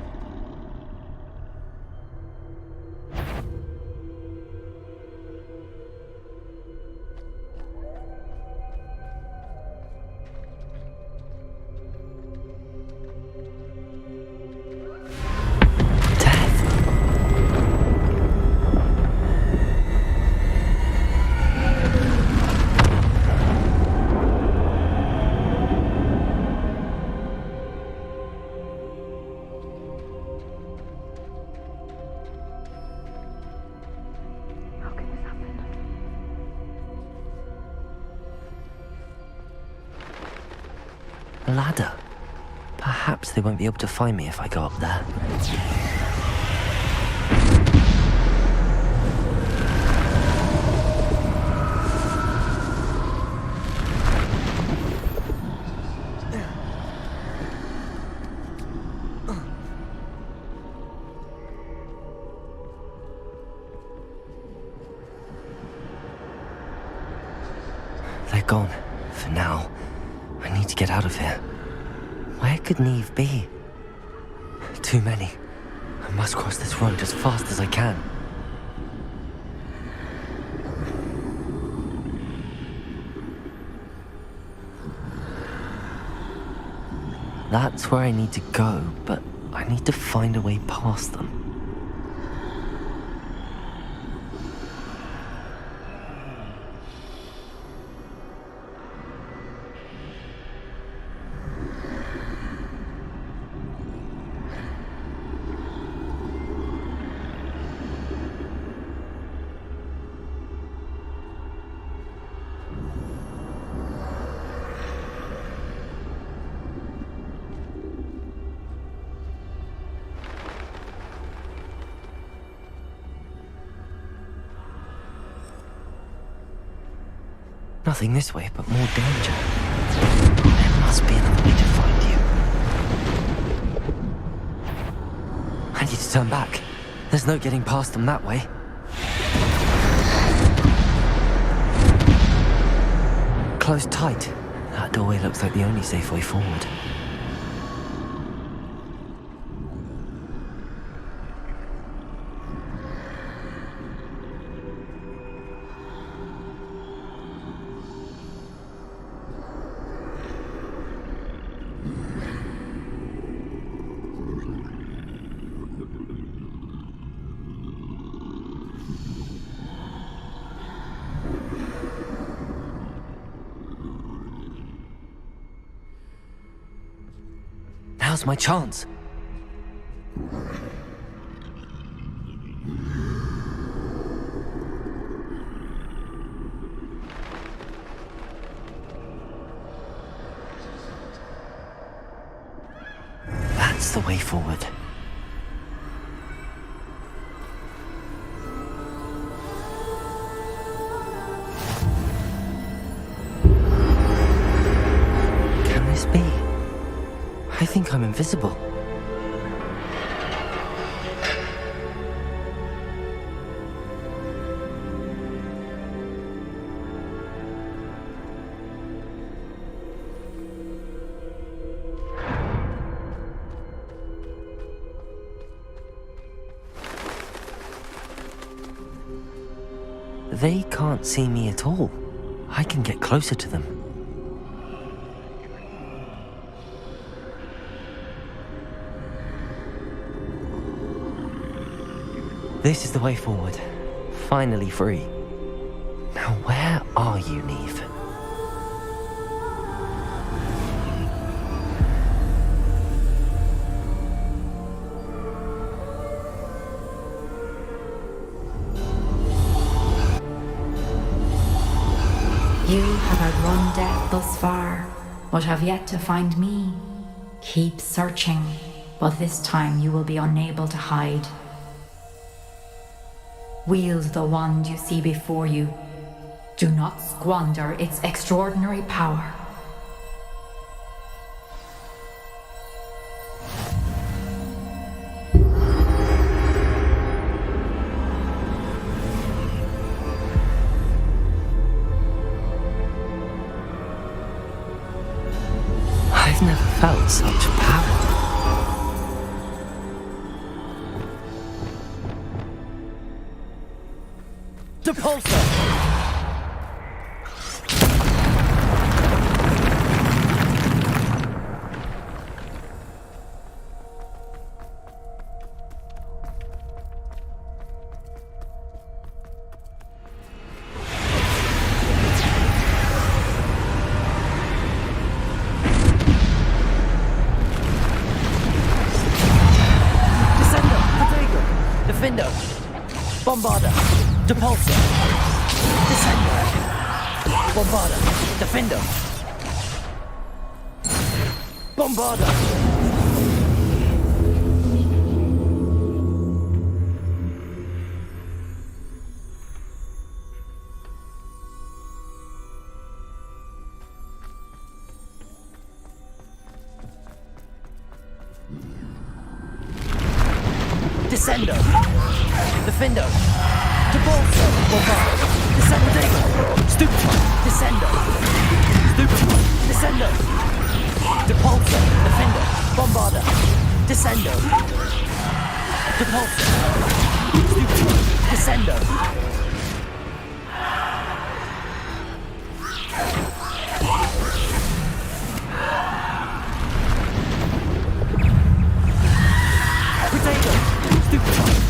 Speaker 2: A ladder. Perhaps they won't be able to find me if I go up there. They're gone. For now. I need to get out of here. Where could Neve be? Too many. I must cross this road as fast as I can. That's where I need to go, but I need to find a way past them. Nothing this way, but more danger. There must be another way to find you. I need to turn back. There's no getting past them that way. closed tight. That doorway looks like the only safe way forward. Now's my chance. That's the way forward. Can this be? I think I'm invisible. They can't see me at all. I can get closer to them. This is the way forward. Finally free. Now where are you, Neve?
Speaker 16: You have outrun death thus far, but have yet to find me. Keep searching, but this time you will be unable to hide. Wield the wand you see before you. Do not squander its extraordinary power.
Speaker 2: I've never felt such power. Depulso! Defendo, Bombarda, Depulso, Descendo, Bombarda, Defendo, Bombarda. Descendo, Defendo, Depulso, Bombarda, Descendo, Stupefy, Descendo, Stupefy, Descendo, Depulso, Defendo, Bombarda, Descendo, Depulso, Stupefy, Descendo.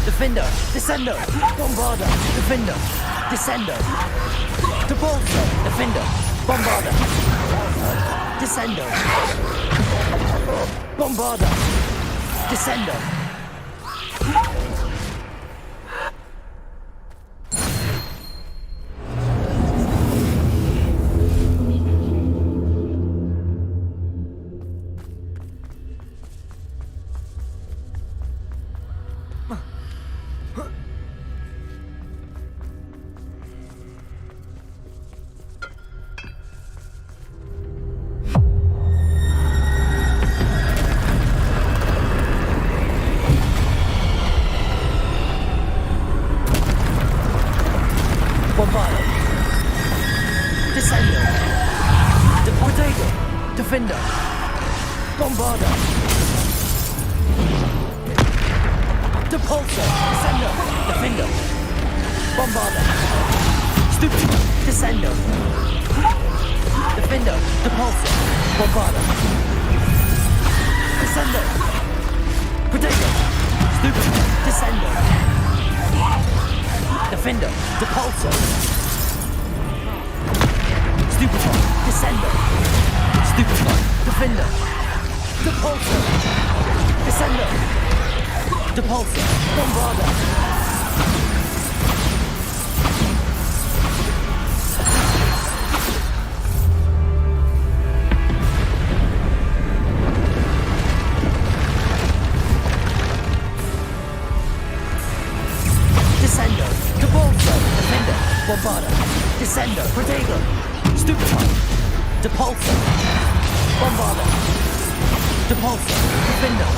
Speaker 2: Defendo, Descendo, Bombarda, Defendo, Descendo, Depulso, Defendo, Bombarda, Descendo, Bombarda, Descendo. Bombarda, Descendo, Potato! Defender! Bombarder! Depulsor! Descender! Defender! Bombarder! Stupid! Descender! Defender! Depulsor! Bombarder! Descender! Potato! Stupid! Descender! Defender! Depulsor! Stupefy! Descender! Stupefy! Defender! Depulsor! Descender! Depulsor! Bombarder! Descender! Depulsor! Defender! Bombarder! Descender! Protego! Stupefy! Depulsor! Bombarder! Depulsor! Defender!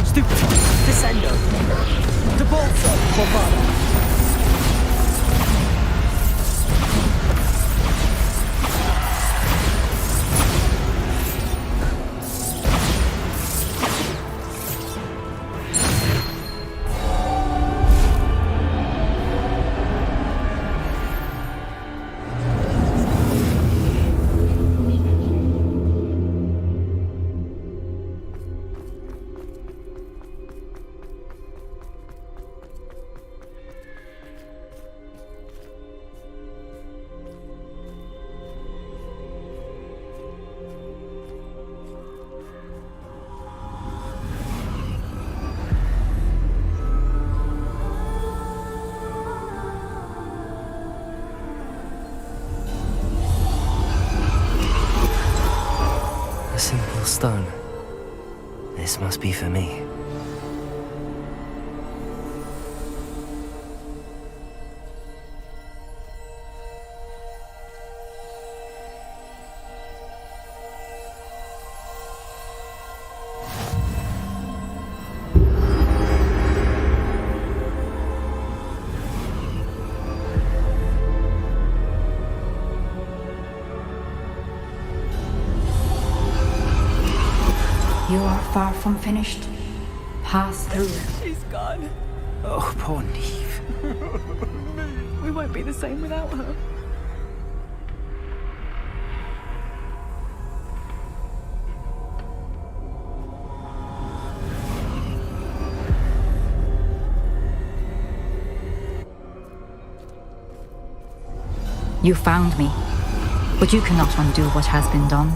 Speaker 2: Stupefy! Descender! Depulsor! Bombarder! A simple stone. This must be for me.
Speaker 16: You are far from finished. Pass through.
Speaker 14: She's gone.
Speaker 2: Oh, poor Neve.
Speaker 14: We won't be the same without her.
Speaker 16: You found me, but you cannot undo what has been done.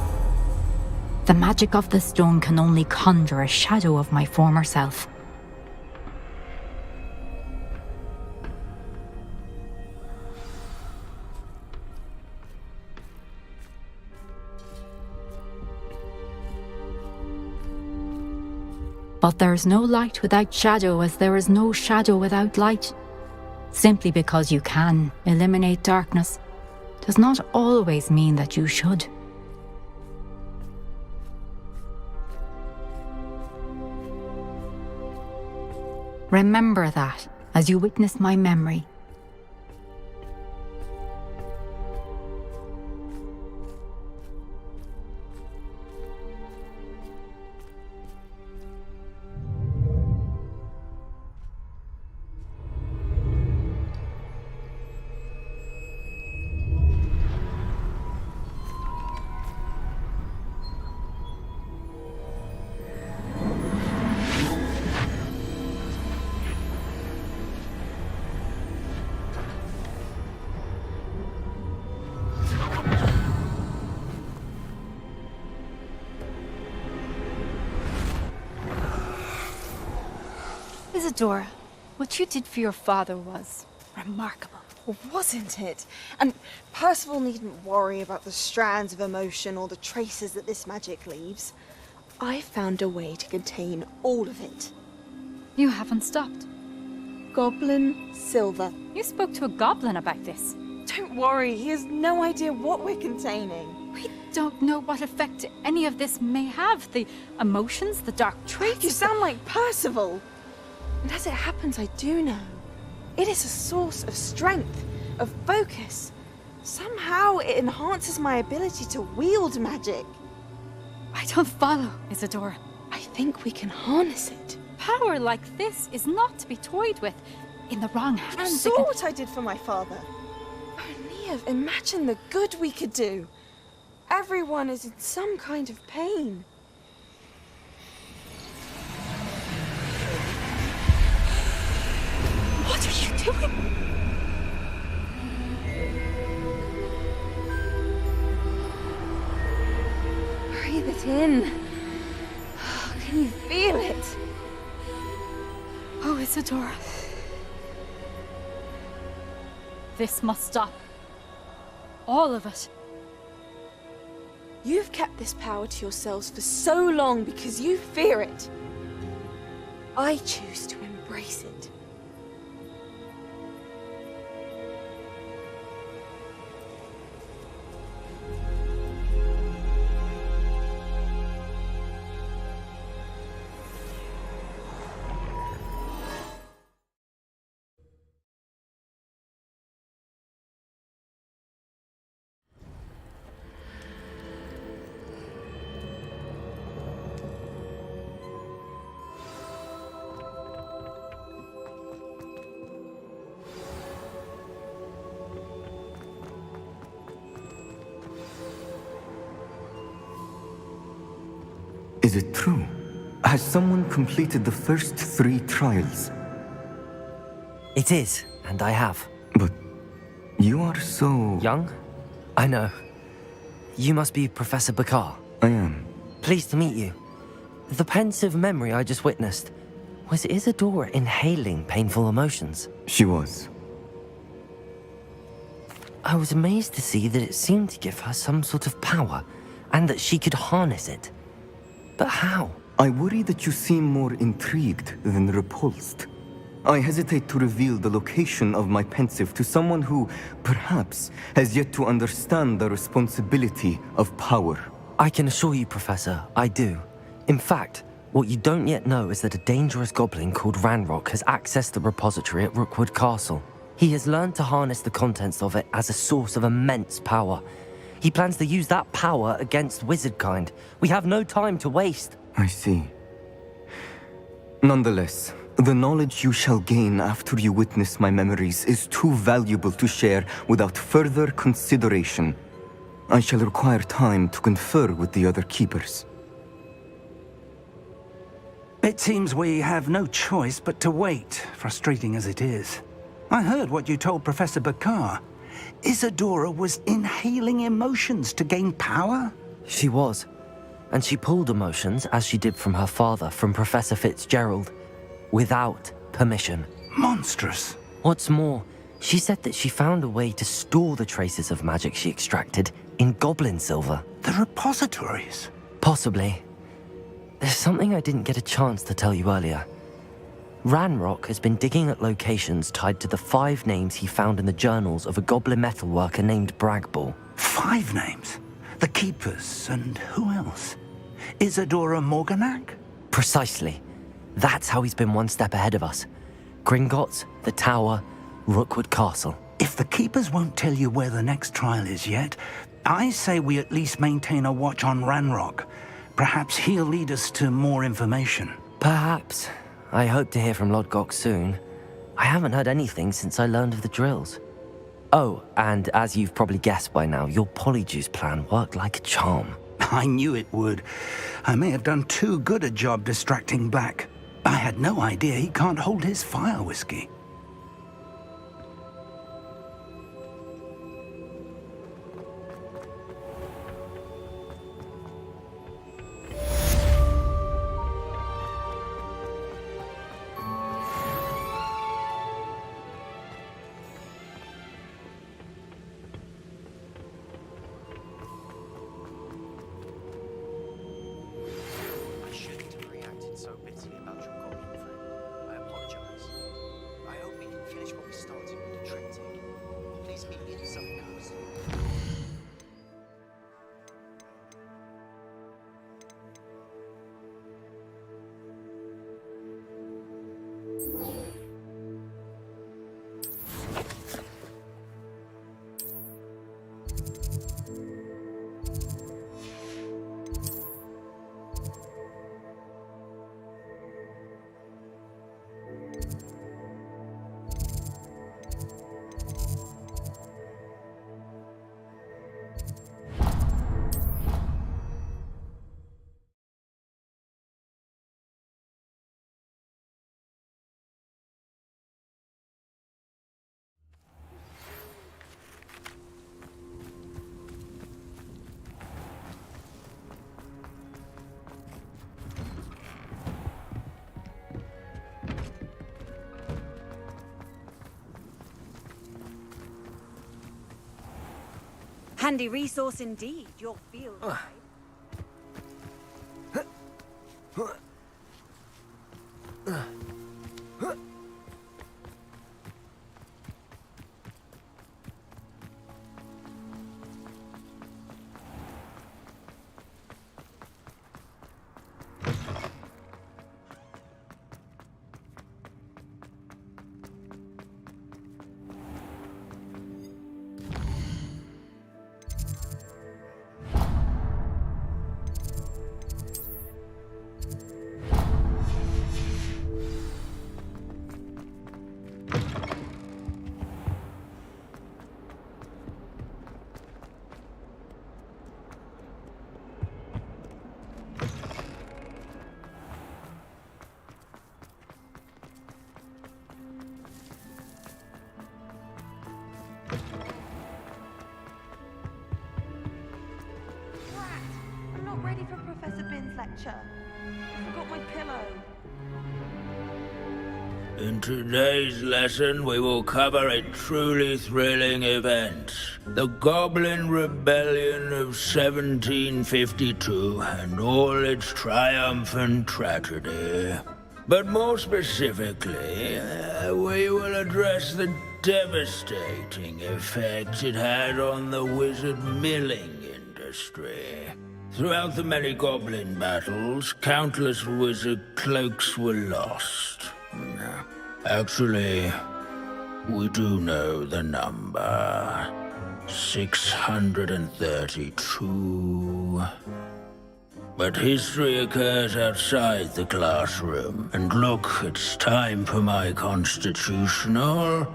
Speaker 16: The magic of the stone can only conjure a shadow of my former self. But there is no light without shadow, as there is no shadow without light. Simply because you can eliminate darkness does not always mean that you should. Remember that as you witness my memory.
Speaker 9: Isadora, what you did for your father was remarkable.
Speaker 12: Well, wasn't it? And Percival needn't worry about the strands of emotion or the traces that this magic leaves. I found a way to contain all of it.
Speaker 9: You haven't stopped.
Speaker 12: Goblin Silver.
Speaker 9: You spoke to a goblin about this.
Speaker 12: Don't worry, he has no idea what we're containing.
Speaker 9: We don't know what effect any of this may have. The emotions, the dark traits.
Speaker 12: You sound like Percival. And as it happens, I do know. It is a source of strength, of focus. Somehow it enhances my ability to wield magic.
Speaker 9: I don't follow, Isadora.
Speaker 12: I think we can harness it.
Speaker 9: Power like this is not to be toyed with. In the wrong
Speaker 12: You
Speaker 9: hands,
Speaker 12: saw what I did for my father. Oh, Neve, imagine the good we could do. Everyone is in some kind of pain.
Speaker 9: What are you doing?
Speaker 12: Breathe it in. Can you feel it?
Speaker 9: Oh, Isadora. This must stop. All of it.
Speaker 12: You've kept this power to yourselves for so long because you fear it. I choose to embrace it.
Speaker 10: Is it true? Has someone completed the first 3 trials?
Speaker 2: It is, and I have.
Speaker 10: But you are so...
Speaker 2: Young? I know. You must be Professor Bakar.
Speaker 10: I am.
Speaker 2: Pleased to meet you. The pensive memory I just witnessed, was Isadora inhaling painful emotions?
Speaker 10: She was.
Speaker 2: I was amazed to see that it seemed to give her some sort of power, and that she could harness it. But how?
Speaker 10: I worry that you seem more intrigued than repulsed. I hesitate to reveal the location of my pensive to someone who, perhaps, has yet to understand the responsibility of power.
Speaker 2: I can assure you, Professor, I do. In fact, what you don't yet know is that a dangerous goblin called Ranrock has accessed the repository at Rookwood Castle. He has learned to harness the contents of it as a source of immense power. He plans to use that power against wizardkind. We have no time to waste.
Speaker 10: I see. Nonetheless, the knowledge you shall gain after you witness my memories is too valuable to share without further consideration. I shall require time to confer with the other keepers.
Speaker 19: It seems we have no choice but to wait, frustrating as it is. I heard what you told Professor Bakar. Isadora was inhaling emotions to gain power?
Speaker 2: She was. And she pulled emotions, as she did from her father, from Professor Fitzgerald, without permission.
Speaker 19: Monstrous.
Speaker 2: What's more, she said that she found a way to store the traces of magic she extracted in goblin silver.
Speaker 19: The repositories?
Speaker 2: Possibly. There's something I didn't get a chance to tell you earlier. Ranrock has been digging at locations tied to the 5 names he found in the journals of a goblin metalworker named Bragball.
Speaker 19: 5 names? The Keepers, and who else? Isadora Morganac?
Speaker 2: Precisely. That's how he's been one step ahead of us. Gringotts, the Tower, Rookwood Castle.
Speaker 19: If the Keepers won't tell you where the next trial is yet, I say we at least maintain a watch on Ranrock. Perhaps he'll lead us to more information.
Speaker 2: Perhaps. I hope to hear from Lodgok soon. I haven't heard anything since I learned of the drills. Oh, and as you've probably guessed by now, your Polyjuice plan worked like a charm.
Speaker 19: I knew it would. I may have done too good a job distracting Black. I had no idea he can't hold his fire whiskey.
Speaker 5: Handy resource indeed, your field guide.
Speaker 3: I'm not ready for Professor Bin's lecture. I forgot my pillow.
Speaker 18: In today's lesson, we will cover a truly thrilling event. The Goblin Rebellion of 1752 and all its triumphant tragedy. But more specifically, we will address the devastating effect it had on the wizard milling industry. Throughout the many goblin battles, countless wizard cloaks were lost. Actually, we do know the number. 632. But history occurs outside the classroom. And look, it's time for my constitutional.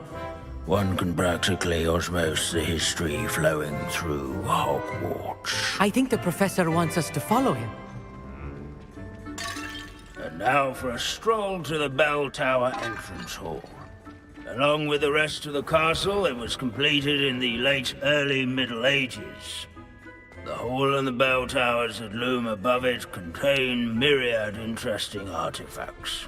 Speaker 18: One can practically osmose the history flowing through Hogwarts.
Speaker 6: I think the professor wants us to follow him.
Speaker 18: And now for a stroll to the Bell Tower entrance hall. Along with the rest of the castle, it was completed in the late early Middle Ages. The hall and the bell towers that loom above it contain myriad interesting artifacts.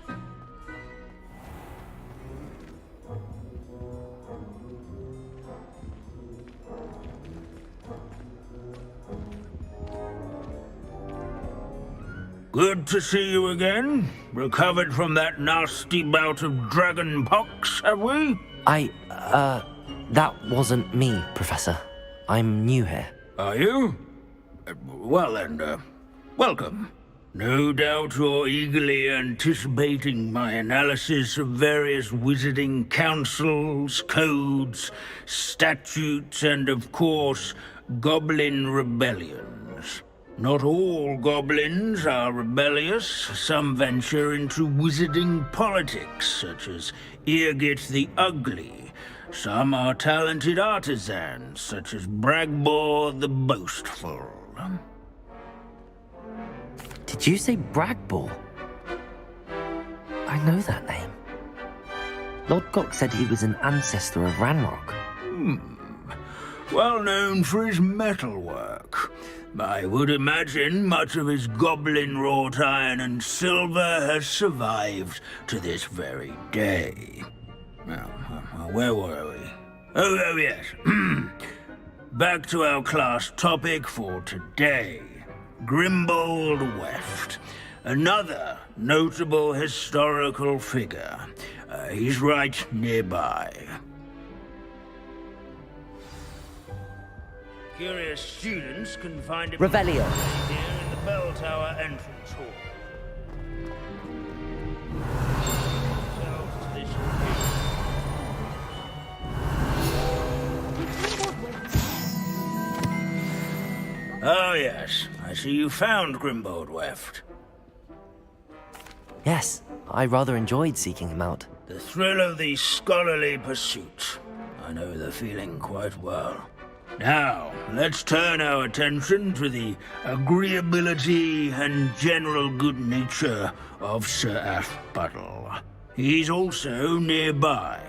Speaker 18: Good to see you again. Recovered from that nasty bout of dragon pox, have we?
Speaker 2: That wasn't me, Professor. I'm new here.
Speaker 18: Are you? Well then, welcome. No doubt you're eagerly anticipating my analysis of various wizarding councils, codes, statutes, and of course, goblin rebellions. Not all goblins are rebellious. Some venture into wizarding politics, such as Eargit the Ugly. Some are talented artisans, such as Bragbor the Boastful.
Speaker 2: Did you say Bragbor? I know that name. Lord Gok said he was an ancestor of Ranrock.
Speaker 18: Well known for his metalwork. I would imagine much of his goblin wrought iron and silver has survived to this very day. Now, where were we? Oh yes. Back to our class topic for today. Grimbold Weft. Another notable historical figure. He's right nearby. Curious students can find it
Speaker 2: Revelio.
Speaker 18: Here in the Bell Tower entrance hall. Oh yes, I see you found Grimbold Weft.
Speaker 2: Yes, I rather enjoyed seeking him out.
Speaker 18: The thrill of the scholarly pursuit. I know the feeling quite well. Now, let's turn our attention to the agreeability and general good nature of Sir Ashbuttle. He's also nearby.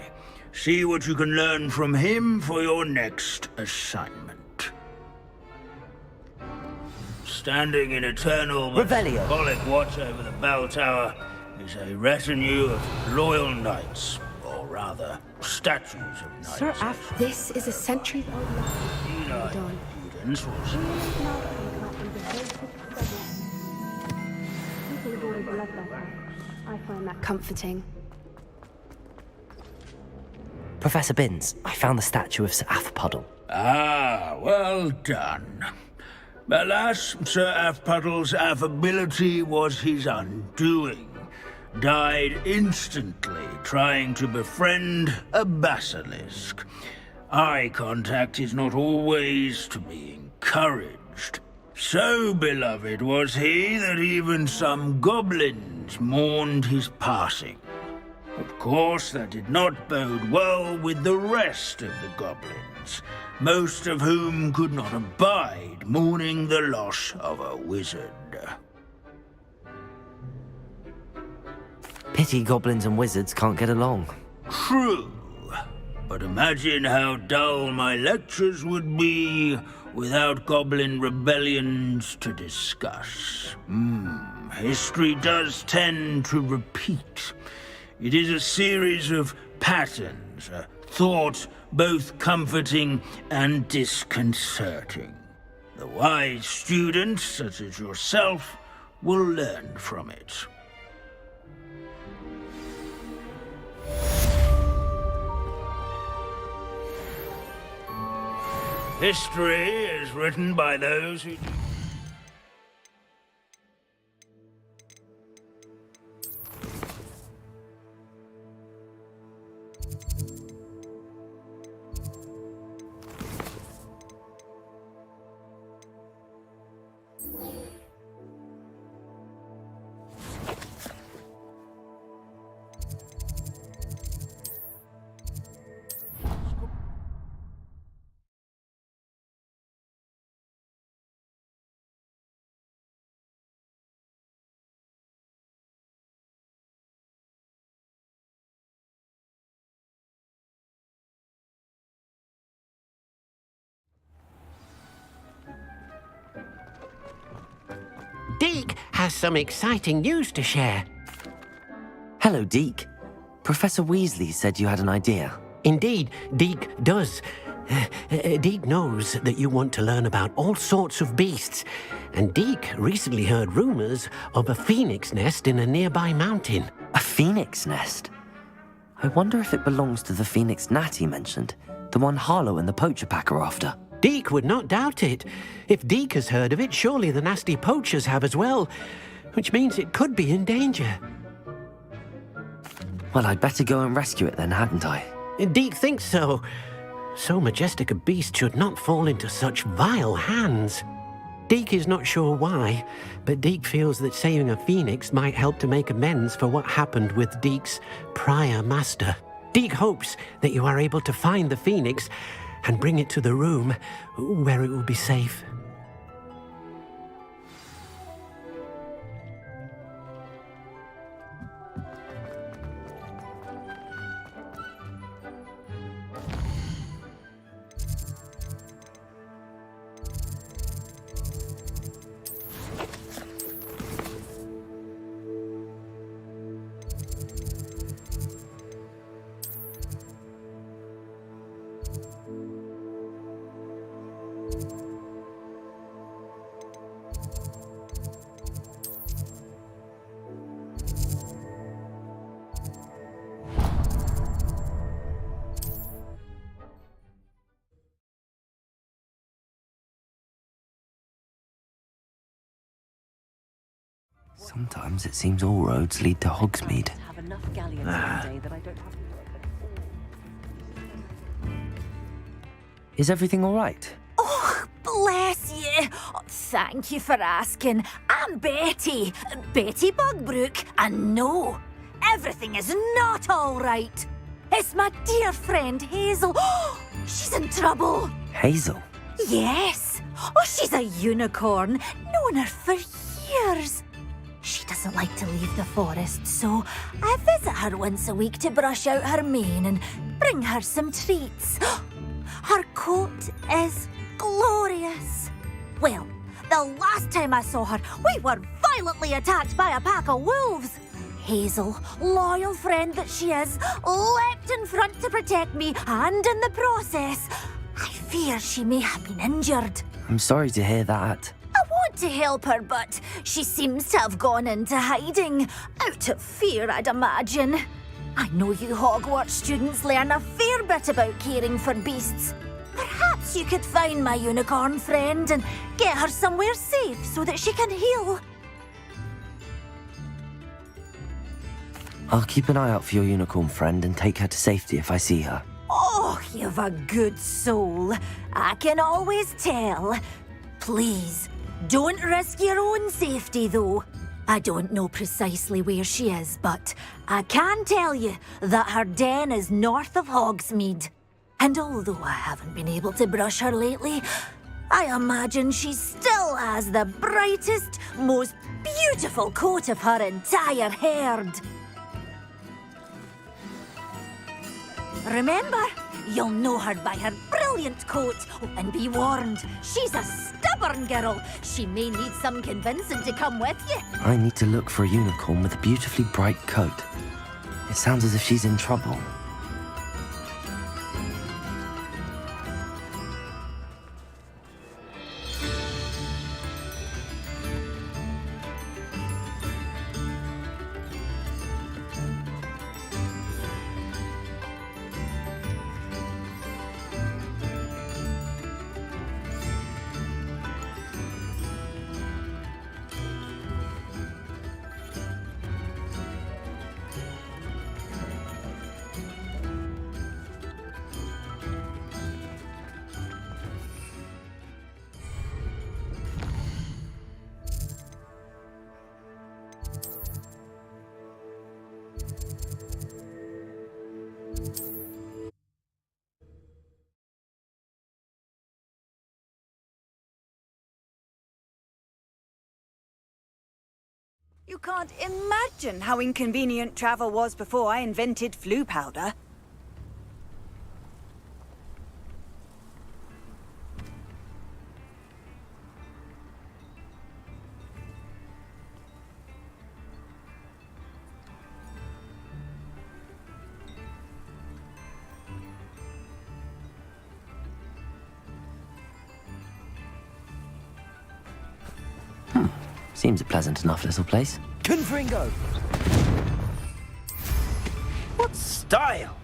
Speaker 18: See what you can learn from him for your next assignment. Standing in eternal but symbolic watch over the bell tower is a retinue of loyal knights, or rather, statues of knights.
Speaker 15: Sir This is a century-old lie.
Speaker 18: You evidence was...
Speaker 15: I find that comforting.
Speaker 2: Professor Binns, I found the statue of Sir Afpuddle.
Speaker 18: Ah, well done. Alas, Sir Afpuddle's affability was his undoing. Died instantly trying to befriend a basilisk. Eye contact is not always to be encouraged. So beloved was he that even some goblins mourned his passing. Of course, that did not bode well with the rest of the goblins, most of whom could not abide mourning the loss of a wizard.
Speaker 2: Pity goblins and wizards can't get along.
Speaker 18: True, but imagine how dull my lectures would be without goblin rebellions to discuss. History does tend to repeat. It is a series of patterns, a thought both comforting and disconcerting. The wise students, such as yourself, will learn from it. History is written by those who...
Speaker 13: Deke has some exciting news to share.
Speaker 2: Hello, Deke. Professor Weasley said you had an idea.
Speaker 13: Indeed, Deke does. Deke knows that you want to learn about all sorts of beasts, and Deke recently heard rumors of a phoenix nest in a nearby mountain.
Speaker 2: A phoenix nest? I wonder if it belongs to the phoenix gnat he mentioned, the one Harlow and the poacher pack are after.
Speaker 13: Deke would not doubt it. If Deke has heard of it, surely the nasty poachers have as well, which means it could be in danger.
Speaker 2: Well, I'd better go and rescue it then, hadn't I?
Speaker 13: Deke thinks so. So majestic a beast should not fall into such vile hands. Deke is not sure why, but Deke feels that saving a phoenix might help to make amends for what happened with Deke's prior master. Deke hopes that you are able to find the phoenix and bring it to the room where it will be safe.
Speaker 2: Sometimes it seems all roads lead to Hogsmeade. Is everything all right?
Speaker 21: Oh, bless you. Oh, thank you for asking. I'm Betty. Betty Bugbrook. And no, everything is not all right. It's my dear friend Hazel. Oh, she's in trouble.
Speaker 2: Hazel?
Speaker 21: Yes. Oh, she's a unicorn. Known her for years. She doesn't like to leave the forest, so I visit her once a week to brush out her mane and bring her some treats. Her coat is glorious. Well, the last time I saw her, we were violently attacked by a pack of wolves. Hazel, loyal friend that she is, leapt in front to protect me, and in the process, I fear she may have been injured.
Speaker 2: I'm sorry to hear that.
Speaker 21: I want to help her, but she seems to have gone into hiding. Out of fear, I'd imagine. I know you Hogwarts students learn a fair bit about caring for beasts. Perhaps you could find my unicorn friend and get her somewhere safe so that she can heal.
Speaker 2: I'll keep an eye out for your unicorn friend and take her to safety if I see her.
Speaker 21: Oh, you've a good soul. I can always tell. Please, don't risk your own safety, though. I don't know precisely where she is, but I can tell you that her den is north of Hogsmeade. And although I haven't been able to brush her lately, I imagine she still has the brightest, most beautiful coat of her entire herd. Remember, you'll know her by her brilliant coat. And be warned, she's a stubborn girl. She may need some convincing to come with you.
Speaker 2: I need to look for a unicorn with a beautifully bright coat. It sounds as if she's in trouble.
Speaker 5: You can't imagine how inconvenient travel was before I invented flu powder.
Speaker 2: Seems a pleasant enough little place.
Speaker 1: Confringo! What style!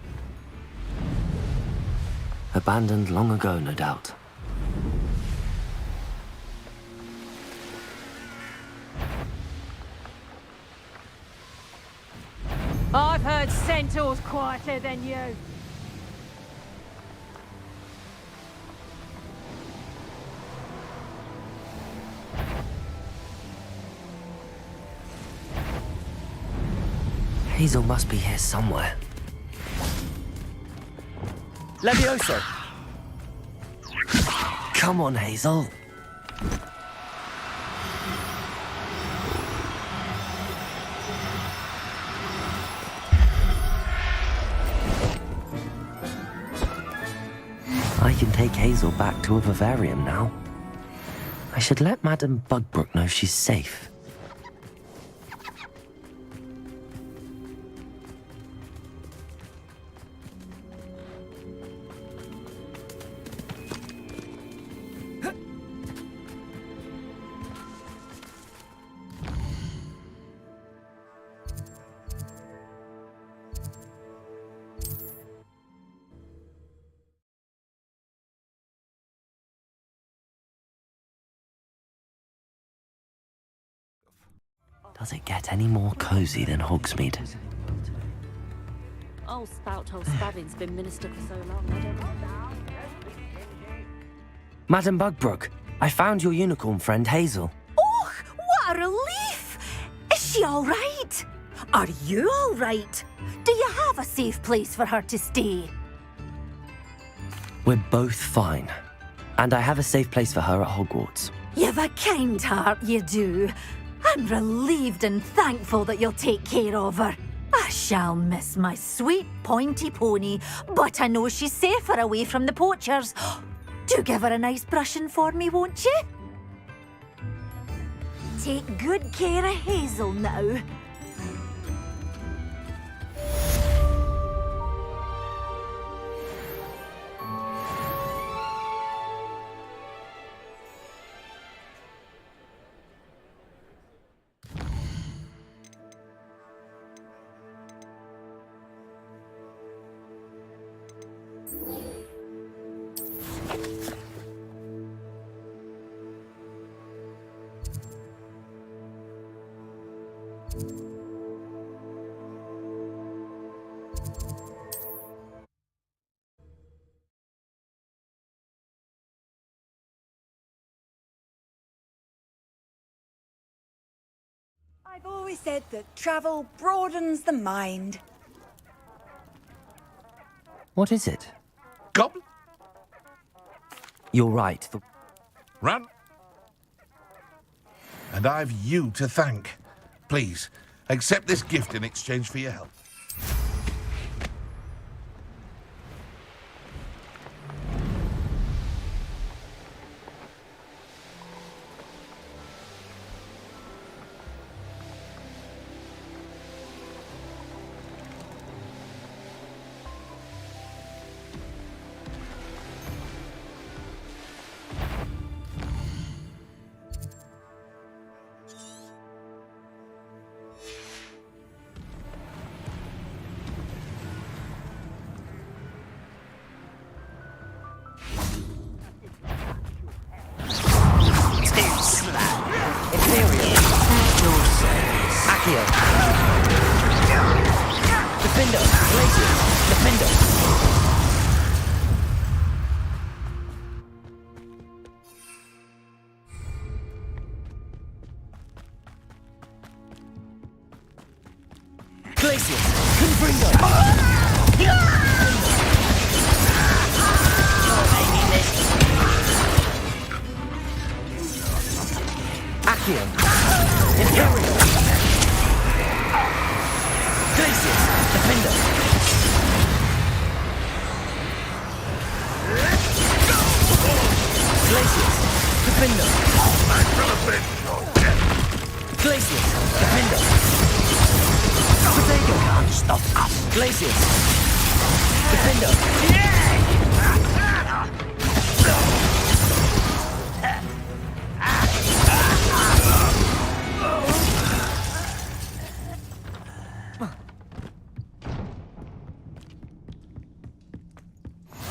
Speaker 2: Abandoned long ago, no doubt.
Speaker 20: I've heard centaurs quieter than you.
Speaker 2: Hazel must be here somewhere.
Speaker 1: Levioso!
Speaker 2: Come on, Hazel. I can take Hazel back to a vivarium now. I should let Madame Bugbrook know she's safe. Does it get any more cozy than Hogsmeade?
Speaker 22: Old Spout-hole Spavin's been minister for so long, I don't know.
Speaker 2: Madame Bugbrook, I found your unicorn friend Hazel.
Speaker 21: Oh, what a relief! Is she all right? Are you all right? Do you have a safe place for her to stay?
Speaker 2: We're both fine. And I have a safe place for her at Hogwarts.
Speaker 21: You've a kind heart, you do. I'm relieved and thankful that you'll take care of her. I shall miss my sweet pointy pony, but I know she's safer away from the poachers. Do give her a nice brushing for me, won't you? Take good care of Hazel now.
Speaker 5: I've always said that travel broadens the mind.
Speaker 2: What is it?
Speaker 7: Goblin?
Speaker 2: You're right.
Speaker 7: Run. And I've you to thank. Please, accept this gift in exchange for your help.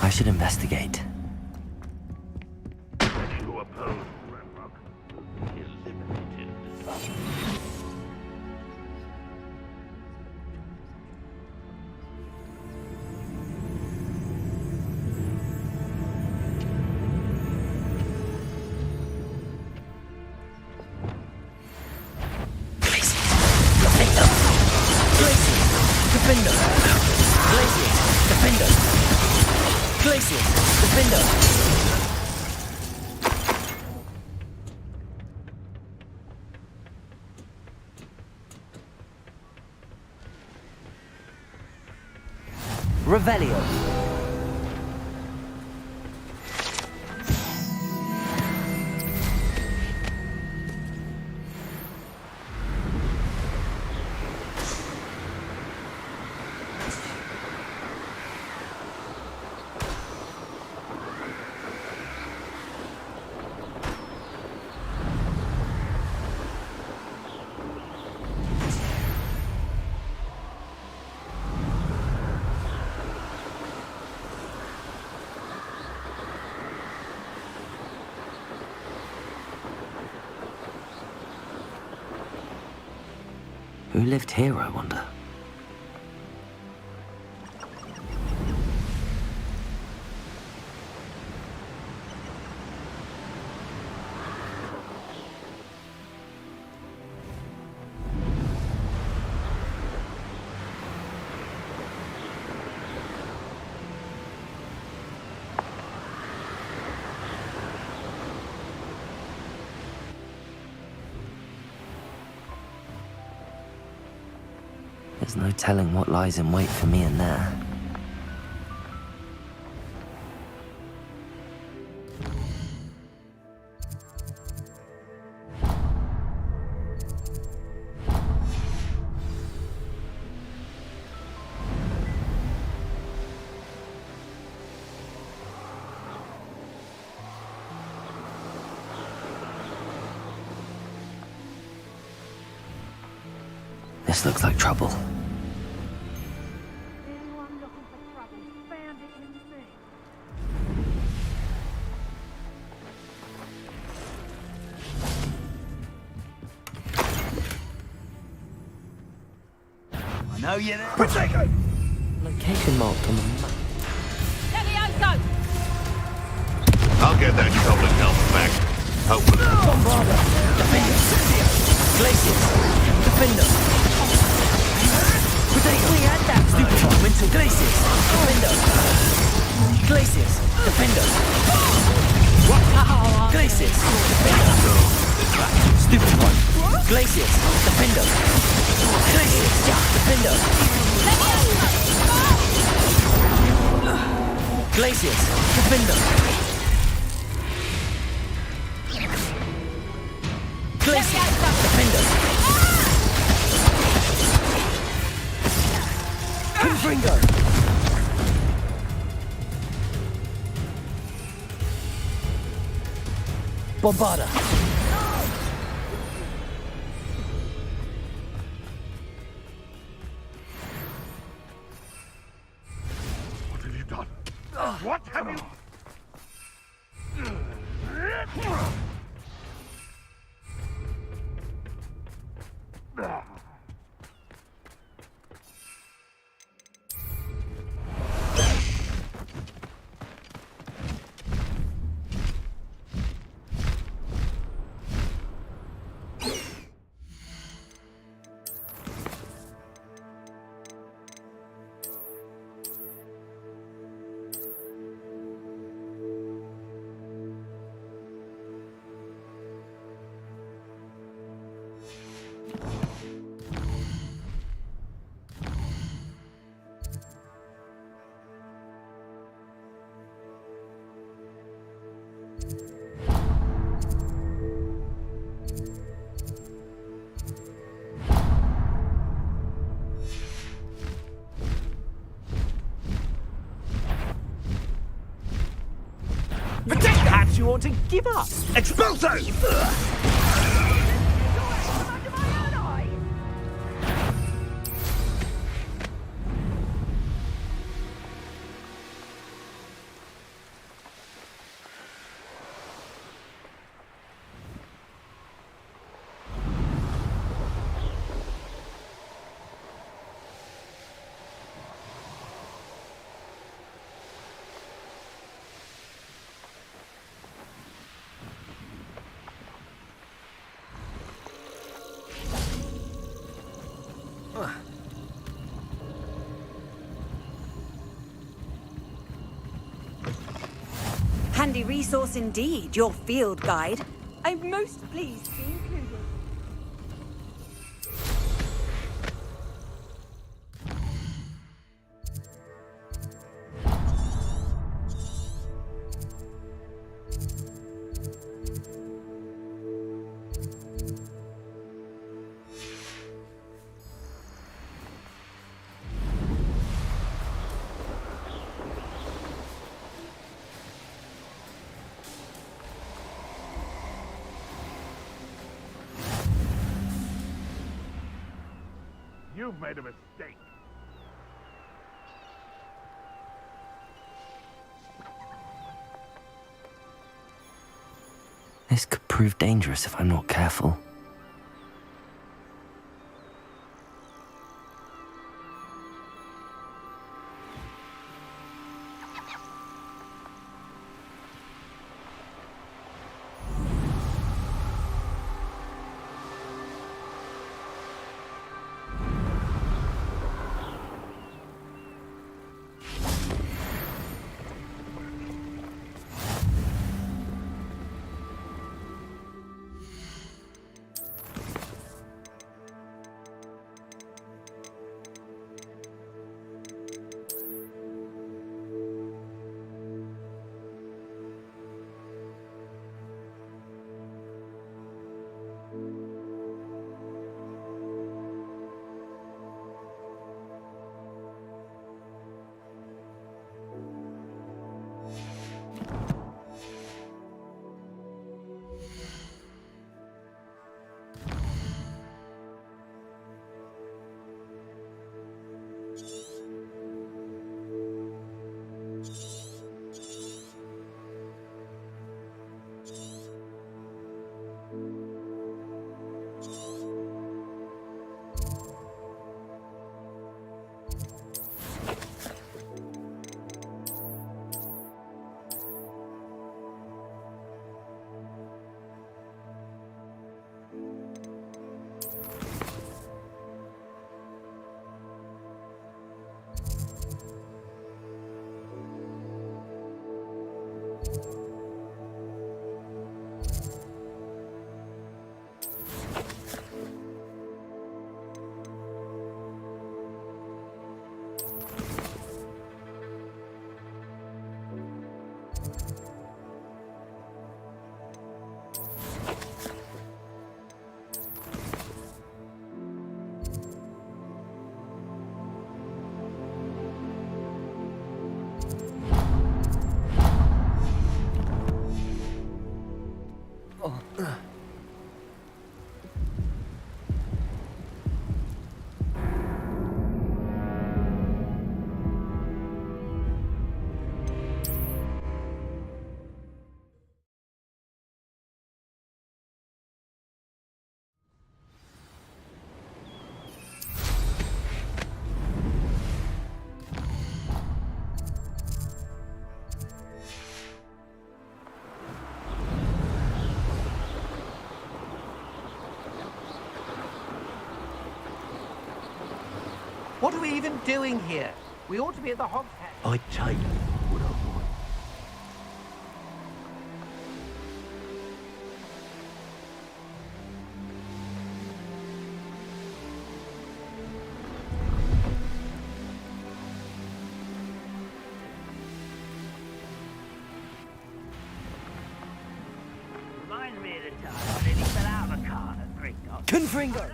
Speaker 2: I should investigate.
Speaker 1: Revelio.
Speaker 2: Who lived here, I wonder? There's no telling what lies in wait for me in there. This looks like trouble.
Speaker 18: I know you're there.
Speaker 2: Protego! Location marked on the map.
Speaker 7: I'll get that goblin help back. Hopefully.
Speaker 2: Bombarda! Defender! Glacius! Defender! Stupid one went to Glacius! Defender! Glacius! Defender! Glacius! Defender! Stupid one! Glacius! Defender! Glacius! Defender! Glacius! Defender! Glacius! Defender! Confringo! Bombarda!
Speaker 7: What have you done? What have you...
Speaker 17: Perhaps you ought to give up. Expulso!
Speaker 5: Handy resource indeed, your field guide. I'm most pleased to be included.
Speaker 7: You've made a mistake.
Speaker 2: This could prove dangerous if I'm not careful.
Speaker 8: What are we even doing here? We ought to be at the Hog's Head.
Speaker 13: I tell you what I want.
Speaker 8: Reminds me of the time I nearly fell out of a car at Greek.
Speaker 2: Confringo!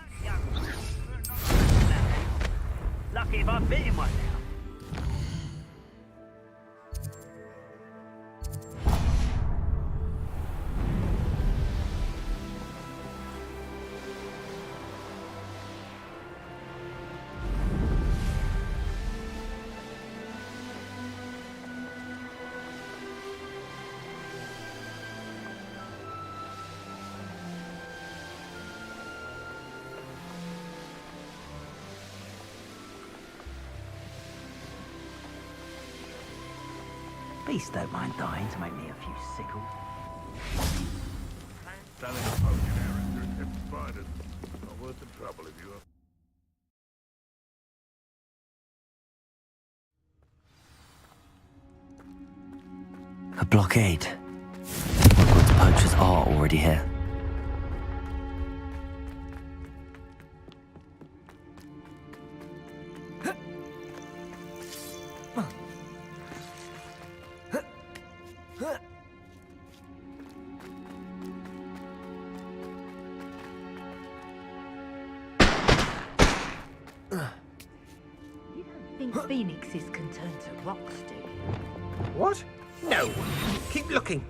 Speaker 8: Lucky if I bit in one now. Beasts don't mind dying to make me a few sickles.
Speaker 7: Selling a potion, Aaron. They're spiders. Not worth the trouble if you are.
Speaker 2: A blockade. Hogwarts poachers are already here.
Speaker 21: You don't think phoenixes can turn to rocks, do you?
Speaker 8: What? No. Keep looking.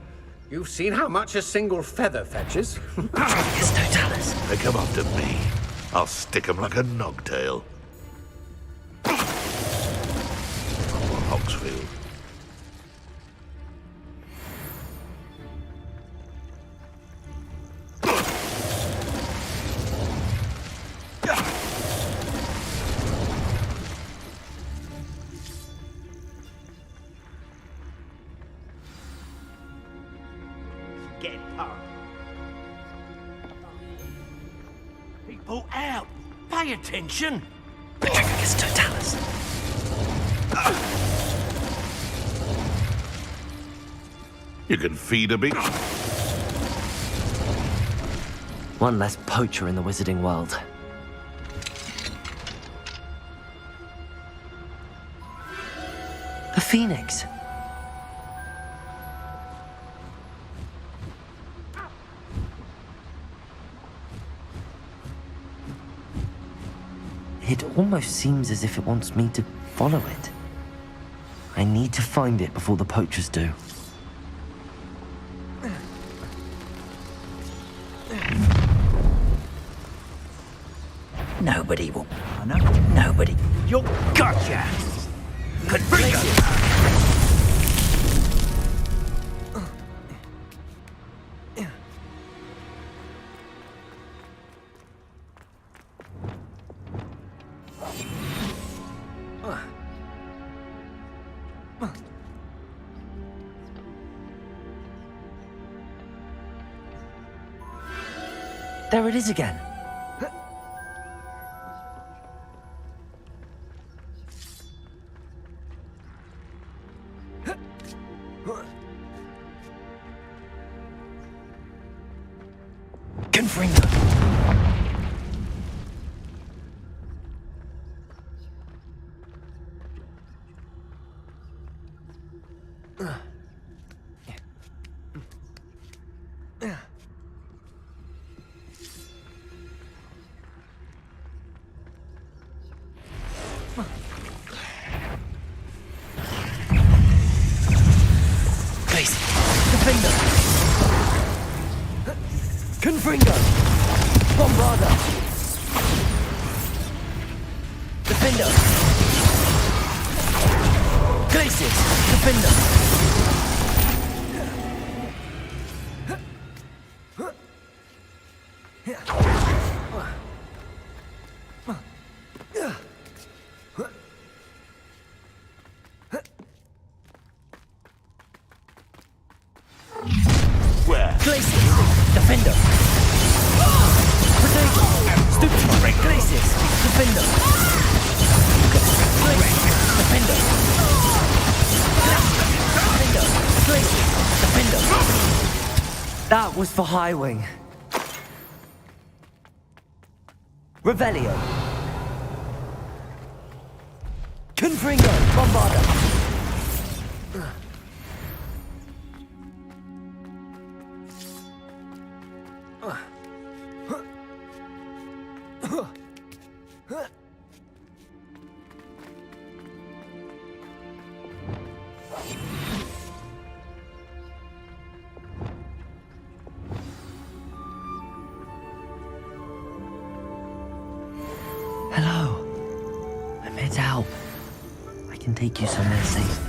Speaker 8: You've seen how much a single feather fetches.
Speaker 7: They come after me. I'll stick 'em like a nogtail. Hogsfield.
Speaker 8: Get up. People out. Pay attention.
Speaker 2: Petricus totalis.
Speaker 7: You can feed a big...
Speaker 2: One less poacher in the wizarding world. A phoenix. It almost seems as if it wants me to follow it. I need to find it before the poachers do.
Speaker 8: Nobody will. I know. Nobody. You're gotcha. Good
Speaker 2: There it is again. Confringo. Confringo! Bombarda! Defender! Glacius! Defender!
Speaker 7: Where?
Speaker 2: Glacius! Defender! Potato! Stupefy! Glacius! Defender! That was for Highwing. Revelio. Confringo. Bombarda. Hello. I'm here to help. I can take you somewhere safe.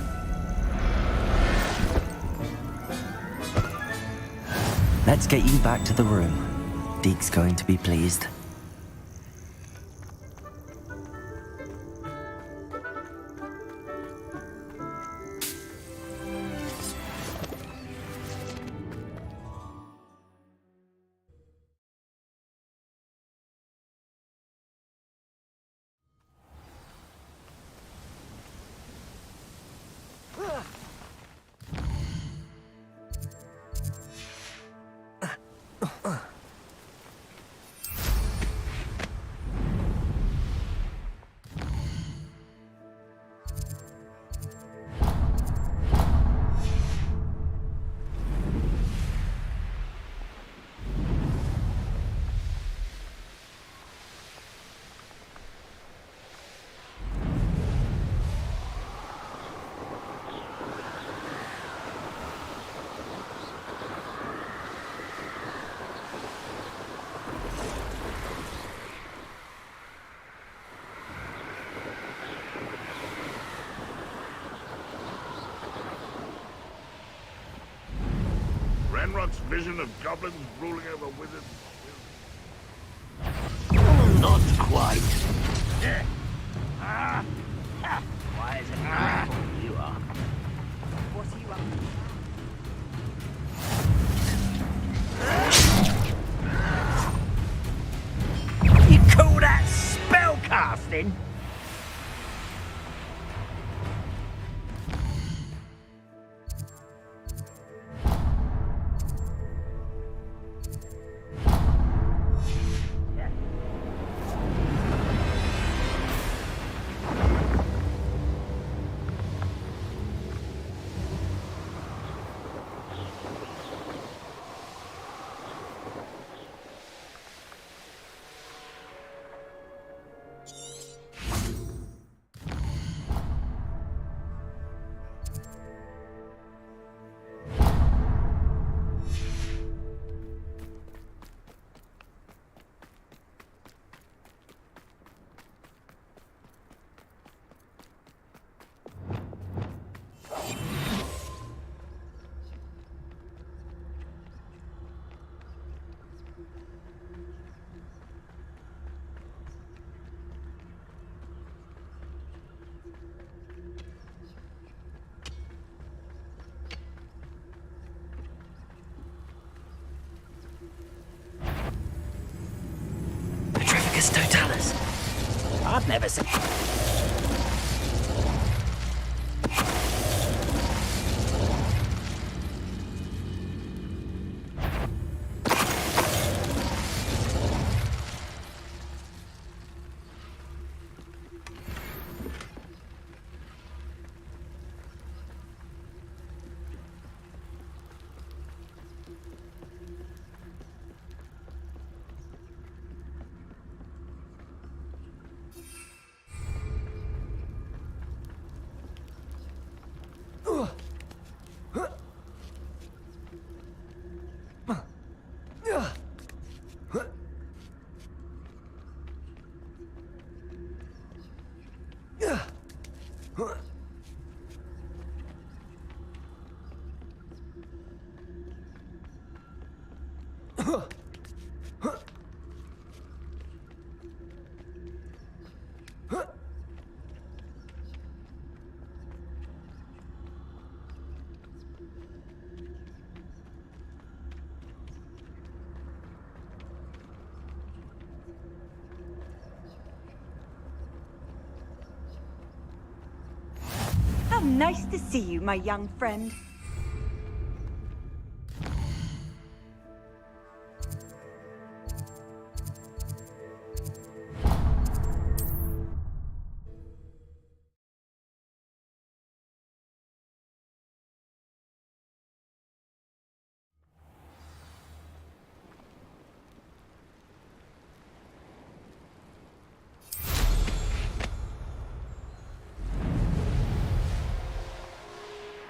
Speaker 2: Let's get you back to the room. Deke's going to be pleased.
Speaker 7: Renrock's vision of goblins ruling over wizards.
Speaker 18: Not quite.
Speaker 4: Why is it grateful you are?
Speaker 5: What are you up to?
Speaker 4: You call that spell casting?
Speaker 2: Totalis.
Speaker 4: I've never seen.
Speaker 5: Nice to see you, my young friend.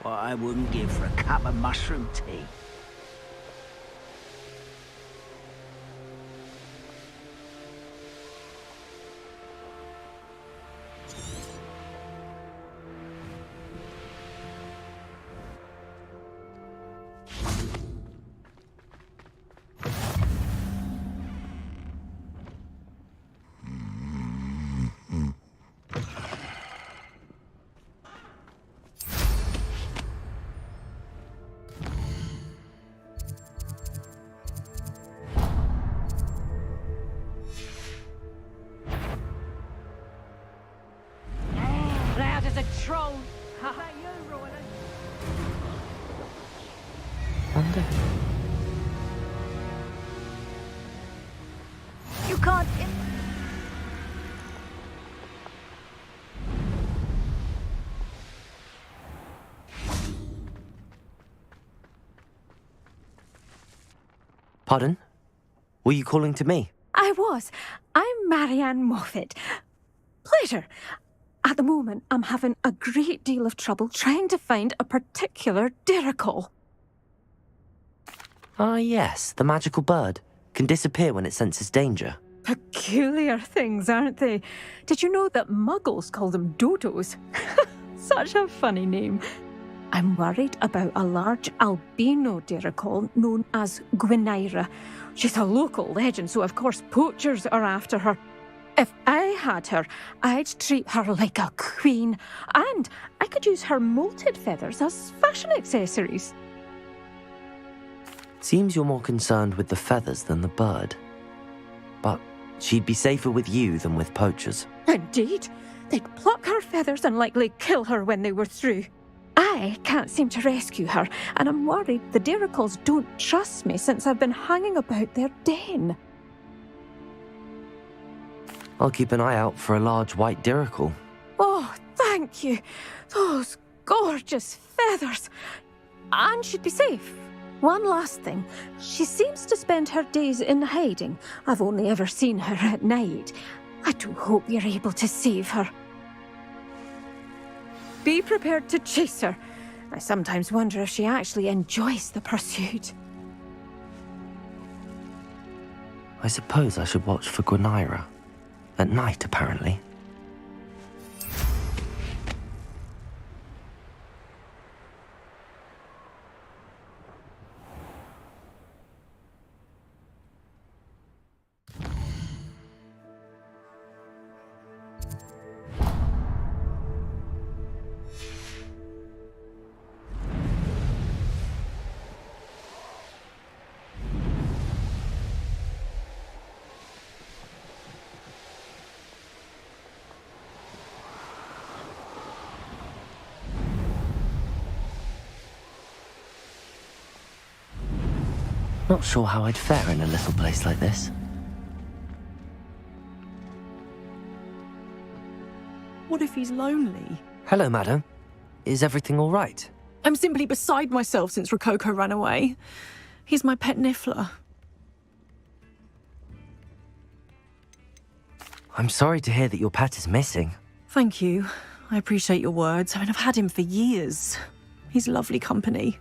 Speaker 18: What I wouldn't give for a cup of mushroom tea.
Speaker 20: Loud as a troll. Is that you, Royland?
Speaker 2: Wonder.
Speaker 5: You can't...
Speaker 2: Pardon? Were you calling to me?
Speaker 11: I was. I'm Marianne Moffat. Pleasure. At the moment, I'm having a great deal of trouble trying to find a particular diricle.
Speaker 2: Ah, yes, the magical bird. Can disappear when it senses danger.
Speaker 11: Peculiar things, aren't they? Did you know that muggles call them dodos? Such a funny name. I'm worried about a large albino diricle known as Gwynaira. She's a local legend, so of course poachers are after her. If I had her, I'd treat her like a queen, and I could use her molted feathers as fashion accessories.
Speaker 2: Seems you're more concerned with the feathers than the bird. But she'd be safer with you than with poachers.
Speaker 11: Indeed. They'd pluck her feathers and likely kill her when they were through. I can't seem to rescue her, and I'm worried the diricles don't trust me since I've been hanging about their den.
Speaker 2: I'll keep an eye out for a large white diricle.
Speaker 11: Oh, thank you. Those gorgeous feathers. And she'd be safe. One last thing. She seems to spend her days in hiding. I've only ever seen her at night. I do hope you're able to save her. Be prepared to chase her. I sometimes wonder if she actually enjoys the pursuit.
Speaker 2: I suppose I should watch for Gwynaira. At night, apparently. Not sure how I'd fare in a little place like this.
Speaker 14: What if he's lonely?
Speaker 2: Hello, madam. Is everything all right?
Speaker 14: I'm simply beside myself since Rococo ran away. He's my pet niffler.
Speaker 2: I'm sorry to hear that your pet is missing.
Speaker 14: Thank you. I appreciate your words. I mean, I've had him for years. He's lovely company.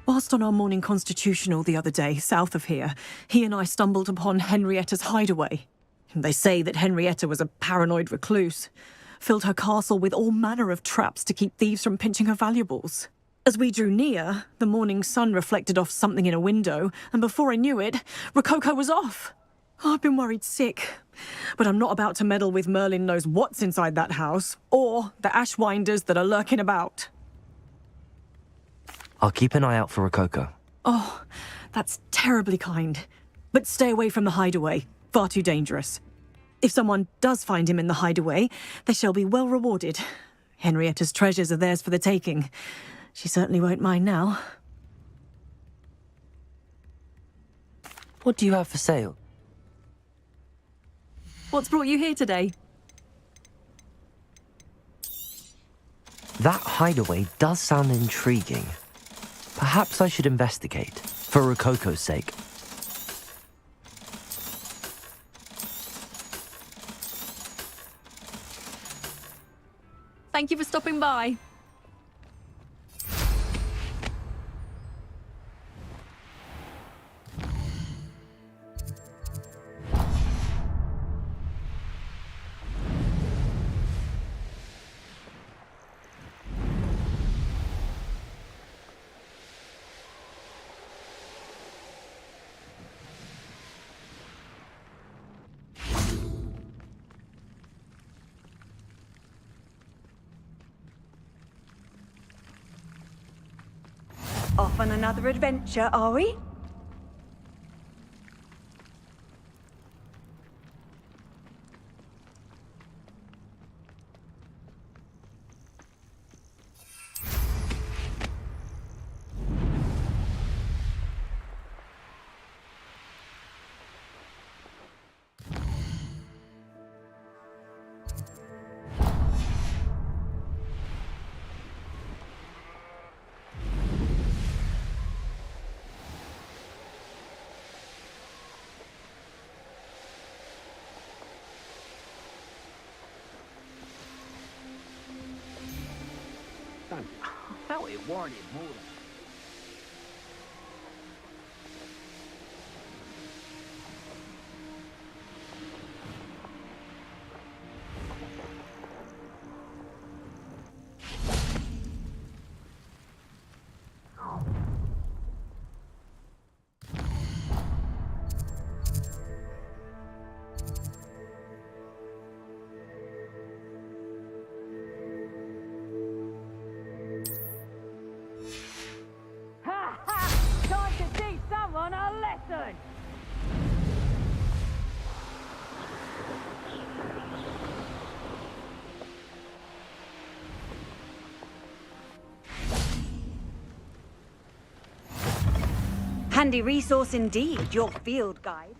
Speaker 14: Whilst on our morning constitutional the other day, south of here, he and I stumbled upon Henrietta's hideaway. They say that Henrietta was a paranoid recluse, filled her castle with all manner of traps to keep thieves from pinching her valuables. As we drew near, the morning sun reflected off something in a window, and before I knew it, Rococo was off. Oh, I've been worried sick. But I'm not about to meddle with Merlin knows what's inside that house, or the ashwinders that are lurking about.
Speaker 2: I'll keep an eye out for Rococo.
Speaker 14: Oh, that's terribly kind. But stay away from the hideaway. Far too dangerous. If someone does find him in the hideaway, they shall be well rewarded. Henrietta's treasures are theirs for the taking. She certainly won't mind now.
Speaker 2: What do you have for sale?
Speaker 14: What's brought you here today?
Speaker 2: That hideaway does sound intriguing. Perhaps I should investigate, for Rococo's sake.
Speaker 14: Thank you for stopping by.
Speaker 5: Off on another adventure, are we?
Speaker 4: I felt it warranted more than...
Speaker 20: Time to teach someone a lesson!
Speaker 5: Handy resource indeed, your field guide.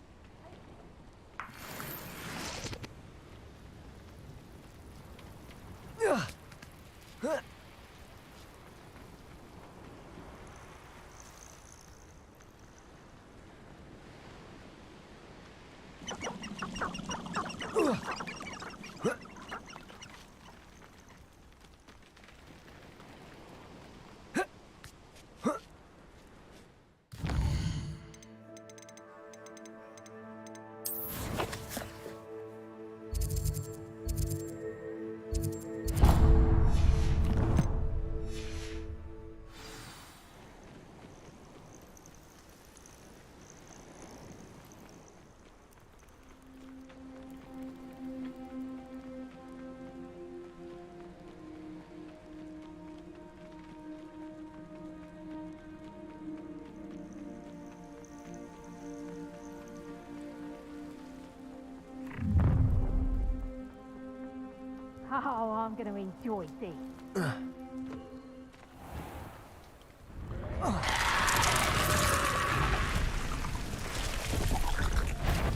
Speaker 20: Oh, I'm going to enjoy this.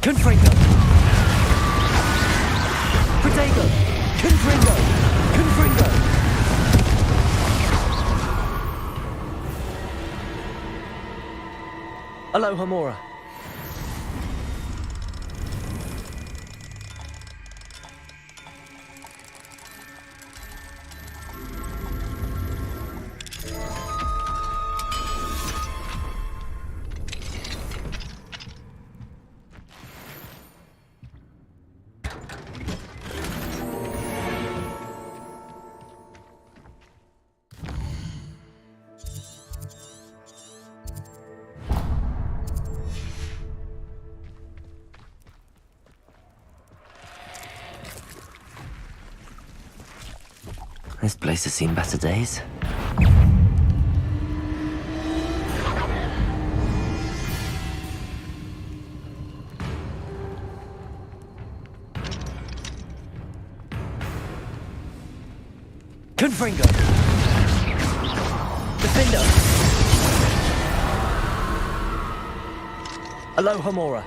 Speaker 2: Confringo! Protego! Confringo! Confringo! Aloha Mora. This place has seen better days. Confringo! Defender! Alohomora!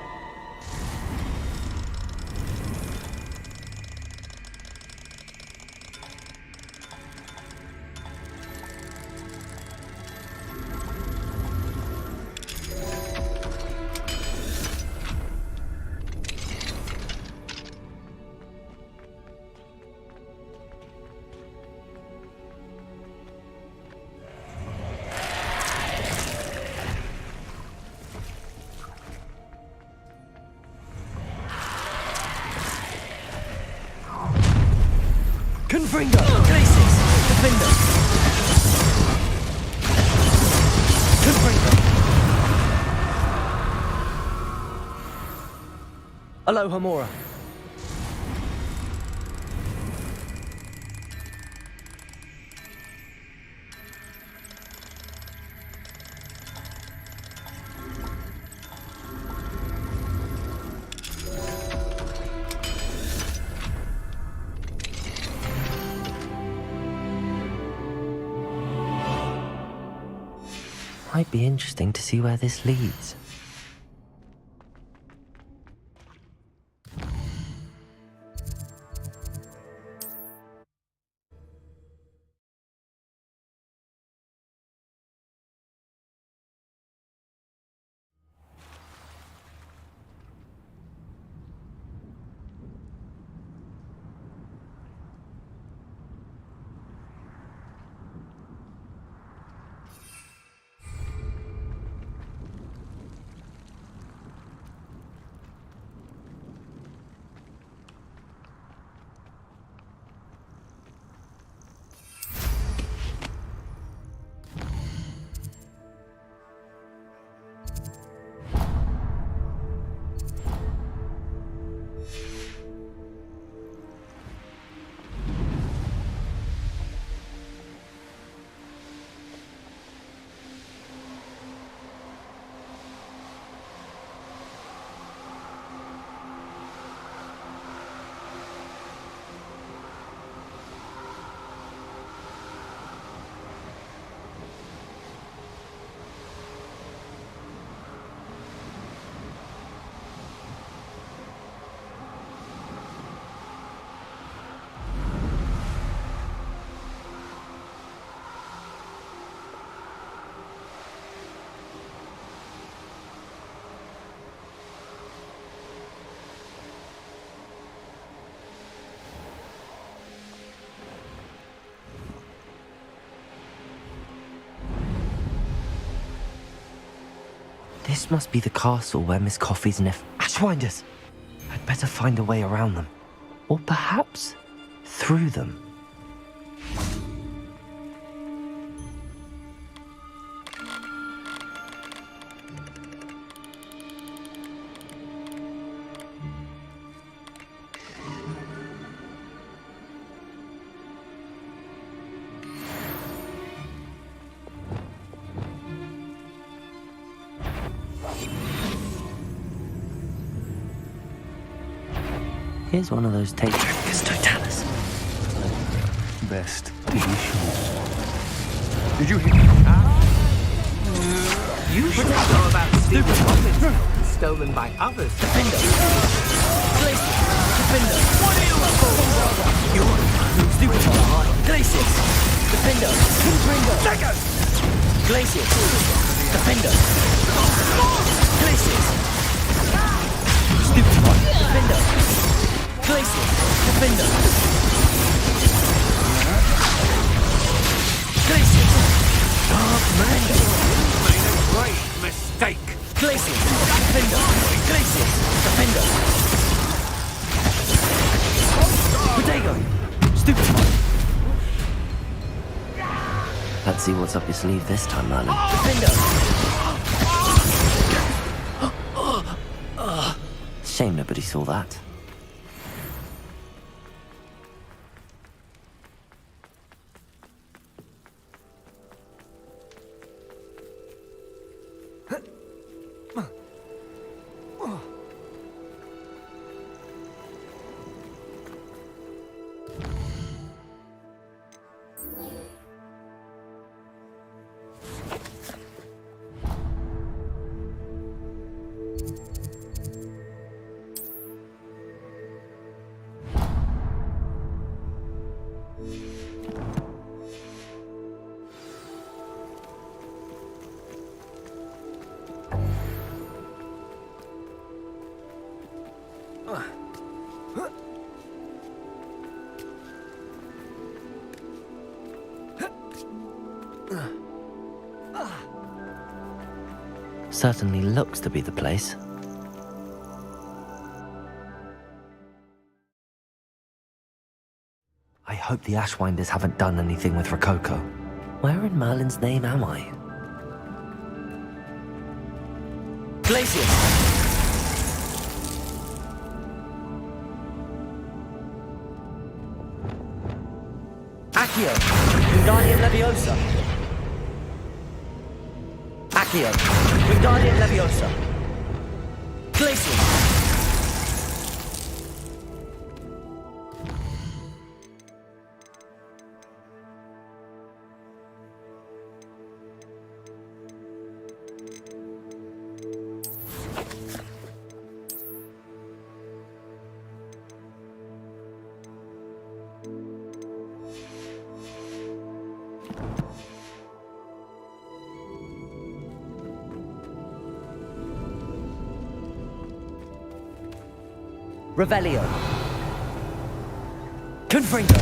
Speaker 2: Confringo! Glacis! Defender! Confringo! Alohomora! Might be interesting to see where this leads. This must be the castle where Miss Coffee's Ashwinders! I'd better find a way around them. Or perhaps through them. Here's one of those tapes. Totalis.
Speaker 19: Best.
Speaker 4: Did you hear? You should know about stealing weapons stolen by others.
Speaker 2: Defender. Glacis. Defender. What are you up for? You're stupid. Glacis. Defender. Confringo.
Speaker 4: Second.
Speaker 2: Glacis. Defender. Glacis. Stupid one. Defender. Glacis. Defender. Glacis. Dark Mando.
Speaker 8: Made a great mistake.
Speaker 2: Glacis. Defender. Glacis. Defender. Protego. Stupid one. Let's see what's up your sleeve this time, Merlin. Defender. Shame nobody saw that. Certainly looks to be the place. I hope the Ashwinders haven't done anything with Rococo. Where in Merlin's name am I? Glacius! Accio! Wingardium Leviosa! Accio! Wingardium Leviosa! Glacius! Revelio. Confringo.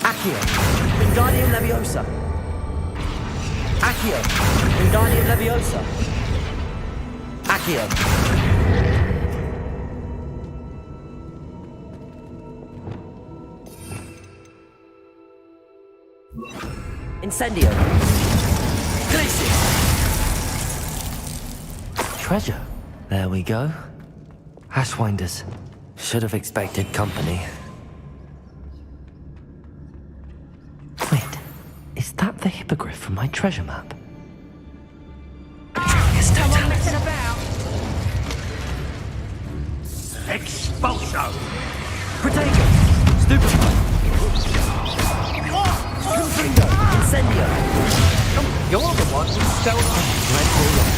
Speaker 2: Accio. Wingardium Leviosa. Accio. Wingardium Leviosa. Accio. Incendio. Glacius. Treasure. There we go. Ashwinders. Should have expected company. Wait, is that the hippogriff from my treasure map?
Speaker 20: Come on, messing about.
Speaker 18: Expulso!
Speaker 2: Protego! Stupefy! Confringo! Incendio!
Speaker 6: You're the one who stole our dreadful rock.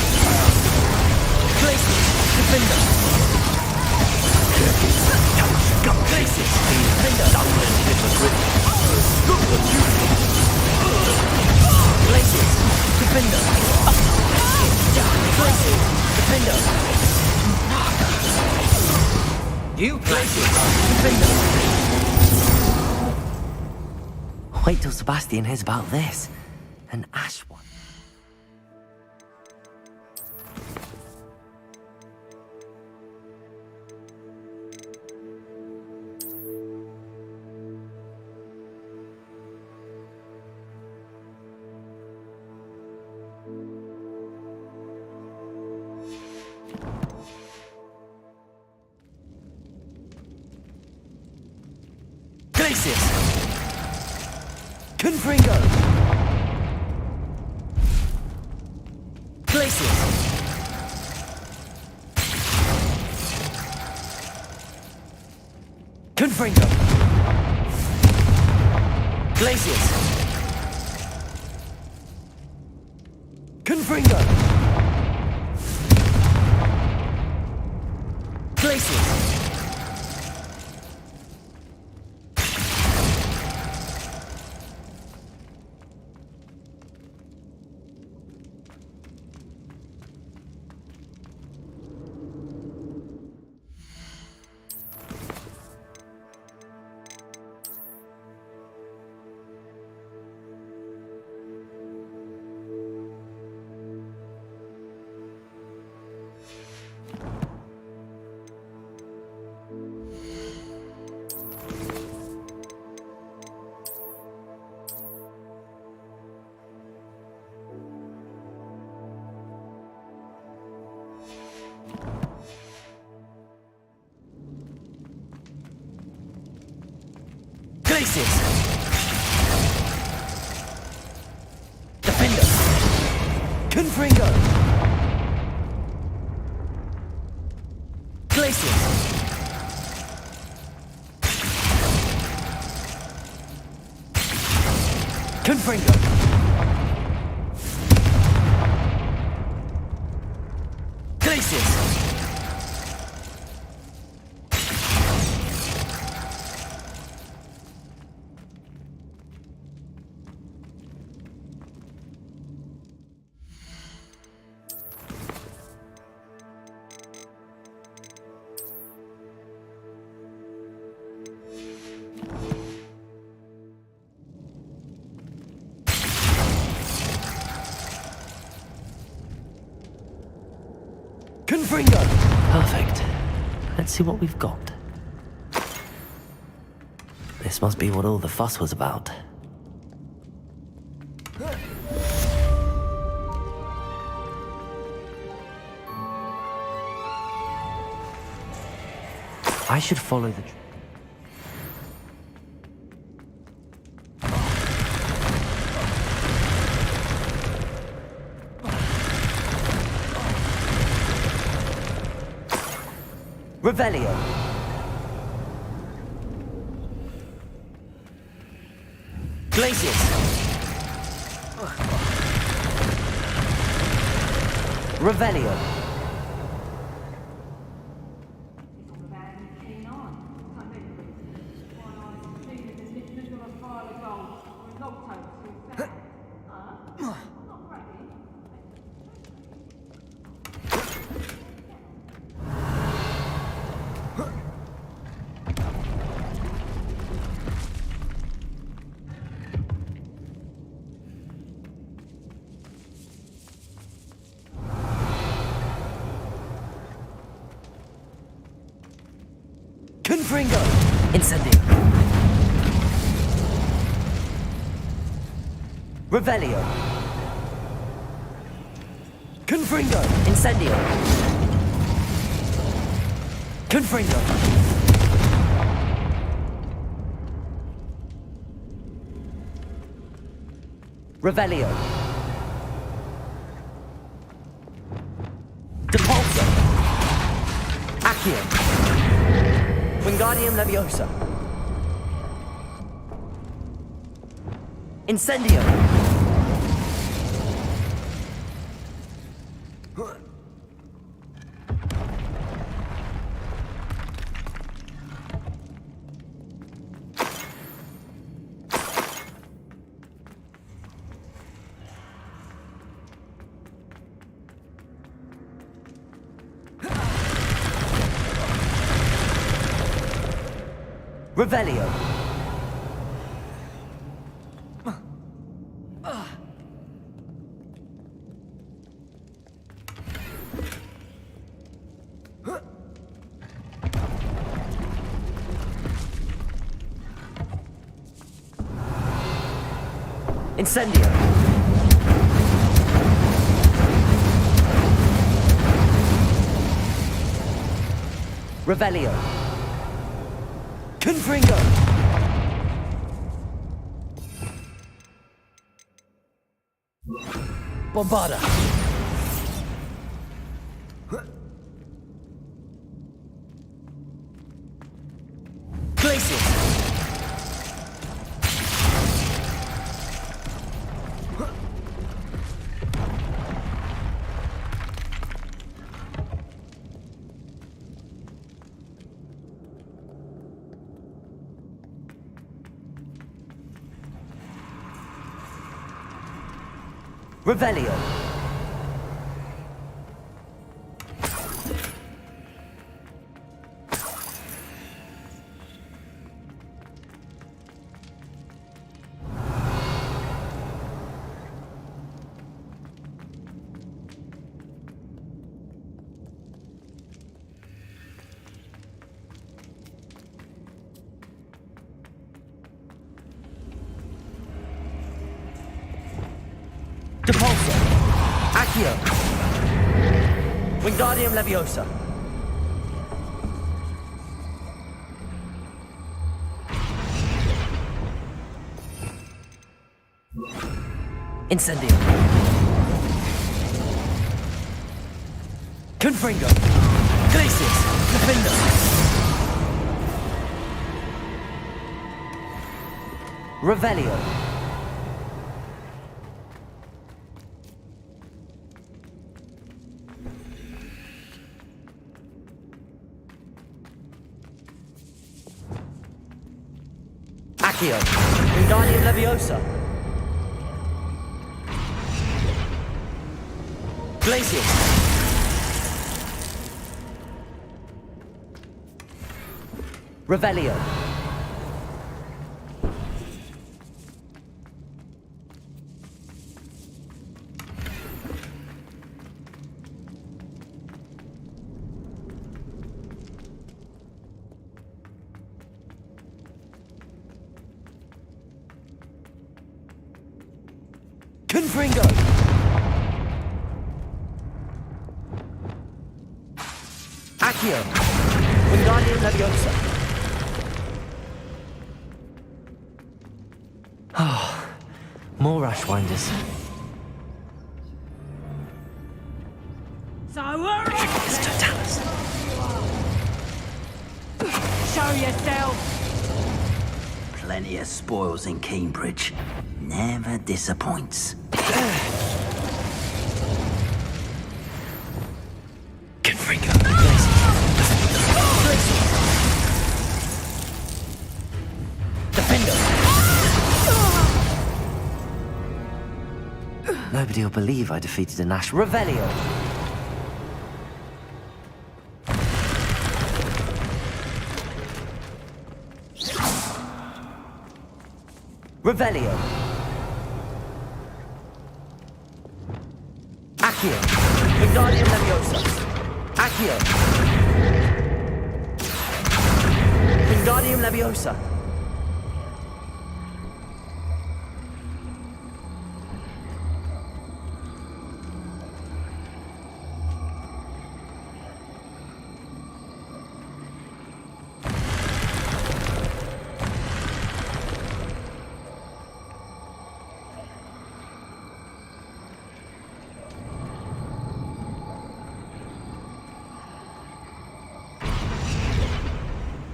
Speaker 2: Glacius! Defender! Glacius! Defender! Glacius! Defender! Glacius! Defender!
Speaker 6: You
Speaker 2: Glacius! Defender! Wait till Sebastian hears about this. An ash one. Glacius! Confringo! Glacius! Confringo! Glacius! Confringo! Glacius! Glacius! Defender! Confringo! Glacius! Confringo! Glacius! Confringo! Perfect. Let's see what we've got. This must be what all the fuss was about. I should follow the... Revelio. Glacius. Revelio. Confringo! Incendio! Revelio! Confringo! Incendio! Confringo! Revelio! Depulso! Accio! Wingardium Leviosa. Incendio. Revelio. Incendio. Revelio. Confringo! Bombarda! Glacius! Revelio. Depulso. Accio. Wingardium Leviosa. Incendio. Confringo. Glacius. Revelio. Accio. Wingardium Leviosa. Glacius. Revelio. Confringo! Accio! Wingardium Leviosa! Oh, more Ashwinders.
Speaker 20: So show yourself!
Speaker 4: Plenty of spoils in Cambridge. Never disappoints.
Speaker 2: Confringo! Defendo! Nobody will believe I defeated an Ash. Revelio! Revelio! Accio! Wingardium Leviosa! Accio! Wingardium Leviosa!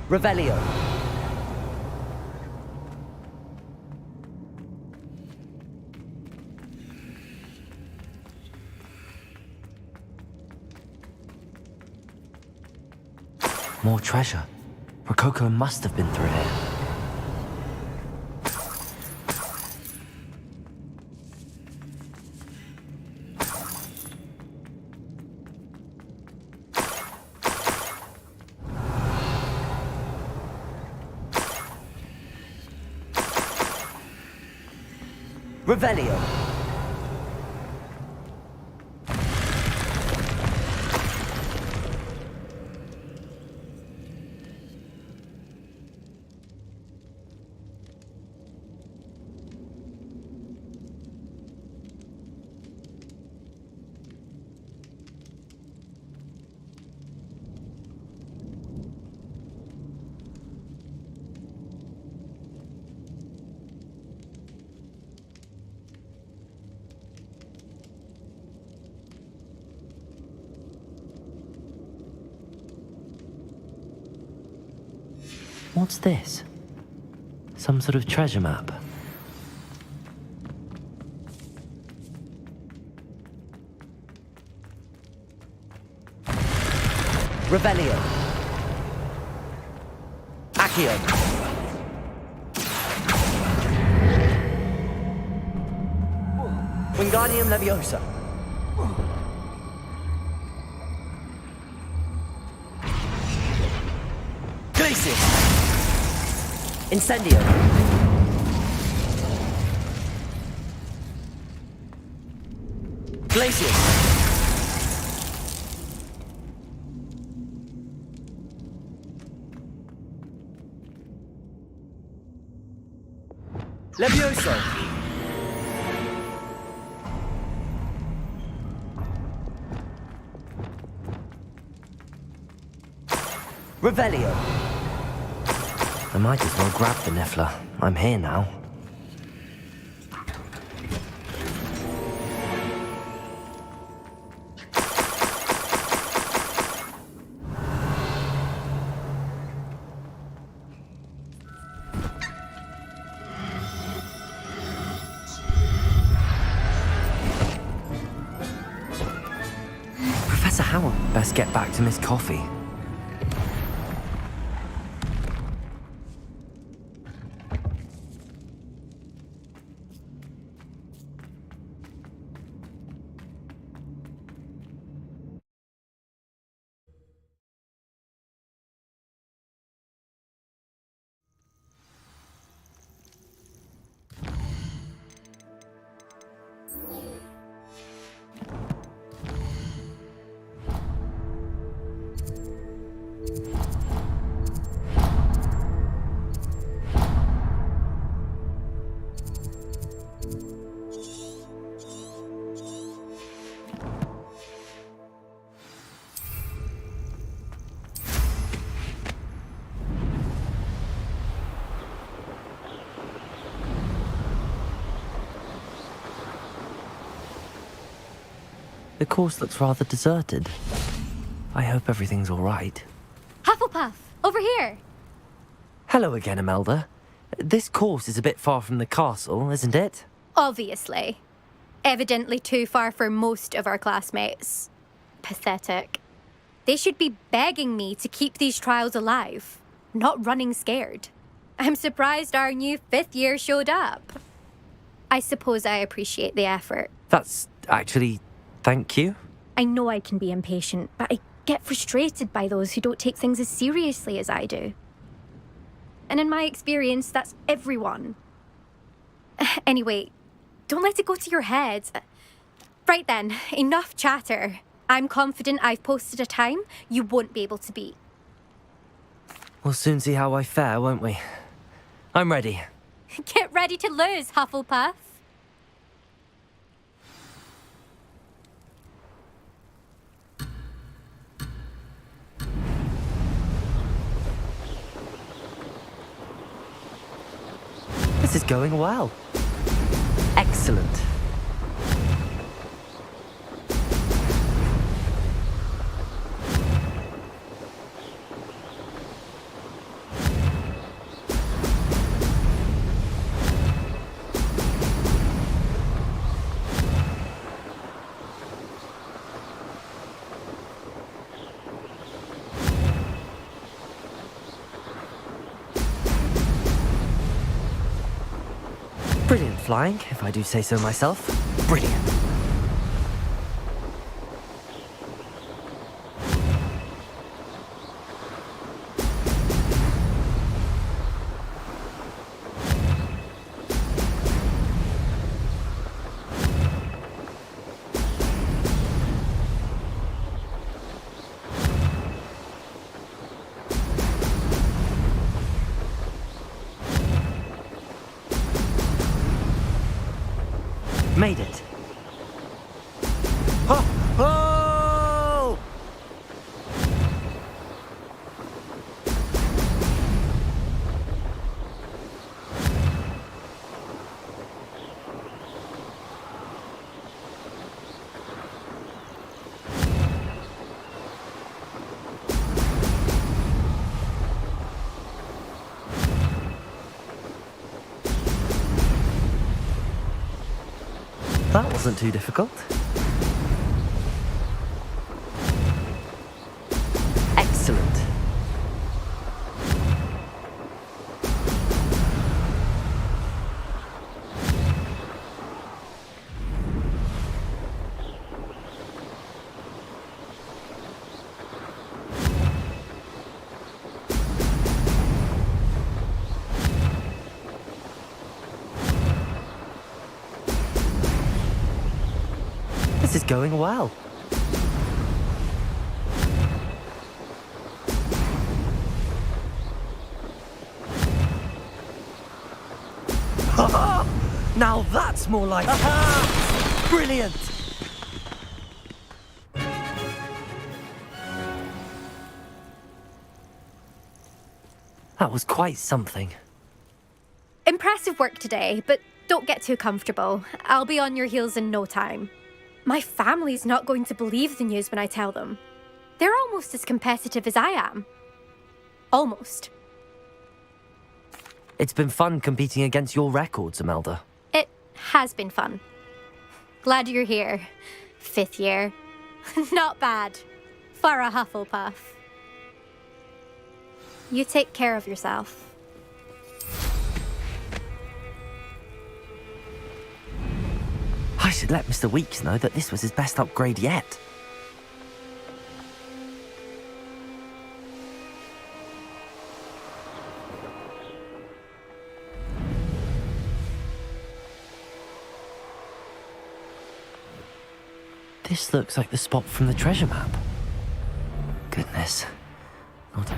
Speaker 2: Revelio. More treasure. Rococo must have been through here. Revelio. What's this? Some sort of treasure map? Revelio. Accio. Wingardium Leviosa. Glacius. Incendio. Glacius. Levioso. Revelio. I might as well grab the Niffler. I'm here now. Professor Howard, best get back to Miss Coffee. The course looks rather deserted. I hope everything's all right.
Speaker 9: Hufflepuff, over here.
Speaker 2: Hello again, Imelda. This course is a bit far from the castle, isn't it?
Speaker 9: Obviously. Evidently too far for most of our classmates. Pathetic. They should be begging me to keep these trials alive, not running scared. I'm surprised our new 5th year showed up. I suppose I appreciate the effort.
Speaker 2: That's actually... thank you.
Speaker 9: I know I can be impatient, but I get frustrated by those who don't take things as seriously as I do. And in my experience, that's everyone. Anyway, don't let it go to your head. Right then, enough chatter. I'm confident I've posted a time you won't be able to beat.
Speaker 2: We'll soon see how I fare, won't we? I'm ready.
Speaker 9: Get ready to lose, Hufflepuff.
Speaker 2: This is going well. Excellent. Brilliant flying, if I do say so myself. Brilliant. Made it. Ho! Ho! That wasn't too difficult. Excellent. This is going well. Now that's more like... Brilliant! That was quite something.
Speaker 9: Impressive work today, but don't get too comfortable. I'll be on your heels in no time. My family's not going to believe the news when I tell them. They're almost as competitive as I am. Almost.
Speaker 2: It's been fun competing against your records, Imelda.
Speaker 9: It has been fun. Glad you're here. 5th year. Not bad. For a Hufflepuff. You take care of yourself.
Speaker 2: I should let Mr. Weeks know that this was his best upgrade yet. This looks like the spot from the treasure map. Goodness. Not...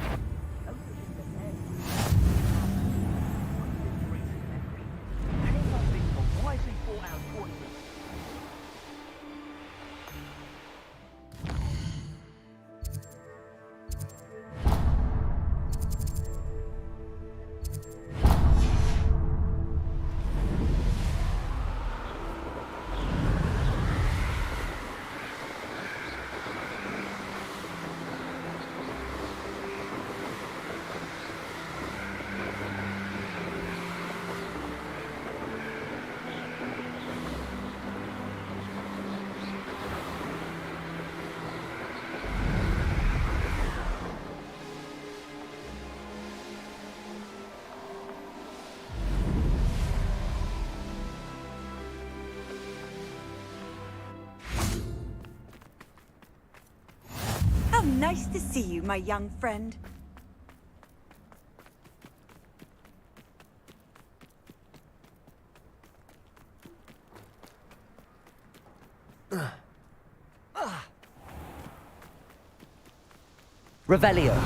Speaker 5: How nice to see you, my young friend.
Speaker 2: Revelio.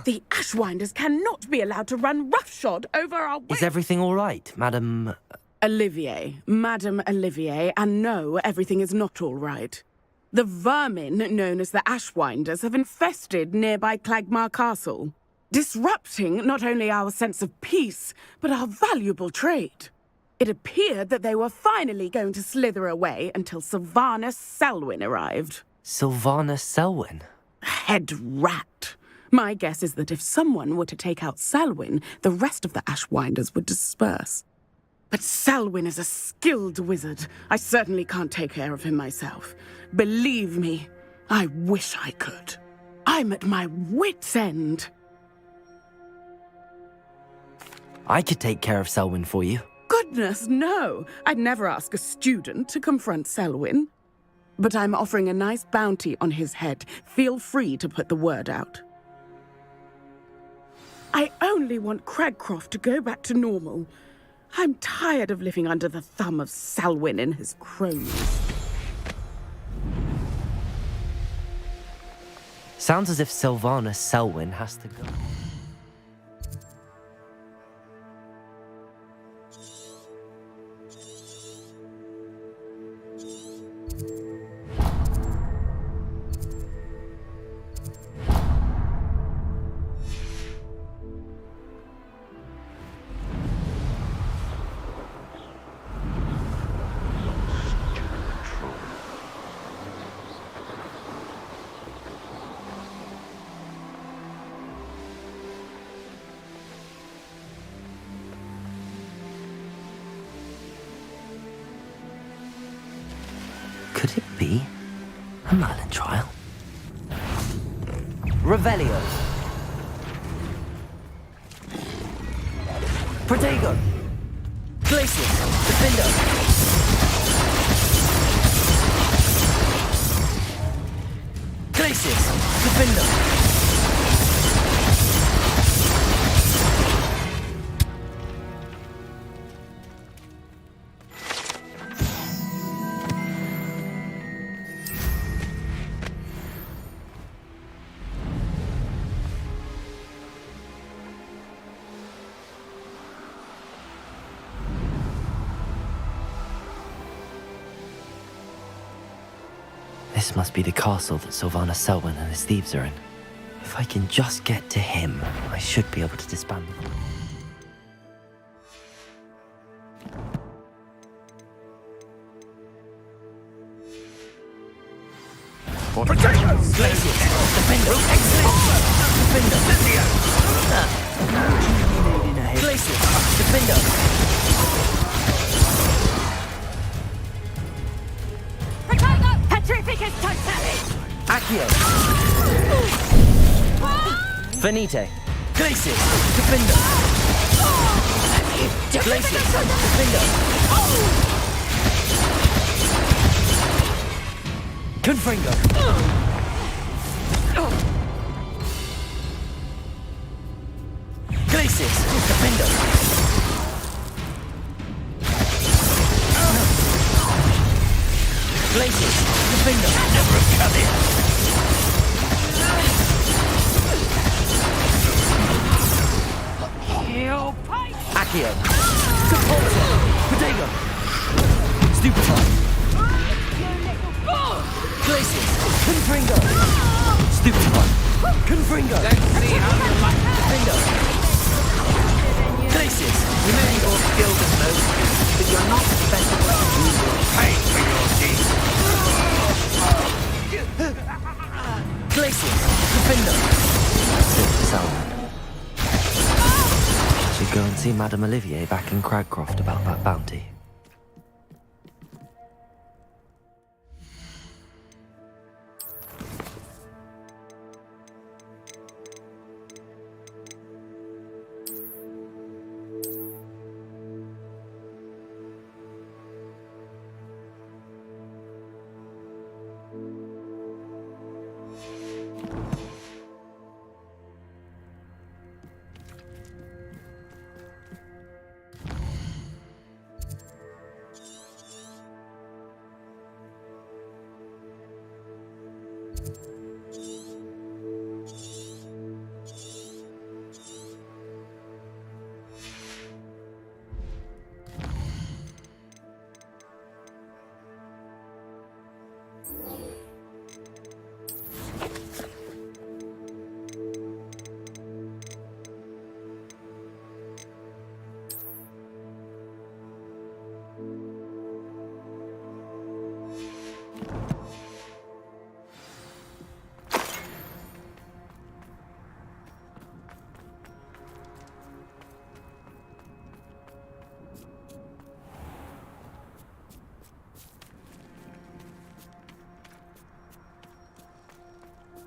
Speaker 12: The Ashwinders cannot be allowed to run roughshod over our way.
Speaker 2: Is everything all right, Madam...
Speaker 12: Olivier, Madame Olivier, and no, everything is not all right. The vermin known as the Ashwinders have infested nearby Clagmar Castle, disrupting not only our sense of peace, but our valuable trade. It appeared that they were finally going to slither away until Sylvanus Selwyn arrived.
Speaker 2: Sylvanus Selwyn?
Speaker 12: Head rat. My guess is that if someone were to take out Selwyn, the rest of the Ashwinders would disperse. But Selwyn is a skilled wizard. I certainly can't take care of him myself. Believe me, I wish I could. I'm at my wit's end.
Speaker 2: I could take care of Selwyn for you.
Speaker 12: Goodness, no. I'd never ask a student to confront Selwyn. But I'm offering a nice bounty on his head. Feel free to put the word out. I only want Cragcroft to go back to normal. I'm tired of living under the thumb of Selwyn and his cronies.
Speaker 2: Sounds as if Sylvanus Selwyn has to go. Could it be a Merlin trial? Revelio. Protego. Glacius. Defender. Glacius. Defender. This must be the castle that Sylvanus Selwyn and his thieves are in. If I can just get to him, I should be able to disband them. Potatoes! Glaciers! Defender! Defender! Glaciers! Defender!
Speaker 21: Petrificus totalis!
Speaker 2: Accio! Venite! Glaciers! Defender! Glaciers! Defender! Confringo! Glaciers! Defender! Glaciers! Defender! Never come in! Accio! Suppulsor! Protego! Stupefy! Glaciers! Confringo! Stupefy! Confringo!
Speaker 8: Let's see how you like
Speaker 2: Defender! Glaciers!
Speaker 8: You may be more skilled than most, but you're not better than you will pay for your deeds.
Speaker 2: Glaciers! Defender! Salmon. Should go and see Madame Olivier back in Cragcroft about that bounty.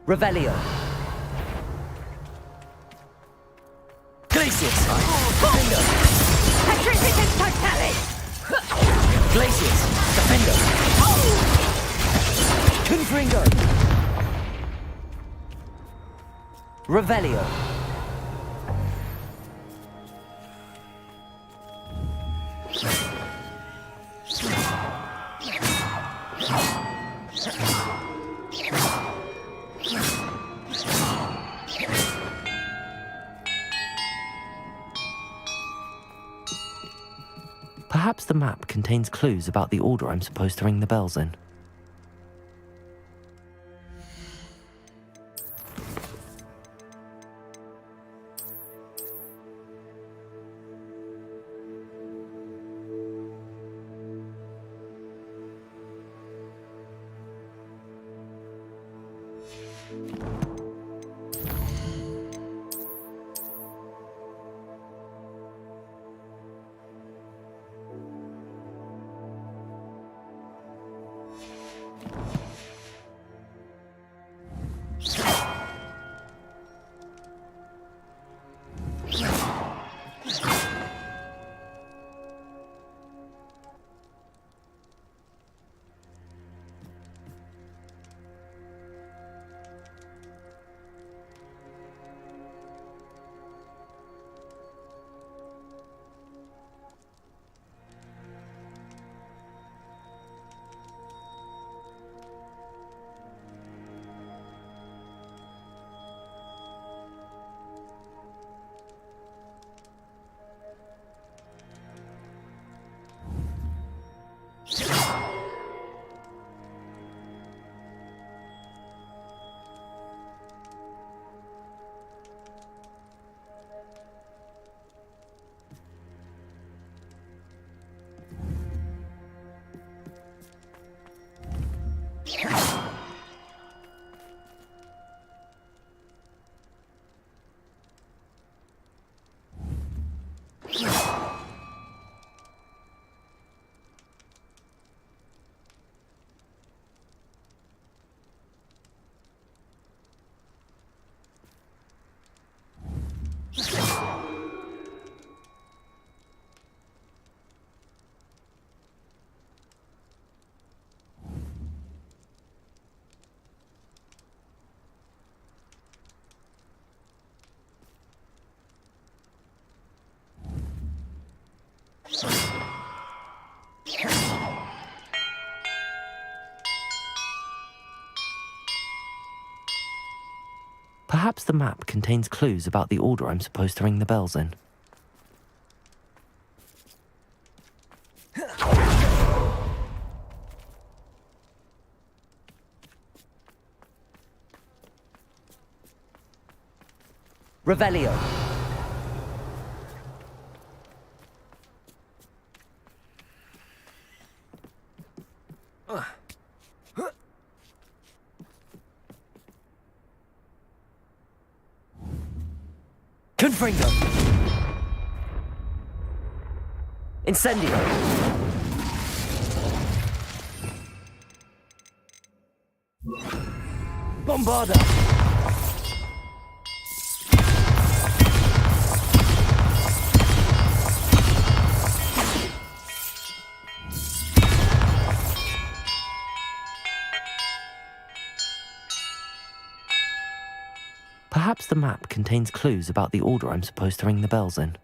Speaker 2: Revelio. Glaciers. Defender.
Speaker 21: Petrificus totalis!
Speaker 2: Glaciers. Defender. Confringo. Revelio. Perhaps the map contains clues about the order I'm supposed to ring the bells in. Perhaps the map contains clues about the order I'm supposed to ring the bells in.
Speaker 1: Revelio. Confringo. Incendio. Bombarda.
Speaker 2: Perhaps the map contains clues about the order I'm supposed to ring the bells in.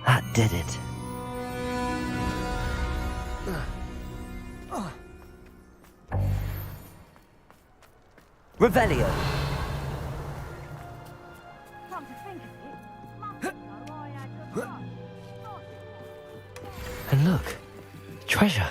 Speaker 2: That did it.
Speaker 1: Revelio.
Speaker 2: And look, treasure.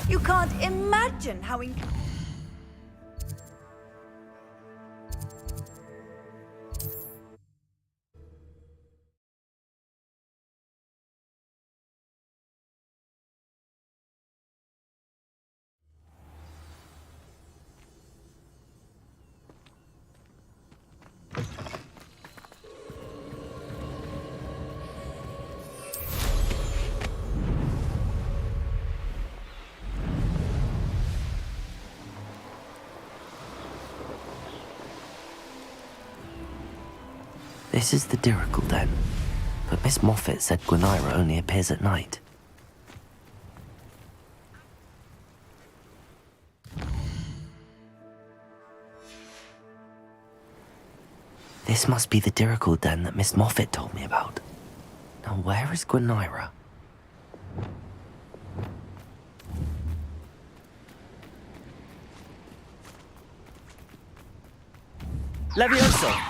Speaker 5: You can't imagine how
Speaker 2: This is the Dirical Den, but Miss Moffat said Gwynaira only appears at night. This must be the Dirical Den that Miss Moffat told me about. Now where is Gwynaira?
Speaker 1: Levioso.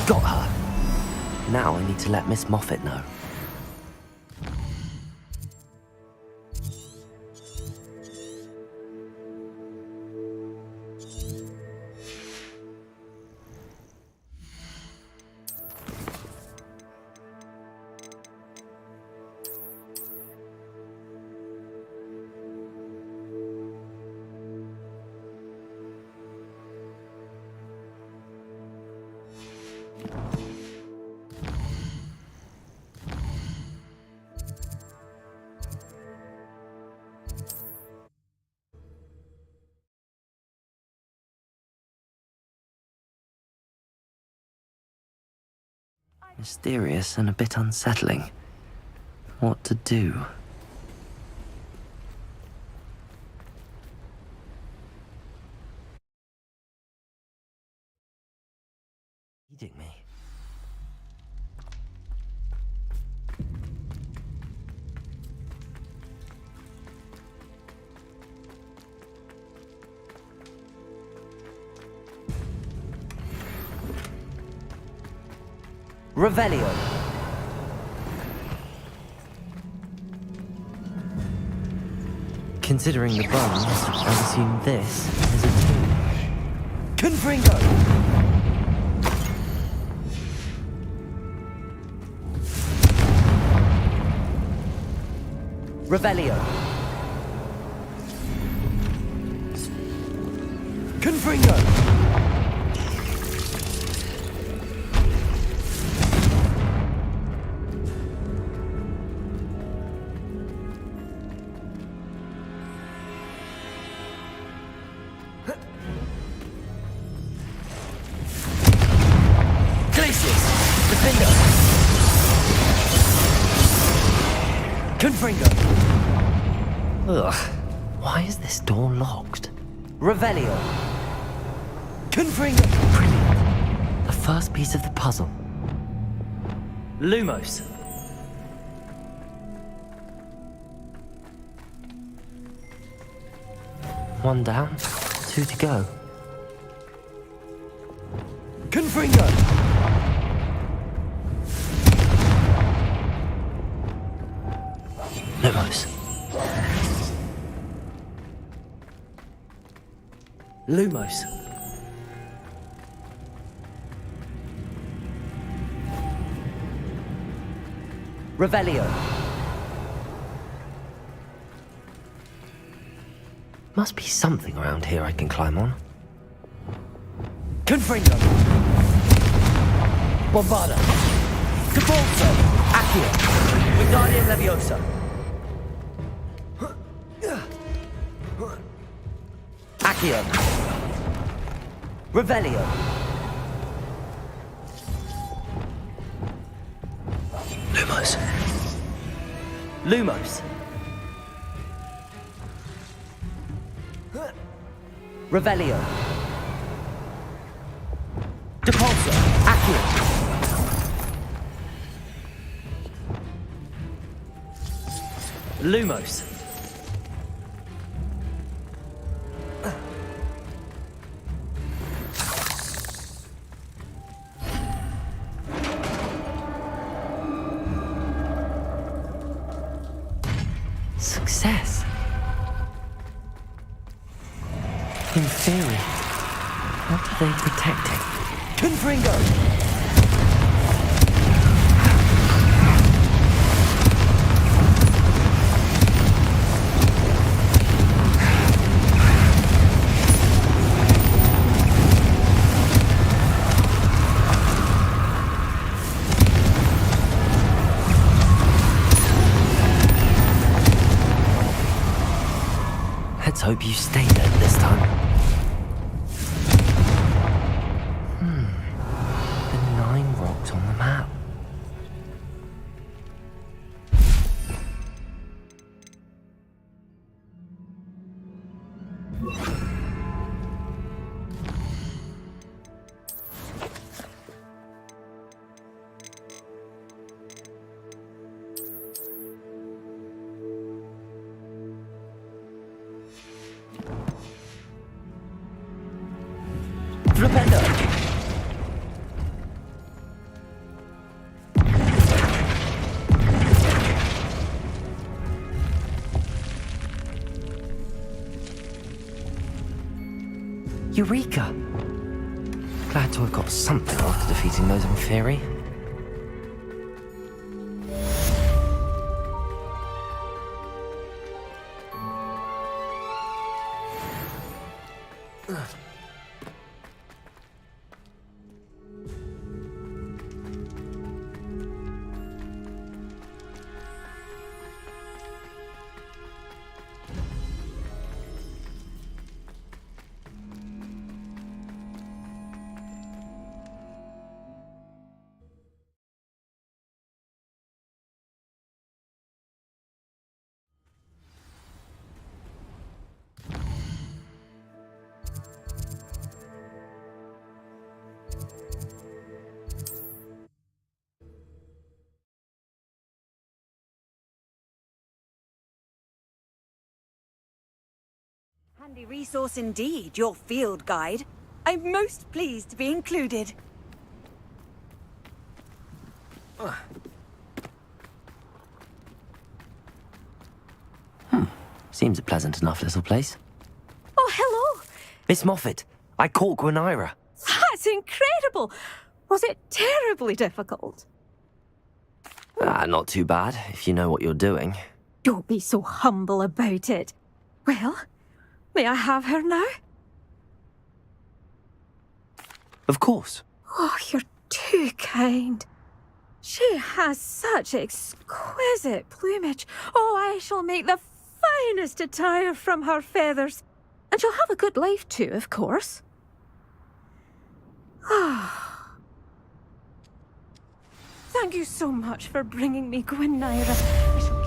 Speaker 2: Got her. Now I need to let Miss Moffat know. Mysterious and a bit unsettling. What to do? Eating me.
Speaker 1: Revelio.
Speaker 2: Considering the bones, I assume this is a tomb.
Speaker 1: Confringo! Revelio. Confringo! Confringo!
Speaker 2: Ugh. Why is this door locked?
Speaker 1: Revelio! Confringo!
Speaker 2: Brilliant. The first piece of the puzzle.
Speaker 1: Lumos.
Speaker 2: One down, two to go.
Speaker 1: Confringo!
Speaker 2: Lumos.
Speaker 1: Lumos. Revelio.
Speaker 2: Must be something around here I can climb on.
Speaker 1: Confringo. Bombarda. Cabolso. Accio. Wingardium Leviosa. Accio. Revelio.
Speaker 2: Lumos.
Speaker 1: Lumos. Revelio. Depulso. Accio. Lumos.
Speaker 2: Success. In theory, what are they protecting?
Speaker 1: Confringo!
Speaker 2: Let's hope you stay dead this time. The 9 rocks on the map.
Speaker 1: Flipendo!
Speaker 2: Eureka! Glad to have got something after defeating those in theory.
Speaker 5: Handy resource indeed, your field guide. I'm most pleased to be included.
Speaker 2: Seems a pleasant enough little place.
Speaker 11: Oh, hello!
Speaker 2: Miss Moffat, I caught Gwenira.
Speaker 11: That's incredible! Was it terribly difficult?
Speaker 2: Not too bad, if you know what you're doing.
Speaker 11: Don't be so humble about it. Well, may I have her now?
Speaker 2: Of course.
Speaker 11: Oh, you're too kind. She has such exquisite plumage. Oh, I shall make the finest attire from her feathers. And she'll have a good life too, of course. Ah. Thank you so much for bringing me Gwenira. I shall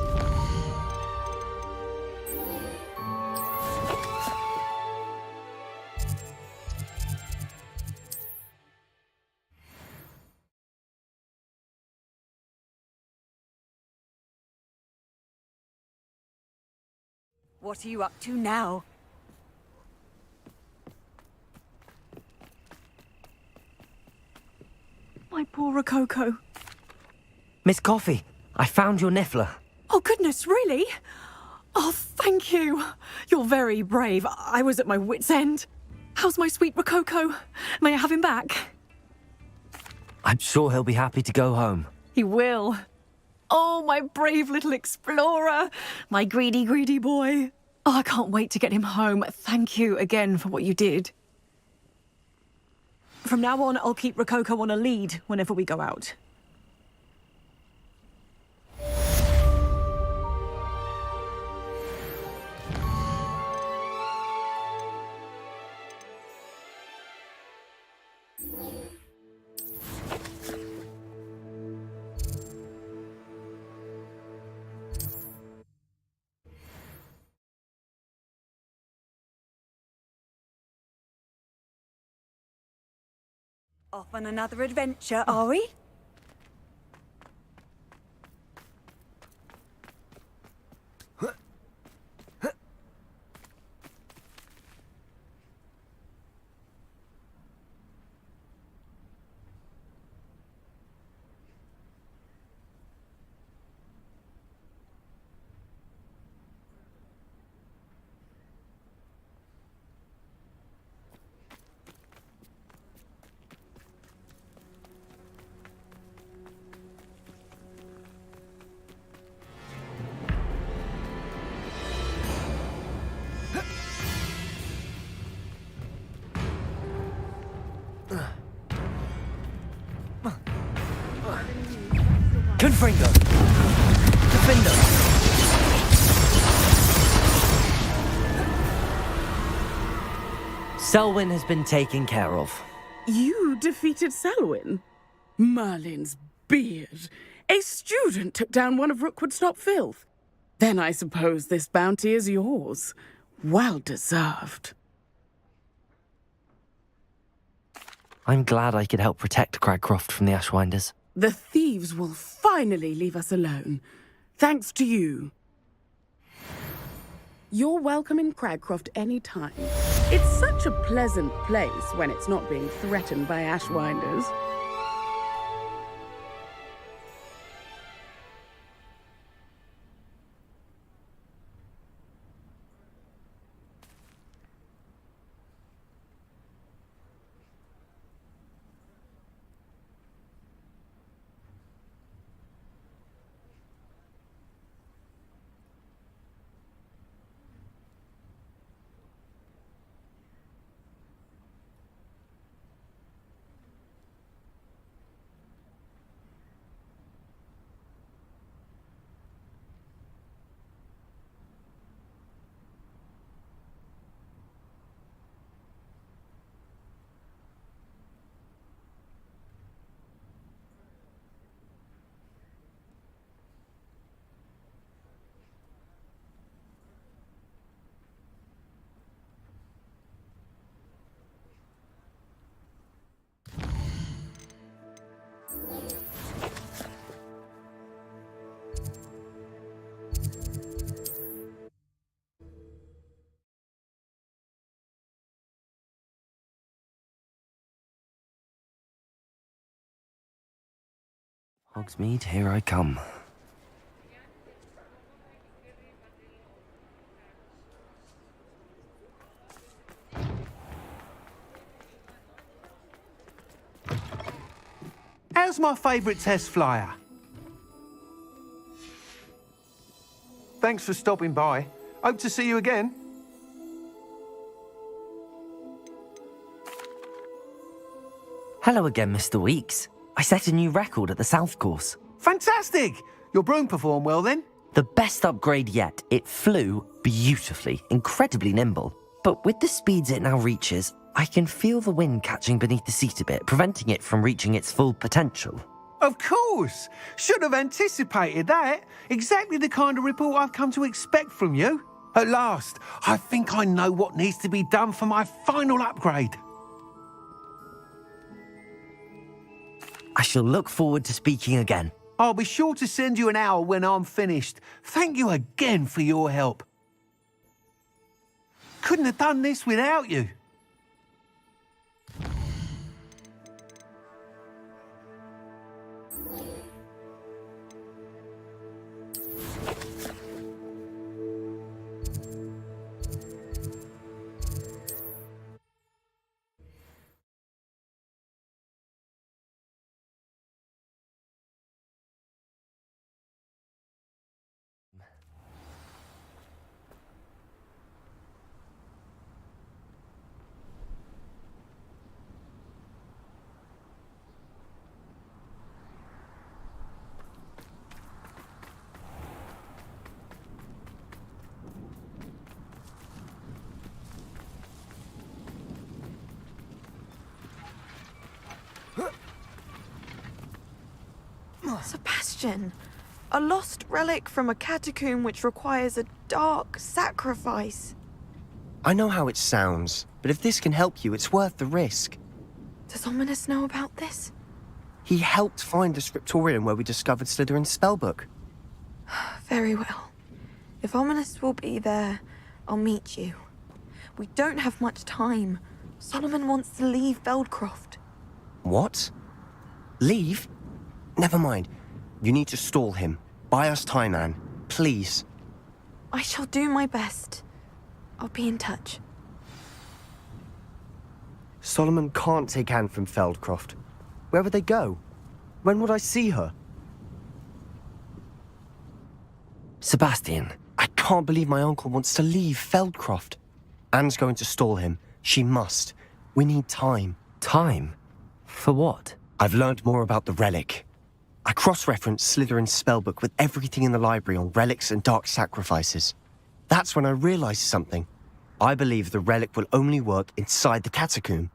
Speaker 5: What are you up to now?
Speaker 14: My poor Rococo.
Speaker 2: Miss Coffee, I found your Niffler.
Speaker 14: Oh, goodness, really? Oh, thank you. You're very brave. I was at my wit's end. How's my sweet Rococo? May I have him back?
Speaker 2: I'm sure he'll be happy to go home.
Speaker 14: He will. Oh, my brave little explorer. My greedy, greedy boy. Oh, I can't wait to get him home. Thank you again for what you did. From now on, I'll keep Rococo on a lead whenever we go out.
Speaker 5: Off on another adventure, are we?
Speaker 2: Confringo! Defender! Selwyn has been taken care of.
Speaker 12: You defeated Selwyn? Merlin's beard. A student took down one of Rookwood's top filth. Then I suppose this bounty is yours. Well deserved.
Speaker 2: I'm glad I could help protect Cragcroft from the Ashwinders.
Speaker 12: The thieves will finally leave us alone. Thanks to you. You're welcome in Cragcroft any time. It's such a pleasant place when it's not being threatened by Ashwinders.
Speaker 2: Hogsmeade, here I come.
Speaker 10: How's my favourite test flyer? Thanks for stopping by. Hope to see you again.
Speaker 2: Hello again, Mr. Weeks. I set a new record at the South Course.
Speaker 10: Fantastic! Your broom performed well then?
Speaker 2: The best upgrade yet. It flew beautifully, incredibly nimble. But with the speeds it now reaches, I can feel the wind catching beneath the seat a bit, preventing it from reaching its full potential.
Speaker 10: Of course! Should have anticipated that. Exactly the kind of report I've come to expect from you. At last, I think I know what needs to be done for my final upgrade.
Speaker 2: I shall look forward to speaking again.
Speaker 10: I'll be sure to send you an hour when I'm finished. Thank you again for your help. Couldn't have done this without you.
Speaker 3: Sebastian, a lost relic from a catacomb which requires a dark sacrifice.
Speaker 16: I know how it sounds, but if this can help you, it's worth the risk.
Speaker 3: Does Ominous know about this?
Speaker 16: He helped find the scriptorium where we discovered Slytherin's spellbook.
Speaker 3: Very well. If Ominous will be there, I'll meet you. We don't have much time. Solomon wants to leave Feldcroft.
Speaker 16: What? Leave? Never mind. You need to stall him. Buy us time, Anne. Please.
Speaker 3: I shall do my best. I'll be in touch.
Speaker 16: Solomon can't take Anne from Feldcroft. Where would they go? When would I see her?
Speaker 2: Sebastian,
Speaker 16: I can't believe my uncle wants to leave Feldcroft. Anne's going to stall him. She must. We need time.
Speaker 2: Time? For what?
Speaker 16: I've learned more about the relic. I cross-referenced Slytherin's spellbook with everything in the library on relics and dark sacrifices. That's when I realized something. I believe the relic will only work inside the catacomb.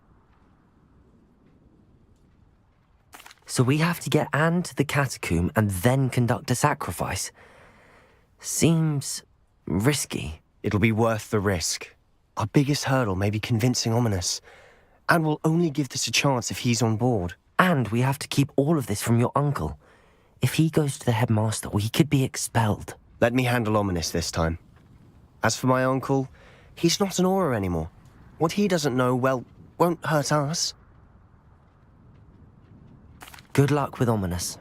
Speaker 2: So we have to get Anne to the catacomb and then conduct a sacrifice? Seems risky.
Speaker 16: It'll be worth the risk. Our biggest hurdle may be convincing Ominous. And we'll only give this a chance if he's on board.
Speaker 2: And we have to keep all of this from your uncle. If he goes to the headmaster, we could be expelled.
Speaker 16: Let me handle Ominous this time. As for my uncle, he's not an Auror anymore. What he doesn't know, well, won't hurt us.
Speaker 2: Good luck with Ominous.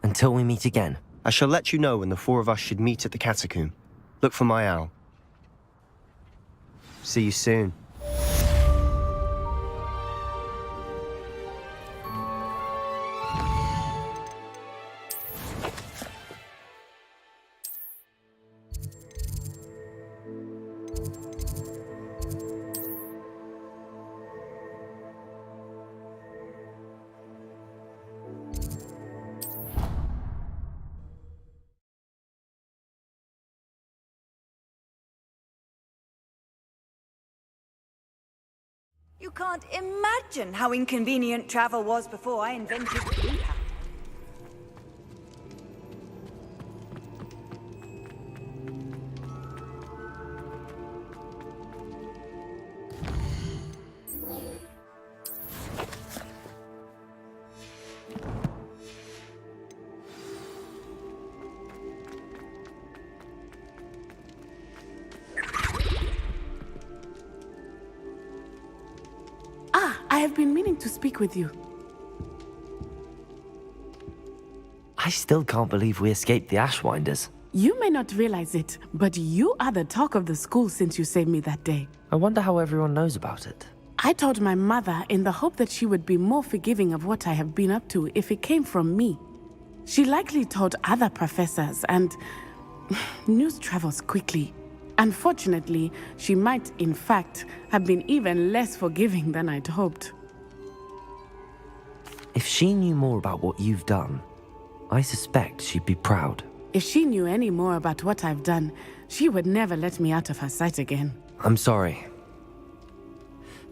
Speaker 2: Until we meet again.
Speaker 16: I shall let you know when the four of us should meet at the catacomb. Look for my owl. See you soon.
Speaker 5: You can't imagine how inconvenient travel was before I invented Flupal.
Speaker 12: I have been meaning to speak with you.
Speaker 2: still can't believe we escaped the Ashwinders.
Speaker 12: You may not realize it, but you are the talk of the school since you saved me that day.
Speaker 2: I wonder how everyone knows about it.
Speaker 12: I told my mother in the hope that she would be more forgiving of what I have been up to if it came from me. She likely told other professors, and news travels quickly. Unfortunately, she might, in fact, have been even less forgiving than I'd hoped.
Speaker 2: If she knew more about what you've done, I suspect she'd be proud.
Speaker 12: If she knew any more about what I've done, she would never let me out of her sight again.
Speaker 2: I'm sorry.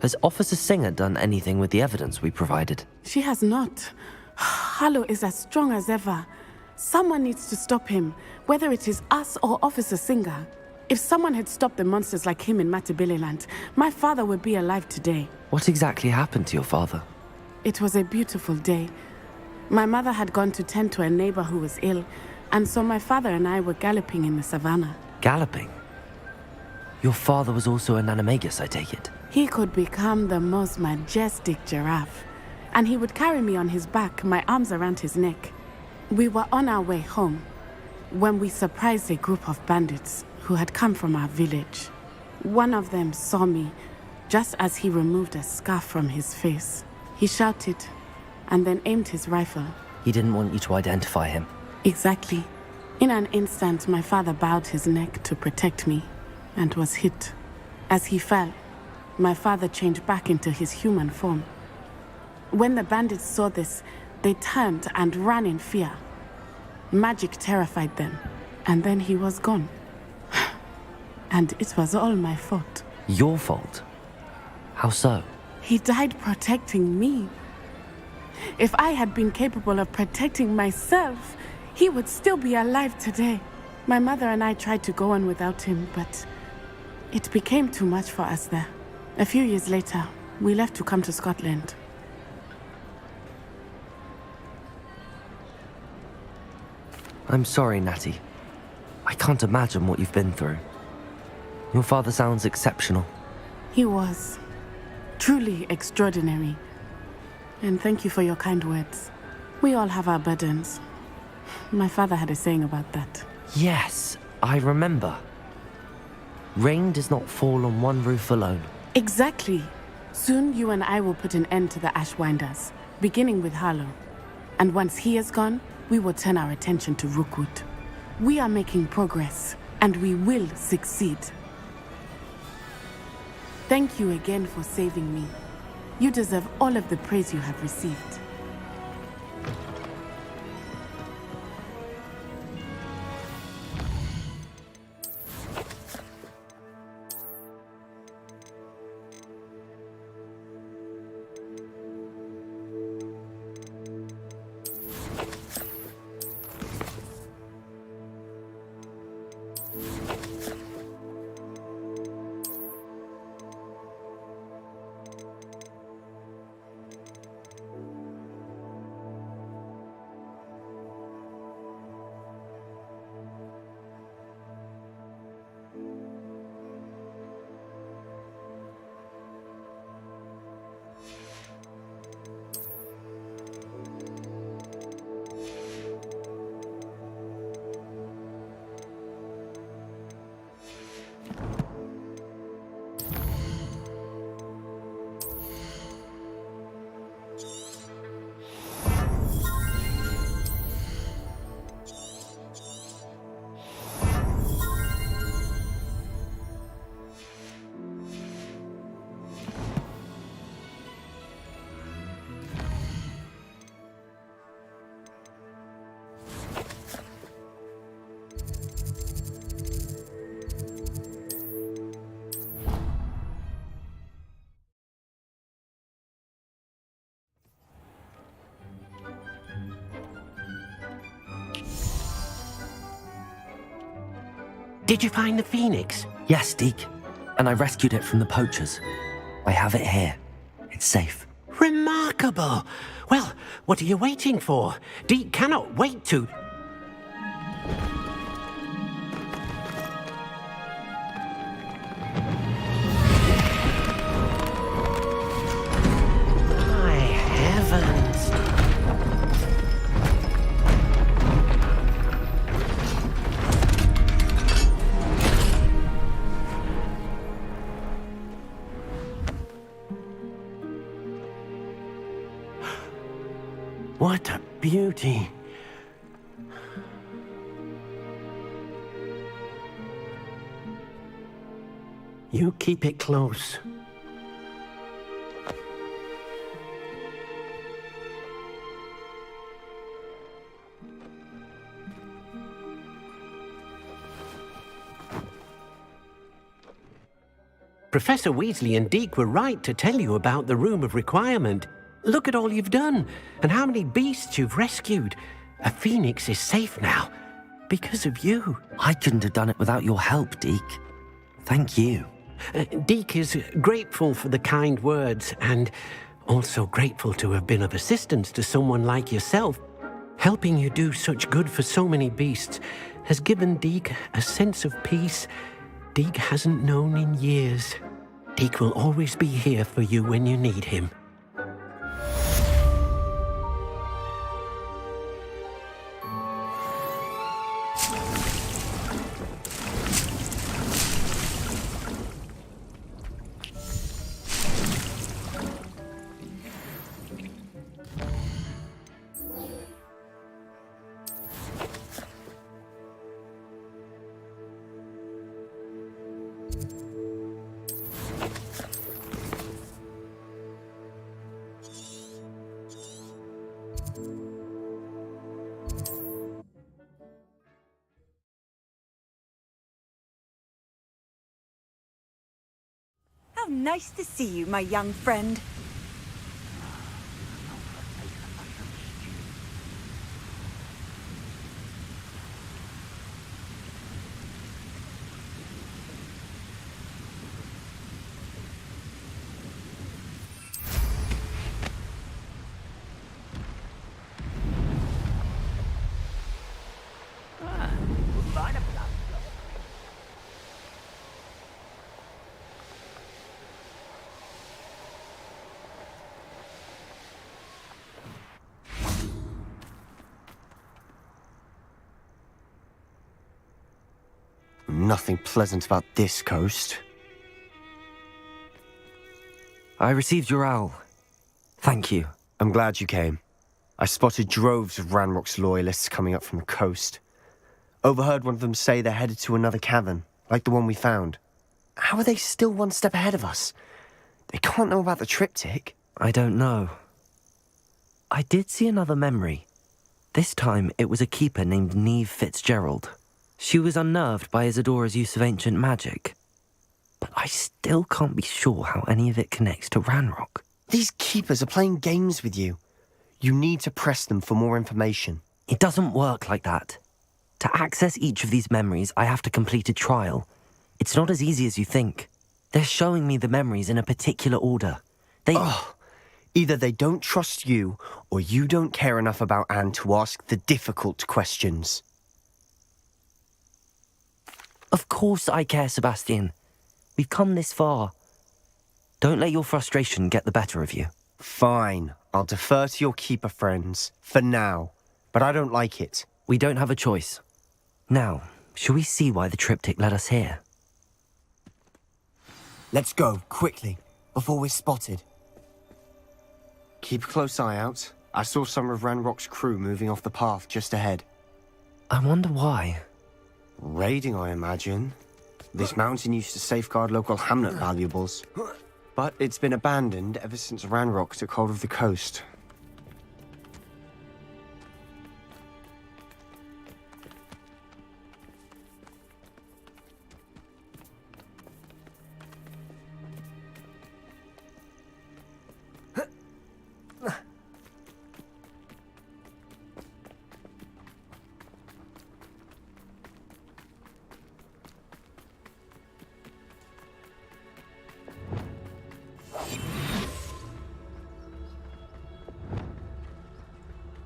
Speaker 2: Has Officer Singer done anything with the evidence we provided?
Speaker 12: She has not. Harlow is as strong as ever. Someone needs to stop him, whether it is us or Officer Singer. If someone had stopped the monsters like him in Matabeleland, my father would be alive today.
Speaker 2: What exactly happened to your father?
Speaker 12: It was a beautiful day. My mother had gone to tend to a neighbor who was ill, and so my father and I were galloping in the savannah.
Speaker 2: Galloping? Your father was also an animagus, I take it?
Speaker 12: He could become the most majestic giraffe, and he would carry me on his back, my arms around his neck. We were on our way home when we surprised a group of bandits who had come from our village. One of them saw me just as he removed a scarf from his face. He shouted and then aimed his rifle.
Speaker 2: He didn't want you to identify him.
Speaker 12: Exactly. In an instant, my father bowed his neck to protect me and was hit. As he fell, my father changed back into his human form. When the bandits saw this, they turned and ran in fear. Magic terrified them, and then he was gone. And it was all my fault.
Speaker 2: Your fault? How so?
Speaker 12: He died protecting me. If I had been capable of protecting myself, he would still be alive today. My mother and I tried to go on without him, but it became too much for us there. A few years later, we left to come to Scotland.
Speaker 2: I'm sorry, Natty. I can't imagine what you've been through. Your father sounds exceptional.
Speaker 12: He was. Truly extraordinary. And thank you for your kind words. We all have our burdens. My father had a saying about that.
Speaker 2: Yes, I remember. Rain does not fall on one roof alone.
Speaker 12: Exactly. Soon you and I will put an end to the Ashwinders, beginning with Harlow. And once he is gone, we will turn our attention to Rookwood. We are making progress, and we will succeed. Thank you again for saving me. You deserve all of the praise you have received.
Speaker 13: Did you find the phoenix?
Speaker 2: Yes, Deke. And I rescued it from the poachers. I have it here. It's safe.
Speaker 13: Remarkable! Well, what are you waiting for? Deke cannot wait to... My heavens! What a beauty. You keep it close. Professor Weasley and Deke were right to tell you about the Room of Requirement. Look at all you've done, and how many beasts you've rescued. A phoenix is safe now, because of you.
Speaker 2: I couldn't have done it without your help, Deke. Thank you.
Speaker 13: Deke is grateful for the kind words, and also grateful to have been of assistance to someone like yourself. Helping you do such good for so many beasts has given Deke a sense of peace Deke hasn't known in years. Deke will always be here for you when you need him.
Speaker 5: How nice to see you, my young friend.
Speaker 16: Nothing pleasant about this coast.
Speaker 2: I received your owl. Thank you.
Speaker 16: I'm glad you came. I spotted droves of Ranrock's loyalists coming up from the coast. Overheard one of them say they're headed to another cavern, like the one we found. How are they still one step ahead of us? They can't know about the triptych.
Speaker 2: I don't know. I did see another memory. This time it was a keeper named Neve Fitzgerald. She was unnerved by Isadora's use of ancient magic. But I still can't be sure how any of it connects to Ranrock.
Speaker 16: These keepers are playing games with you. You need to press them for more information.
Speaker 2: It doesn't work like that. To access each of these memories, I have to complete a trial. It's not as easy as you think. They're showing me the memories in a particular order.
Speaker 16: Either they don't trust you, or you don't care enough about Anne to ask the difficult questions.
Speaker 2: Of course I care, Sebastian. We've come this far. Don't let your frustration get the better of you.
Speaker 16: Fine. I'll defer to your keeper friends, for now. But I don't like it.
Speaker 2: We don't have a choice. Now, shall we see why the triptych led us here?
Speaker 16: Let's go, quickly, before we're spotted. Keep a close eye out. I saw some of Ranrock's crew moving off the path just ahead.
Speaker 2: I wonder why.
Speaker 16: Raiding, I imagine. This mountain used to safeguard local hamlet valuables. But it's been abandoned ever since Ranrock took hold of the coast.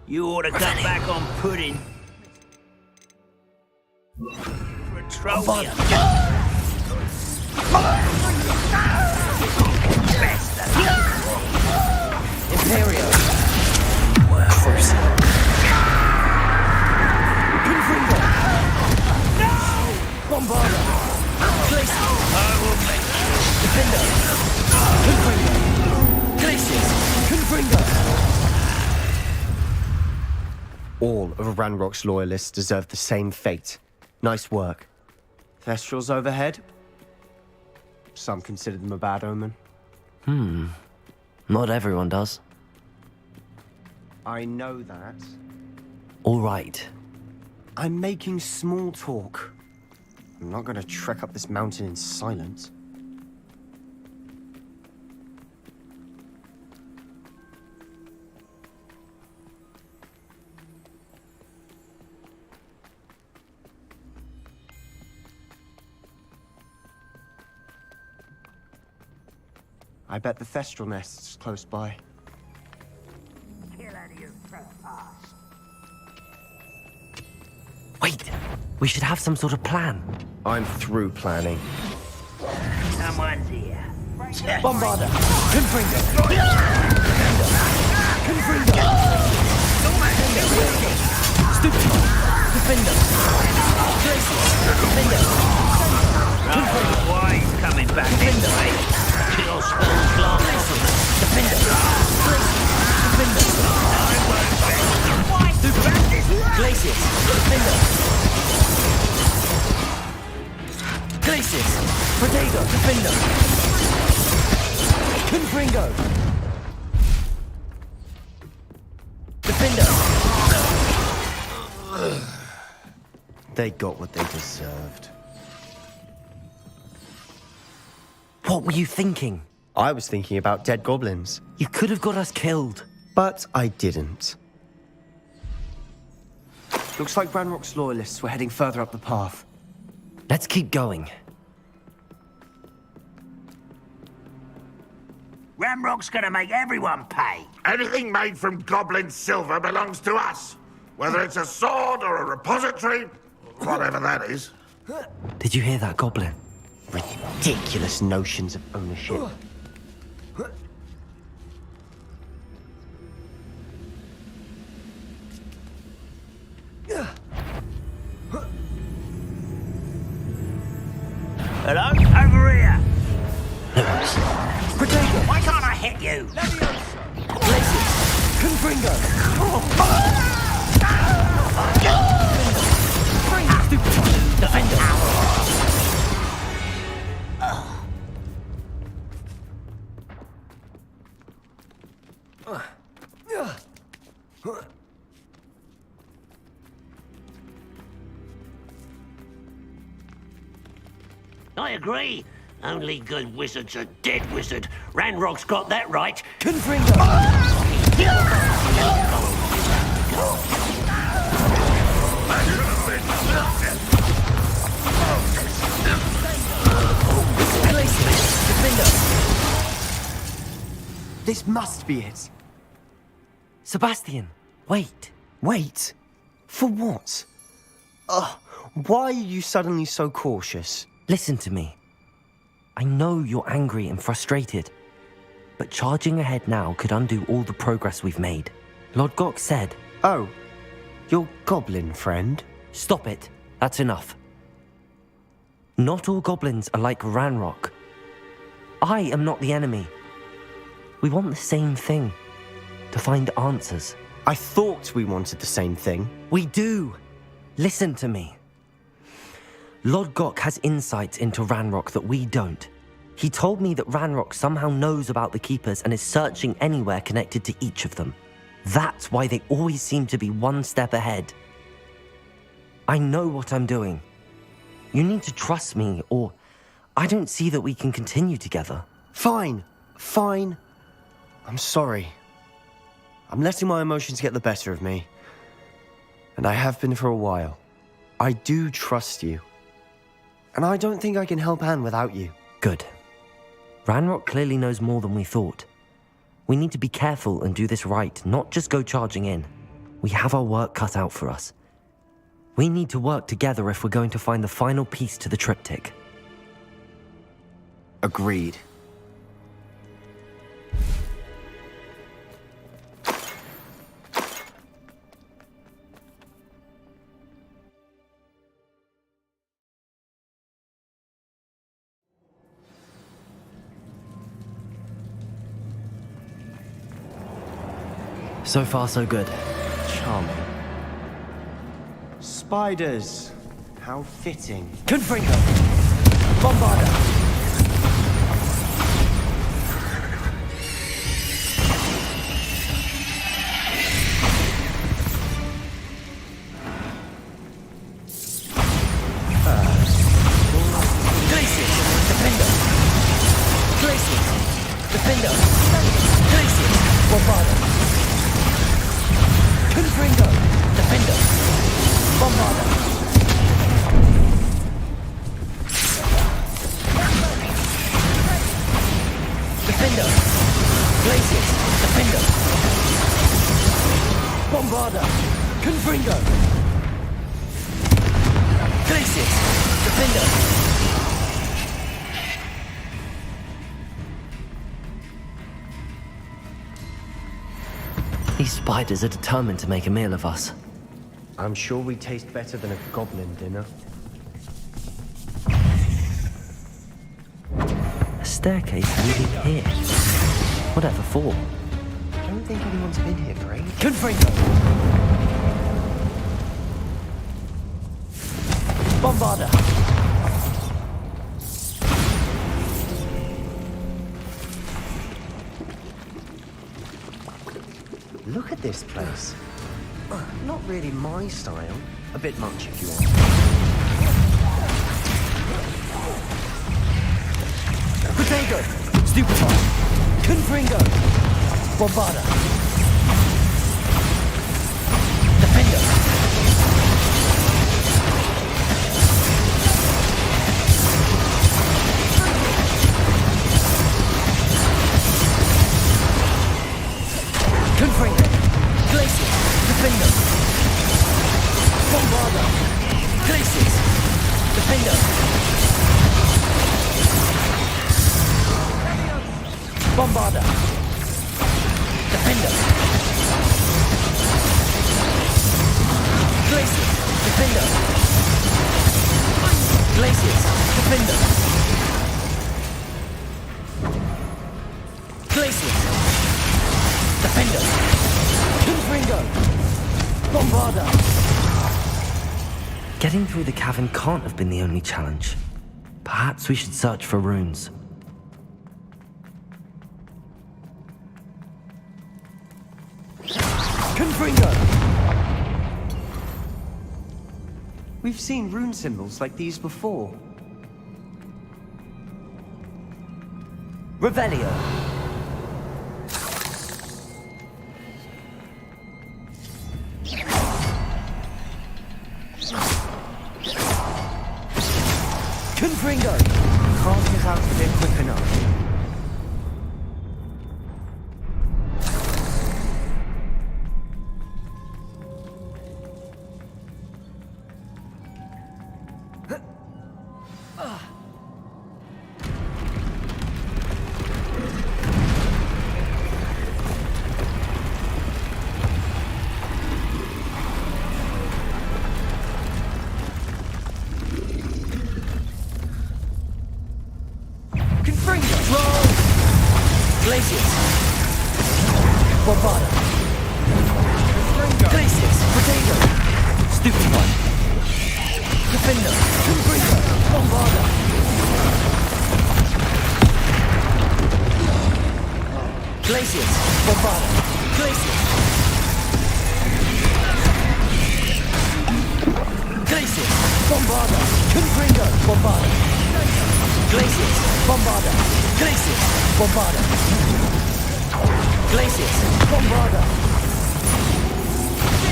Speaker 18: You ought to cut back on pudding. For a trophy.
Speaker 2: Imperio. Crucial. Confringo. No! Bombarda. Glacius. I will make Defender. Confringo. Glacius. Confringo.
Speaker 16: All of Ranrock's loyalists deserve the same fate. Nice work. Thestrals overhead? Some consider them a bad omen.
Speaker 2: Not everyone does.
Speaker 16: I know that.
Speaker 2: All right.
Speaker 16: I'm making small talk. I'm not going to trek up this mountain in silence. I bet the Thestral nest's close by.
Speaker 2: Wait! We should have some sort of plan.
Speaker 16: I'm through planning.
Speaker 18: Someone's here.
Speaker 2: Bombarder! Confringo! Confringo! Stupid! Defender! Defender!
Speaker 18: Why are you coming back this way? Kill spells long.
Speaker 2: Defender! Defender! Glacius! Defender! Glacius! Protego! Defender! Confringo! Defender!
Speaker 16: They got what they deserved.
Speaker 2: What were you thinking?
Speaker 16: I was thinking about dead goblins.
Speaker 2: You could have got us killed.
Speaker 16: But I didn't. Looks like Ranrock's loyalists were heading further up the path.
Speaker 2: Let's keep going.
Speaker 18: Ramrock's gonna make everyone pay.
Speaker 7: Anything made from goblin silver belongs to us. Whether it's a sword or a repository, whatever that is.
Speaker 2: Did you hear that, Goblin?
Speaker 16: Ridiculous notions of ownership.
Speaker 18: Hello? Over here.
Speaker 2: Protego!
Speaker 18: Why can't I hit you?
Speaker 2: Glacius! Confringo! Defender!
Speaker 18: I agree. Only good wizard's a dead wizard. Ranrock's got that right.
Speaker 2: Confringo!
Speaker 16: This must be it.
Speaker 2: Sebastian, wait.
Speaker 16: Wait? For what? Why are you suddenly so cautious?
Speaker 2: Listen to me. I know you're angry and frustrated, but charging ahead now could undo all the progress we've made. Lord Gok said...
Speaker 16: Oh, your goblin friend?
Speaker 2: Stop it. That's enough. Not all goblins are like Ranrock. I am not the enemy. We want the same thing. To find answers.
Speaker 16: I thought we wanted the same thing.
Speaker 2: We do. Listen to me. Lord Gok has insights into Ranrock that we don't. He told me that Ranrock somehow knows about the Keepers and is searching anywhere connected to each of them. That's why they always seem to be one step ahead. I know what I'm doing. You need to trust me, or I don't see that we can continue together.
Speaker 16: Fine. Fine. I'm sorry. I'm letting my emotions get the better of me. And I have been for a while. I do trust you. And I don't think I can help Anne without you.
Speaker 2: Good. Ranrock clearly knows more than we thought. We need to be careful and do this right, not just go charging in. We have our work cut out for us. We need to work together if we're going to find the final piece to the triptych.
Speaker 16: Agreed.
Speaker 2: So far, so good.
Speaker 16: Charming. spiders. How fitting.
Speaker 2: Confringo! Bombarda! These spiders are determined to make a meal of us.
Speaker 16: I'm sure we taste better than a goblin dinner.
Speaker 2: A staircase leading here. Whatever for?
Speaker 16: I don't think anyone's been here for ages.
Speaker 2: Confringo! Bombarda!
Speaker 16: Look at this place. Not really my style. A bit much if you want.
Speaker 2: Potato! Stupefy! Confringo! Bombarda! Defender! Confringo! Glacier! Defender! Bombarda! Glaciers! Defender! Bombarda! Defender! Glaciers! Defender! Glaciers! Defender! Glaciers! Defender! Confringo! Bombarda! Getting through the cavern can't have been the only challenge. Perhaps we should search for runes. Confringo!
Speaker 16: We've seen rune symbols like these before.
Speaker 2: Revelio! Confringo!
Speaker 16: Can't get out of here quick enough.
Speaker 2: Glaciers! Bombarda! Glaciers! Potato! Stupid one! Defender! Confringo! Bombarda! Glaciers! Bombarda! Glaciers! Glaciers! Bombarda! Confringo! Bombarda! Glaciers! Bombarda! Glaciers! Bombarda! Glaciers! Bombarda!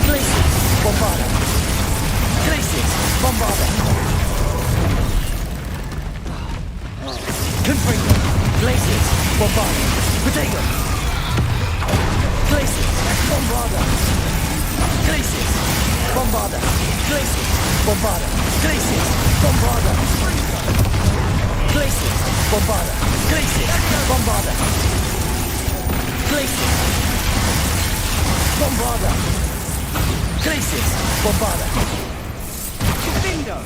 Speaker 2: Glaciers! Bombarda! Glaciers! Bombarda! Confringo! Glaciers! Bombarda! Potato! Glaciers! Bombarda! Glaciers! Bombarda! Glaciers! Bombarda! Glaciers! Bombarda! Glaciers! Bombarda! Glaciers! Bombarda! Glaciers! Bombarda! Glaciers! Bombarda! Bingo!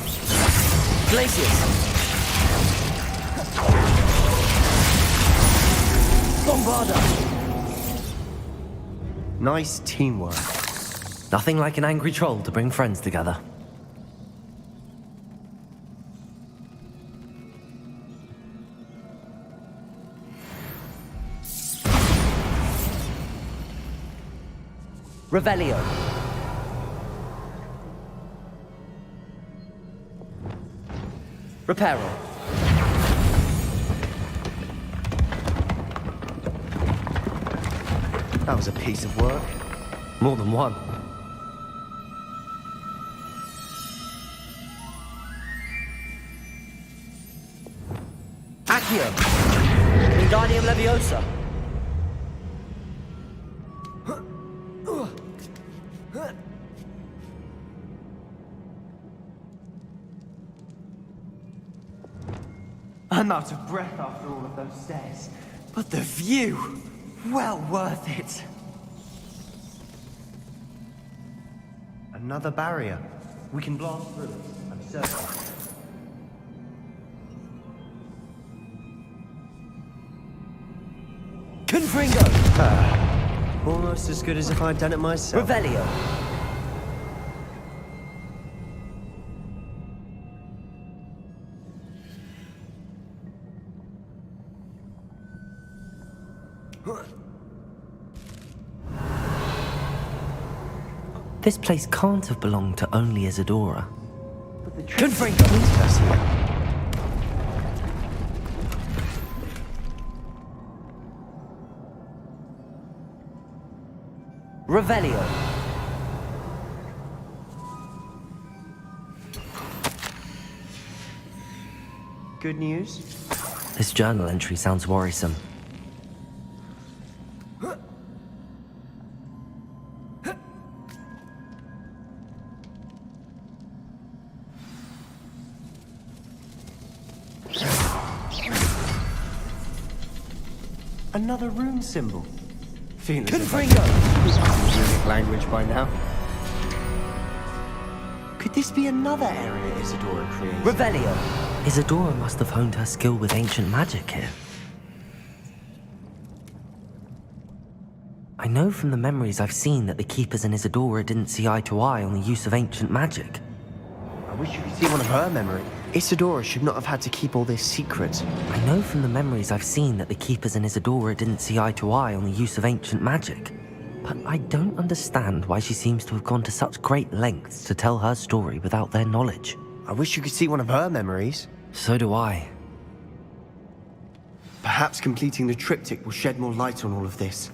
Speaker 2: Glaciers! Bombarda!
Speaker 16: Nice teamwork.
Speaker 2: Nothing like an angry troll to bring friends together. Revelio. Reparo.
Speaker 16: That was a piece of work.
Speaker 2: More than one. Accio. Wingardium Leviosa.
Speaker 16: I'm out of breath after all of those stairs. But the view! Well worth it. Another barrier. We can blast through it, I'm certain.
Speaker 2: Confringo!
Speaker 16: Almost as good as if I'd done it myself.
Speaker 2: Revelio. This place can't have belonged to only Isadora. Confringo! Revelio.
Speaker 16: Good news?
Speaker 2: This journal entry sounds worrisome.
Speaker 16: Another rune symbol.
Speaker 2: Confringo!
Speaker 16: Runic language by now. Could this be another area Isadora created?
Speaker 2: Revelio. Isadora must have honed her skill with ancient magic here. I know from the memories I've seen that the Keepers and Isadora didn't see eye to eye on the use of ancient magic.
Speaker 16: I wish you could see one of her memories. Isadora should not have had to keep all this secret.
Speaker 2: I know from the memories I've seen that the Keepers and Isadora didn't see eye to eye on the use of ancient magic. But I don't understand why she seems to have gone to such great lengths to tell her story without their knowledge.
Speaker 16: I wish you could see one of her memories.
Speaker 2: So do I.
Speaker 16: Perhaps completing the triptych will shed more light on all of this.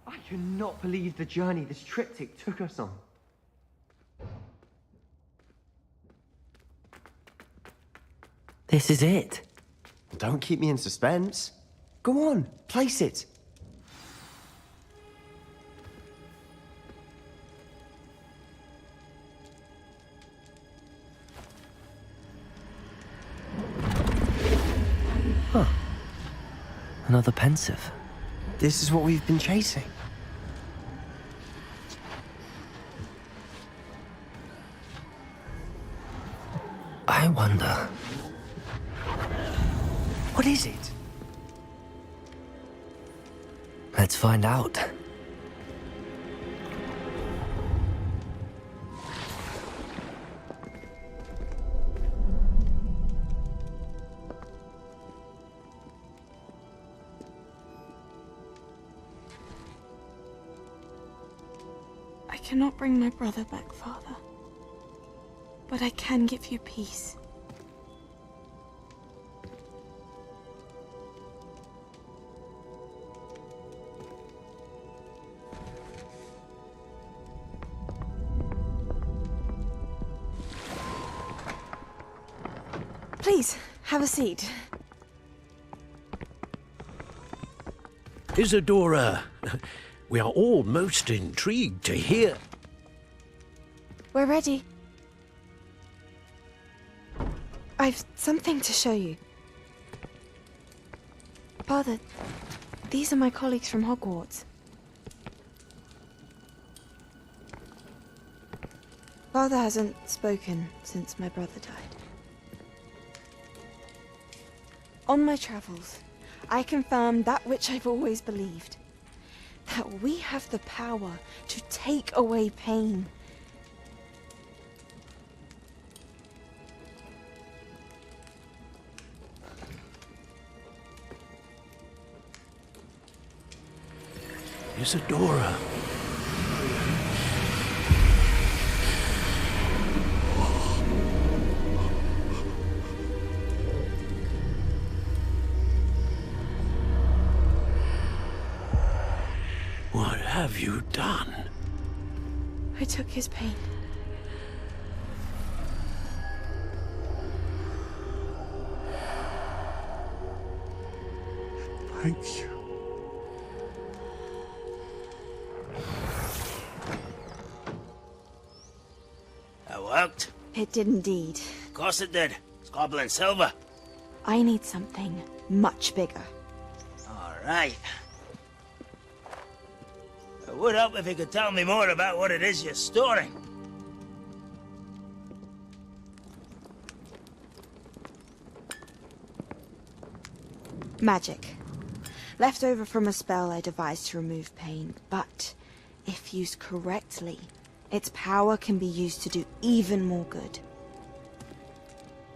Speaker 15: I cannot believe the journey this triptych took us on.
Speaker 2: This is it.
Speaker 16: Don't keep me in suspense. Go on, place it.
Speaker 2: Huh. Another pensive.
Speaker 16: This is what we've been chasing.
Speaker 2: I wonder...
Speaker 16: What is it?
Speaker 2: Let's find out.
Speaker 3: I cannot bring my brother back, Father. But I can give you peace. Please, have a seat.
Speaker 18: Isadora, we are all most intrigued to hear.
Speaker 3: We're ready. I've something to show you. Father, these are my colleagues from Hogwarts. Father hasn't spoken since my brother died. On my travels, I confirmed that which I've always believed. That we have the power to take away pain.
Speaker 18: Isadora. What have you done?
Speaker 3: I took his pain.
Speaker 10: Thank you.
Speaker 18: That worked?
Speaker 3: It did indeed.
Speaker 18: Of course it did. It's goblin silver.
Speaker 3: I need something much bigger.
Speaker 18: All right. It would help if you could tell me more about what it is you're storing.
Speaker 3: Magic. Left over from a spell I devised to remove pain, but if used correctly, its power can be used to do even more good.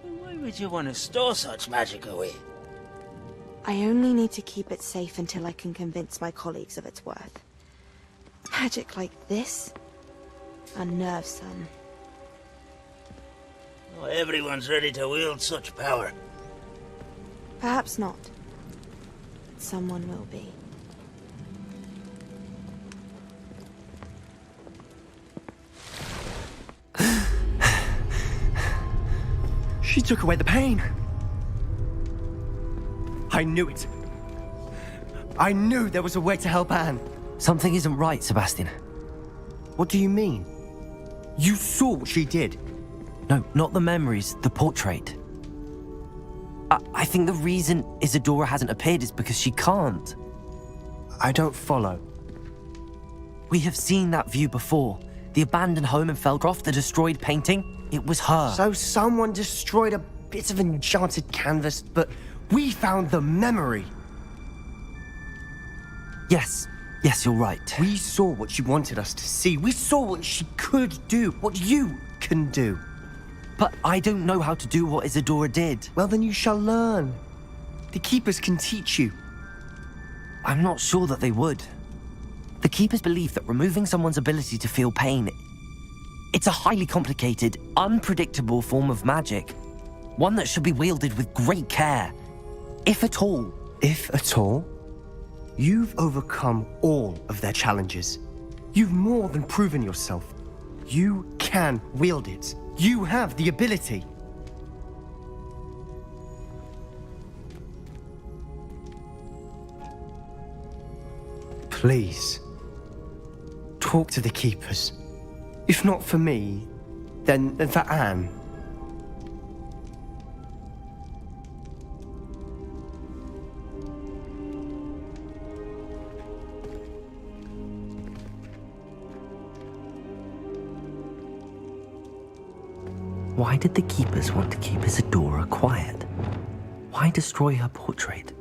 Speaker 18: Why would you want to store such magic away?
Speaker 3: I only need to keep it safe until I can convince my colleagues of its worth. Magic like this? Unnervesome.
Speaker 18: Not everyone's ready to wield such power.
Speaker 3: Perhaps not. But someone will be.
Speaker 16: She took away the pain. I knew it. I knew there was a way to help Anne.
Speaker 2: Something isn't right, Sebastian.
Speaker 16: What do you mean? You saw what she did.
Speaker 2: No, not the memories, the portrait. I think the reason Isadora hasn't appeared is because she can't.
Speaker 16: I don't follow.
Speaker 2: We have seen that view before. The abandoned home in Felcroft, the destroyed painting, it was her.
Speaker 16: So someone destroyed a bit of enchanted canvas, but we found the memory.
Speaker 2: Yes, you're right.
Speaker 16: We saw what she wanted us to see. We saw what she could do, what you can do.
Speaker 2: But I don't know how to do what Isadora did.
Speaker 16: Well, then you shall learn. The Keepers can teach you.
Speaker 2: I'm not sure that they would. The Keepers believe that removing someone's ability to feel pain, it's a highly complicated, unpredictable form of magic. One that should be wielded with great care. If at all.
Speaker 16: If at all? You've overcome all of their challenges. You've more than proven yourself. You can wield it. You have the ability. Please, talk to the Keepers. If not for me, then for Anne.
Speaker 2: Why did the Keepers want to keep Isadora quiet? Why destroy her portrait?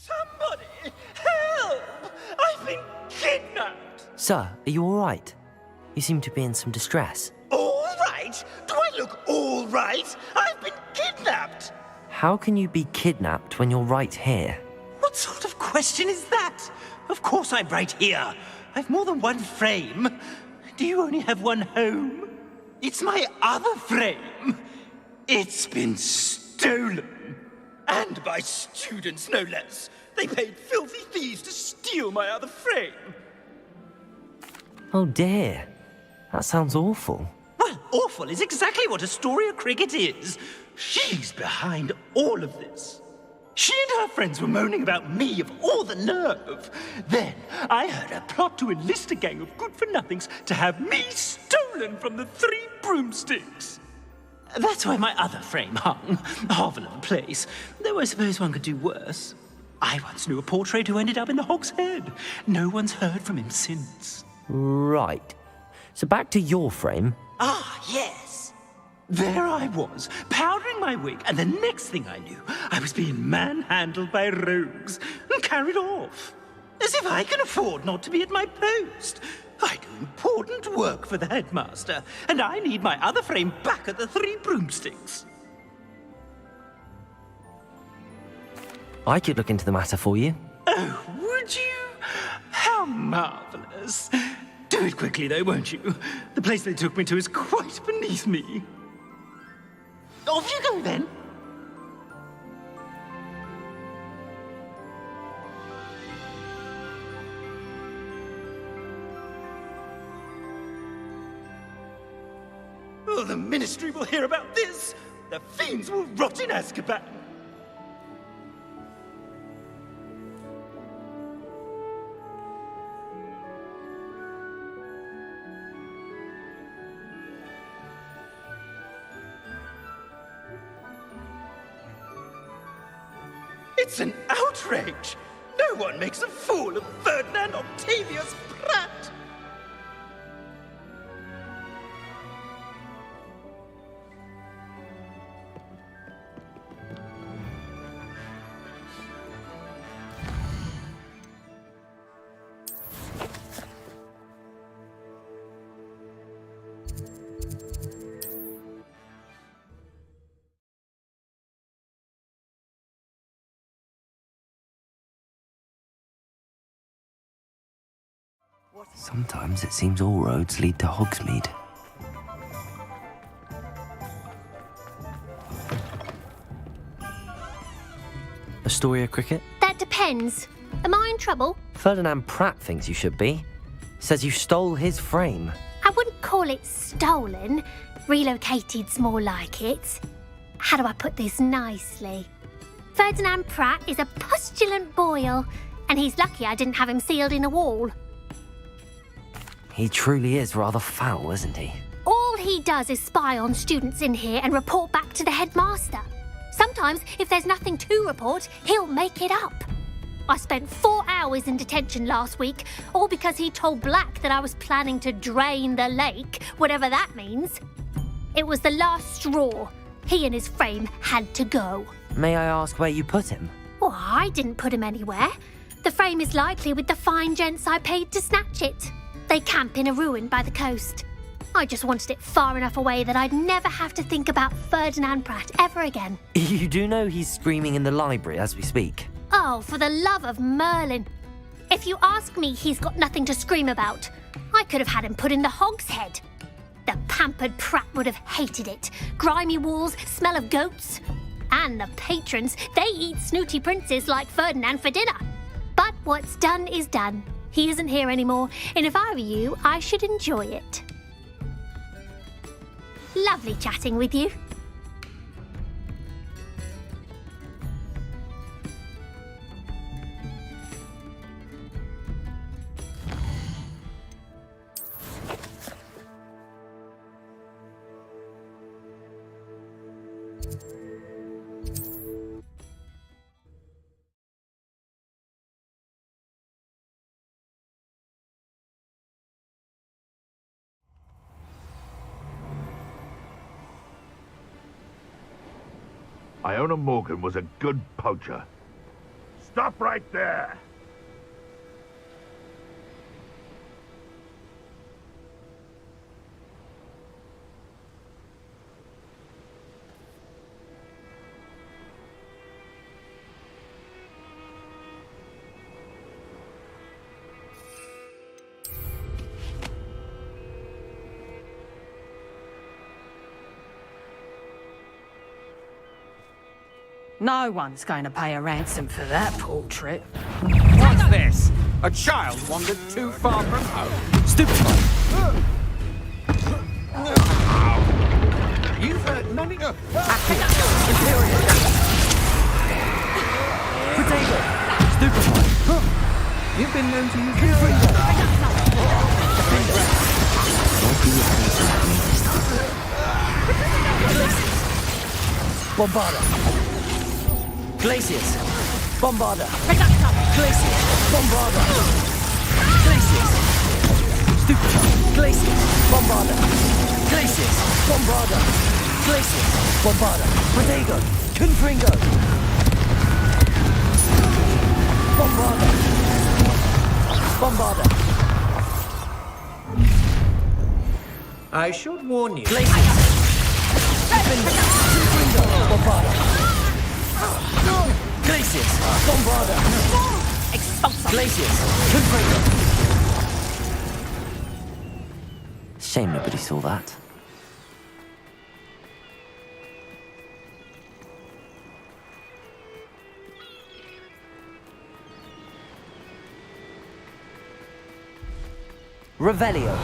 Speaker 17: Somebody! Help! I've been kidnapped!
Speaker 2: Sir, are you all right? You seem to be in some distress.
Speaker 17: All right? Do I look all right? I've been kidnapped!
Speaker 2: How can you be kidnapped when you're right here?
Speaker 17: What sort of question is that? Of course I'm right here. I've more than one frame. Do you only have one home? It's my other frame. It's been stolen. And by students, no less. They paid filthy thieves to steal my other frame.
Speaker 2: Oh dear. That sounds awful.
Speaker 17: Well, awful is exactly what Astoria Cricket is. She's behind all of this. She and her friends were moaning about me, of all the nerve. Then I heard a plot to enlist a gang of good-for-nothings to have me stolen from the Three Broomsticks. That's where my other frame hung. A hovel of a place, though I suppose one could do worse. I once knew a portrait who ended up in the Hog's Head. No one's heard from him since.
Speaker 2: Right. So back to your frame.
Speaker 17: Ah, yes. There I was, powdering my wig, and the next thing I knew, I was being manhandled by rogues and carried off. As if I can afford not to be at my post. I do important work for the headmaster, and I need my other frame back at the Three Broomsticks.
Speaker 2: I could look into the matter for you.
Speaker 17: Oh, would you? How marvelous. Do it quickly, though, won't you? The place they took me to is quite beneath me. Off you go, then. Oh, the Ministry will hear about this. The fiends will rot in Azkaban. It's an outrage! No one makes a fool of Ferdinand Octavius Pratt!
Speaker 2: Sometimes it seems all roads lead to Hogsmeade. Astoria Cricket?
Speaker 22: That depends. Am I in trouble?
Speaker 2: Ferdinand Pratt thinks you should be. Says you stole his frame.
Speaker 22: I wouldn't call it stolen. Relocated's more like it. How do I put this nicely? Ferdinand Pratt is a postulant boil, and he's lucky I didn't have him sealed in a wall.
Speaker 2: He truly is rather foul, isn't he?
Speaker 22: All he does is spy on students in here and report back to the headmaster. Sometimes, if there's nothing to report, he'll make it up. I spent 4 hours in detention last week, all because he told Black that I was planning to drain the lake, whatever that means. It was the last straw. He and his frame had to go.
Speaker 2: May I ask where you put him?
Speaker 22: Well, I didn't put him anywhere. The frame is likely with the fine gents I paid to snatch it. They camp in a ruin by the coast. I just wanted it far enough away that I'd never have to think about Ferdinand Pratt ever again.
Speaker 2: You do know he's screaming in the library as we speak.
Speaker 22: Oh, for the love of Merlin. If you ask me, he's got nothing to scream about. I could have had him put in the Hog's Head. The pampered Pratt would have hated it. Grimy walls, smell of goats. And the patrons, they eat snooty princes like Ferdinand for dinner. But what's done is done. He isn't here anymore, and if I were you, I should enjoy it. Lovely chatting with you.
Speaker 23: Iona Morgan was a good poacher.
Speaker 6: Stop right there!
Speaker 11: No one's going to pay a ransom for that portrait.
Speaker 10: What's this? A child wandered too far from home.
Speaker 2: Stupefy!
Speaker 10: You've heard nothing of...
Speaker 2: Potato! Stupefy!
Speaker 10: You've been known to use...
Speaker 2: Bombarda! Glacius! Bombarda! Glacius! Bombarda! Glacius! Stupefy! Glacius! Bombarda! Glacius! Bombarda! Glacius! Bombarda! Protego! Confringo! Bombarda! Bombarda!
Speaker 8: I should warn you.
Speaker 2: Glacius! Confringo! Bombarda! Glacius! Bombarda!
Speaker 21: Expulsor!
Speaker 2: Glacius! Confringo! Shame nobody saw that. Revelio.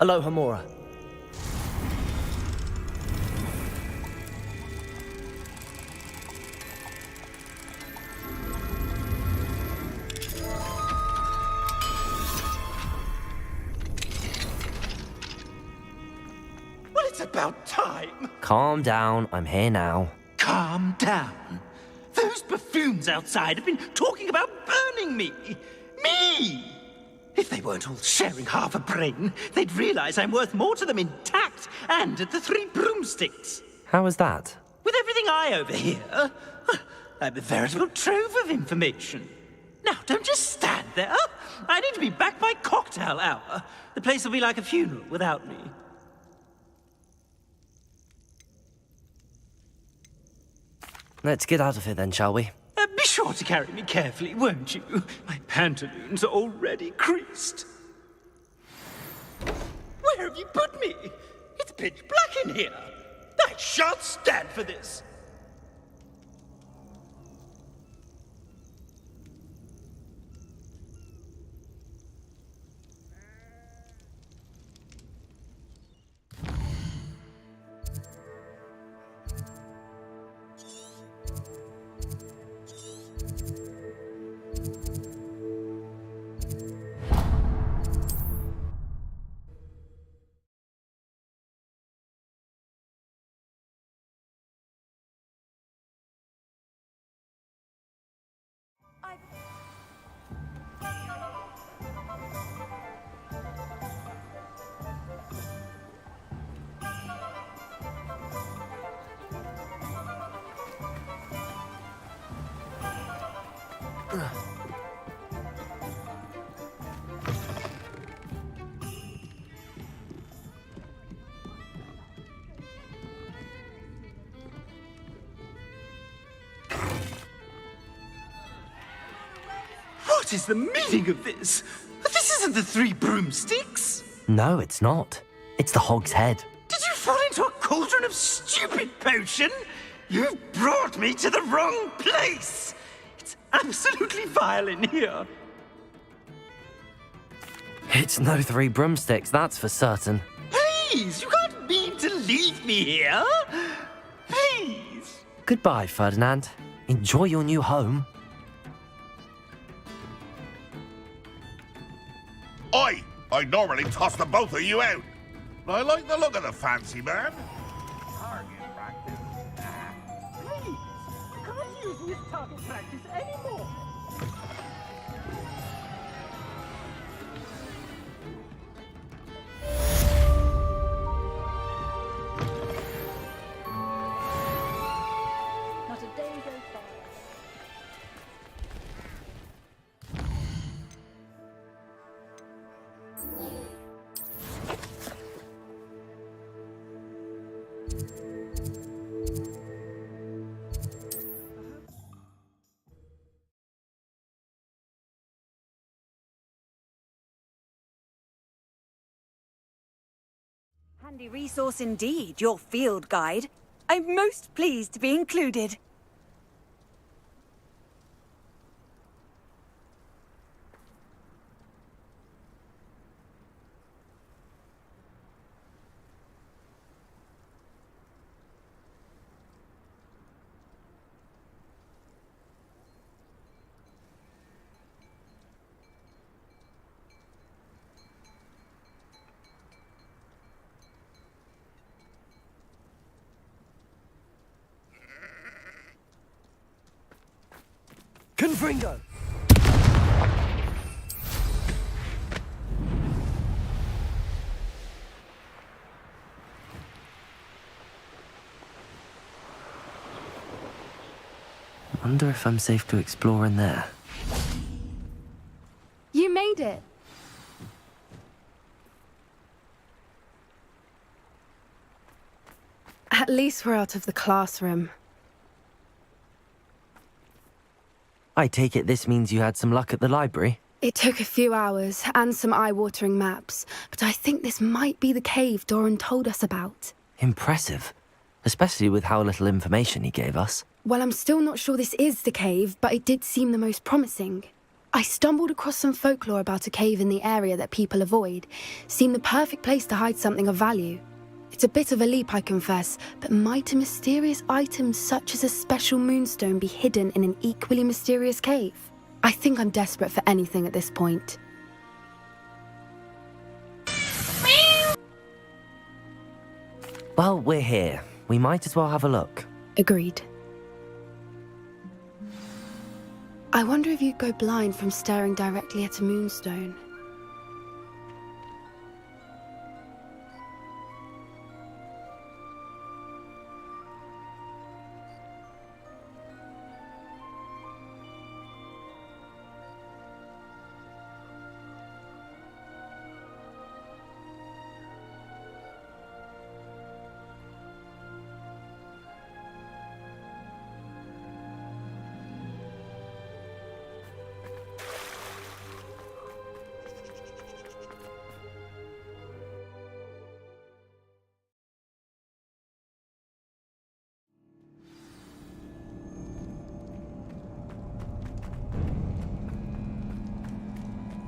Speaker 2: Aloha Mora.
Speaker 17: Well, it's about time.
Speaker 2: Calm down, I'm here now.
Speaker 17: Calm down. Those buffoons outside have been talking about burning me. Me! If they weren't all sharing half a brain, they'd realize I'm worth more to them intact and at the Three Broomsticks.
Speaker 2: How was that?
Speaker 17: With everything I overhear, I'm a veritable trove of information. Now, don't just stand there. I need to be back by cocktail hour. The place will be like a funeral without me.
Speaker 2: Let's get out of here then, shall we?
Speaker 17: Be sure to carry me carefully, won't you? My pantaloons are already creased. Where have you put me? It's pitch black in here. I shan't stand for this. What is the meaning of this? This isn't the Three Broomsticks.
Speaker 2: No, it's not. It's the Hog's Head.
Speaker 17: Did you fall into a cauldron of stupid potion? You've brought me to the wrong place. It's absolutely vile in here.
Speaker 2: It's no Three Broomsticks, that's for certain.
Speaker 17: Please, you can't mean to leave me here. Please.
Speaker 2: Goodbye, Ferdinand. Enjoy your new home.
Speaker 7: Oi! I normally toss the both of you out. But I like the look of the fancy man.
Speaker 17: Target practice. Please, I can't use this target practice anymore.
Speaker 22: Not a day goes by.
Speaker 5: Handy resource indeed, your field guide. I'm most pleased to be included.
Speaker 2: Confringo! Wonder if I'm safe to explore in there.
Speaker 6: You made it. At least we're out of the classroom.
Speaker 2: I take it this means you had some luck at the library?
Speaker 6: It took a few hours and some eye-watering maps, but I think this might be the cave Doran told us about.
Speaker 2: Impressive. Especially with how little information he gave us.
Speaker 6: Well, I'm still not sure this is the cave, but it did seem the most promising. I stumbled across some folklore about a cave in the area that people avoid. Seemed the perfect place to hide something of value. It's a bit of a leap, I confess, but might a mysterious item such as a special moonstone be hidden in an equally mysterious cave? I think I'm desperate for anything at this point.
Speaker 2: Well, we're here. We might as well have a look.
Speaker 6: Agreed. I wonder if you'd go blind from staring directly at a moonstone.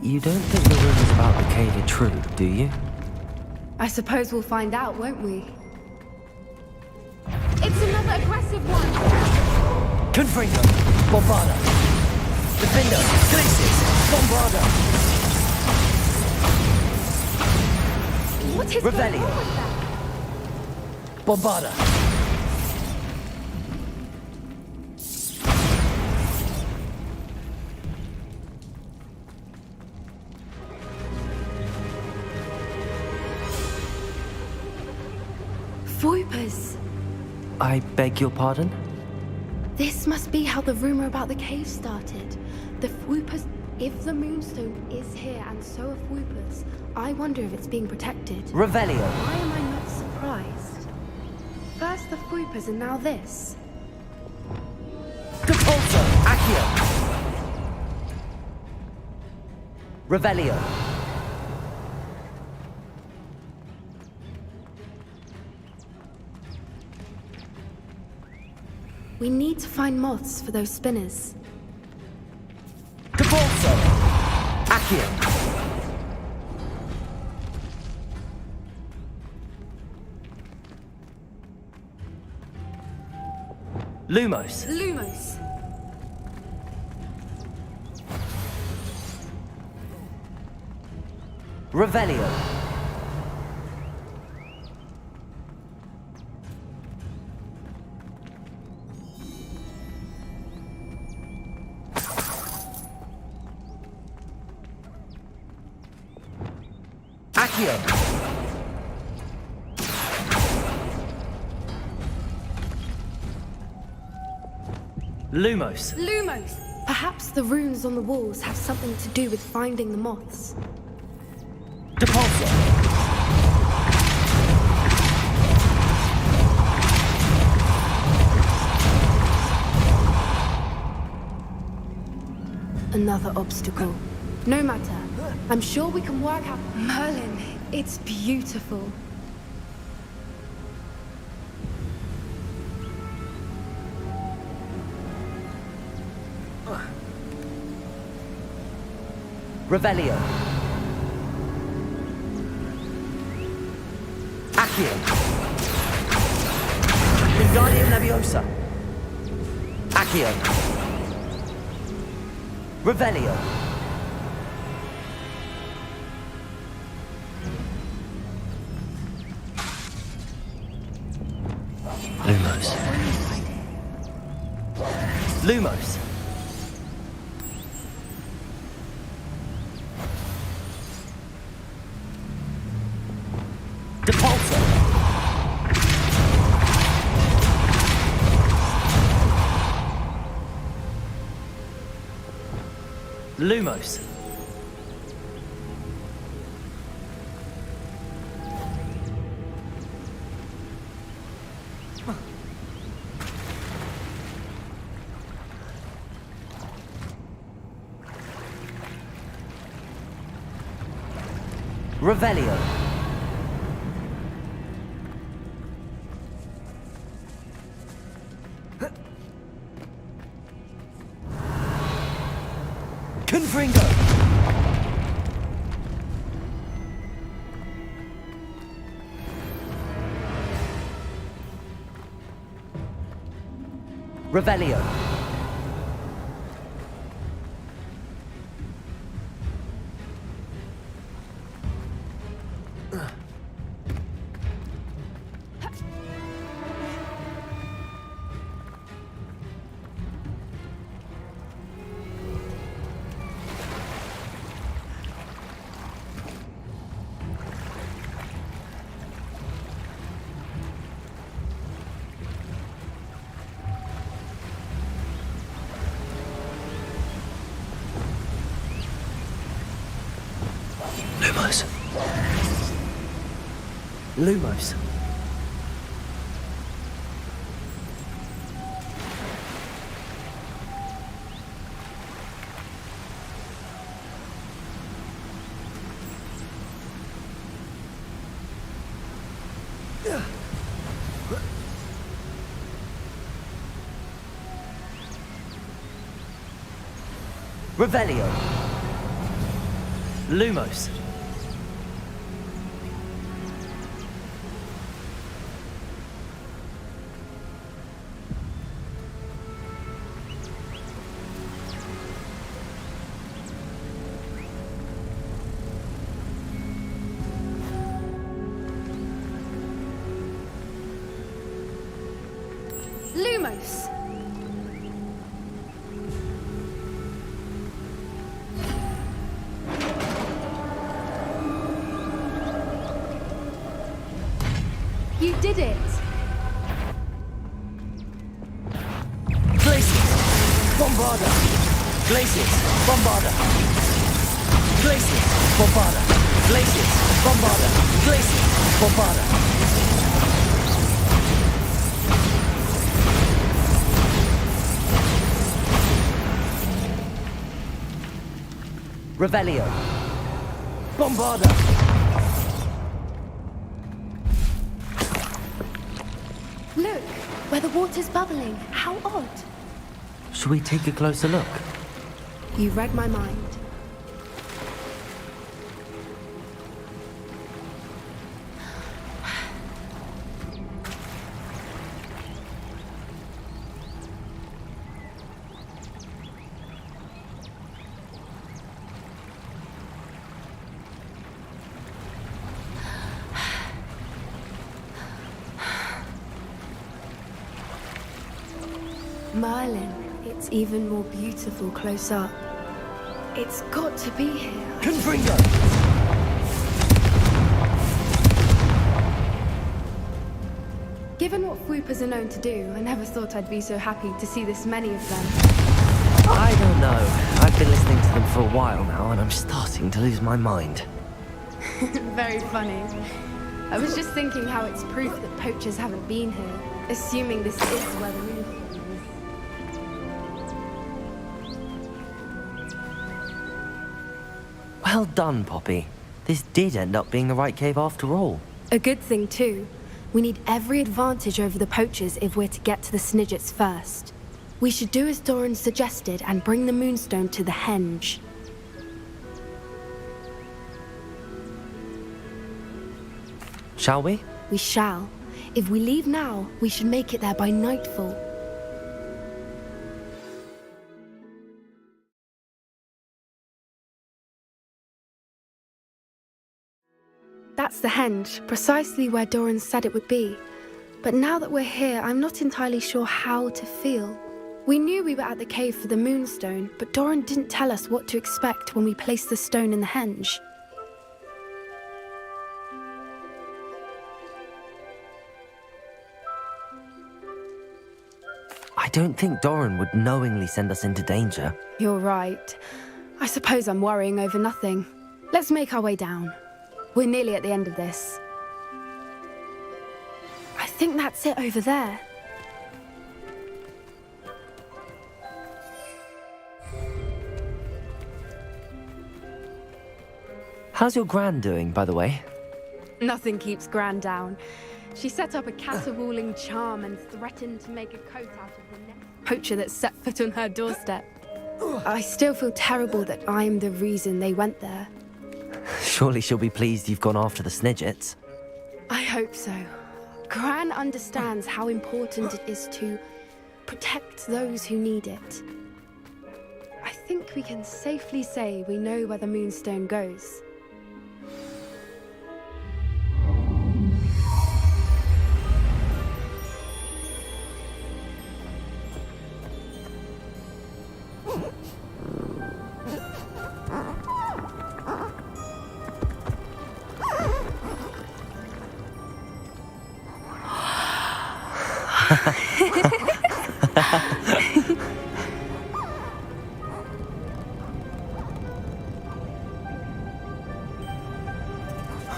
Speaker 2: You don't think the rumors about the cave are true, do you?
Speaker 6: I suppose we'll find out, won't we? It's another aggressive one!
Speaker 2: Confringo! Bombarda! Defender! Glacius! Bombarda!
Speaker 6: What is
Speaker 2: Revelio.
Speaker 6: going on with that?
Speaker 2: Bombarda!
Speaker 6: Voipers!
Speaker 2: I beg your pardon?
Speaker 6: This must be how the rumor about the cave started. The Voipers... If the moonstone is here and so are Voipers, I wonder if it's being protected.
Speaker 2: Revelio!
Speaker 6: Why am I not surprised? First the Voipers and now this.
Speaker 2: Depulso! Accio! Revelio.
Speaker 6: We need to find moths for those spinners.
Speaker 2: Caporzo. Accio. Lumos.
Speaker 6: Lumos.
Speaker 2: Revelio. Accio. Lumos.
Speaker 6: Lumos! Perhaps the runes on the walls have something to do with finding the moths.
Speaker 2: Depulso.
Speaker 6: Another obstacle. No matter. I'm sure we can work out... Merlin, it's beautiful.
Speaker 2: Revelio. Accio. Wingardium Leviosa. Accio. Revelio. Lumos. Lumos. Depulso. Lumos. Revelio. Confringo. Revelio. Lumos. Lumos. Revelio. Lumos.
Speaker 6: Lumos! You did it!
Speaker 2: Glaciers! Bombarda! Glaciers! Bombarda! Glaciers! Bombarda! Glaciers! Bombarda! Glaciers! Bombarda! Revelio. Bombarda!
Speaker 6: Look, where the water's bubbling. How odd.
Speaker 2: Shall we take a closer look?
Speaker 6: You read my mind. Merlin, it's even more beautiful close up. It's got to be here.
Speaker 2: Confringo!
Speaker 6: Given what Fwoopers are known to do, I never thought I'd be so happy to see this many of them.
Speaker 2: I don't know. I've been listening to them for a while now, and I'm starting to lose my mind.
Speaker 6: Very funny. I was just thinking how it's proof that poachers haven't been here, assuming this is where the moon is.
Speaker 2: Well done, Poppy. This did end up being the right cave after all.
Speaker 6: A good thing, too. We need every advantage over the poachers if we're to get to the Snidgets first. We should do as Doran suggested and bring the Moonstone to the henge.
Speaker 2: Shall we?
Speaker 6: We shall. If we leave now, we should make it there by nightfall. That's the henge, precisely where Doran said it would be. But now that we're here, I'm not entirely sure how to feel. We knew we were at the cave for the Moonstone, but Doran didn't tell us what to expect when we placed the stone in the henge.
Speaker 2: I don't think Doran would knowingly send us into danger.
Speaker 6: You're right. I suppose I'm worrying over nothing. Let's make our way down. We're nearly at the end of this. I think that's it over there.
Speaker 2: How's your Gran doing, by the way?
Speaker 6: Nothing keeps Gran down. She set up a caterwauling charm and threatened to make a coat out of the next poacher that set foot on her doorstep. I still feel terrible that I'm the reason they went there.
Speaker 2: Surely she'll be pleased you've gone after the Snidgets.
Speaker 6: I hope so. Gran understands how important it is to protect those who need it. I think we can safely say we know where the Moonstone goes.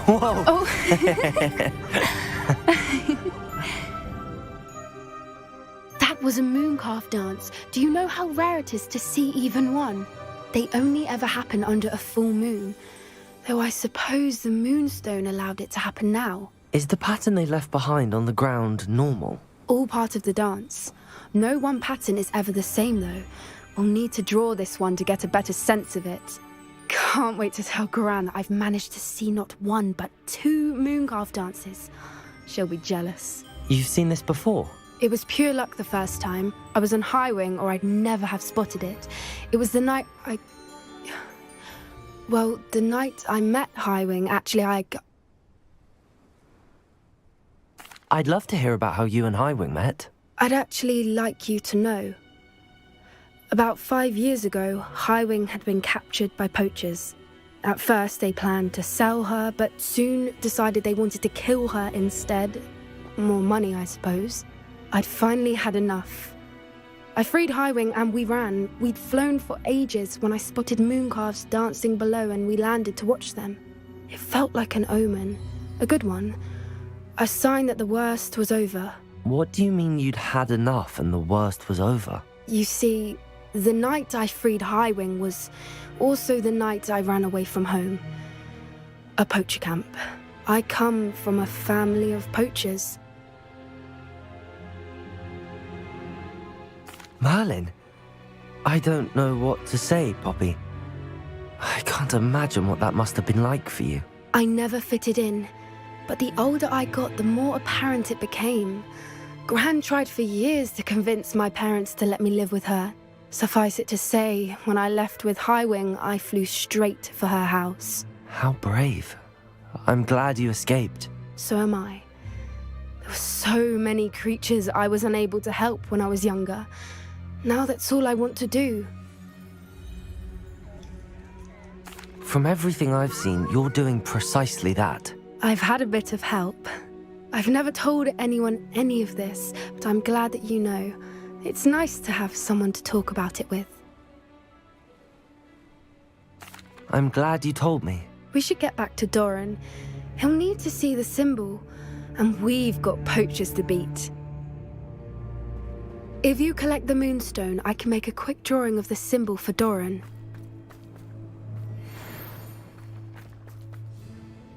Speaker 2: Whoa!
Speaker 6: Oh. That was a mooncalf dance. Do you know how rare it is to see even one? They only ever happen under a full moon. Though I suppose the Moonstone allowed it to happen now.
Speaker 2: Is the pattern they left behind on the ground normal?
Speaker 6: All part of the dance. No one pattern is ever the same, though. We'll need to draw this one to get a better sense of it. Can't wait to tell Gran that I've managed to see not one, but 2 mooncalf dances. She'll be jealous.
Speaker 2: You've seen this before?
Speaker 6: It was pure luck the first time. I was on Highwing, or I'd never have spotted it. It was the night Well, the night I met Highwing, actually,
Speaker 2: I'd love to hear about how you and Highwing met.
Speaker 6: I'd actually like you to know. About 5 years ago, Highwing had been captured by poachers. At first, they planned to sell her, but soon decided they wanted to kill her instead. More money, I suppose. I'd finally had enough. I freed Highwing and we ran. We'd flown for ages when I spotted mooncalves dancing below and we landed to watch them. It felt like an omen. A good one. A sign that the worst was over.
Speaker 2: What do you mean you'd had enough and the worst was over?
Speaker 6: You see, the night I freed Highwing was also the night I ran away from home. A poacher camp. I come from a family of poachers.
Speaker 2: Merlin? I don't know what to say, Poppy. I can't imagine what that must have been like for you.
Speaker 6: I never fitted in, but the older I got, the more apparent it became. Gran tried for years to convince my parents to let me live with her. Suffice it to say, when I left with Highwing, I flew straight for her house.
Speaker 2: How brave. I'm glad you escaped.
Speaker 6: So am I. There were so many creatures I was unable to help when I was younger. Now that's all I want to do.
Speaker 2: From everything I've seen, you're doing precisely that.
Speaker 6: I've had a bit of help. I've never told anyone any of this, but I'm glad that you know. It's nice to have someone to talk about it with.
Speaker 2: I'm glad you told me.
Speaker 6: We should get back to Doran. He'll need to see the symbol, and we've got poachers to beat. If you collect the moonstone, I can make a quick drawing of the symbol for Doran.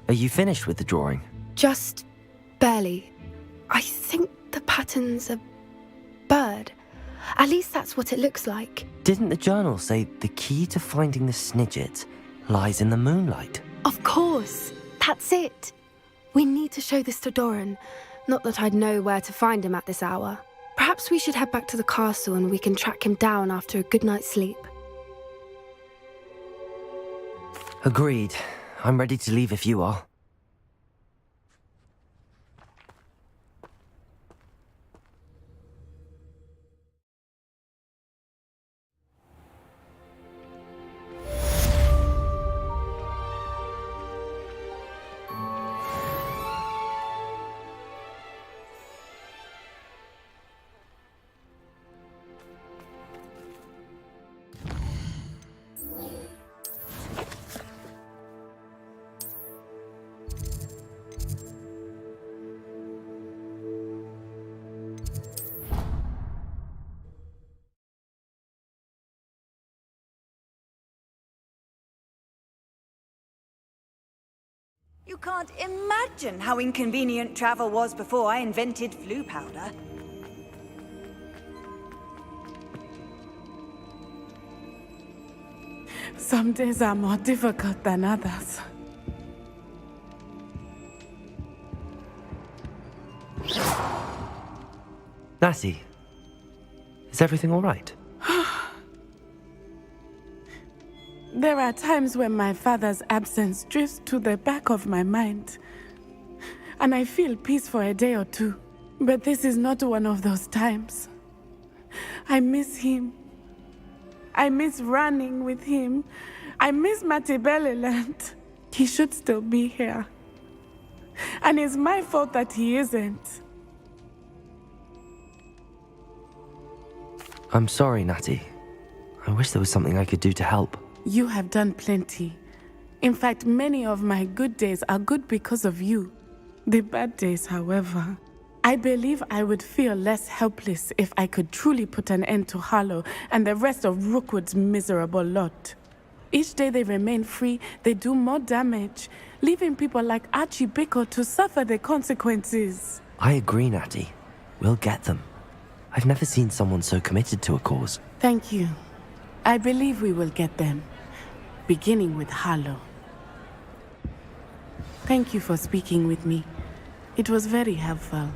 Speaker 2: Are you finished with the drawing?
Speaker 6: Just barely. I think the pattern's a bird. At least that's what it looks like.
Speaker 2: Didn't the journal say the key to finding the Snidget lies in the moonlight?
Speaker 6: Of course. That's it. We need to show this to Doran. Not that I'd know where to find him at this hour. Perhaps we should head back to the castle and we can track him down after a good night's sleep.
Speaker 2: Agreed. I'm ready to leave if you are.
Speaker 5: You can't imagine how inconvenient travel was before I invented flu powder.
Speaker 12: Some days are more difficult than others.
Speaker 2: Natty, is everything all right?
Speaker 12: There are times when my father's absence drifts to the back of my mind, and I feel peace for a day or two. But this is not one of those times. I miss him. I miss running with him. I miss Mattibeleland. He should still be here. And it's my fault that he isn't.
Speaker 2: I'm sorry, Natty. I wish there was something I could do to help.
Speaker 12: You have done plenty. In fact, many of my good days are good because of you. The bad days, however, I believe I would feel less helpless if I could truly put an end to Harlow and the rest of Rookwood's miserable lot. Each day they remain free, they do more damage, leaving people like Archie Bickle to suffer the consequences.
Speaker 2: I agree, Natty. We'll get them. I've never seen someone so committed to a cause.
Speaker 12: Thank you. I believe we will get them, beginning with Harlow. Thank you for speaking with me. It was very helpful.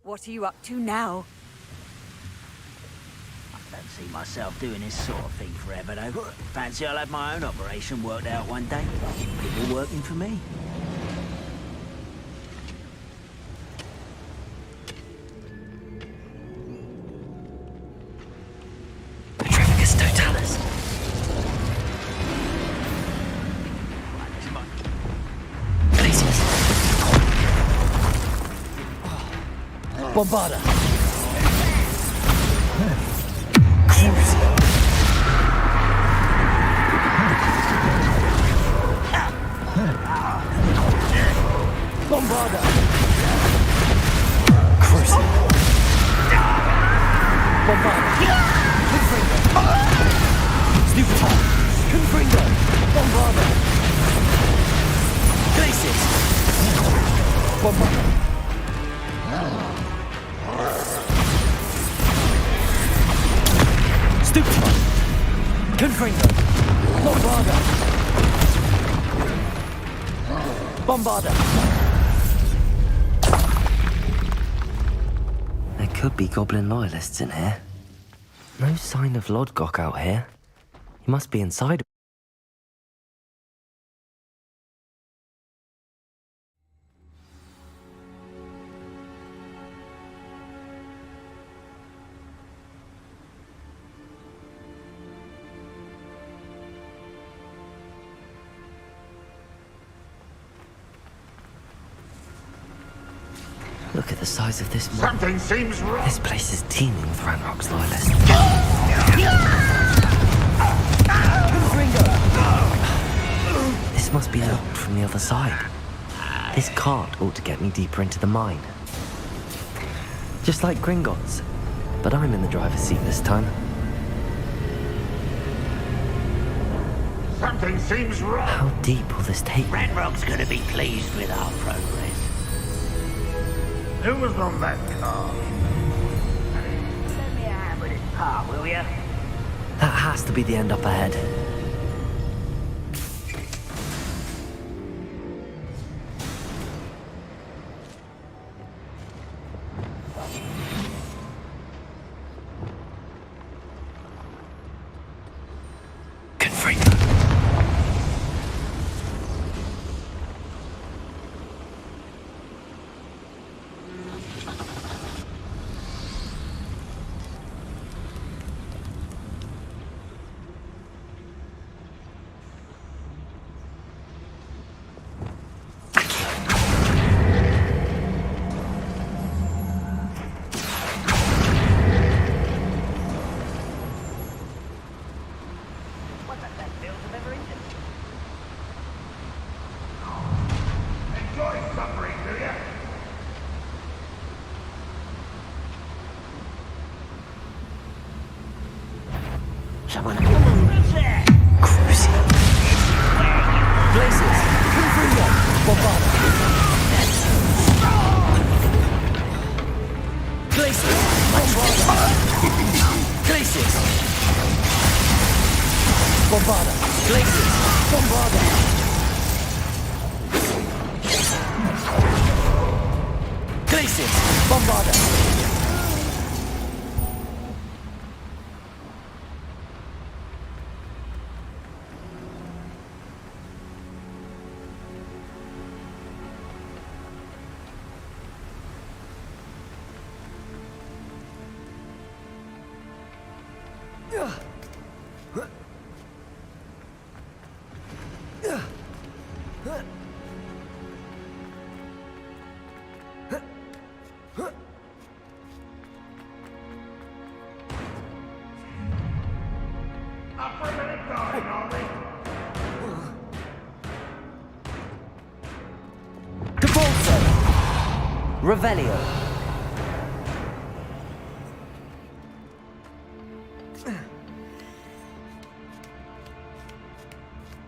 Speaker 5: What are you up to now?
Speaker 17: I don't see myself doing this sort of thing forever, though. Fancy I'll have my own operation worked out one day. People working for me.
Speaker 2: Petrificus totalis. Glacius. Bombarda. Bombarda! Crucible! Bombarda! Confringo! Stupitar! Confringo! Bombarda! Glacius! Bombarda! Stupitar! Confringo! Bombarda! Bombarda! There could be goblin loyalists in here. No sign of Lodgok out here. He must be inside. Look at the size of this mob.
Speaker 7: Something seems wrong.
Speaker 2: This place is teeming with Ranrock's loyalists. This must be locked from the other side. This cart ought to get me deeper into the mine. Just like Gringotts, but I'm in the driver's seat this time.
Speaker 7: Something seems wrong.
Speaker 2: How deep will this take me?
Speaker 17: Ranrock's gonna be pleased with our progress.
Speaker 7: Who was on that car?
Speaker 17: Lend me a hand with this part, will ya?
Speaker 2: That has to be the end up ahead.
Speaker 17: Someone...
Speaker 2: Cruising. Blazes! Confringo! Bombarda! Glacius! Bombarda! Glacius! Bombarda! Glacius! Bombarda! Glacius! Bombarda! Revelio.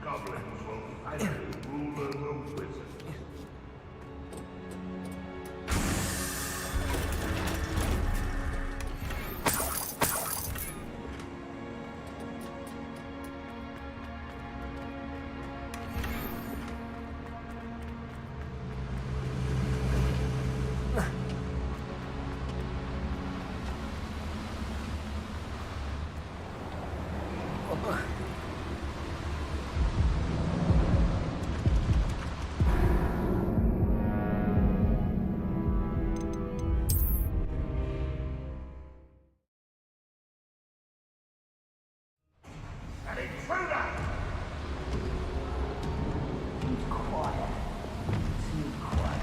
Speaker 7: Goblins will finally rule the wizards.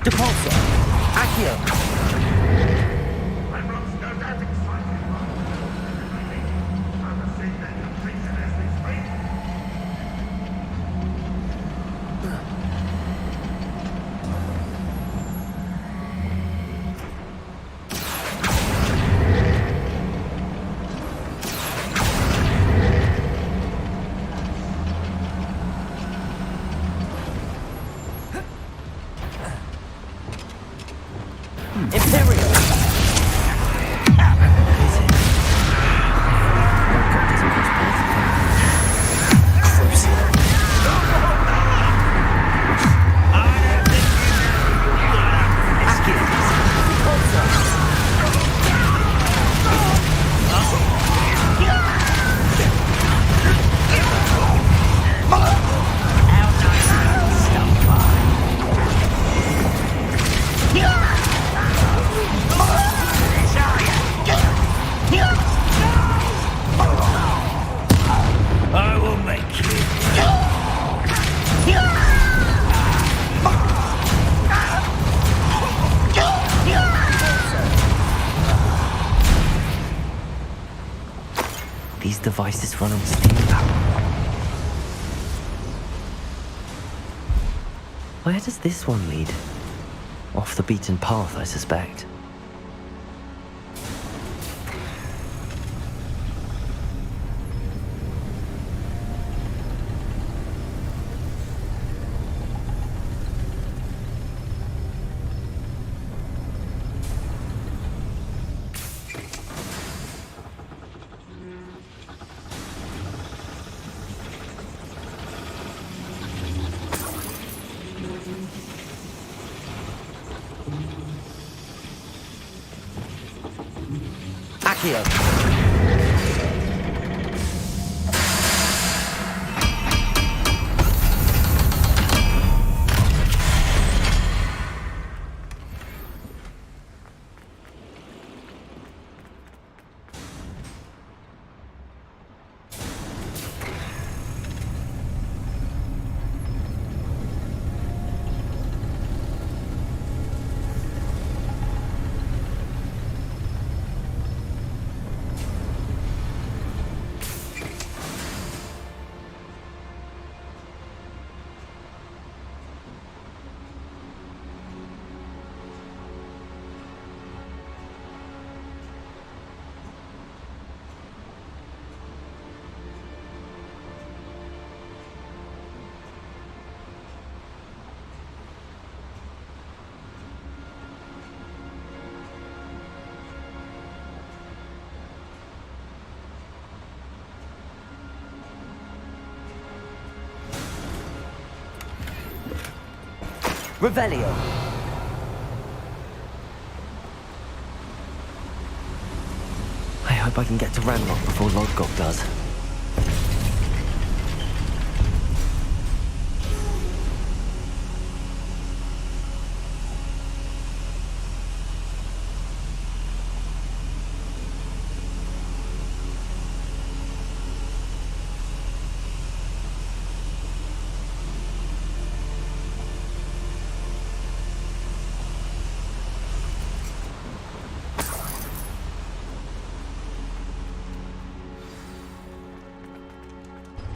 Speaker 2: Depulsor! Accio!
Speaker 18: I will make you.
Speaker 2: These devices run on steam power. Where does this one lead? Off the beaten path, I suspect. Accio! Revelio! I hope I can get to Ranrock before Lodgok does.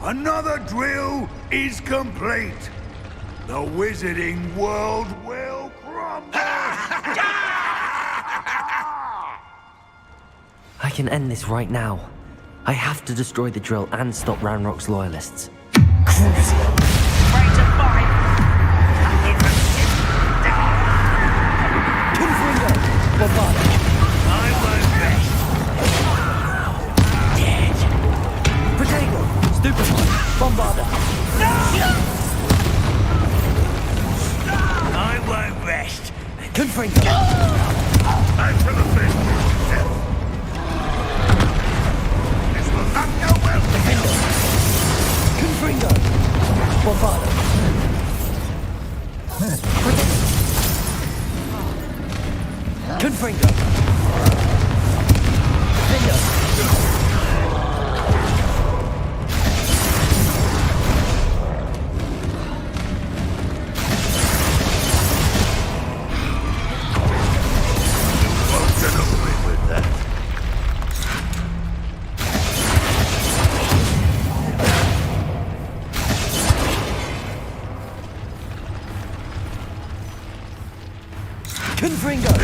Speaker 18: Another drill is complete. The wizarding world will crumble.
Speaker 2: I can end this right now. I have to destroy the drill and stop Ranrock's loyalists.
Speaker 18: Bombarder! I won't rest.
Speaker 2: Confringo!
Speaker 18: I'm for the fist. This will not go well.
Speaker 2: Confringo!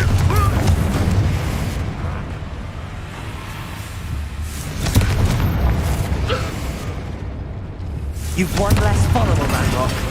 Speaker 2: You've one less follower, Ranrock.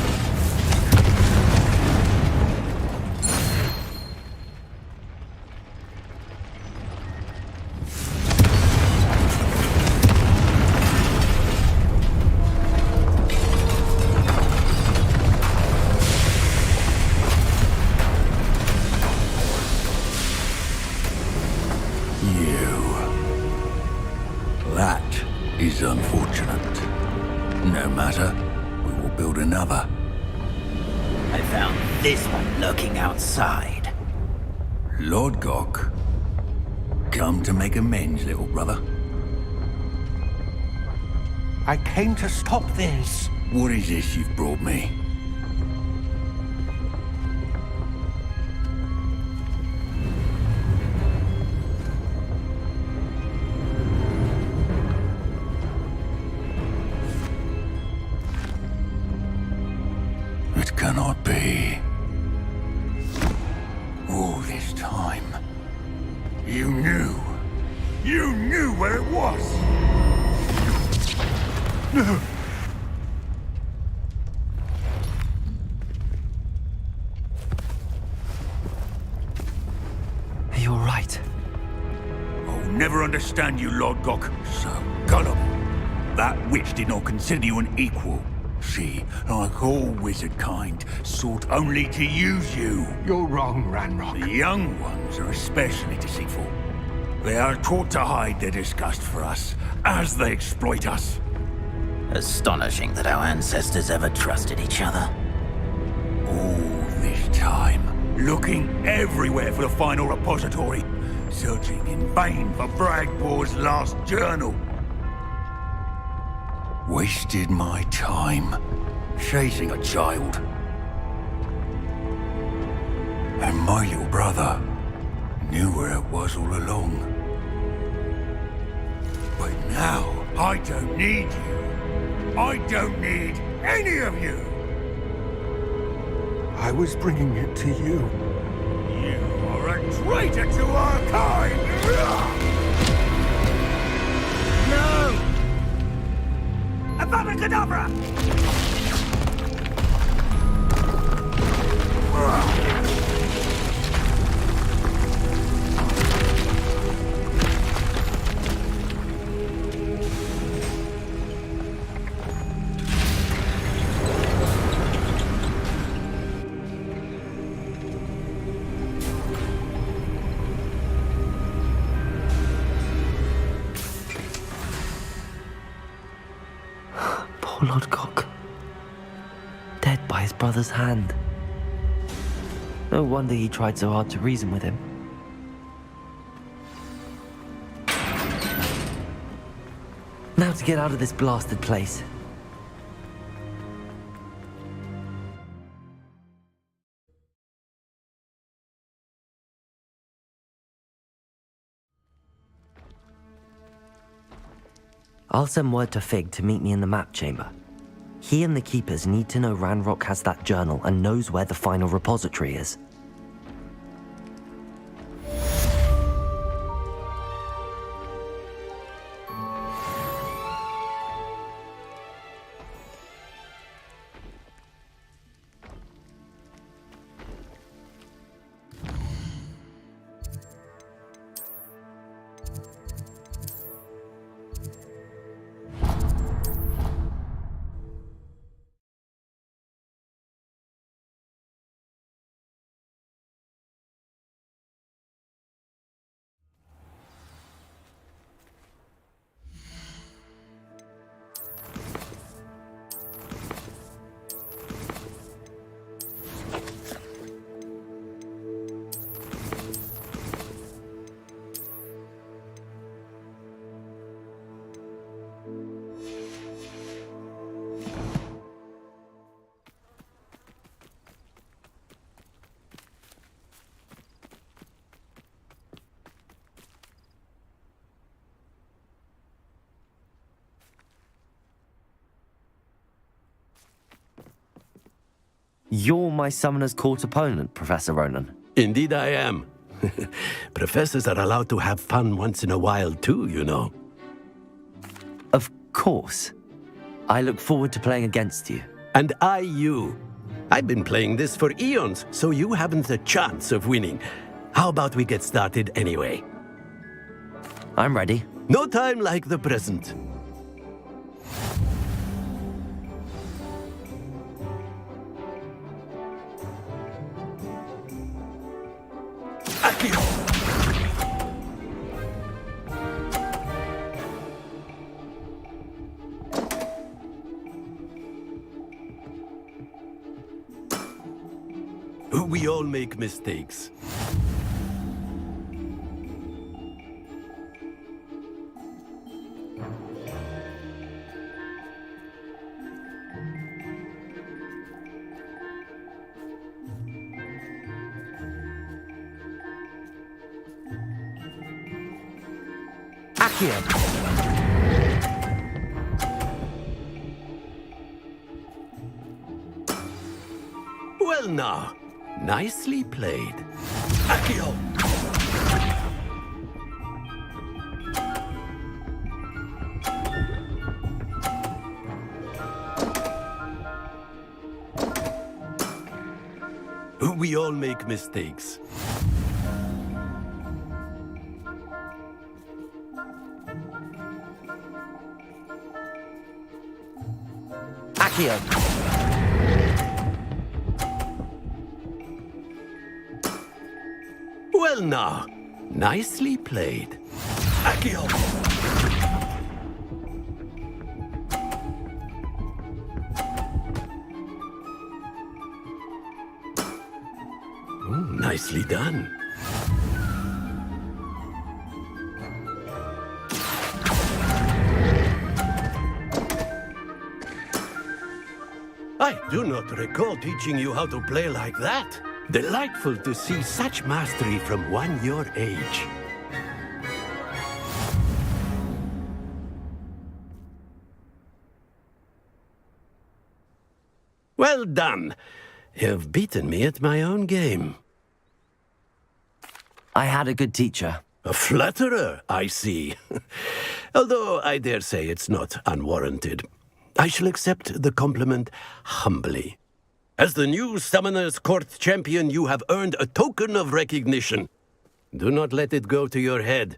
Speaker 18: That is unfortunate. No matter, we will build another.
Speaker 17: I found this one lurking outside.
Speaker 18: Lord Gok, come to make amends, little brother.
Speaker 10: I came to stop this.
Speaker 18: What is this you've brought me? It cannot be. All this time, you knew. You knew where it was! No!
Speaker 2: You're right.
Speaker 18: I'll never understand you, Lord Gok. So gullible. That witch did not consider you an equal. She, like all wizard kind, sought only to use you.
Speaker 10: You're wrong, Ranrock.
Speaker 18: The young ones are especially deceitful. They are taught to hide their disgust for us, as they exploit us.
Speaker 17: Astonishing that our ancestors ever trusted each other.
Speaker 18: All this time, looking everywhere for the final repository, searching in vain for Bragbor's last journal. Wasted my time chasing a child. And my little brother knew where it was all along. But now, I don't need you. I don't need any of you.
Speaker 10: I was bringing it to you.
Speaker 18: You are a traitor to our kind!
Speaker 17: No! Avada Kedavra!
Speaker 2: Poor Lord Gok. Dead by his brother's hand. No wonder he tried so hard to reason with him. Now to get out of this blasted place. I'll send word to Fig to meet me in the map chamber. He and the Keepers need to know Ranrock has that journal and knows where the final repository is. You're my Summoner's Court opponent, Professor Ronan.
Speaker 13: Indeed I am. Professors are allowed to have fun once in a while too, you know.
Speaker 2: Of course. I look forward to playing against you.
Speaker 13: And I you. I've been playing this for eons, so you haven't a chance of winning. How about we get started anyway?
Speaker 2: I'm ready.
Speaker 13: No time like the present. Accio! We all make mistakes.
Speaker 2: Accio!
Speaker 13: Well now, nicely played. Accio! We all make mistakes.
Speaker 2: Accio!
Speaker 13: Well now, nicely played. Accio! Nicely done. I do not recall teaching you how to play like that. Delightful to see such mastery from one your age. Well done. You've beaten me at my own game.
Speaker 2: I had a good teacher.
Speaker 13: A flatterer, I see. Although I dare say it's not unwarranted. I shall accept the compliment humbly. As the new Summoner's Court champion, you have earned a token of recognition. Do not let it go to your head.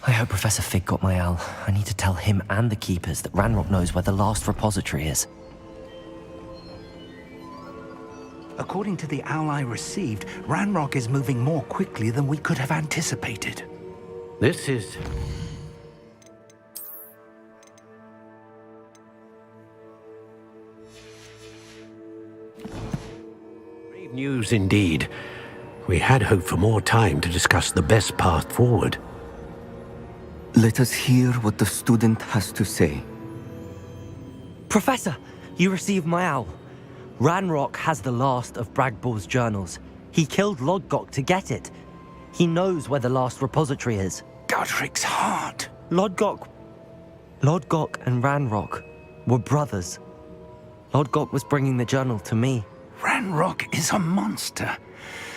Speaker 2: I hope Professor Fig got my owl. I need to tell him and the Keepers that Ranrock knows where the last repository is.
Speaker 19: According to the owl I received, Ranrock is moving more quickly than we could have anticipated.
Speaker 13: This is... grave news indeed. We had hoped for more time to discuss the best path forward.
Speaker 20: Let us hear what the student has to say.
Speaker 2: Professor, you received my owl. Ranrock has the last of Bragbor's journals. He killed Lodgok to get it. He knows where the last repository is.
Speaker 19: Godric's heart.
Speaker 2: Lodgok and Ranrock were brothers. Lodgok was bringing the journal to me.
Speaker 19: Ranrock is a monster.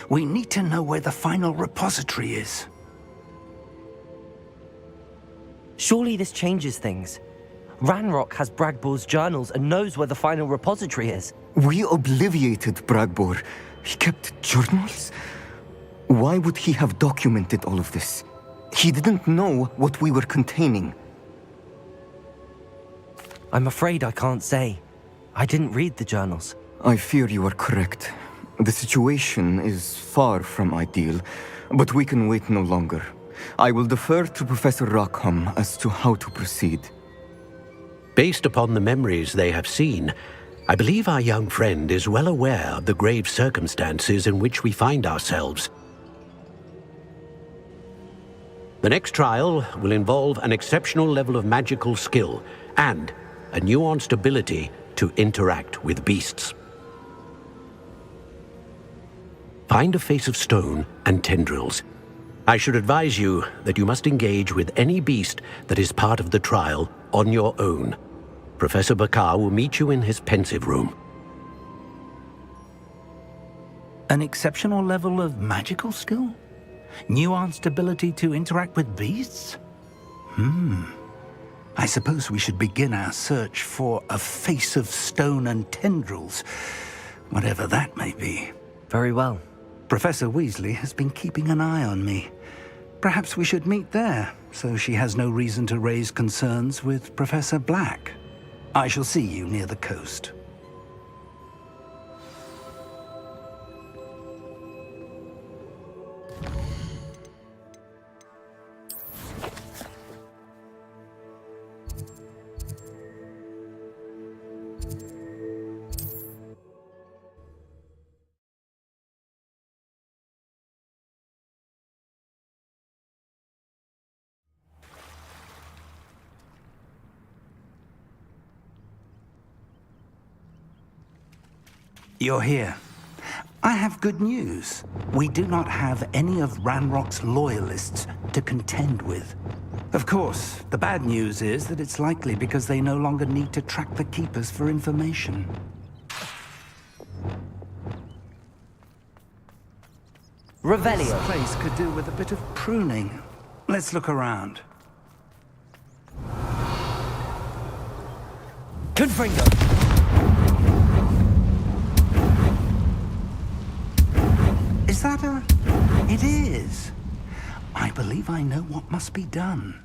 Speaker 19: We need to know where the final repository is.
Speaker 2: Surely this changes things. Ranrock has Bragbor's journals and knows where the final repository is.
Speaker 20: We obliviated Bragbor. He kept journals? Why would he have documented all of this? He didn't know what we were containing.
Speaker 2: I'm afraid I can't say. I didn't read the journals.
Speaker 20: I fear you are correct. The situation is far from ideal, but we can wait no longer. I will defer to Professor Rackham as to how to proceed.
Speaker 13: Based upon the memories they have seen, I believe our young friend is well aware of the grave circumstances in which we find ourselves. The next trial will involve an exceptional level of magical skill and a nuanced ability to interact with beasts. Find a face of stone and tendrils. I should advise you that you must engage with any beast that is part of the trial on your own. Professor Bakar will meet you in his pensive room.
Speaker 19: An exceptional level of magical skill? Nuanced ability to interact with beasts? I suppose we should begin our search for a face of stone and tendrils, whatever that may be.
Speaker 2: Very well.
Speaker 19: Professor Weasley has been keeping an eye on me. Perhaps we should meet there, so she has no reason to raise concerns with Professor Black. I shall see you near the coast. You're here. I have good news. We do not have any of Ranrock's loyalists to contend with. Of course, the bad news is that it's likely because they no longer need to track the Keepers for information.
Speaker 2: Revelio.
Speaker 19: This place could do with a bit of pruning. Let's look around.
Speaker 2: Confringo.
Speaker 19: Is that a... It is. I believe I know what must be done.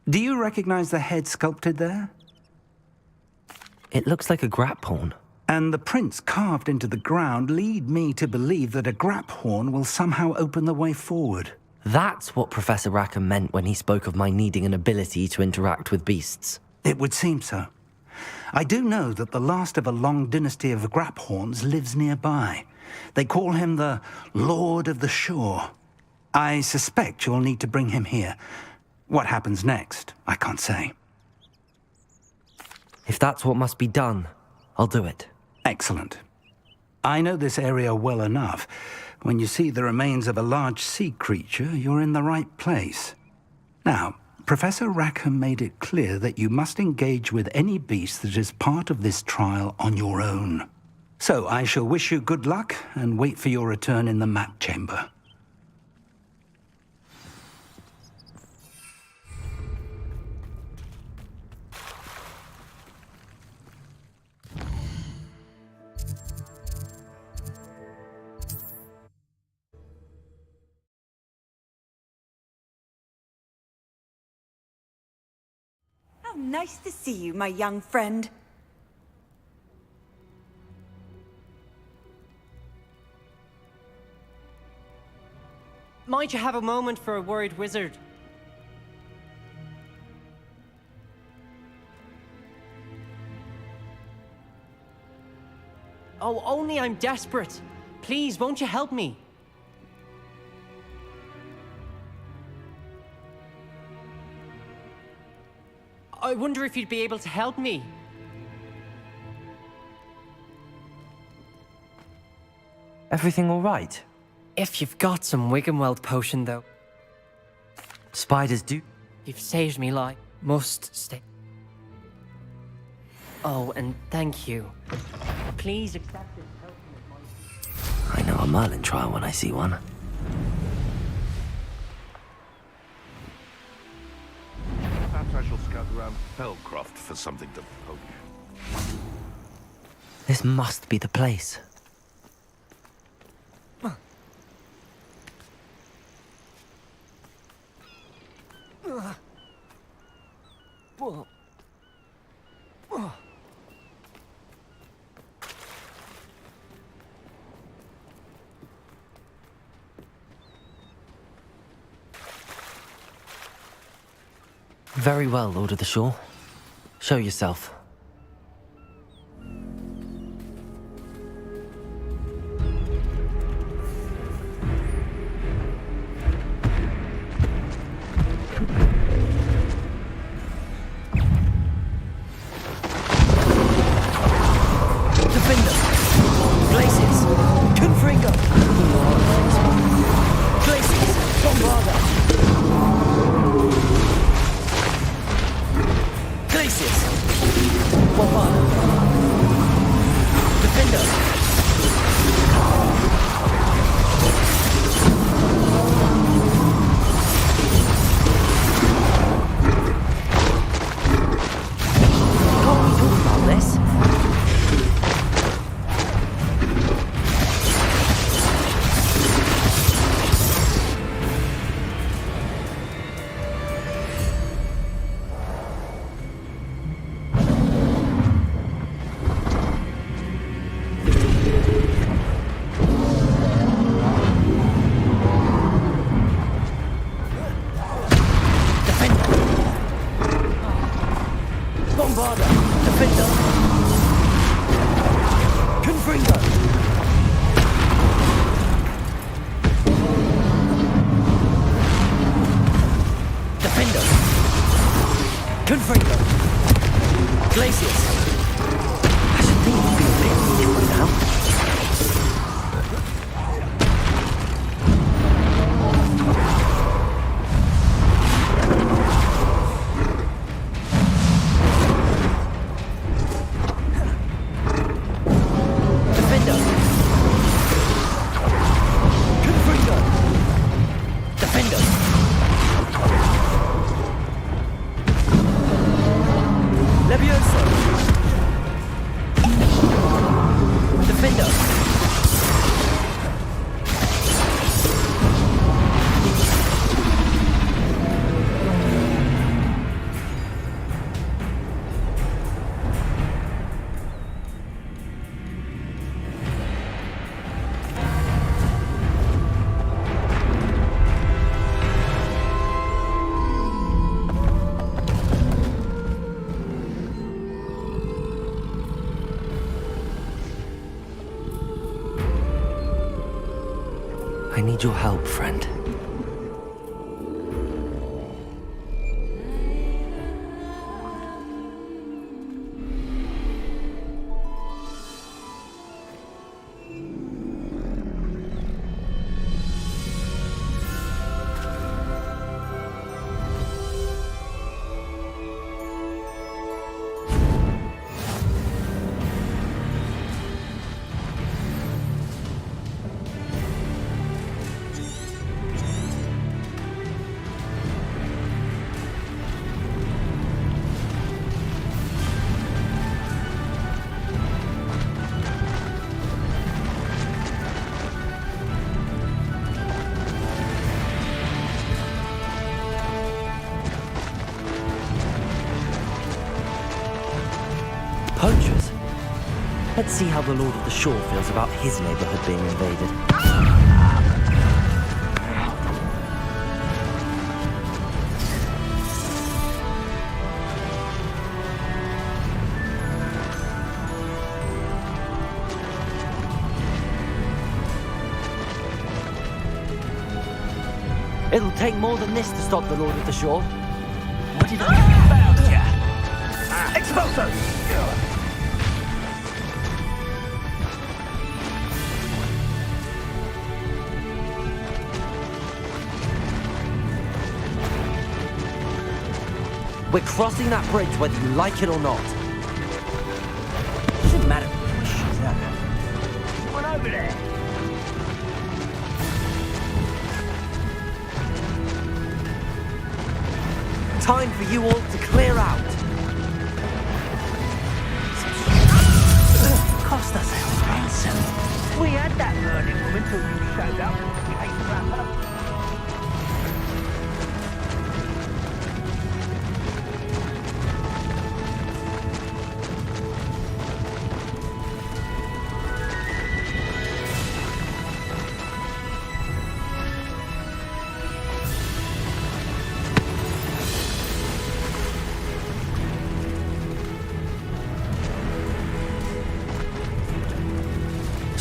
Speaker 19: Do you recognize the head sculpted there?
Speaker 2: It looks like a grap horn.
Speaker 19: And the prints carved into the ground lead me to believe that a grap horn will somehow open the way forward.
Speaker 2: That's what Professor Rackham meant when he spoke of my needing an ability to interact with beasts.
Speaker 19: It would seem so. I do know that the last of a long dynasty of Graphorns lives nearby. They call him the Lord of the Shore. I suspect you'll need to bring him here. What happens next, I can't say.
Speaker 2: If that's what must be done, I'll do it.
Speaker 19: Excellent. I know this area well enough. When you see the remains of a large sea creature, you're in the right place. Now, Professor Rackham made it clear that you must engage with any beast that is part of this trial on your own. So I shall wish you good luck and wait for your return in the map chamber.
Speaker 5: How nice to see you, my young friend.
Speaker 1: Might you have a moment for a worried wizard? Oh, only I'm desperate. Please, won't you help me? I wonder if you'd be able to help me.
Speaker 2: Everything all right?
Speaker 1: If you've got some Wiggenweld potion, though.
Speaker 2: Spiders do.
Speaker 1: You've saved me life. Must stay. Oh, and thank you. Please accept this help.
Speaker 2: I know a Merlin trial when I see one.
Speaker 7: Perhaps I shall scout around Felcroft for something to poke.
Speaker 2: This must be the place. Very well, Lord of the Shore. Show yourself. I need your help, friend. Poachers? Let's see how the Lord of the Shore feels about his neighborhood being invaded. It'll take more than this to stop the Lord of the Shore.
Speaker 17: What did I do about ya? Expulso!
Speaker 2: We're crossing that bridge whether you like it or not.
Speaker 17: Doesn't matter where she's at. One over there.
Speaker 2: Time for you all to clear out.
Speaker 17: Cost us a ransom. We had that learning woman till you showed up. We hate to wrap up.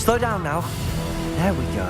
Speaker 2: Slow down now. There we go.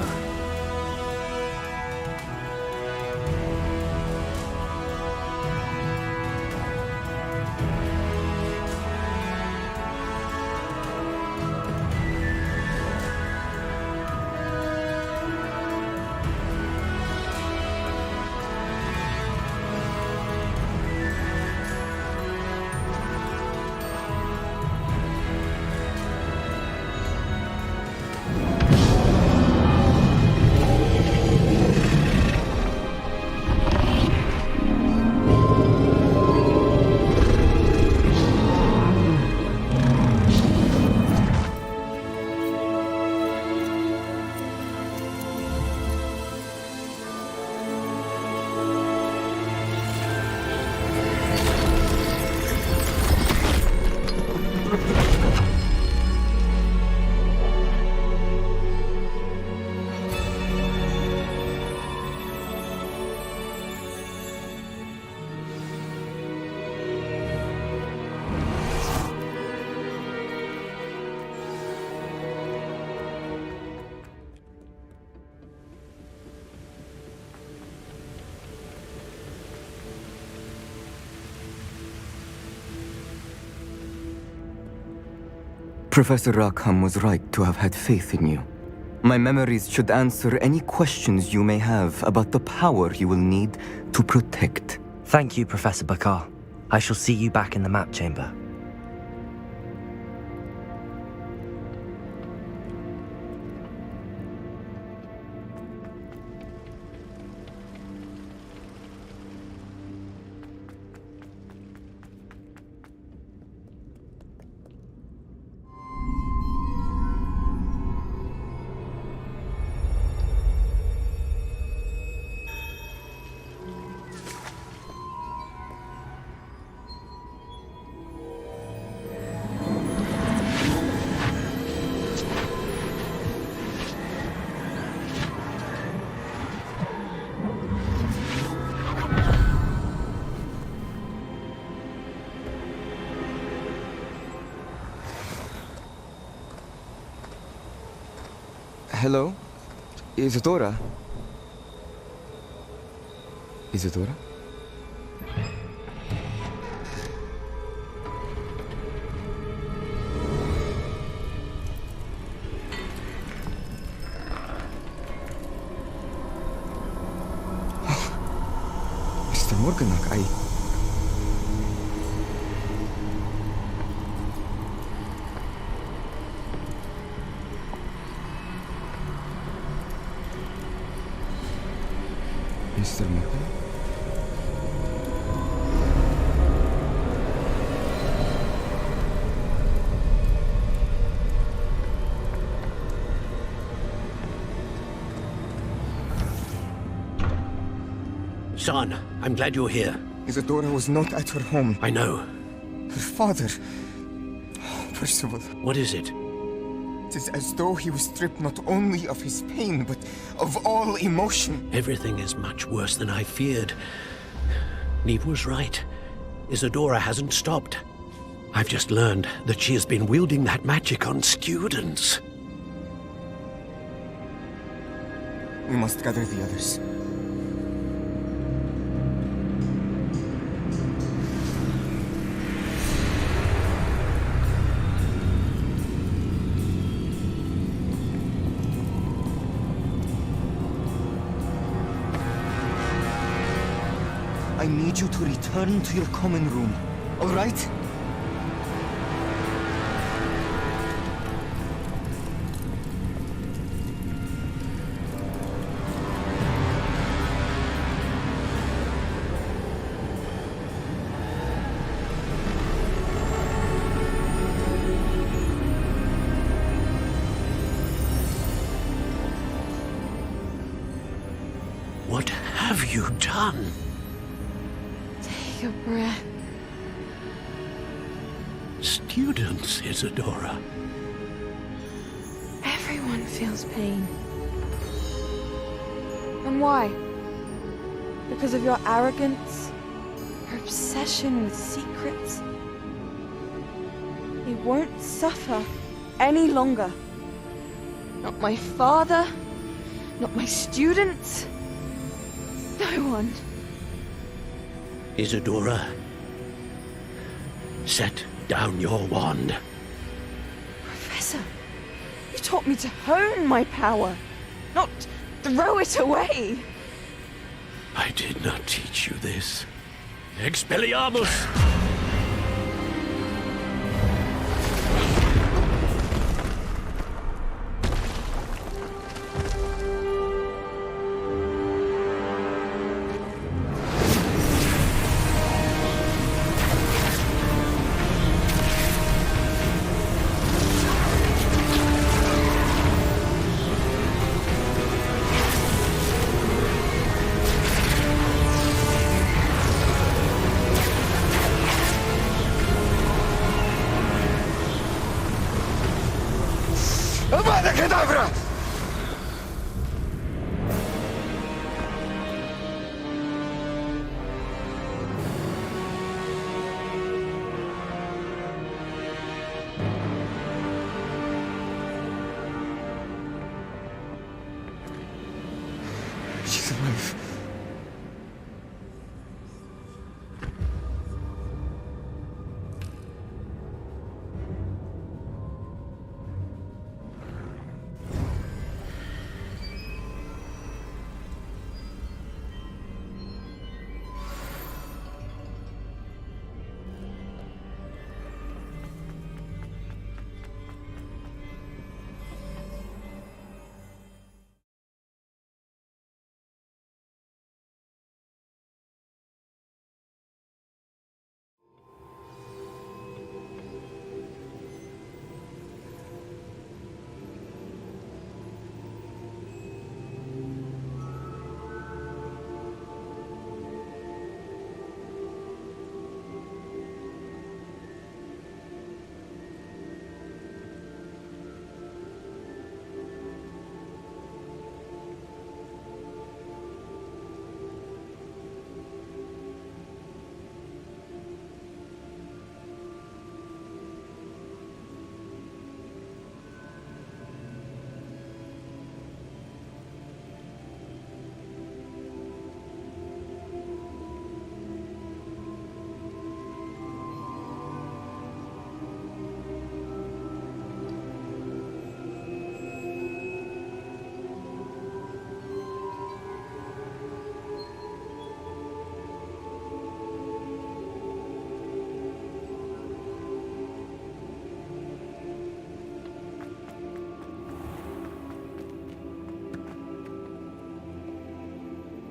Speaker 20: Professor Rackham was right to have had faith in you. My memories should answer any questions you may have about the power you will need to protect.
Speaker 2: Thank you, Professor Bakar. I shall see you back in the map chamber.
Speaker 20: Hello? Isadora? Isadora? Mr. Morganak, Mr. Morgan?
Speaker 13: Son, I'm glad you're here.
Speaker 20: Isadora was not at her home.
Speaker 13: I know.
Speaker 20: Her father... Percival.
Speaker 13: What is it?
Speaker 20: It is as though he was stripped not only of his pain, but of all emotion.
Speaker 13: Everything is much worse than I feared. Neve was right. Isadora hasn't stopped. I've just learned that she has been wielding that magic on students.
Speaker 20: We must gather the others. I need you to return to your common room, all right?
Speaker 13: What have you done?
Speaker 3: Take a breath.
Speaker 13: Students, Isadora.
Speaker 3: Everyone feels pain. And why? Because of your arrogance? Your obsession with secrets? They won't suffer any longer. Not my father. Not my students. No one.
Speaker 13: Isadora, set down your wand.
Speaker 3: Professor, you taught me to hone my power, not throw it away.
Speaker 13: I did not teach you this. Expelliarmus!
Speaker 20: Avada Kedavra! She's alive.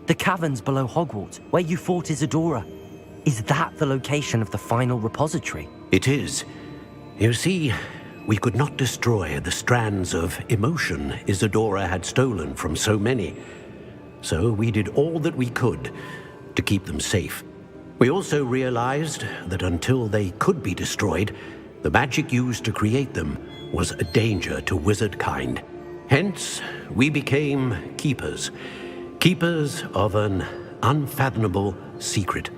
Speaker 2: The caverns below Hogwarts, where you fought Isadora. Is that the location of the final repository?
Speaker 13: It is. You see, we could not destroy the strands of emotion Isadora had stolen from so many. So we did all that we could to keep them safe. We also realized that until they could be destroyed, the magic used to create them was a danger to wizard kind. Hence, we became keepers. Keepers of an unfathomable secret.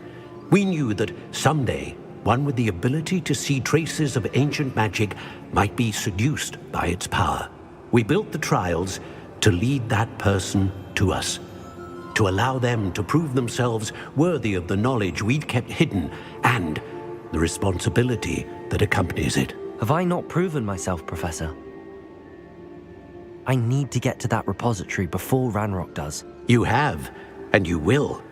Speaker 13: We knew that someday, one with the ability to see traces of ancient magic might be seduced by its power. We built the trials to lead that person to us, to allow them to prove themselves worthy of the knowledge we'd kept hidden and the responsibility that accompanies it.
Speaker 2: Have I not proven myself, Professor? I need to get to that repository before Ranrock does.
Speaker 13: You have, and you will.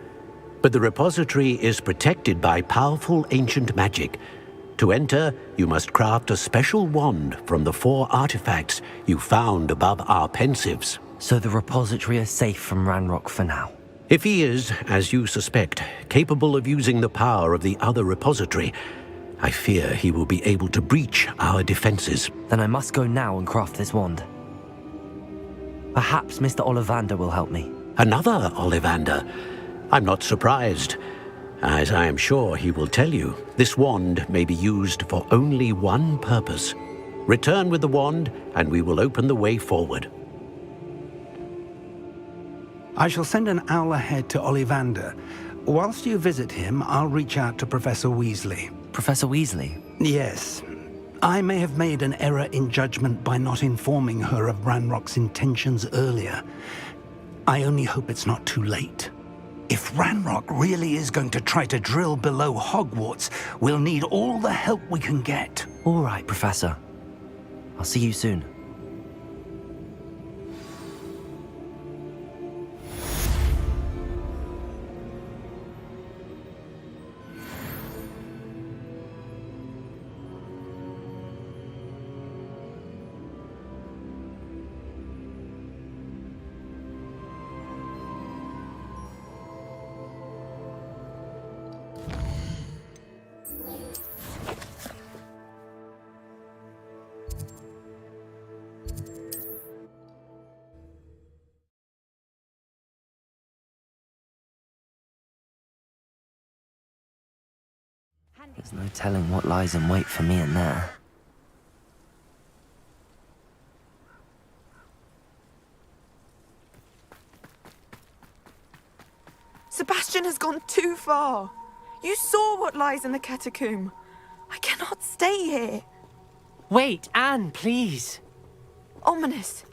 Speaker 13: But the repository is protected by powerful ancient magic. To enter, you must craft a special wand from the 4 artifacts you found above our pensives.
Speaker 2: So the repository is safe from Ranrock for now?
Speaker 13: If he is, as you suspect, capable of using the power of the other repository, I fear he will be able to breach our defenses.
Speaker 2: Then I must go now and craft this wand. Perhaps Mr. Ollivander will help me.
Speaker 13: Another Ollivander? I'm not surprised. As I am sure he will tell you, this wand may be used for only one purpose. Return with the wand, and we will open the way forward.
Speaker 19: I shall send an owl ahead to Ollivander. Whilst you visit him, I'll reach out to Professor Weasley.
Speaker 2: Professor Weasley?
Speaker 19: Yes. I may have made an error in judgment by not informing her of Ranrock's intentions earlier. I only hope it's not too late. If Ranrock really is going to try to drill below Hogwarts, we'll need all the help we can get.
Speaker 2: All right, Professor. I'll see you soon. There's no telling what lies in wait for me in there.
Speaker 3: Sebastian has gone too far. You saw what lies in the catacomb. I cannot stay here.
Speaker 1: Wait, Anne, please.
Speaker 3: Ominous.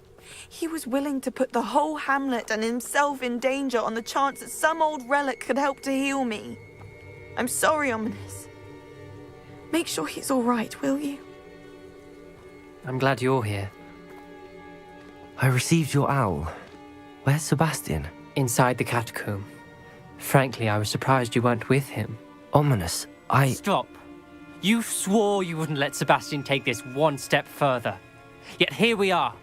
Speaker 3: He was willing to put the whole hamlet and himself in danger on the chance that some old relic could help to heal me. I'm sorry, Ominous. Make sure he's all right, will you?
Speaker 1: I'm glad you're here.
Speaker 2: I received your owl. Where's Sebastian?
Speaker 1: Inside the catacomb. Frankly, I was surprised you weren't with him.
Speaker 2: Ominous,
Speaker 1: Stop. You swore you wouldn't let Sebastian take this one step further. Yet here we are.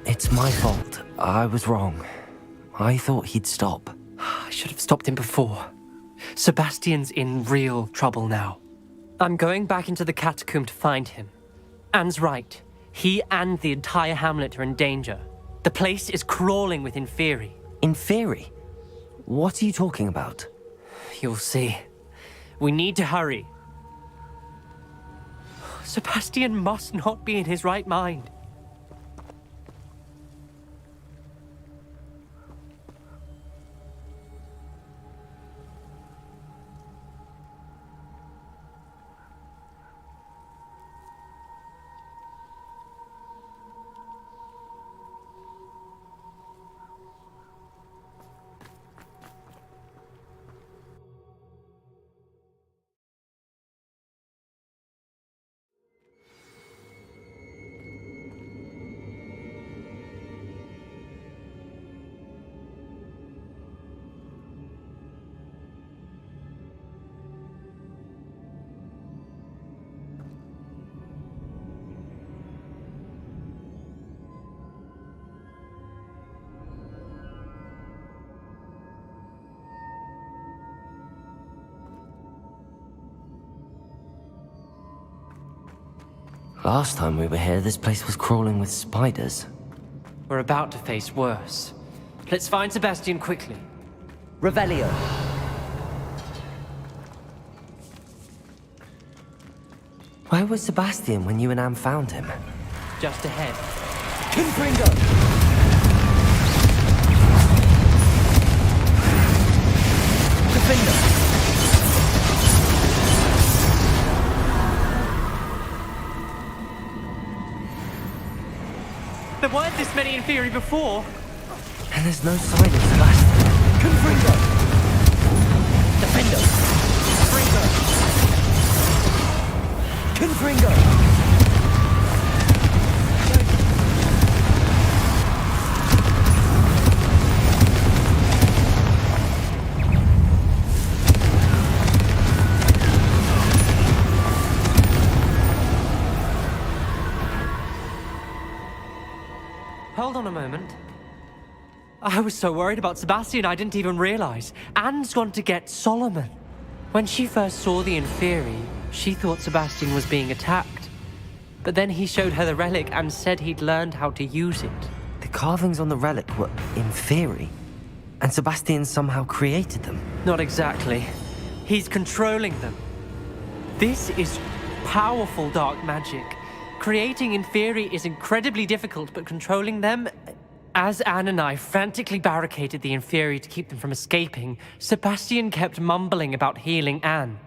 Speaker 2: It's my fault. I was wrong. I thought he'd stop.
Speaker 1: I should have stopped him before. Sebastian's in real trouble now. I'm going back into the catacomb to find him. Anne's right. He and the entire hamlet are in danger. The place is crawling with Inferi.
Speaker 2: Inferi? What are you talking about?
Speaker 1: You'll see. We need to hurry. Sebastian must not be in his right mind.
Speaker 2: Last time we were here, this place was crawling with spiders.
Speaker 1: We're about to face worse. Let's find Sebastian quickly.
Speaker 2: Revelio. Where was Sebastian when you and Anne found him?
Speaker 1: Just ahead.
Speaker 2: Confringo! Defender!
Speaker 1: There weren't this many in theory before.
Speaker 2: And there's no sign of Sebastian. Confringo! Defender! Confringo! Confringo!
Speaker 1: Hold on a moment. I was so worried about Sebastian I didn't even realize. Anne's gone to get Solomon. When she first saw the Inferi, she thought Sebastian was being attacked. But then he showed her the relic and said he'd learned how to use it.
Speaker 2: The carvings on the relic were Inferi, and Sebastian somehow created them.
Speaker 1: Not exactly. He's controlling them. This is powerful dark magic. Creating Inferi is incredibly difficult, but controlling them, As Anne and I frantically barricaded the Inferi to keep them from escaping, Sebastian kept mumbling about healing Anne.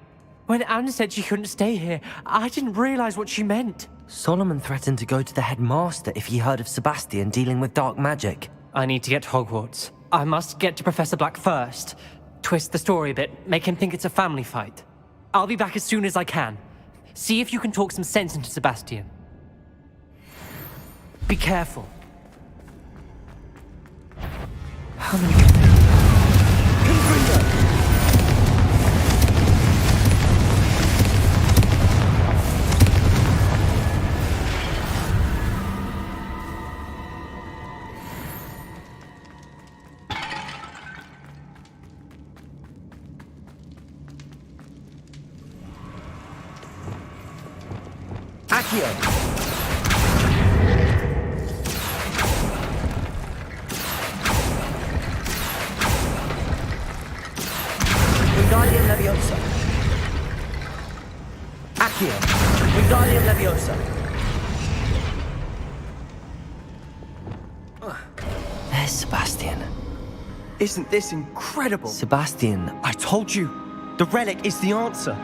Speaker 1: When Anne said she couldn't stay here, I didn't realize what she meant.
Speaker 2: Solomon threatened to go to the headmaster if he heard of Sebastian dealing with dark magic.
Speaker 1: I need to get to Hogwarts. I must get to Professor Black first. Twist the story a bit, make him think it's a family fight. I'll be back as soon as I can. See if you can talk some sense into Sebastian. Be careful. How many can there be? Confringo!
Speaker 2: Accio! Wingardium Leviosa. Accio. Wingardium Leviosa. There's Sebastian.
Speaker 16: Isn't this incredible?
Speaker 2: Sebastian.
Speaker 16: I told you. The relic is the answer.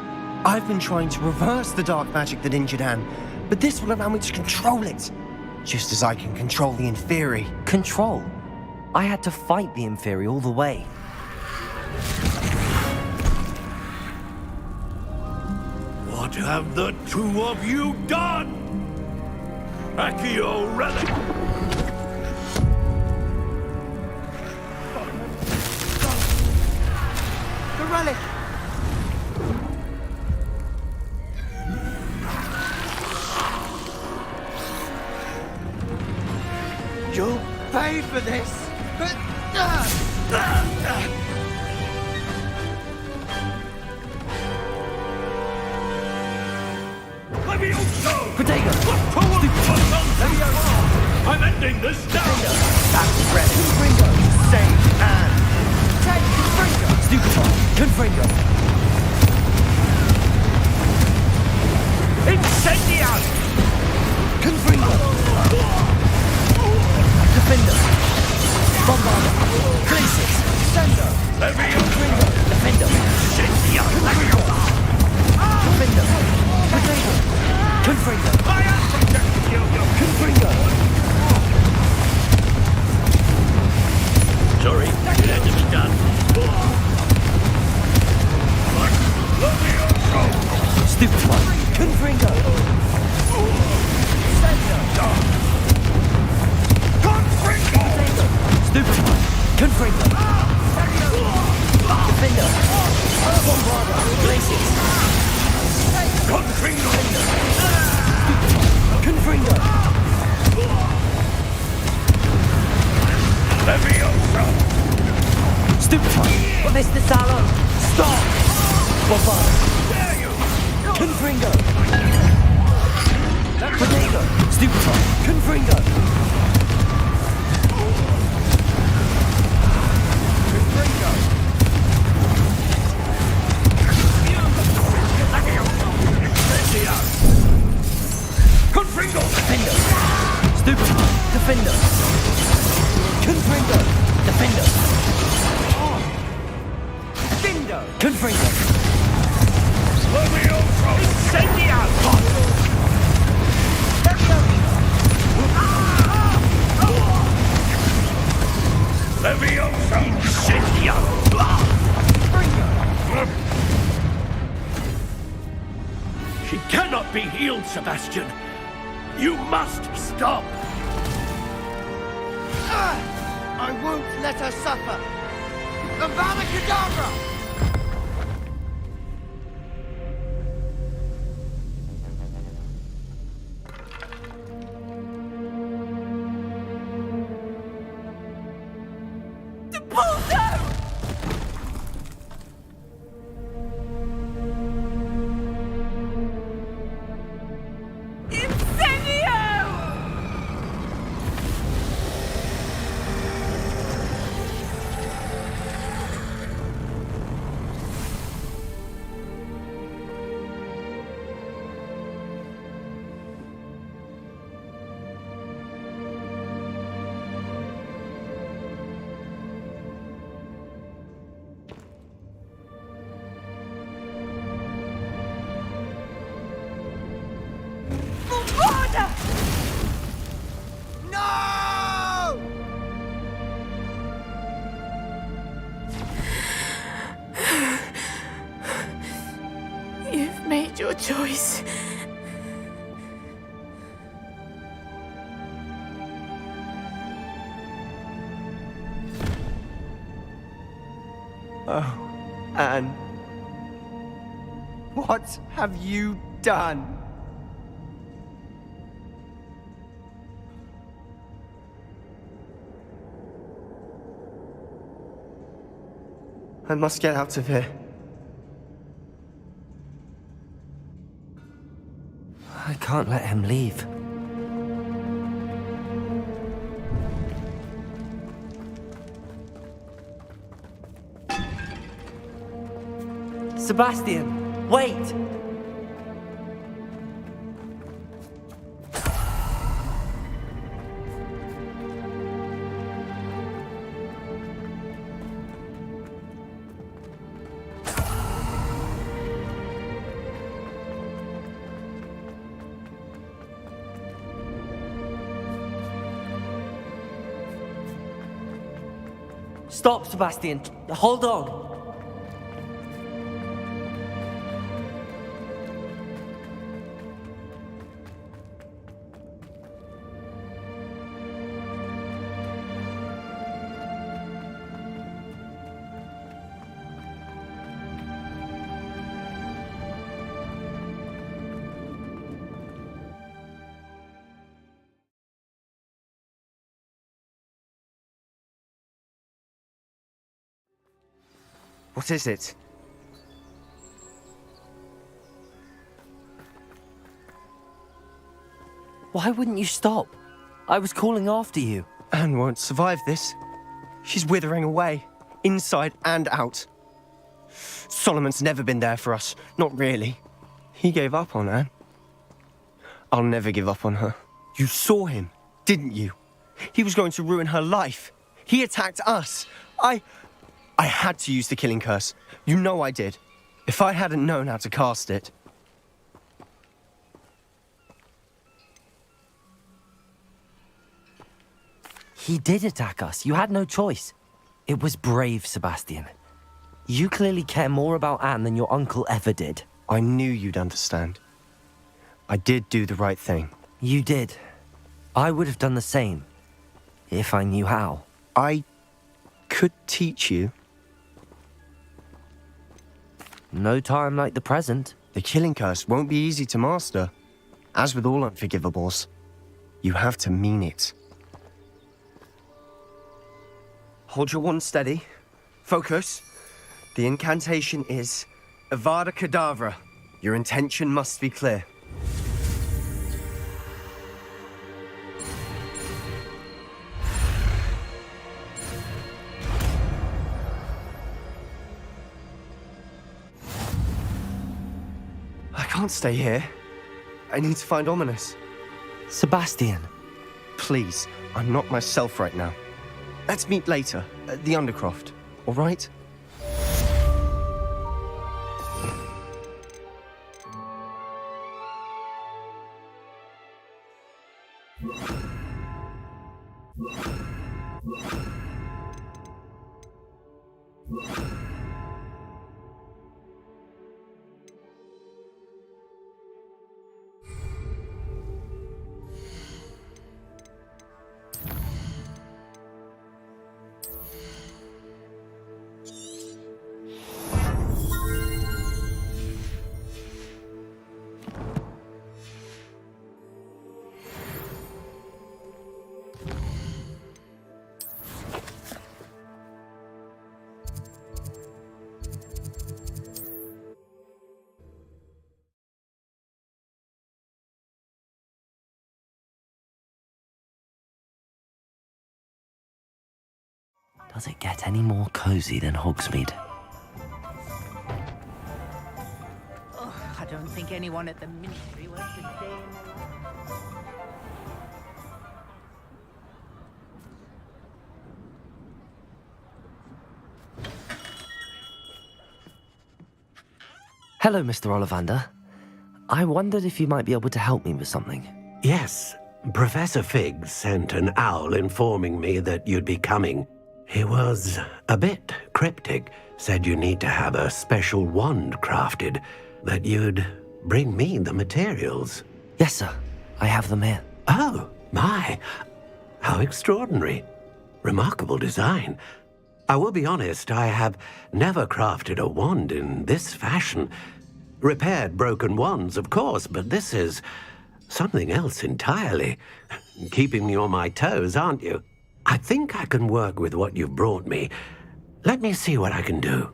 Speaker 16: I've been trying to reverse the dark magic that injured Anne, but this will allow me to control it. Just as I can control the Inferi.
Speaker 2: Control? I had to fight the Inferi all the way.
Speaker 18: What have the two of you done? Accio relic!
Speaker 16: The relic! You'll pay for this!
Speaker 18: Levioso!
Speaker 2: Protego!
Speaker 18: I'm ending this now!
Speaker 2: That's red. Confringo! Save Anne! Take Confringo! Stupefy! Confringo!
Speaker 18: Incendiary!
Speaker 2: Confringo! Defender! Bombarder! Glacis! Sender! Confringo! Defender! Confringo! Potato! Confringo! Confringo!
Speaker 18: Sorry, it had to be done.
Speaker 2: Stupefy! Confringo! Sender! Stupefy! Confringo! Defender! Bombarder! Glacis!
Speaker 18: Confringo!
Speaker 2: Confringo!
Speaker 18: Levioso!
Speaker 2: Stupefy! Mr. Salon! Stop! Bombarder! Confringo! Potato! Stupefy! Confringo!
Speaker 18: Confringo!
Speaker 2: Defender! Stupefy! Defender! Confringo! Defender!
Speaker 18: Dindo!
Speaker 2: Confringo!
Speaker 18: Levioso! Incendiary! Levioso! Incendiary! She cannot be healed, Sebastian. You must stop.
Speaker 4: I won't let her suffer. Avada Kedavra!
Speaker 12: your choice.
Speaker 16: Oh, Anne. What have you done? I must get out of here.
Speaker 2: I can't let him leave. Sebastian, wait! Stop, Sebastian. Hold on.
Speaker 16: What is it?
Speaker 2: Why wouldn't you stop? I was calling after you.
Speaker 16: Anne won't survive this. She's withering away, inside and out. Solomon's never been there for us, not really. He gave up on Anne. I'll never give up on her. You saw him, didn't you? He was going to ruin her life. He attacked us. I had to use the killing curse. You know I did. If I hadn't known how to cast it...
Speaker 2: He did attack us. You had no choice. It was brave, Sebastian. You clearly care more about Anne than your uncle ever did.
Speaker 16: I knew you'd understand. I did do the right thing.
Speaker 2: You did. I would have done the same, if I knew how.
Speaker 16: I could teach you.
Speaker 2: No time like the present.
Speaker 16: The killing curse won't be easy to master. As with all unforgivables, you have to mean it. Hold your wand steady. Focus. The incantation is Avada Kedavra. Your intention must be clear. I can't stay here. I need to find Ominous.
Speaker 2: Sebastian.
Speaker 16: Please, I'm not myself right now. Let's meet later, at the Undercroft, all right?
Speaker 2: Does it get any more cozy than Hogsmeade?
Speaker 5: Oh, I don't think anyone at the Ministry wants to stay in the
Speaker 2: Hello, Mr. Ollivander. I wondered if you might be able to help me with something.
Speaker 13: Yes, Professor Fig sent an owl informing me that you'd be coming. He was a bit cryptic, said you need to have a special wand crafted, that you'd bring me the materials.
Speaker 2: Yes, sir. I have them here.
Speaker 13: Oh, my. How extraordinary. Remarkable design. I will be honest, I have never crafted a wand in this fashion. Repaired broken wands, of course, but this is something else entirely. Keeping me on my toes, aren't you? I think I can work with what you've brought me. Let me see what I can do.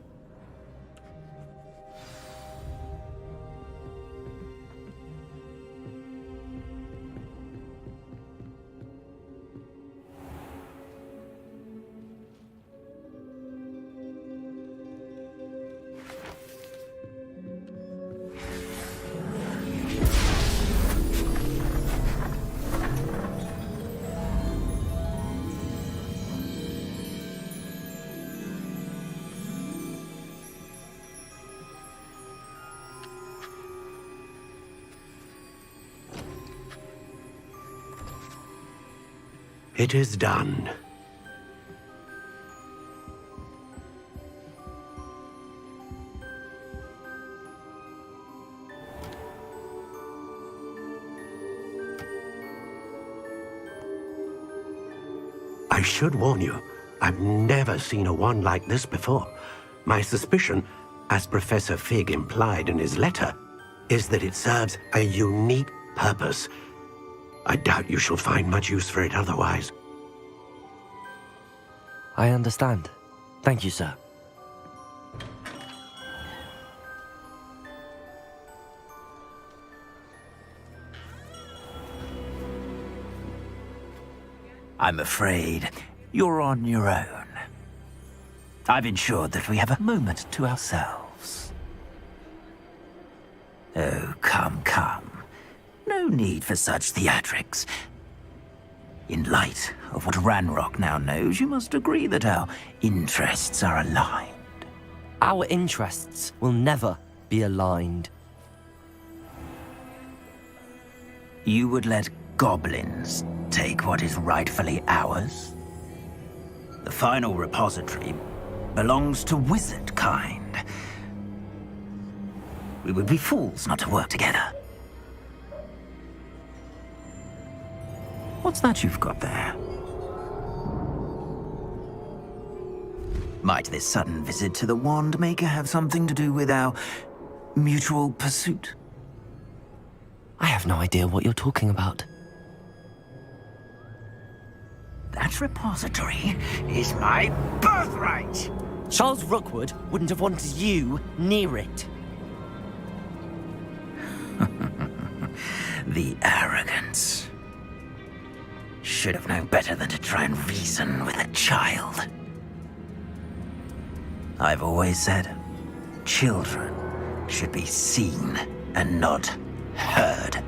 Speaker 13: It is done. I should warn you, I've never seen a wand like this before. My suspicion, as Professor Fig implied in his letter, is that it serves a unique purpose. I doubt you shall find much use for it otherwise.
Speaker 2: I understand. Thank you, sir.
Speaker 17: I'm afraid you're on your own. I've ensured that we have a moment to ourselves. Oh, come, come. No need for such theatrics. In light of what Ranrock now knows, you must agree that our interests are aligned.
Speaker 2: Our interests will never be aligned.
Speaker 17: You would let goblins take what is rightfully ours? The final repository belongs to wizard kind. We would be fools not to work together. What's that you've got there? Might this sudden visit to the Wand Maker have something to do with our mutual pursuit?
Speaker 2: I have no idea what you're talking about.
Speaker 17: That repository is my birthright!
Speaker 2: Charles Rookwood wouldn't have wanted you near it.
Speaker 17: The arrogance. Should have known better than to try and reason with a child. I've always said, children should be seen and not heard.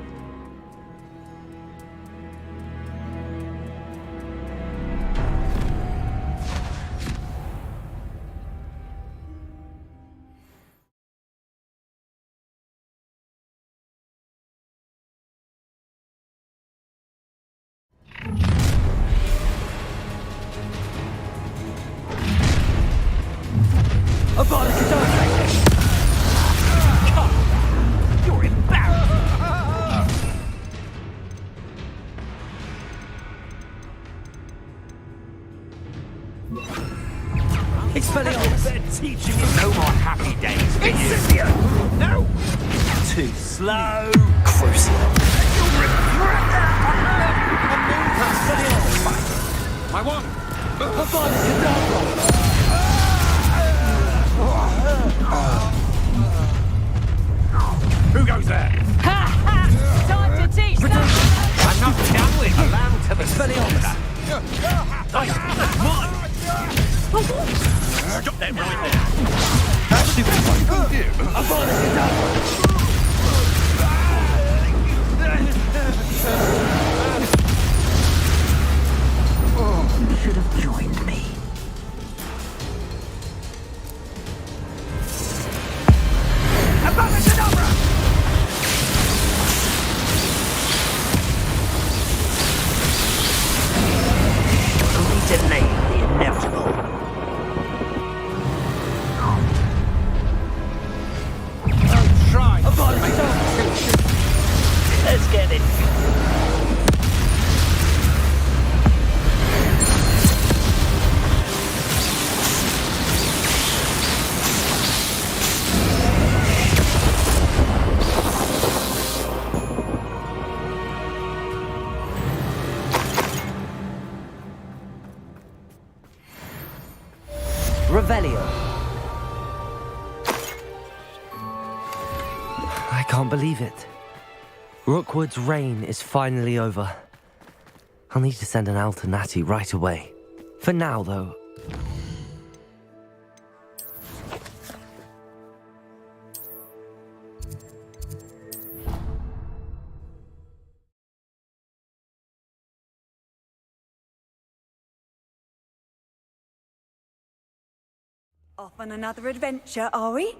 Speaker 17: You're embarrassing!
Speaker 2: Expelliarmus!
Speaker 17: They're teaching you no more happy days for you! No! Too slow!
Speaker 2: Crucial.
Speaker 17: You'll regret that!
Speaker 10: My one! Who goes there?
Speaker 11: Time to teach them!
Speaker 8: I'm not done with the lamb to the
Speaker 2: Expelliarmus!
Speaker 17: Stop that right there! You should have joined me. Abracadabra! Only delay the inevitable.
Speaker 10: Don't try!
Speaker 2: Revelio. I can't believe it. Rookwood's reign is finally over. I'll need to send an owl to Natty right away. For now, though.
Speaker 5: Off on another adventure, are we?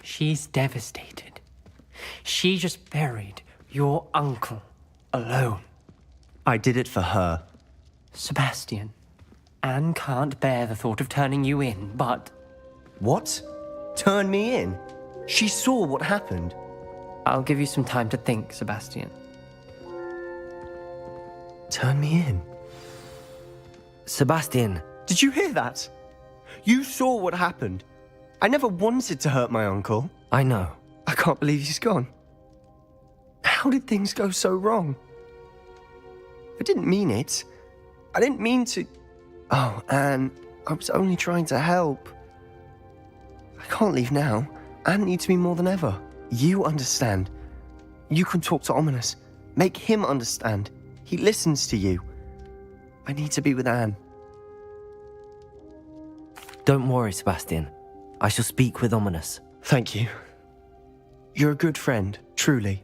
Speaker 1: She's devastated. She just buried your uncle alone.
Speaker 16: I did it for her.
Speaker 1: Sebastian, Anne can't bear the thought of turning you in, but...
Speaker 16: What? Turn me in? She saw what happened.
Speaker 1: I'll give you some time to think, Sebastian.
Speaker 16: Turn me in?
Speaker 2: Sebastian.
Speaker 16: Did you hear that? You saw what happened. I never wanted to hurt my uncle.
Speaker 2: I know.
Speaker 16: I can't believe he's gone. How did things go so wrong? I didn't mean it. I didn't mean to... Oh, Anne, I was only trying to help. I can't leave now. Anne needs me more than ever. You understand. You can talk to Ominous. Make him understand. He listens to you. I need to be with Anne.
Speaker 2: Don't worry, Sebastian. I shall speak with Ominous.
Speaker 16: Thank you. You're a good friend, truly.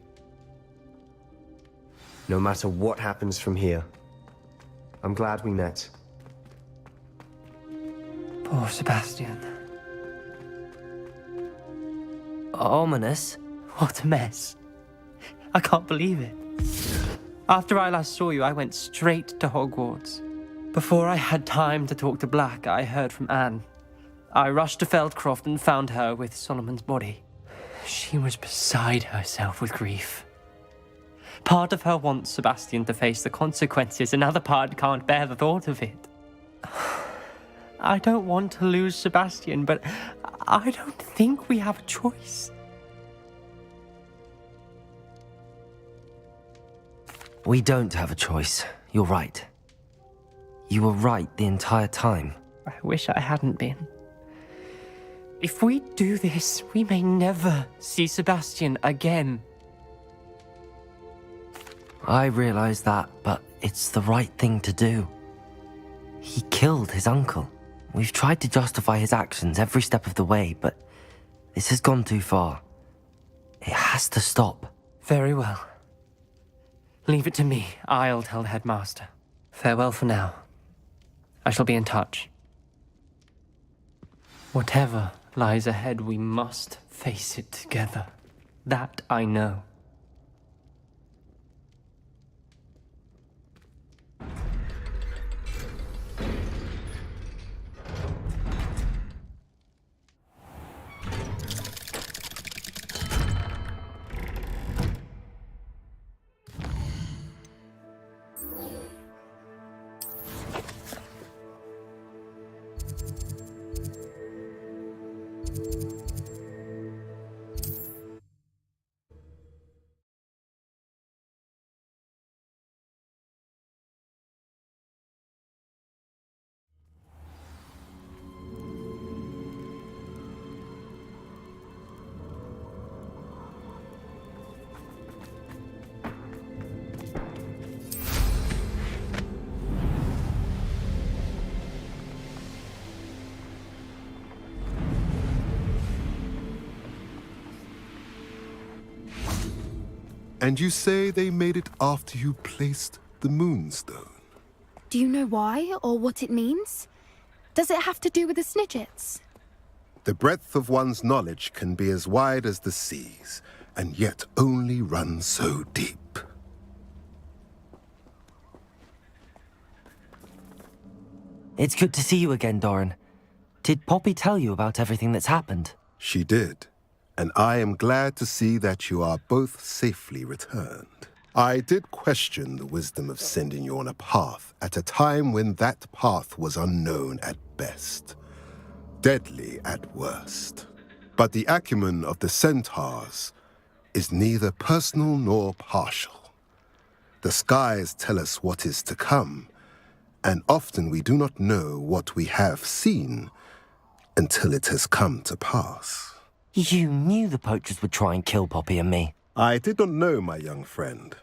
Speaker 16: No matter what happens from here, I'm glad we met.
Speaker 1: Poor Sebastian.
Speaker 2: Ominous?
Speaker 1: What a mess. I can't believe it. After I last saw you, I went straight to Hogwarts. Before I had time to talk to Black, I heard from Anne. I rushed to Feldcroft and found her with Solomon's body. She was beside herself with grief. Part of her wants Sebastian to face the consequences, another part can't bear the thought of it. I don't want to lose Sebastian, but I don't think we have a choice.
Speaker 2: We don't have a choice. You're right. You were right the entire time.
Speaker 1: I wish I hadn't been. If we do this, we may never see Sebastian again.
Speaker 2: I realize that, but it's the right thing to do. He killed his uncle. We've tried to justify his actions every step of the way, but this has gone too far. It has to stop.
Speaker 1: Very well. Leave it to me. I'll tell the headmaster. Farewell for now. I shall be in touch. Whatever lies ahead, we must face it together. That I know.
Speaker 9: And you say they made it after you placed the Moonstone?
Speaker 6: Do you know why or what it means? Does it have to do with the Snidgets?
Speaker 9: The breadth of one's knowledge can be as wide as the seas, and yet only run so deep.
Speaker 2: It's good to see you again, Doran. Did Poppy tell you about everything that's happened?
Speaker 9: She did. and I am glad to see that you are both safely returned. I did question the wisdom of sending you on a path at a time when that path was unknown at best, deadly at worst. But the acumen of the centaurs is neither personal nor partial. The skies tell us what is to come, and often we do not know what we have seen until it has come to pass.
Speaker 2: You knew the poachers would try and kill Poppy and me.
Speaker 9: I did not know, my young friend,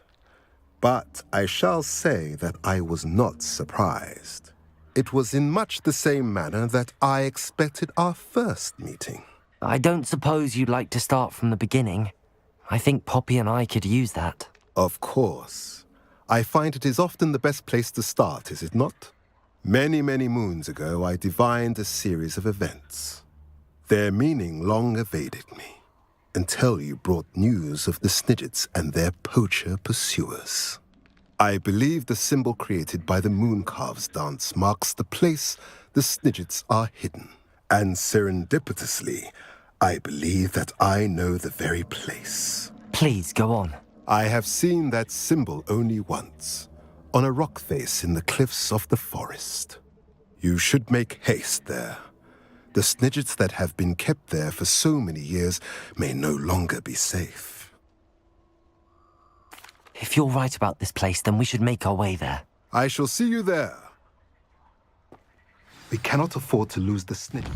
Speaker 9: but I shall say that I was not surprised. It was in much the same manner that I expected our first meeting.
Speaker 2: I don't suppose you'd like to start from the beginning. I think Poppy and I could use that.
Speaker 9: Of course. I find it is often the best place to start, is it not? Many, many moons ago, I divined a series of events. Their meaning long evaded me, until you brought news of the Snidgets and their poacher pursuers. I believe the symbol created by the Mooncalves dance marks the place the Snidgets are hidden. And serendipitously, I believe that I know the very place.
Speaker 2: Please, go on.
Speaker 9: I have seen that symbol only once, on a rock face in the cliffs of the forest. You should make haste there. The Snidgets that have been kept there for so many years may no longer be safe.
Speaker 2: If you're right about this place, then we should make our way there.
Speaker 9: I shall see you there. We cannot afford to lose the Snidget.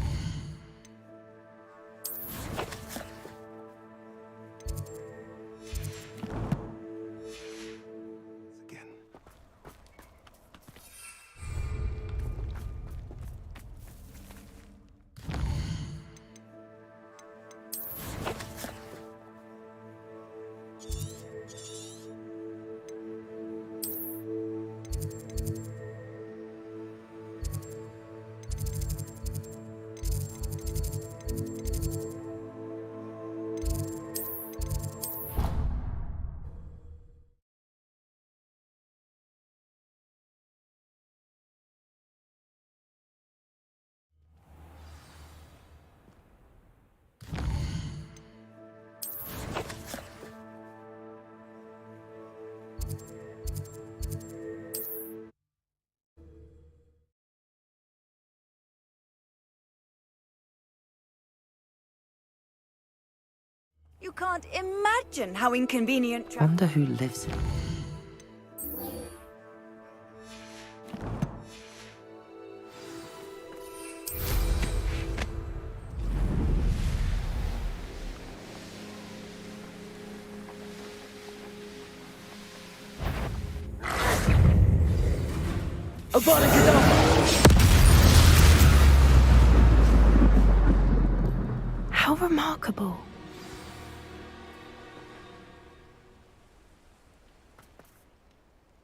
Speaker 5: You can't imagine how inconvenient
Speaker 2: Wonder who lives here.
Speaker 6: How remarkable.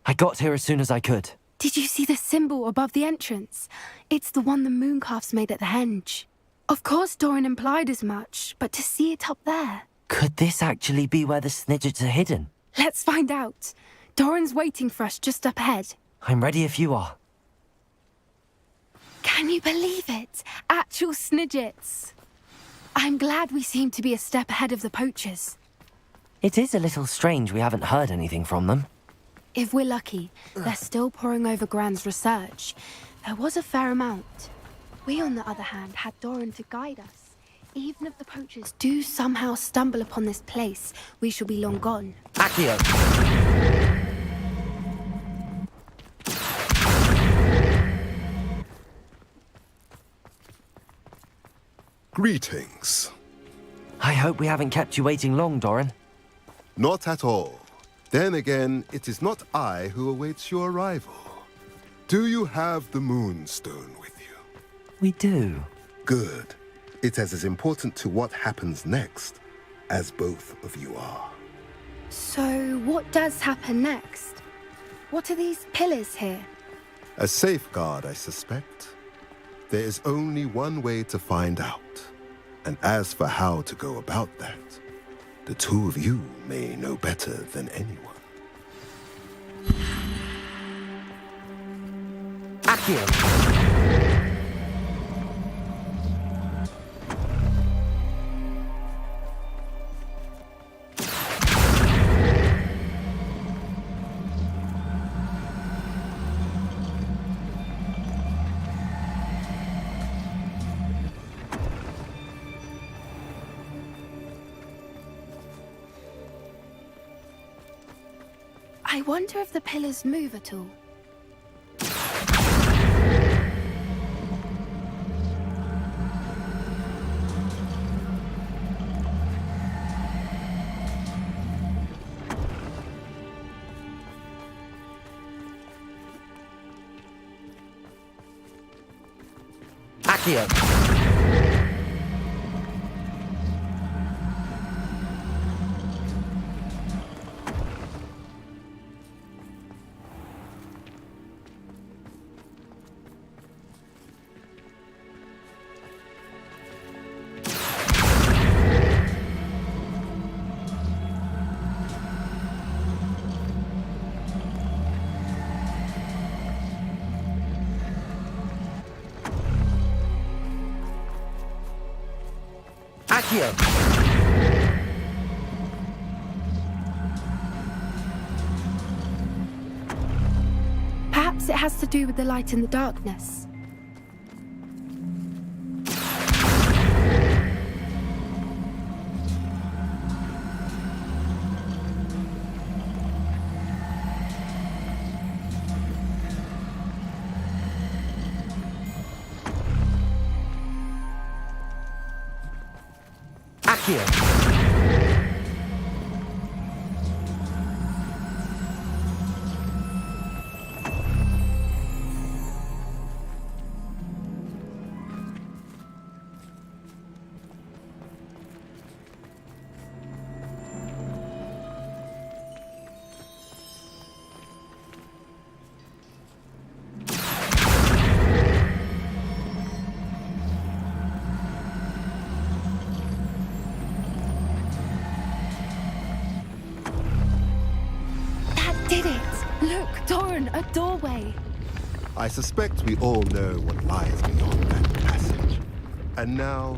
Speaker 2: I got here as soon as I could.
Speaker 6: Did you see the symbol above the entrance? It's the one the Mooncalves made at the henge. Of course Doran implied as much, but to see it up there...
Speaker 2: Could this actually be where the Snidgets are hidden?
Speaker 6: Let's find out. Doran's waiting for us just up ahead.
Speaker 2: I'm ready if you are.
Speaker 6: Can you believe it? Actual Snidgets. I'm glad we seem to be a step ahead of the poachers.
Speaker 2: It is a little strange we haven't heard anything from them.
Speaker 6: If we're lucky, they're still poring over Gran's research. There was a fair amount. We, on the other hand, had Doran to guide us. Even if the poachers do somehow stumble upon this place, we shall be long gone.
Speaker 2: Accio!
Speaker 9: Greetings.
Speaker 2: I hope we haven't kept you waiting long, Doran.
Speaker 9: Not at all. Then again, it is not I who awaits your arrival. Do you have the Moonstone with you?
Speaker 2: We do.
Speaker 9: Good. It is as important to what happens next as both of you are.
Speaker 6: So, what does happen next? What are these pillars here?
Speaker 9: A safeguard, I suspect. There is only one way to find out. And as for how to go about that, the two of you may know better than anyone.
Speaker 2: Accio!
Speaker 6: I wonder if the pillars move at all.
Speaker 2: Accio. Accio.
Speaker 6: Perhaps it has to do with the light in the darkness.
Speaker 2: Accio.
Speaker 6: Did it! Look, Doran, a doorway.
Speaker 9: I suspect we all know what lies beyond that passage. And now...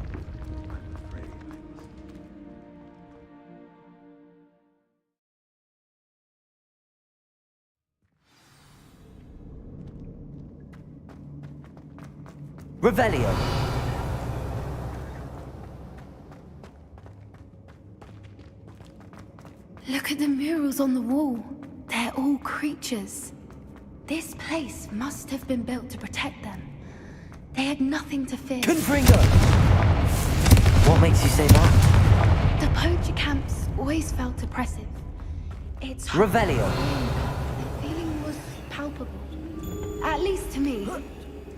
Speaker 2: Revelio.
Speaker 6: Look at the murals on the wall. They're all creatures. This place must have been built to protect them. They had nothing to fear.
Speaker 2: Confringo! What makes you say that?
Speaker 6: The poacher camps always felt oppressive. It's
Speaker 2: Revelio.
Speaker 6: The feeling was palpable. At least to me.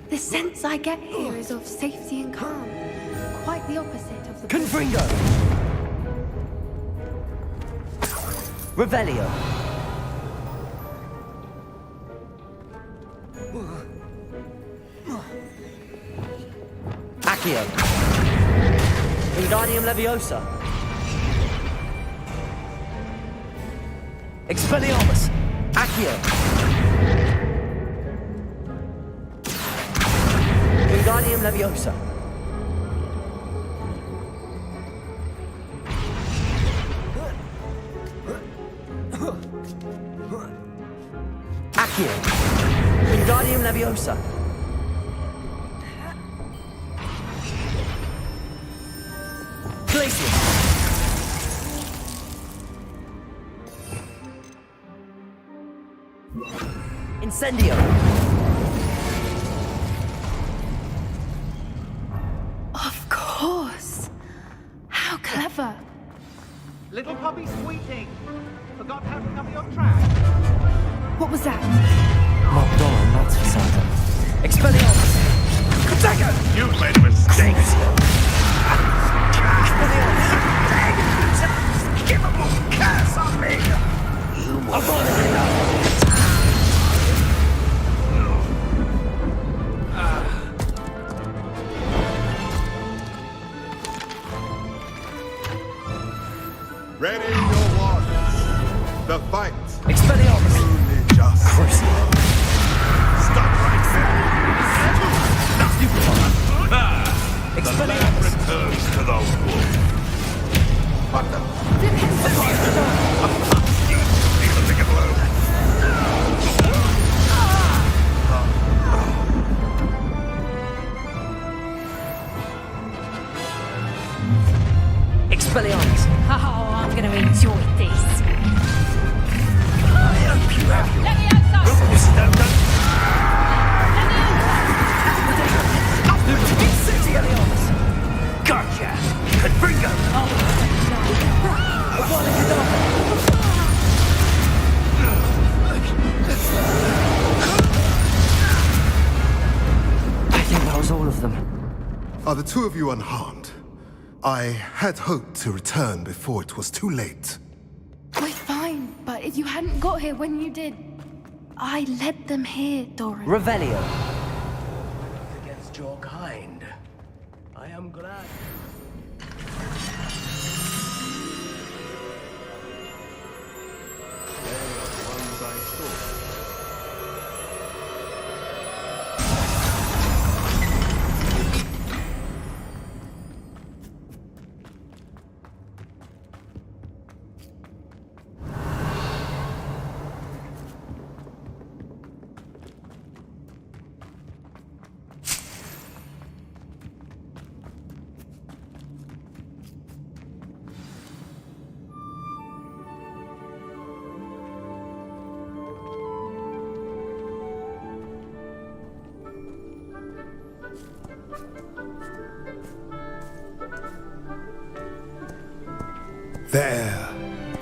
Speaker 6: The sense I get here is of safety and calm. Quite the opposite of the...
Speaker 2: Confringo! Revelio. Accio. Wingardium Leviosa. Expelliarmus. Accio. Wingardium Leviosa. Accio. Wingardium Leviosa. Glacius. Incendio.
Speaker 6: Of course. How clever.
Speaker 10: Little puppy squeaking. Forgot how to cover your track.
Speaker 6: What was that?
Speaker 2: Not Doran, that's for certain. Expelliarmus.
Speaker 7: Gonzaga! You've made a mistake.
Speaker 4: Give a more curse on me!
Speaker 2: I've got it.
Speaker 9: Ready your watch. The fight.
Speaker 2: Expelliarmus.
Speaker 9: Only just.
Speaker 2: Crucible.
Speaker 7: Stop right there!
Speaker 2: Expelliarmus.
Speaker 7: Returns to the wolf. What the? Even take a blow.
Speaker 2: Expelliarmus.
Speaker 11: Oh, I'm going to enjoy this.
Speaker 9: Are the two of you unharmed? I had hoped to return before it was too late.
Speaker 6: We're fine, but if you hadn't got here when you did, I led them here, Doran.
Speaker 2: Revelio.
Speaker 14: Against your kind. I am glad. They are the ones I sought.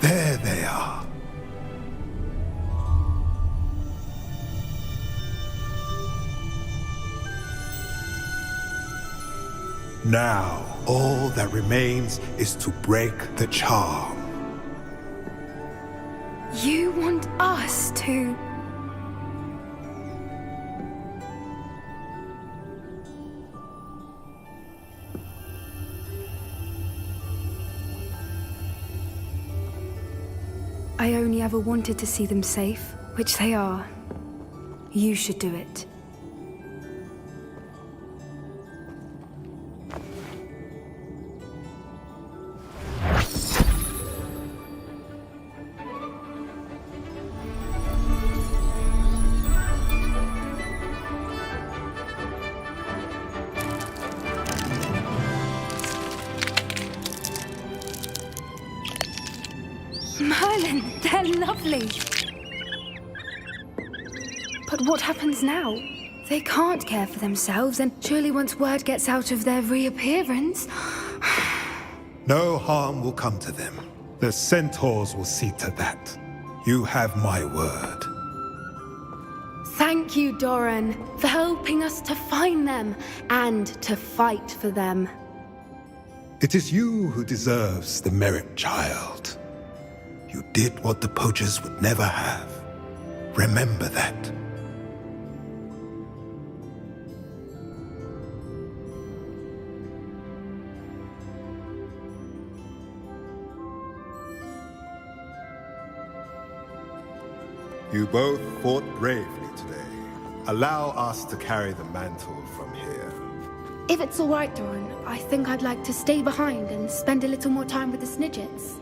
Speaker 9: There they are. Now, all that remains is to break the charm.
Speaker 6: You want us to... I only ever wanted to see them safe, which they are. You should do it. Merlin, they're lovely. But what happens now? They can't care for themselves, and surely once word gets out of their reappearance...
Speaker 9: No harm will come to them. The centaurs will see to that. You have my word.
Speaker 6: Thank you, Doran, for helping us to find them and to fight for them.
Speaker 9: It is you who deserves the merit, child. You did what the poachers would never have. Remember that. You both fought bravely today. Allow us to carry the mantle from here.
Speaker 6: If it's all right, Doran, I think I'd like to stay behind and spend a little more time with the Snidgets.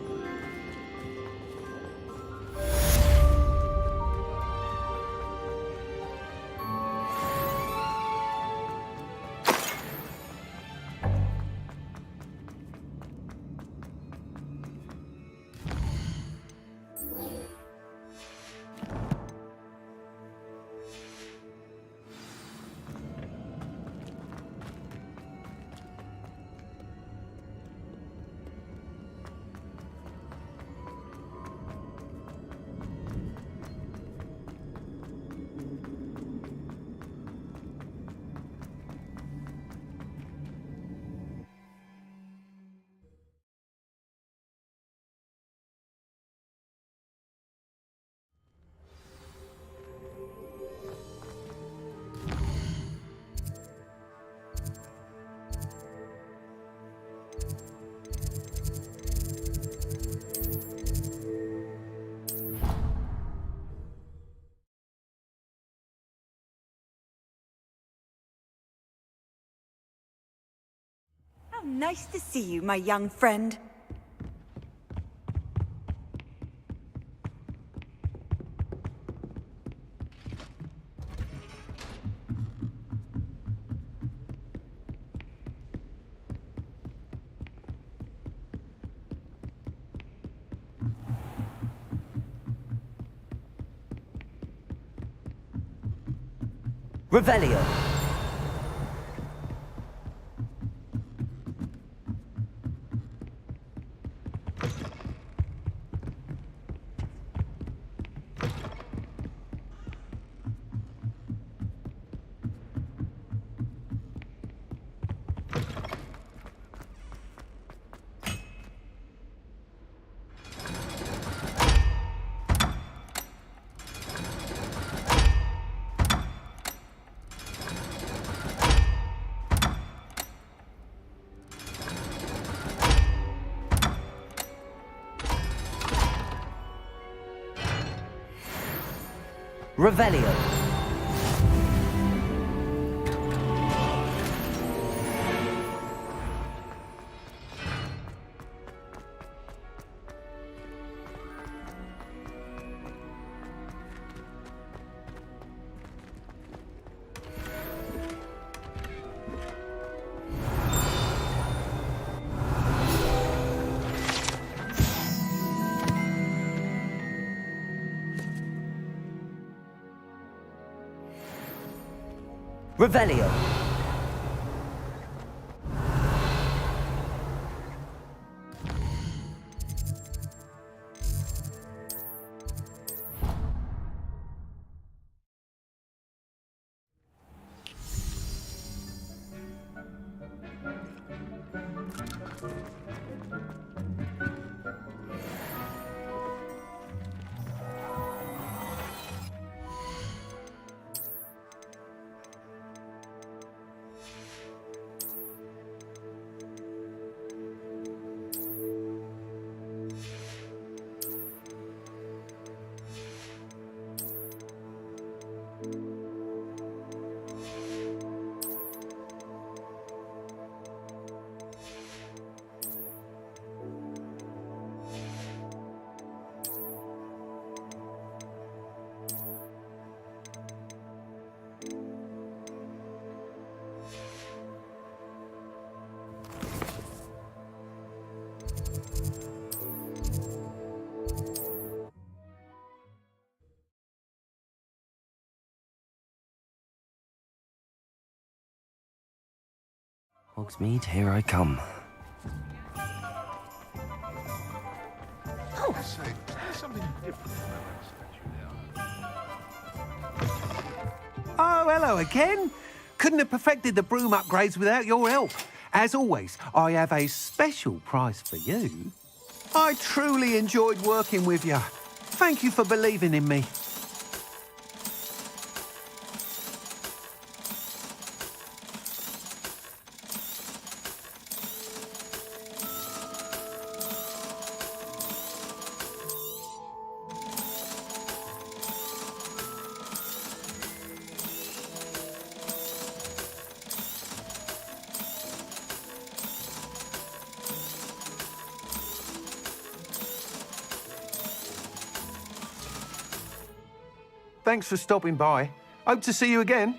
Speaker 5: How nice to see you, my young friend.
Speaker 2: Revelio. Revelio. Revelio. Hogsmeade, here I come.
Speaker 7: Oh, I say, there's something different about that statue now.
Speaker 10: Oh, hello again. Couldn't have perfected the broom upgrades without your help. As always, I have a special prize for you. I truly enjoyed working with you. Thank you for believing in me. Thanks for stopping by. Hope to see you again.